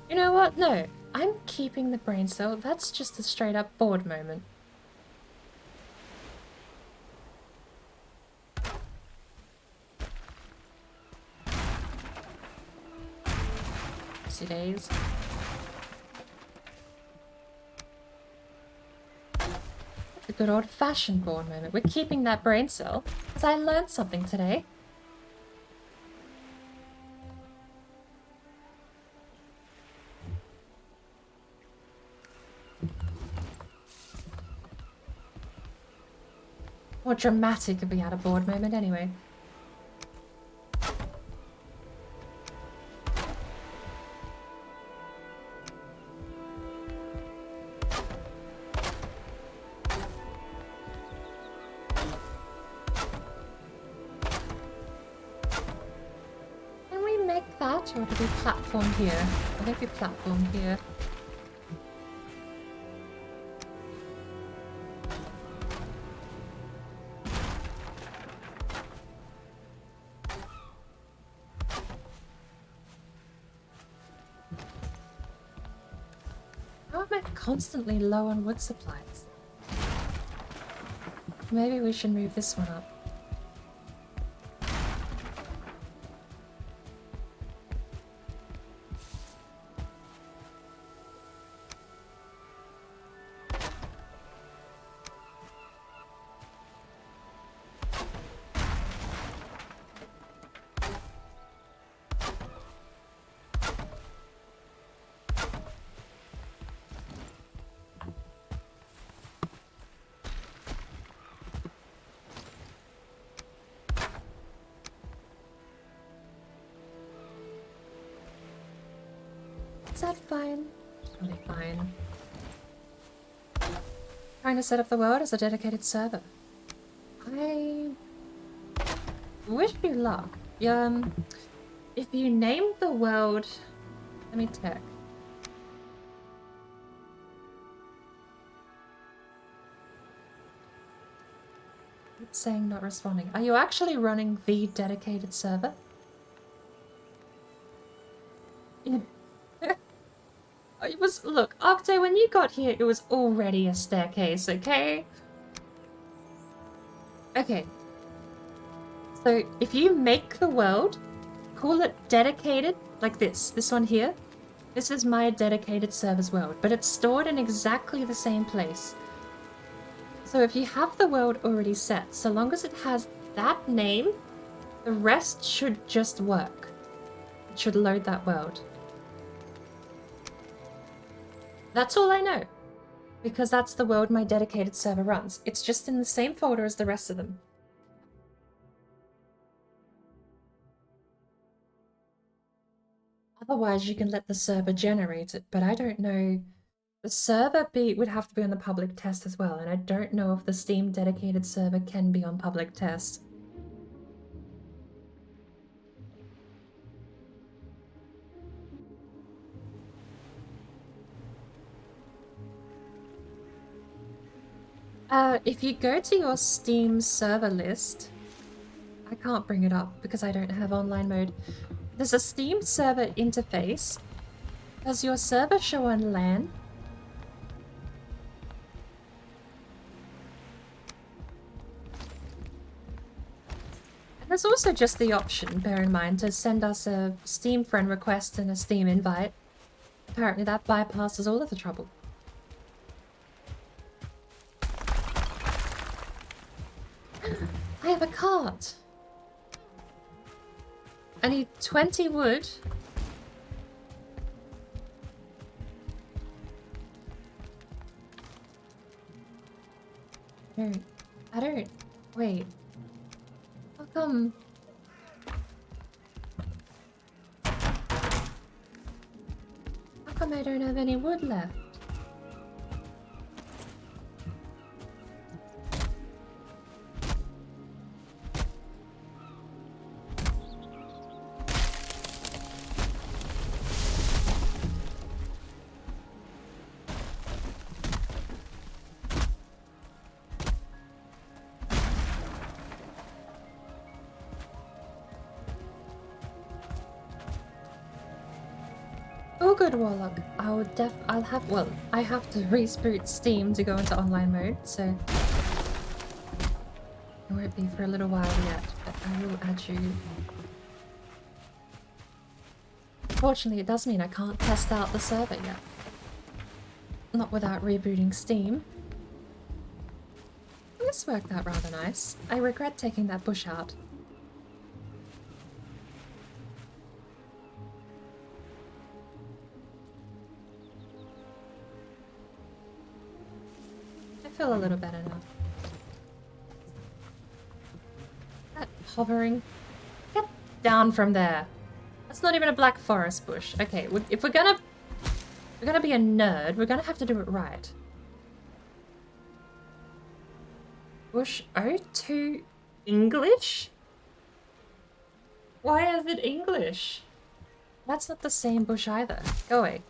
You know what? No. I'm keeping the brain cell. That's just a straight up bored moment. Oopsie days. The good old fashioned bored moment. We're keeping that brain cell because I learned something today. More dramatic if we had a bored moment anyway. Can we make that, or do we platform here? I think we platform here. How am I constantly low on wood supplies? Maybe we should move this one up. Is that fine? Probably fine. Trying to set up the world as a dedicated server. I wish you luck. If you name the world... Let me check. It's saying not responding. Are you actually running the dedicated server? Yeah. It was... Look, Octo, when you got here, it was already a staircase, okay? Okay. So, if you make the world, call it dedicated, like this one here. This is my dedicated server's world, but it's stored in exactly the same place. So if you have the world already set, so long as it has that name, the rest should just work. It should load that world. That's all I know, because that's the world my dedicated server runs. It's just in the same folder as the rest of them. Otherwise, you can let the server generate it, but I don't know. The server would have to be on the public test as well, and I don't know if the Steam dedicated server can be on public test. If you go to your Steam server list, I can't bring it up because I don't have online mode. There's a Steam server interface. Does your server show on LAN? And there's also just the option, bear in mind, to send us a Steam friend request and a Steam invite. Apparently that bypasses all of the trouble. I have a cart! I need 20 wood. I don't... Wait. How come... How come I don't have any wood left? Good Warlock. I have to reboot Steam to go into online mode, so it won't be for a little while yet, but I will add you. Fortunately, it does mean I can't test out the server yet. Not without rebooting Steam. This worked out rather nice. I regret taking that bush out. I feel a little better now. That hovering. Get down from there. That's not even a black forest bush. Okay, if we're gonna be a nerd, we're gonna have to do it right. Bush O2 English? Why is it English? That's not the same bush either. Go away.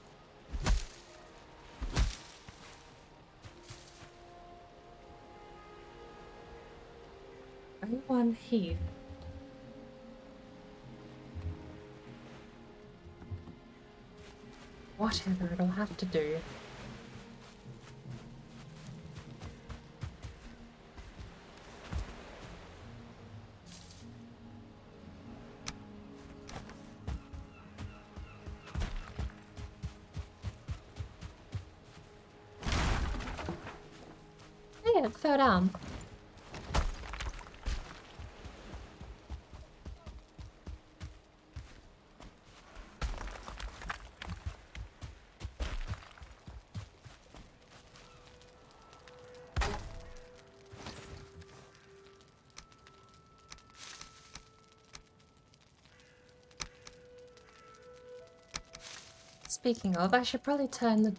O1 Heath. Whatever, it'll have to do. Hey, it fell down. speaking of, I should probably turn the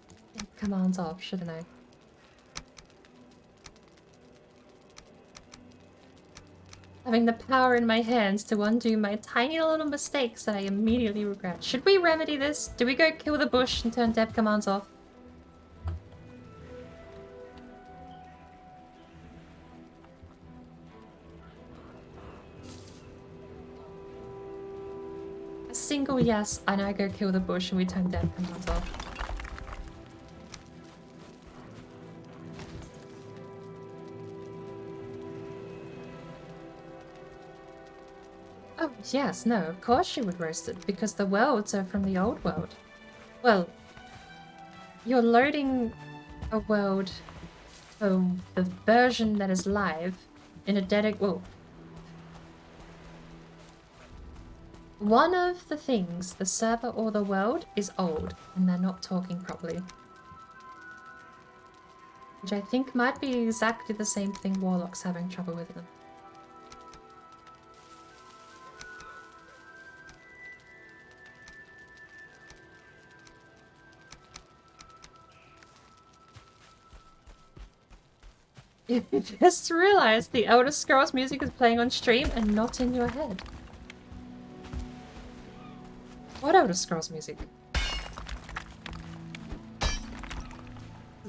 commands off, shouldn't I? Having the power in my hands to undo my tiny little mistakes that I immediately regret. Should we remedy this? Do we go kill the bush and turn dev commands off? A single yes, and I go kill the bush and we turn dev commands off. Oh, yes, no, of course she would roast it, because the worlds are from the old world. Well, you're loading a world, the version that is live, in a well, one of the things, the server or the world, is old, and they're not talking properly. Which I think might be exactly the same thing Warlock's having trouble with them. You just realized the Elder Scrolls music is playing on stream and not in your head. What Elder Scrolls music?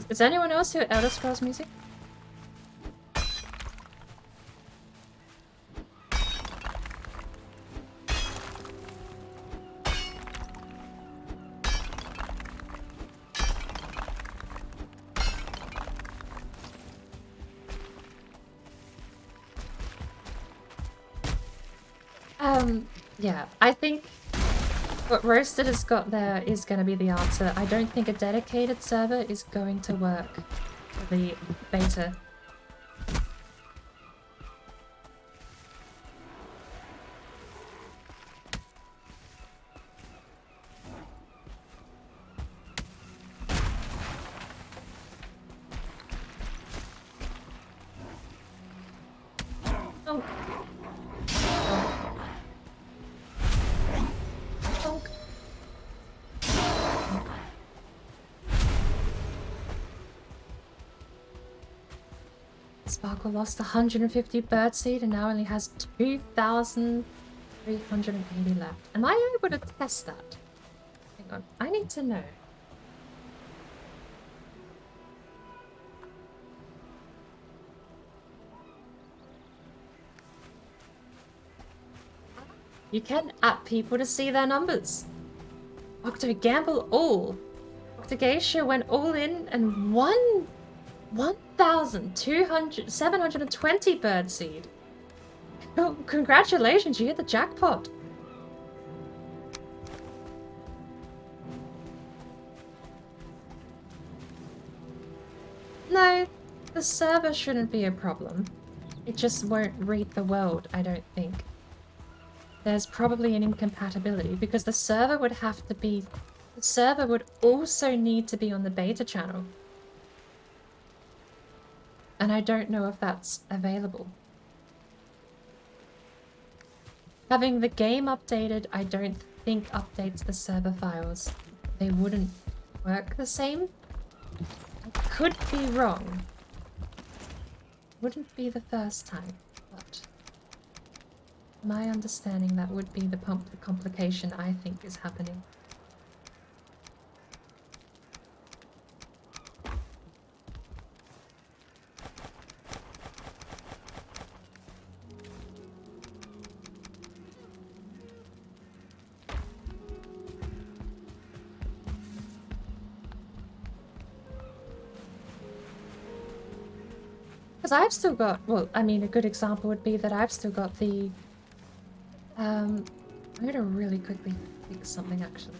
Is anyone else hear Elder Scrolls music? Yeah, I think what Roasted has got there is going to be the answer. I don't think a dedicated server is going to work for the beta. Oh. Sparkle lost 150 birdseed and now only has 2,380 left. Am I able to test that? Hang on, I need to know. You can at people to see their numbers. Octo gamble all. Octogeisha went all in and won 720 birdseed. Oh, congratulations, you hit the jackpot. No, the server shouldn't be a problem. It just won't read the world, I don't think. There's probably an incompatibility because the server would have to be... The server would also need to be on the beta channel. And I don't know if that's available. Having the game updated, I don't think updates the server files. They wouldn't work the same. I could be wrong. Wouldn't be the first time, but my understanding that would be the complication I think is happening. Because I've still got, well, I mean, a good example would be that I've still got the, I'm gonna really quickly fix something actually.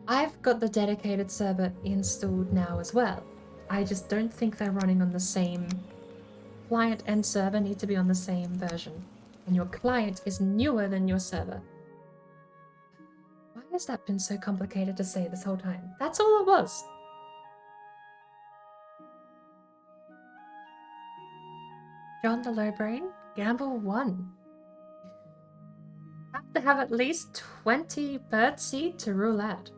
I've got the dedicated server installed now as well. I just don't think they're running on the same client and server need to be on the same version. And your client is newer than your server. Why has that been so complicated to say this whole time? That's all it was. John the Low Brain, Gamble 1. to have at least 20 birdseed to roulette.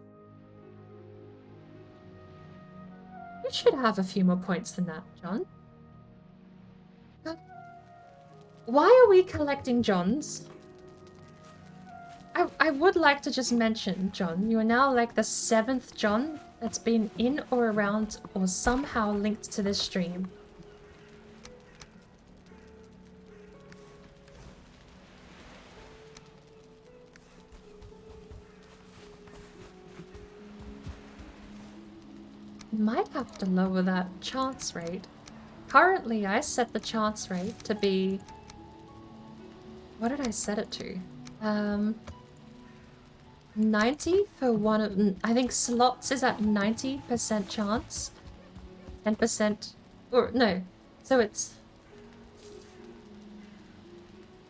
You should have a few more points than that, John. Why are we collecting Johns? I would like to just mention, John, you are now like the 7th John that's been in or around or somehow linked to this stream. Might have to lower that chance rate. Currently, I set the chance rate to be... What did I set it to? 90 for one of... I think slots is at 90% chance. 10%... Or, no. So it's...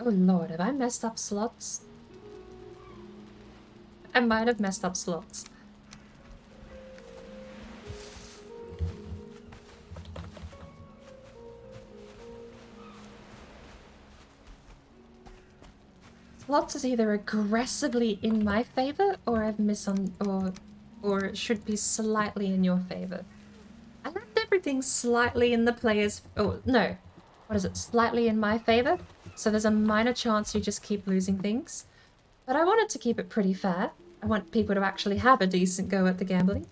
Oh lord, have I messed up slots? I might have messed up slots. Slots is either aggressively in my favor, or I've or it should be slightly in your favor. I left everything slightly in the player's... Oh, no. What is it? Slightly in my favor? So there's a minor chance you just keep losing things. But I wanted to keep it pretty fair. I want people to actually have a decent go at the gambling.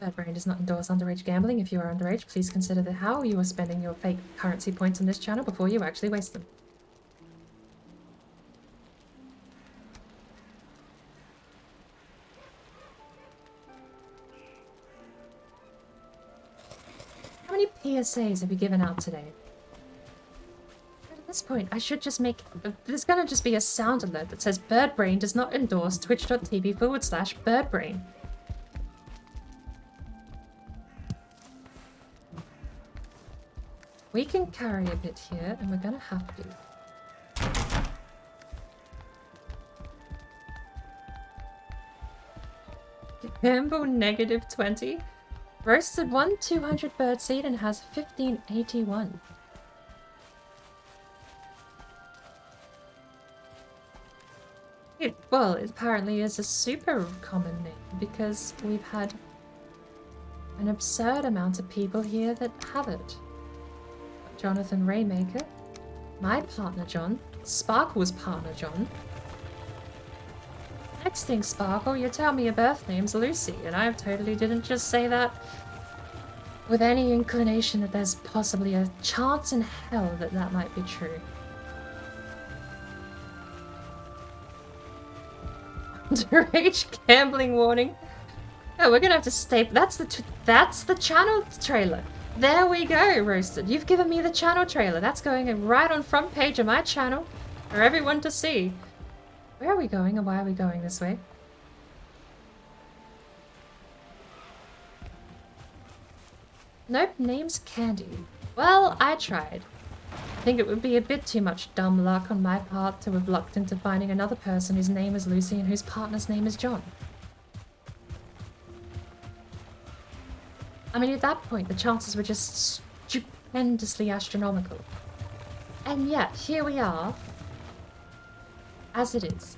Bad Brain does not endorse underage gambling. If you are underage, please consider how you are spending your fake currency points on this channel before you actually waste them. How many PSAs have you given out today? At this point, I should just make... There's gonna just be a sound alert that says Birdbrain does not endorse twitch.tv/Birdbrain. We can carry a bit here, and we're gonna have to. Gamble -20. Roasted 1 200 birdseed and has 1581. Well, it apparently is a super common name because we've had an absurd amount of people here that have it. Jonathan Raymaker, my partner John, Sparkle's partner John. Next thing, Sparkle, you tell me your birth name's Lucy, and I totally didn't just say that with any inclination that there's possibly a chance in hell that that might be true. Underage gambling warning. Oh, we're gonna have to stay. That's the channel trailer. There we go, Roasted. You've given me the channel trailer. That's going right on front page of my channel for everyone to see. Where are we going and why are we going this way? Nope, name's Candy. Well, I tried. I think it would be a bit too much dumb luck on my part to have lucked into finding another person whose name is Lucy and whose partner's name is John. I mean, at that point, the chances were just stupendously astronomical. And yet, here we are, as it is.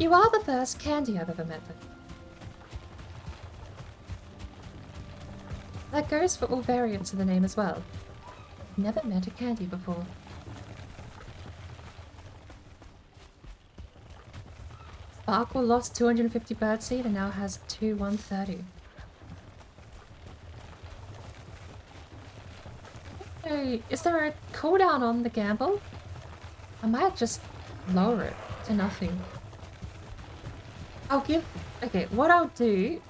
You are the first Candy I've ever met with. That goes for all variants of the name as well. I've never met a Candy before. Sparkle lost 250 birdseed and now has 130. So, is there a cooldown on the gamble? I might just lower it to nothing. Okay, what I'll do,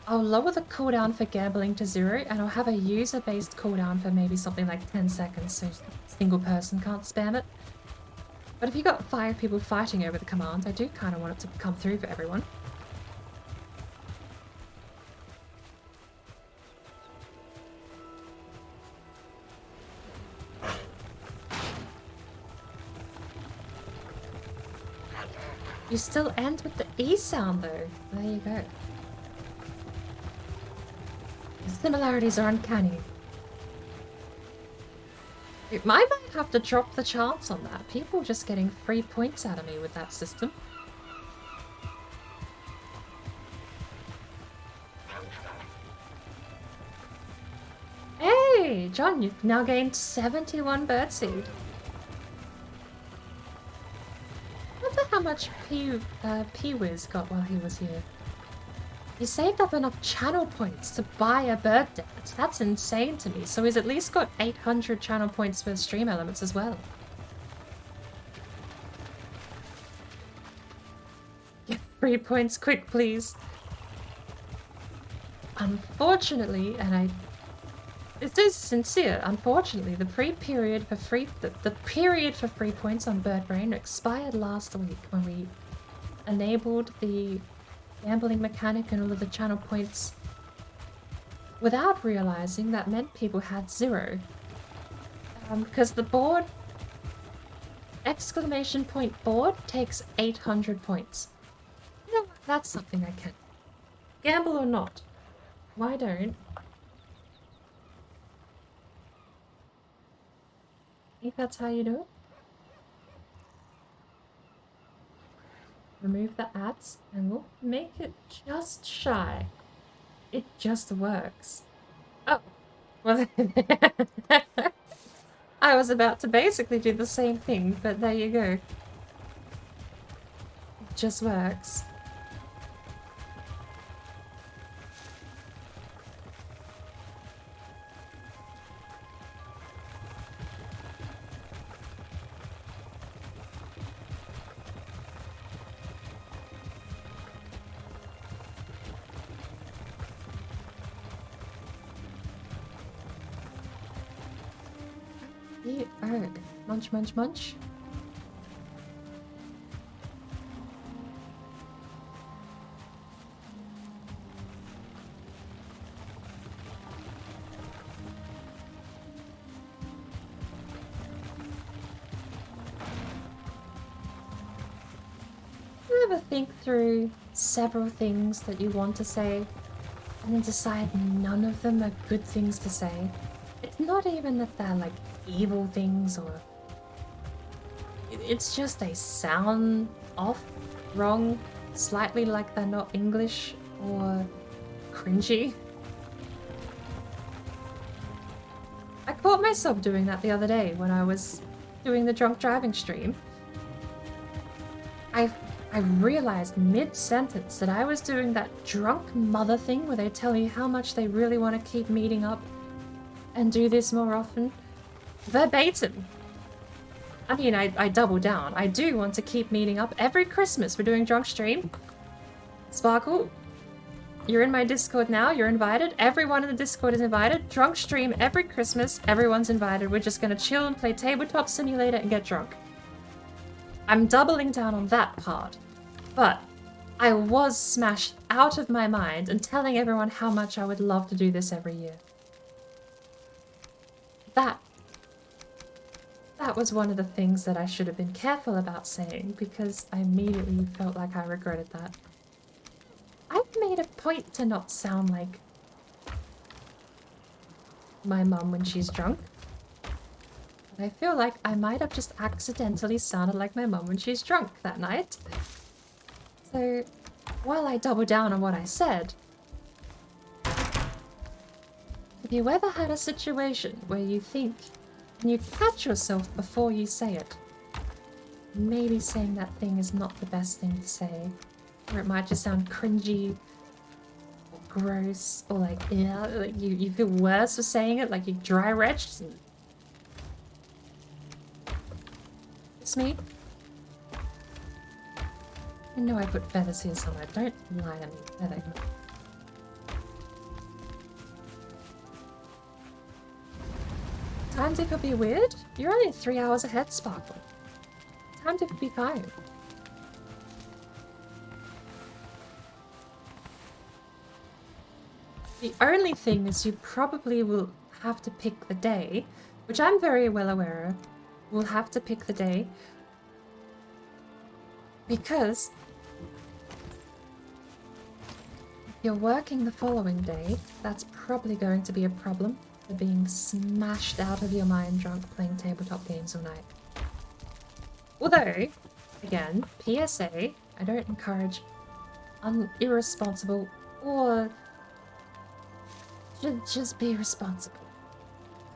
I'll lower the cooldown for gambling to 0 and I'll have a user-based cooldown for maybe something like 10 seconds so a single person can't spam it. But if you got 5 people fighting over the command, I do kind of want it to come through for everyone. You still end with the E sound though. There you go. The similarities are uncanny. I might have to drop the chance on that. People just getting free points out of me with that system. Hey, John, you've now gained 71 birdseed. I wonder how much P-Wiz got while he was here. He saved up enough channel points to buy a bird dance. That's insane to me. So he's at least got 800 channel points for stream elements as well. Get 3 points quick, please. Unfortunately, it is sincere. Unfortunately, the period for free points on Bird Brain expired last week when we enabled the gambling mechanic and all of the channel points without realizing that meant people had 0. Because the board exclamation point board takes 800 points. You know what? That's something I can. Gamble or not? Why don't? Think that's how you do it? Remove the ads and we'll make it just shy. It just works. Oh, well, I was about to basically do the same thing, but there you go. It just works. Munch, munch, munch. You ever think through several things that you want to say and then decide none of them are good things to say? It's not even that they're like evil things or it's just they sound off, wrong, slightly like they're not English or cringy. I caught myself doing that the other day when I was doing the drunk driving stream. I realized mid-sentence that I was doing that drunk mother thing where they tell you how much they really want to keep meeting up and do this more often. Verbatim. I mean, I double down. I do want to keep meeting up every Christmas. We're doing drunk stream. Sparkle, you're in my Discord now. You're invited. Everyone in the Discord is invited. Drunk stream every Christmas. Everyone's invited. We're just gonna chill and play Tabletop Simulator and get drunk. I'm doubling down on that part. But I was smashed out of my mind and telling everyone how much I would love to do this every year. That was one of the things that I should have been careful about saying because I immediately felt like I regretted that. I've made a point to not sound like my mum when she's drunk. But I feel like I might have just accidentally sounded like my mum when she's drunk that night. So, while I double down on what I said, have you ever had a situation where you think and you catch yourself before you say it? Maybe saying that thing is not the best thing to say, or it might just sound cringy or gross or like, yeah, like you feel worse for saying it, like you're dry retched. It's me. I know I put feathers here somewhere. Don't lie to me. There they go. Times it could be weird. You're only 3 hours ahead, Sparkle. Times it could be fine. The only thing is you probably will have to pick the day, which I'm very well aware of. We'll have to pick the day because you're working the following day, that's probably going to be a problem for being smashed out of your mind drunk playing tabletop games all night. Although, again, PSA, I don't encourage irresponsible or just be responsible.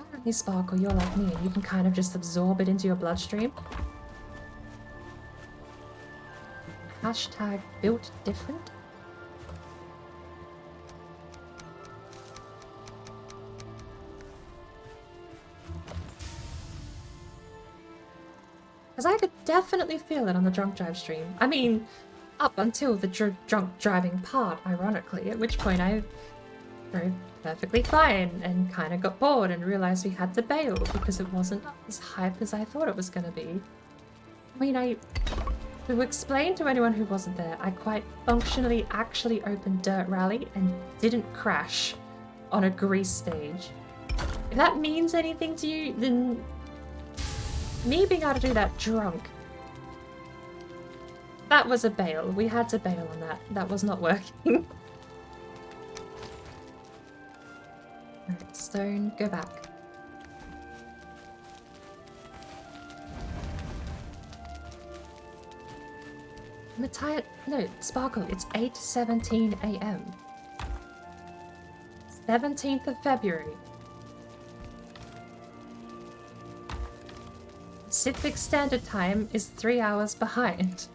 Apparently, Sparkle, you're like me and you can kind of just absorb it into your bloodstream. Hashtag built different. Because I could definitely feel it on the drunk drive stream. I mean, up until the drunk driving part, ironically, at which point I drove perfectly fine and kind of got bored and realized we had to bail because it wasn't as hype as I thought it was going to be. I mean, to explain to anyone who wasn't there, I quite functionally actually opened Dirt Rally and didn't crash on a grease stage. If that means anything to you, then me being able to do that drunk, that was a bail. We had to bail on that. That was not working. Alright, Stone, go back. Matthias, no, Sparkle, it's 8:17 AM. 17th of February. Pacific Standard Time is 3 hours behind.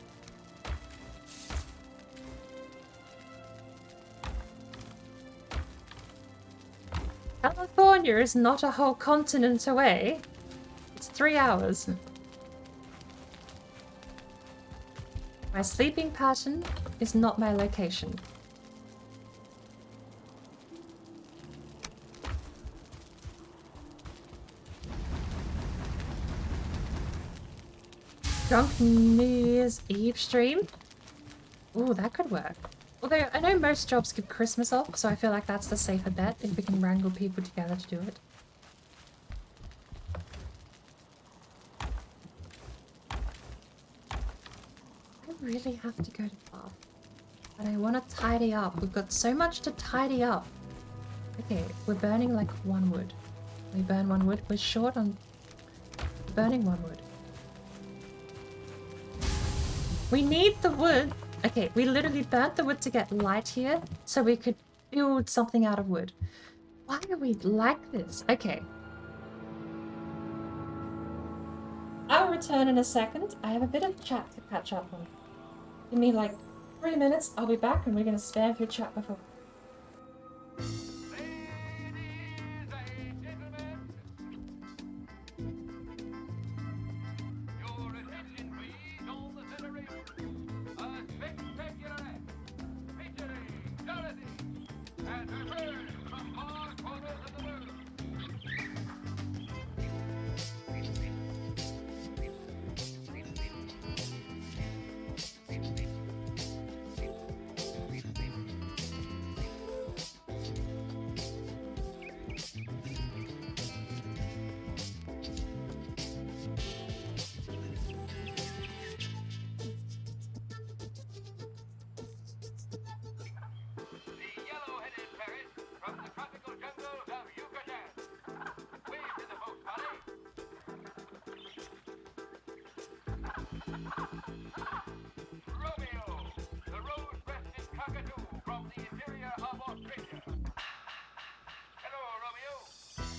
California is not a whole continent away. It's 3 hours. My sleeping pattern is not my location. Drunk New Year's Eve stream? Ooh, that could work. Although, I know most jobs give Christmas off, so I feel like that's the safer bet if we can wrangle people together to do it. I really have to go to the bath. But I want to tidy up. We've got so much to tidy up. Okay, we're burning like 1 wood. We burn 1 wood. We're short on burning 1 wood. We need the wood. Okay, we literally burnt the wood to get light here so we could build something out of wood. Why are we like this? Okay. I'll return in a second. I have a bit of chat to catch up on. Give me like 3 minutes. I'll be back and we're going to spam through chat before.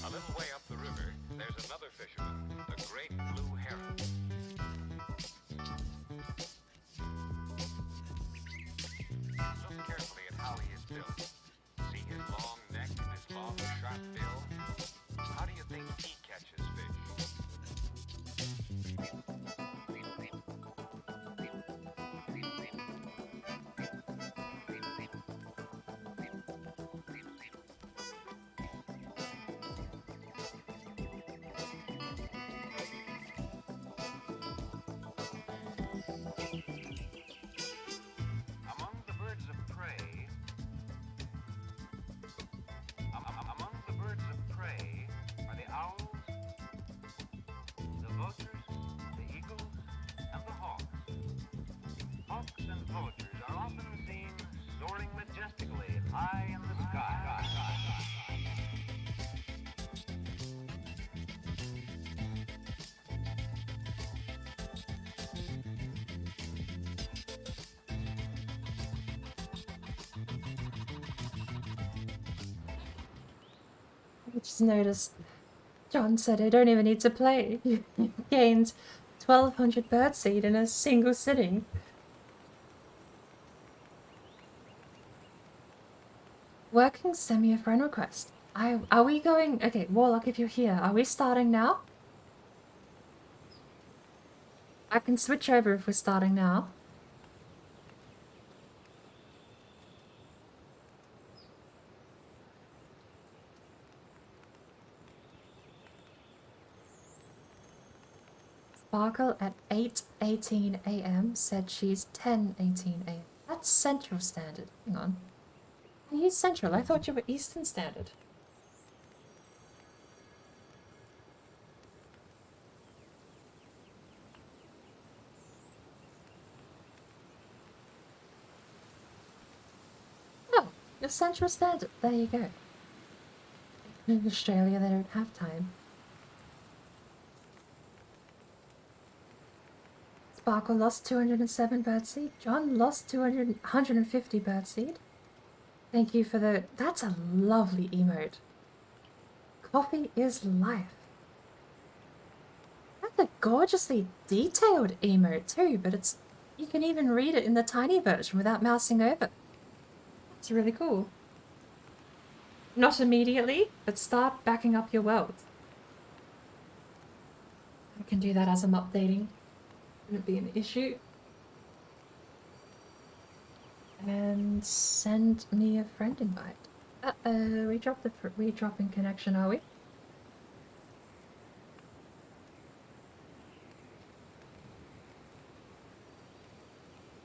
A little way up the river, there's another fisherman, the great blue heron. Look carefully at how he is built. See his long neck and his long, sharp bill? How do you think he catches fish? Among the birds of prey, among the birds of prey are the owls, the vultures, the eagles, and the hawks. Hawks and vultures are often seen soaring majestically high in the sky. I just noticed John said I don't even need to play. You gained 1200 birdseed in a single sitting. Working send me a friend request. Are we going? Okay, Warlock, if you're here, are we starting now? I can switch over if we're starting now. Sparkle at 8:18 a.m. said she's 10:18 a.m. That's Central Standard. Hang on. Are you Central? I thought you were Eastern Standard. Oh, you're Central Standard. There you go. In Australia, they don't have time. Sparkle lost 207 birdseed. John lost 150 birdseed. Thank you for the... That's a lovely emote. Coffee is life. That's a gorgeously detailed emote too, but it's... You can even read it in the tiny version without mousing over. It's really cool. Not immediately, but start backing up your world. I can do that as I'm updating. Wouldn't be an issue. And send me a friend invite. We dropped we dropping connection, are we?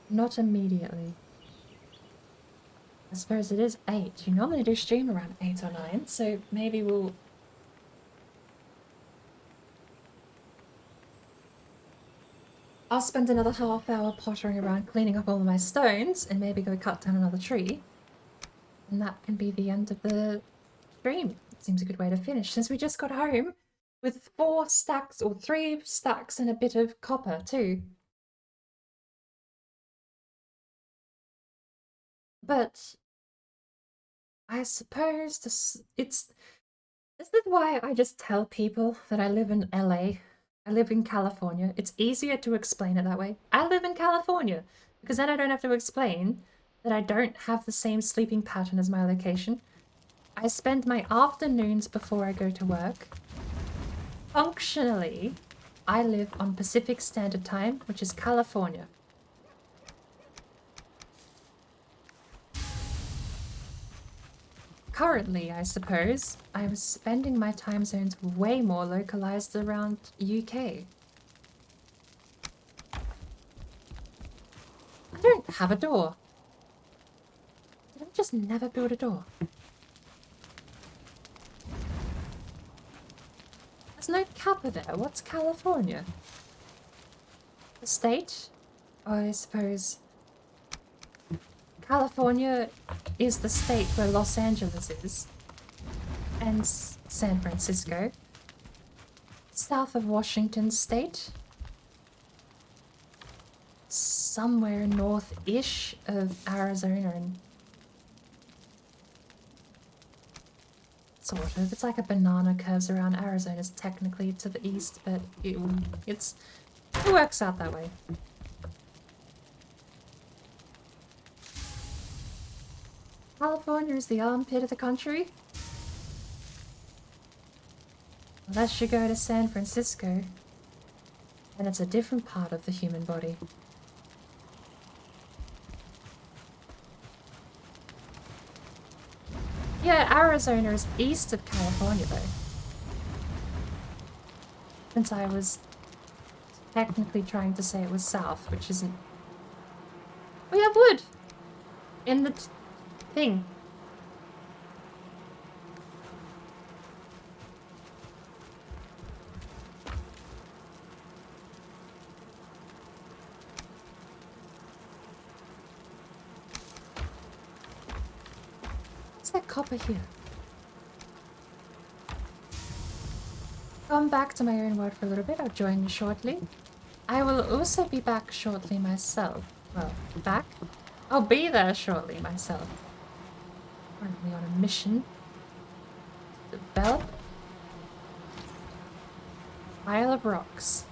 Not immediately. I suppose it is 8. You normally do stream around 8 or 9, so maybe we'll... I'll spend another half hour pottering around cleaning up all of my stones and maybe go cut down another tree. And that can be the end of the stream. It seems a good way to finish since we just got home with 4 stacks or 3 stacks and a bit of copper too. But I suppose this is why I just tell people that I live in LA. I live in California. It's easier to explain it that way. I live in California because then I don't have to explain that I don't have the same sleeping pattern as my location. I spend my afternoons before I go to work. Functionally, I live on Pacific Standard Time, which is California. Currently, I suppose, I'm spending my time zones way more localized around UK. I don't have a door. Did I just never build a door? There's no Kappa there. What's California? The state? Oh, I suppose... California is the state where Los Angeles is, and San Francisco. South of Washington State. Somewhere north-ish of Arizona and... Sort of. It's like a banana curves around. Arizona's technically to the east, but it works out that way. California is the armpit of the country. Unless you go to San Francisco, then it's a different part of the human body. Yeah, Arizona is east of California though. Since I was technically trying to say it was south, which isn't... We have wood! In the thing. copper here. Come back to my own word for a little bit. I'll join you shortly. I will also be back shortly myself. Well, back? I'll be there shortly myself. Currently on a mission. Develop pile of rocks.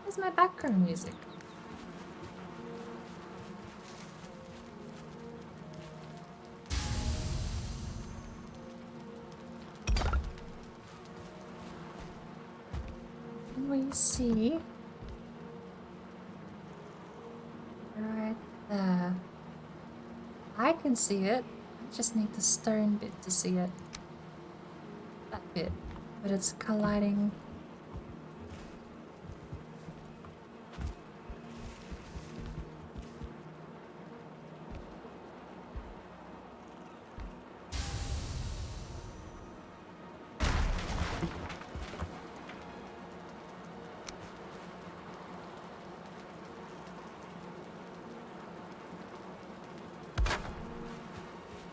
Where's my background music? Can we see? Right there. I can see it. I just need the stone bit to see it. That bit. But it's colliding.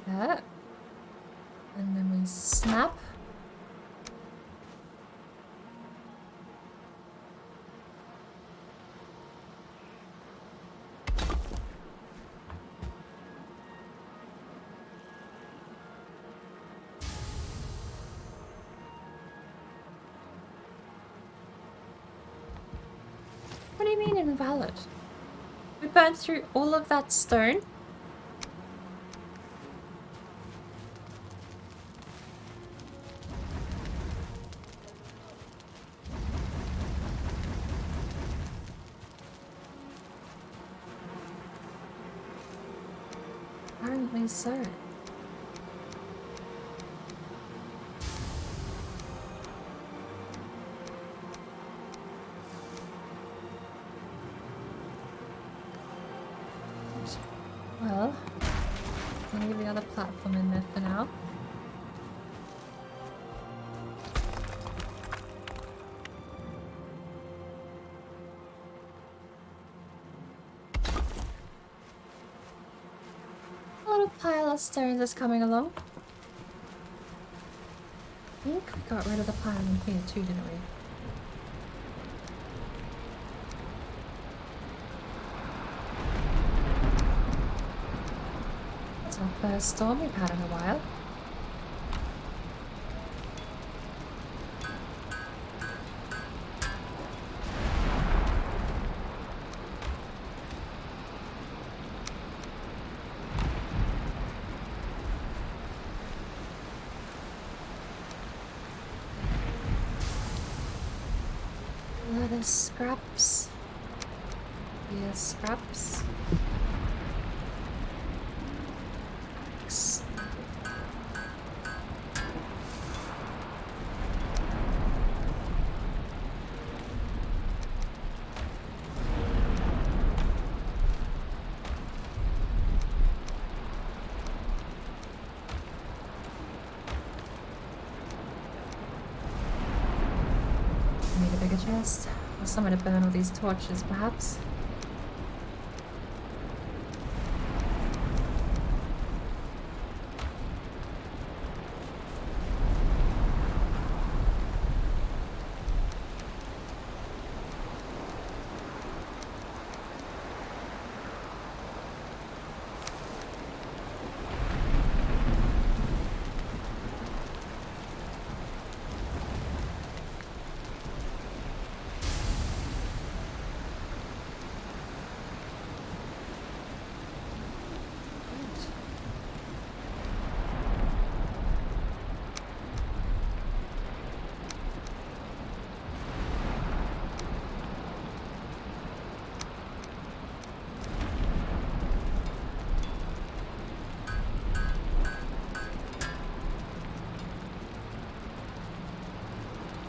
That. And then we snap. What do you mean invalid? We burned through all of that stone? Apparently so. Well, I'm gonna leave the other platform in there for now. A little pile of stones is coming along. I think we got rid of the pile in here too, didn't we? It's our first storm we've had in a while. Leather scraps. Yeah, scraps. Axe. Need a bigger chest. Or somewhere to burn all these torches, perhaps.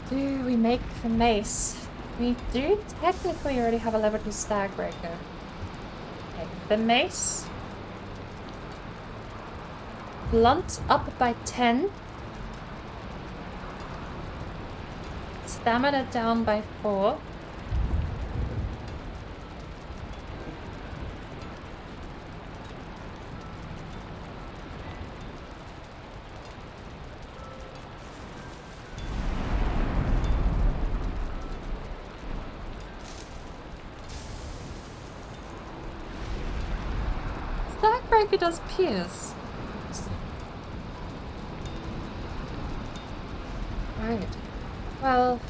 Do we make the mace? We do technically already have a level 2 stag breaker. Okay, the mace. Blunt up by 10. Stamina down by 4. Stagbreaker does pierce. Right. Well,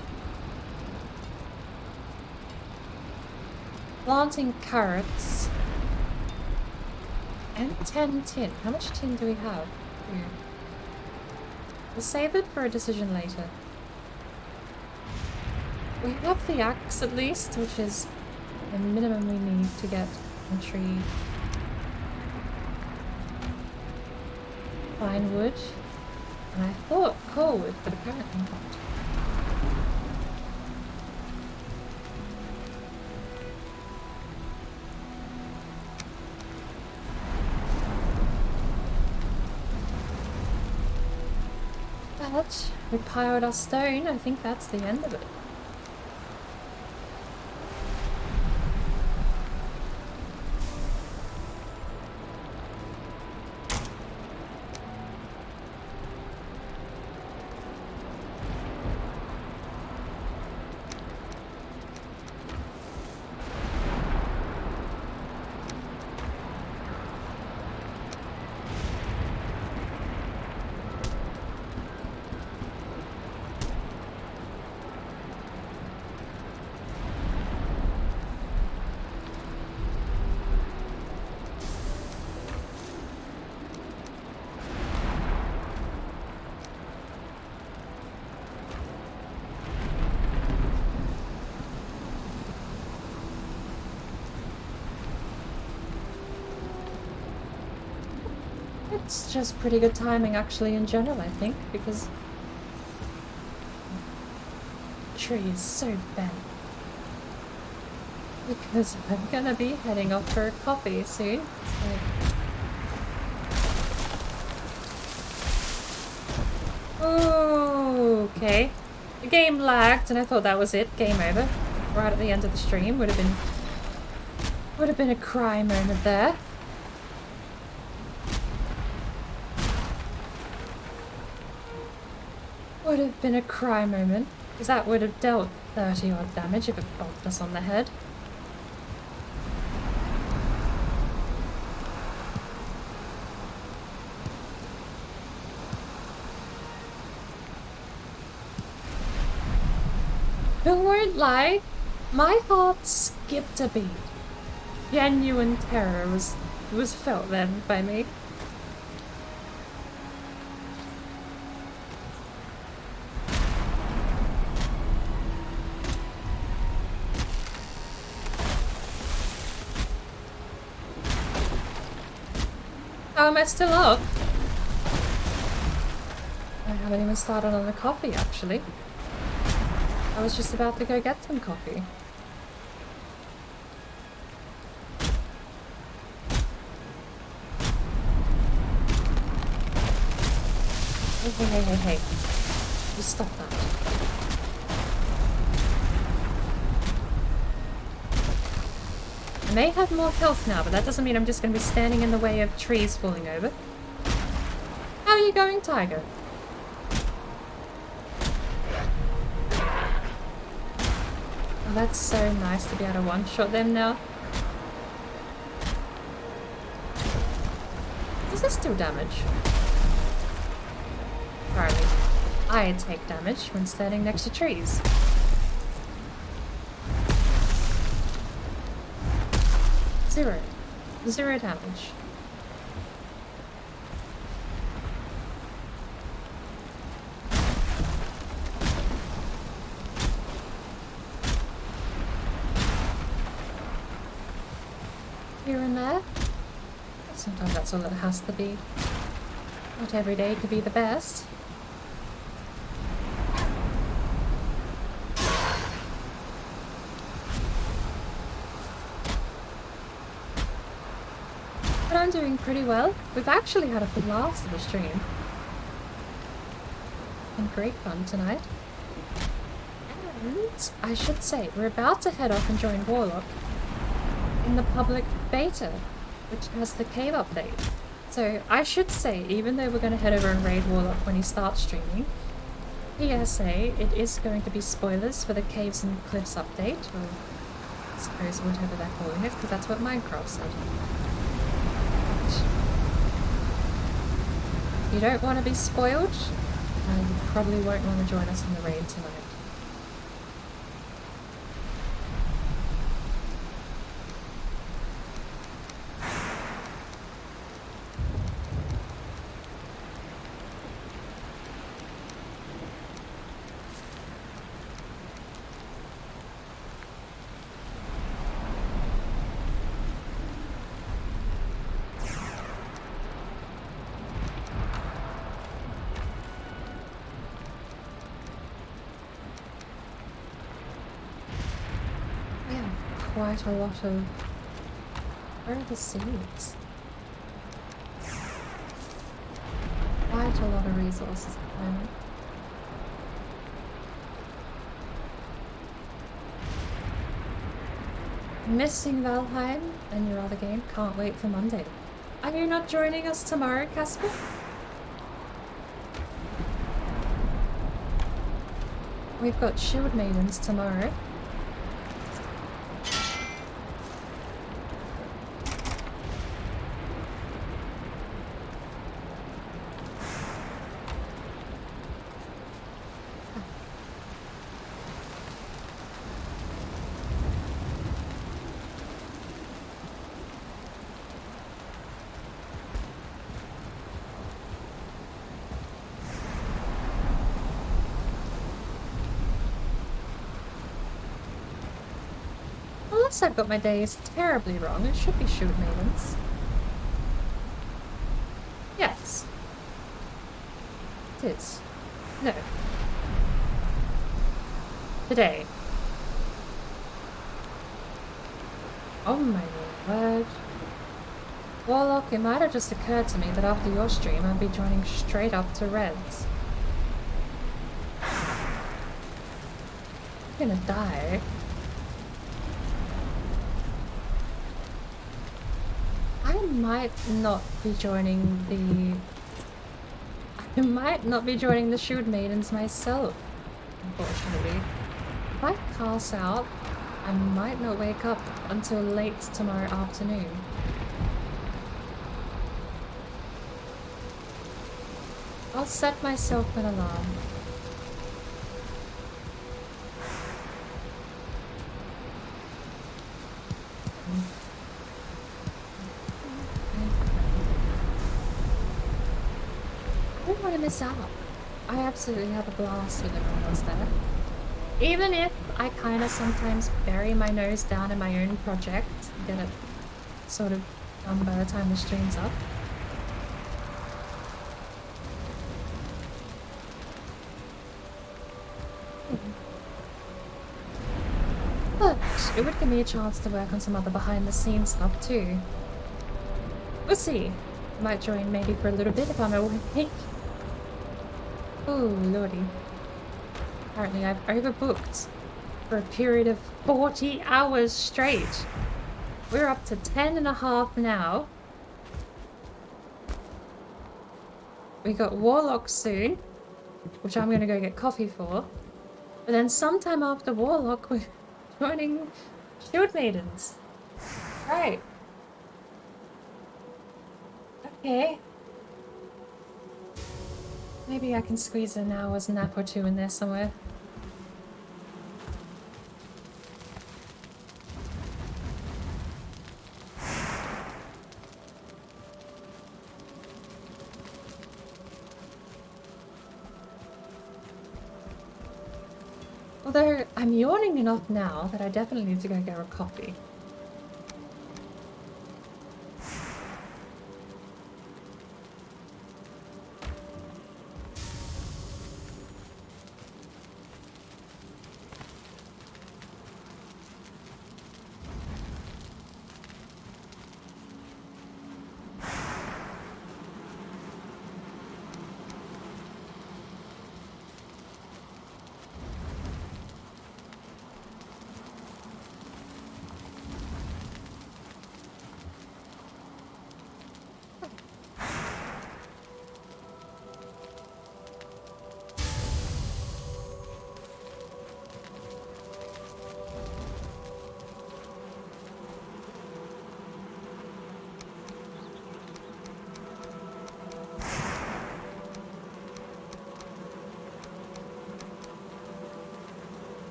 planting carrots and 10 tin. How much tin do we have? Here. We'll save it for a decision later. We have the axe at least, which is the minimum we need to get a tree. Fine wood. And I thought coal wood, but apparently not. But we piled our stone. I think that's the end of it. It's just pretty good timing actually in general, I think, because the tree is so bent. Because I'm gonna be heading off for coffee soon. So... okay. The game lagged and I thought that was it. Game over. Right at the end of the stream. Would have been a cry moment there. Would have been a cry moment, because that would have dealt 30 odd damage if it bonked us on the head. But won't lie, my heart skipped a beat. Genuine terror was felt then by me. How am I still up? I haven't even started on the coffee, actually. I was just about to go get some coffee. Hey. You stop that. I may have more health now, but that doesn't mean I'm just going to be standing in the way of trees falling over. How are you going, Tiger? Oh, that's so nice to be able to one-shot them now. Does this do damage? Apparently, I take damage when standing next to trees. Zero damage. Here and there. Sometimes that's all it has to be. Not every day could be the best. But I'm doing pretty well. We've actually had a blast of a stream. And great fun tonight. And I should say, we're about to head off and join Warlock in the public beta, which has the cave update. So I should say, even though we're going to head over and raid Warlock when he starts streaming, PSA, it is going to be spoilers for the Caves and Cliffs update, or I suppose whatever they're calling it, because that's what Minecraft said. But you don't want to be spoiled, and you probably won't want to join us in the raid tonight. Quite a lot of... Where are the seeds? Quite a lot of resources at the moment. Missing Valheim and your other game. Can't wait for Monday. Are you not joining us tomorrow, Casper? We've got Shield Maidens tomorrow. Unless I've got my days terribly wrong, it should be Shield Maidens. Yes. It is. No. Today. Oh my word. Warlock, it might have just occurred to me that after your stream I'd be joining straight up to Reds. I'm gonna die. I might not be joining the Shield Maidens myself, unfortunately. If I pass out, I might not wake up until late tomorrow afternoon. I'll set myself an alarm. I don't want to miss out. I absolutely have a blast with everyone else there. Even if I kind of sometimes bury my nose down in my own project, get it sort of done by the time the stream's up. But it would give me a chance to work on some other behind the scenes stuff too. We'll see. Might join maybe for a little bit if I'm awake. Oh lordy. Apparently I've overbooked for a period of 40 hours straight. We're up to 10 and a half now. We got Warlock soon, which I'm gonna go get coffee for. But then sometime after Warlock, we're joining Shield Maidens. Right. Okay. Maybe I can squeeze an hour's nap or two in there somewhere. Although I'm yawning enough now that I definitely need to go get a coffee.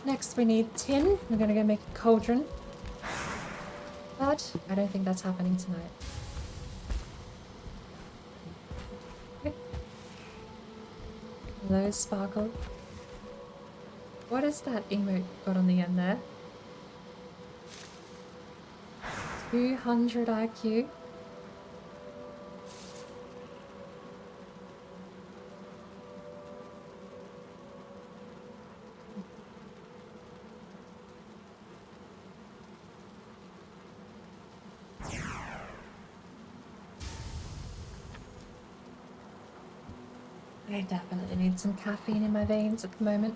Next we need tin. We're gonna go make a cauldron. But I don't think that's happening tonight. Okay. Hello, Sparkle. What is that emote got on the end there? 200 IQ. I definitely need some caffeine in my veins at the moment.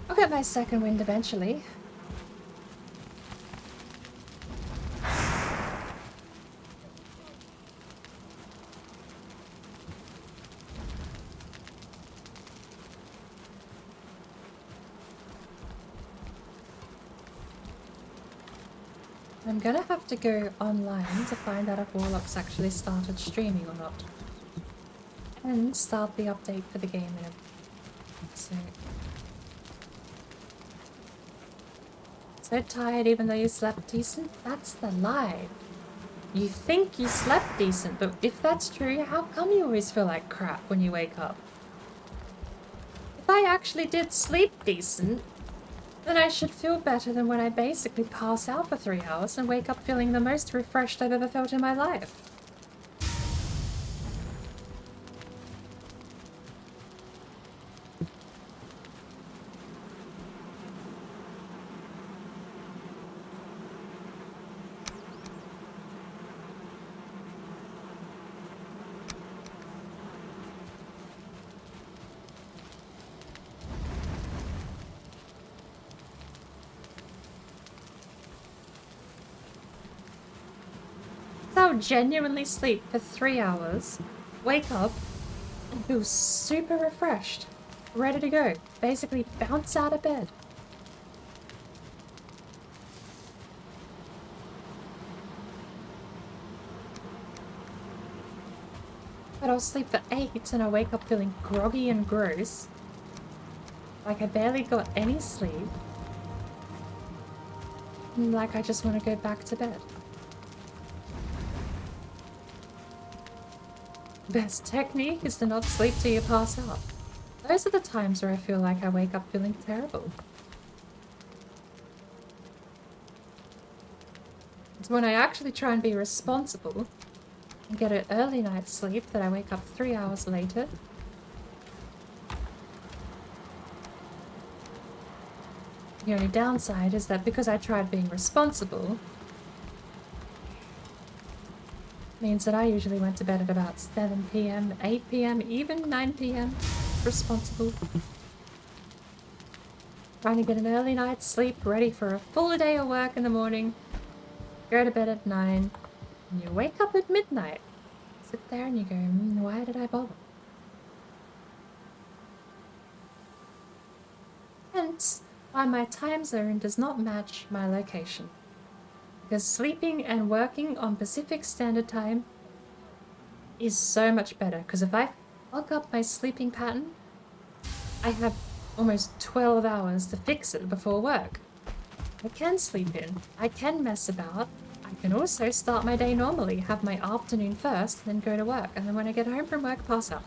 I'll get my second wind eventually. I'm gonna have to go online to find out if Warlock's actually started streaming or not. And start the update for the game in a... So tired even though you slept decent? That's the lie. You think you slept decent, but if that's true, how come you always feel like crap when you wake up? If I actually did sleep decent, then I should feel better than when I basically pass out for 3 hours and wake up feeling the most refreshed I've ever felt in my life. I'll genuinely sleep for 3 hours, wake up, and feel super refreshed, ready to go, basically bounce out of bed. But I'll sleep for 8 and I'll wake up feeling groggy and gross, like I barely got any sleep, and like I just want to go back to bed. Best technique is to not sleep till you pass out. Those are the times where I feel like I wake up feeling terrible. It's when I actually try and be responsible and get an early night's sleep that I wake up 3 hours later. The only downside is that because I tried being responsible, means that I usually went to bed at about 7 PM, 8 PM, even 9 PM. Responsible. Trying to get an early night's sleep, ready for a full day of work in the morning. Go to bed at 9, and you wake up at midnight. Sit there and you go, why did I bother? Hence, why my time zone does not match my location. Because sleeping and working on Pacific Standard Time is so much better. Because if I fuck up my sleeping pattern, I have almost 12 hours to fix it before work. I can sleep in, I can mess about, I can also start my day normally, have my afternoon first, then go to work, and then when I get home from work, pass out.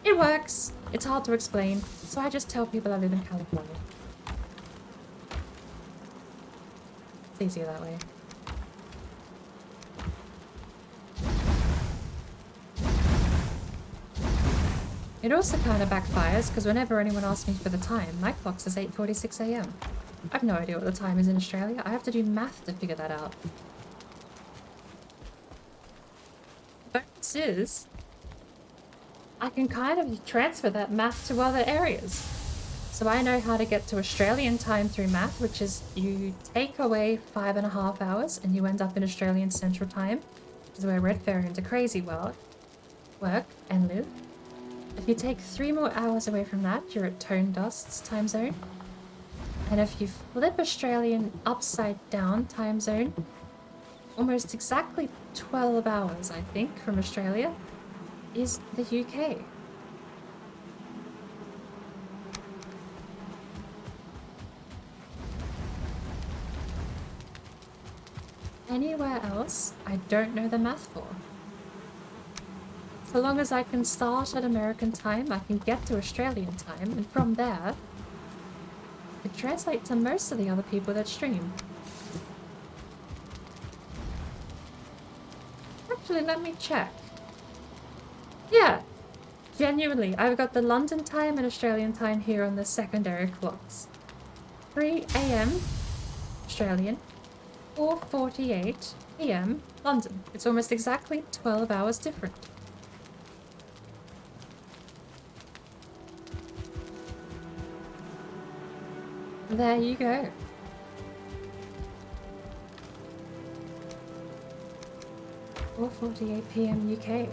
It works, it's hard to explain, so I just tell people I live in California. It's easier that way. It also kind of backfires, because whenever anyone asks me for the time, my clock says 8:46 AM. I've no idea what the time is in Australia. I have to do math to figure that out. The bonus is, I can kind of transfer that math to other areas. So I know how to get to Australian time through math, which is you take away 5.5 hours and you end up in Australian Central Time, which is where Red Fairies are crazy work and live. If you take 3 more hours away from that, you're at Tone Dust's time zone. And if you flip Australian upside down time zone, almost exactly 12 hours, I think, from Australia, is the UK. anywhere else I don't know the math for. So long as I can start at American time, I can get to Australian time, and from there, it translates to most of the other people that stream. Actually, let me check. Yeah, genuinely, I've got the London time and Australian time here on the secondary clocks. 3 AM Australian, 4:48 PM London. It's almost exactly 12 hours different. There you go. "4:48 PM UK."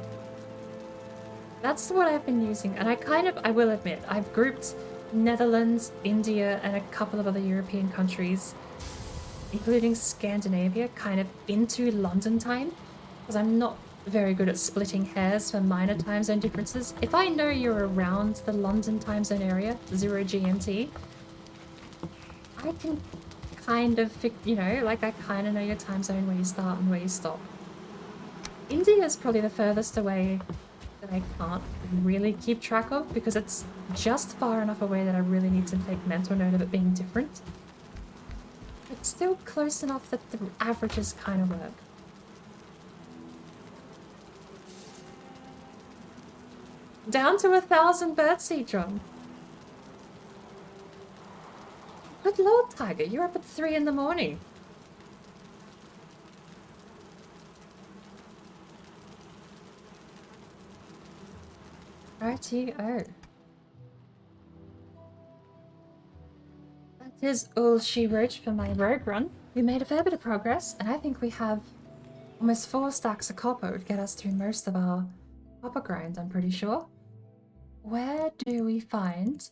That's what I've been using, and I will admit, I've grouped Netherlands, India, and a couple of other European countries, including Scandinavia, kind of into London time, because I'm not very good at splitting hairs for minor time zone differences. If I know you're around the London time zone area, 0 GMT, I can kind of, I kind of know your time zone, where you start and where you stop. India is probably the furthest away that I can't really keep track of, because it's just far enough away that I really need to take mental note of it being different. It's still close enough that the averages kind of work. Down to 1,000 birdseed drum. Good lord, Tiger, you're up at 3 in the morning. RTO. That is all she wrote for my rogue run. We made a fair bit of progress, and I think we have almost 4 stacks of copper would get us through most of our copper grind, I'm pretty sure. Where do we find